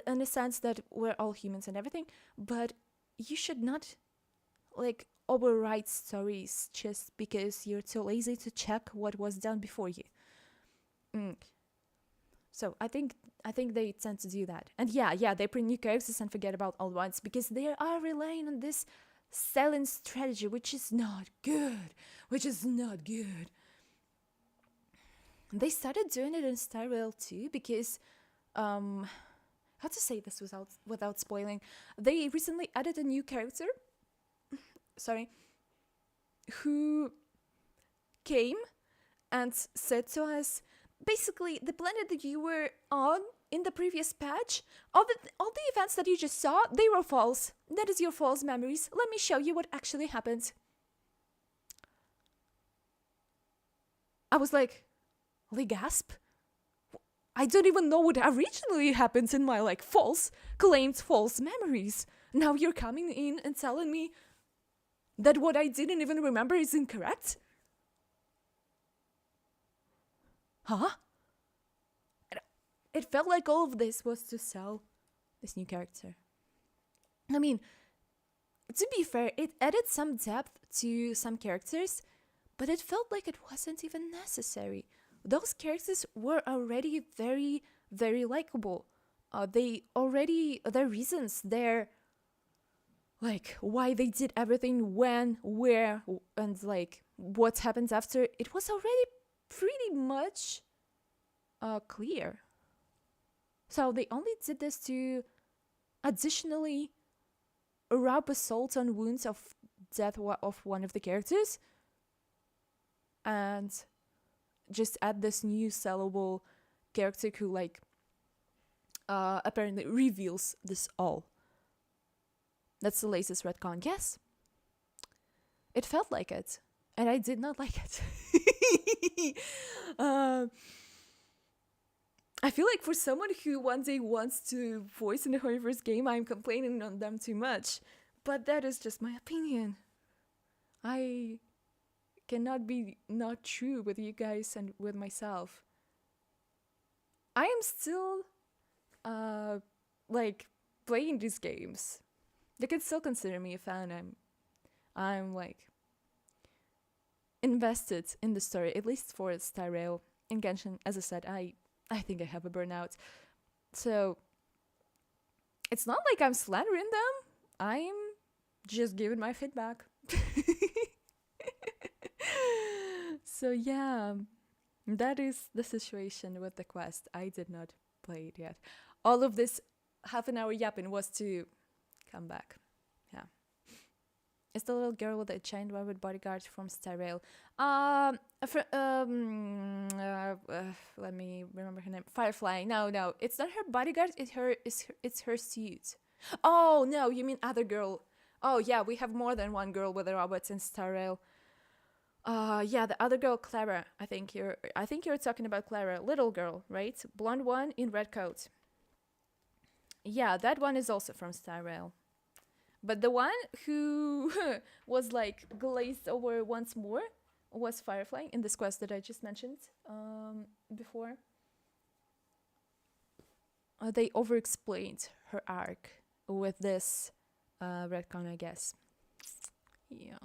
a sense that we're all humans and everything, but you should not like overwrite stories just because you're too lazy to check what was done before you. So I think they tend to do that. And yeah, they bring new characters and forget about old ones because they are relying on this selling strategy, which is not good. They started doing it in Star Rail too because how to say this without spoiling. They recently added a new character who came and said to us, basically, the planet that you were on in the previous patch, all the events that you just saw, they were false. That is your false memories. Let me show you what actually happened. I was like, gasp. I don't even know what originally happened in my like claimed false memories. Now you're coming in and telling me that what I didn't even remember is incorrect? Huh? It felt like all of this was to sell this new character. I mean, to be fair, it added some depth to some characters, but it felt like it wasn't even necessary. Those characters were already very, very likable. Their reasons, their like why they did everything, when, where, and like what happens after, it was already pretty much clear. So they only did this to additionally rub a salt on wounds of death of one of the characters and just add this new sellable character who like apparently reveals this all. That's the latest retcon. Yes, it felt like it, and I did not like it. I feel like for someone who one day wants to voice in a Hoyoverse game, I'm complaining on them too much. But that is just my opinion. I cannot be not true with you guys and with myself. I am still like playing these games. They can still consider me a fan. I'm like invested in the story, at least for Star Rail. In Genshin, as I said, I think I have a burnout. So it's not like I'm slandering them. I'm just giving my feedback. So yeah, that is the situation with the quest. I did not play it yet. All of this half an hour yapping was to come back. Yeah. It's the little girl with the giant rabbit bodyguard from Star Rail. Let me remember her name. Firefly. No, it's not her bodyguard. It's her suit. Oh no, you mean other girl? Oh yeah, we have more than one girl with the robots in Star Rail. Yeah, the other girl, Clara. I think you're talking about Clara, little girl, right? Blonde one in red coat. Yeah, that one is also from Star Rail. But the one who was like glazed over once more was Firefly in this quest that I just mentioned before. They over-explained her arc with this retcon, I guess. Yeah.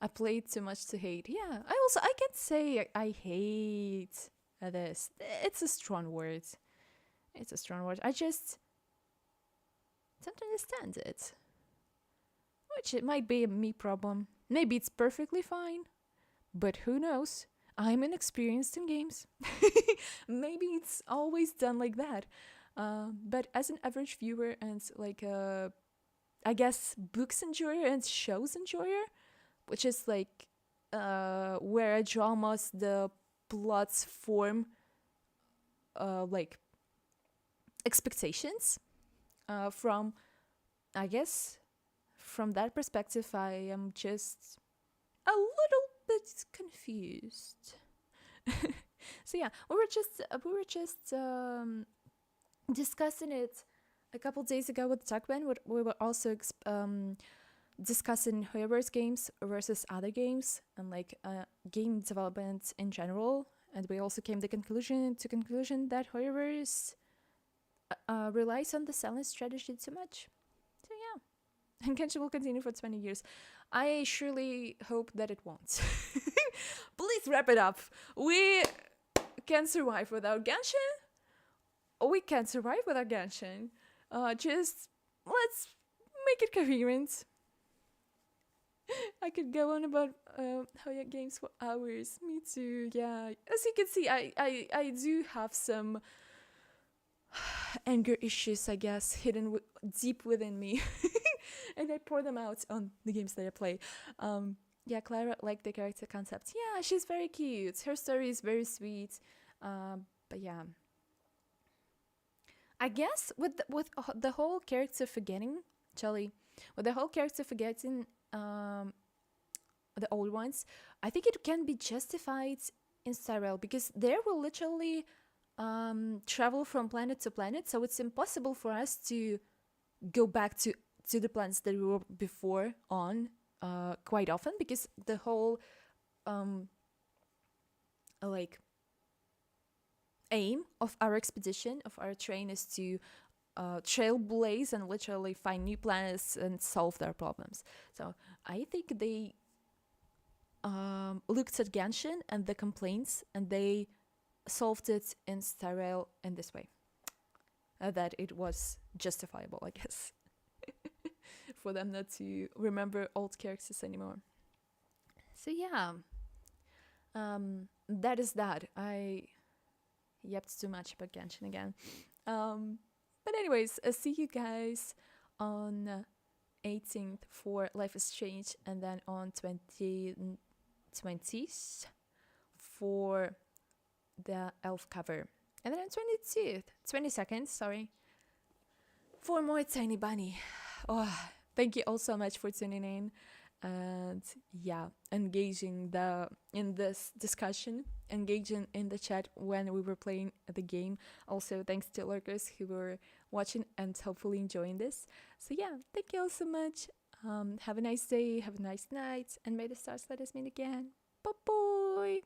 I played too much to hate. Yeah, I can't say I hate this. It's a strong word. I just don't understand it. Which it might be a me problem. Maybe it's perfectly fine. But who knows? I'm inexperienced in games. Maybe it's always done like that. But as an average viewer and like I guess books enjoyer and shows enjoyer, which is like where dramas, the plots form like expectations from, I guess, from that perspective, I am just a little bit confused. So yeah, we were just discussing it a couple days ago with Tuckman. We were also discussing Hoyoverse games versus other games and like game development in general. And we also came to conclusion that Hoyoverse relies on the silent strategy too much. So yeah. And Genshin will continue for 20 years. I surely hope that it won't. Please wrap it up. We can survive without Genshin. We can't survive without Genshin. Just let's make it coherent. I could go on about Hoya games for hours. Me too. Yeah. As you can see, I do have some anger issues, I guess, hidden deep within me. And I pour them out on the games that I play. Yeah, Clara liked the character concept. Yeah, she's very cute. Her story is very sweet. But yeah, I guess with the whole character forgetting, Charlie, with the whole character forgetting the old ones, I think it can be justified in Cyril because they will literally travel from planet to planet, so it's impossible for us to go back to the planets that we were before on quite often, because the whole like aim of our expedition, of our train, is to trailblaze and literally find new planets and solve their problems. So I think they looked at Genshin and the complaints, and they solved it in Styrel in this way. That it was justifiable, I guess, for them not to remember old characters anymore. So yeah, that is that. I yapped too much about Genshin again. But anyways, see you guys on 18th for Life is Strange, and then on 20th for the elf cover, and then on 22nd, sorry, for more Tiny Bunny. Oh, thank you all so much for tuning in and yeah, engaging in this discussion, engaging in the chat when we were playing the game. Also, thanks to lurkers who were watching and hopefully enjoying this. So yeah, thank you all so much. Have a nice day, have a nice night, and may the stars let us meet again. Bye bye.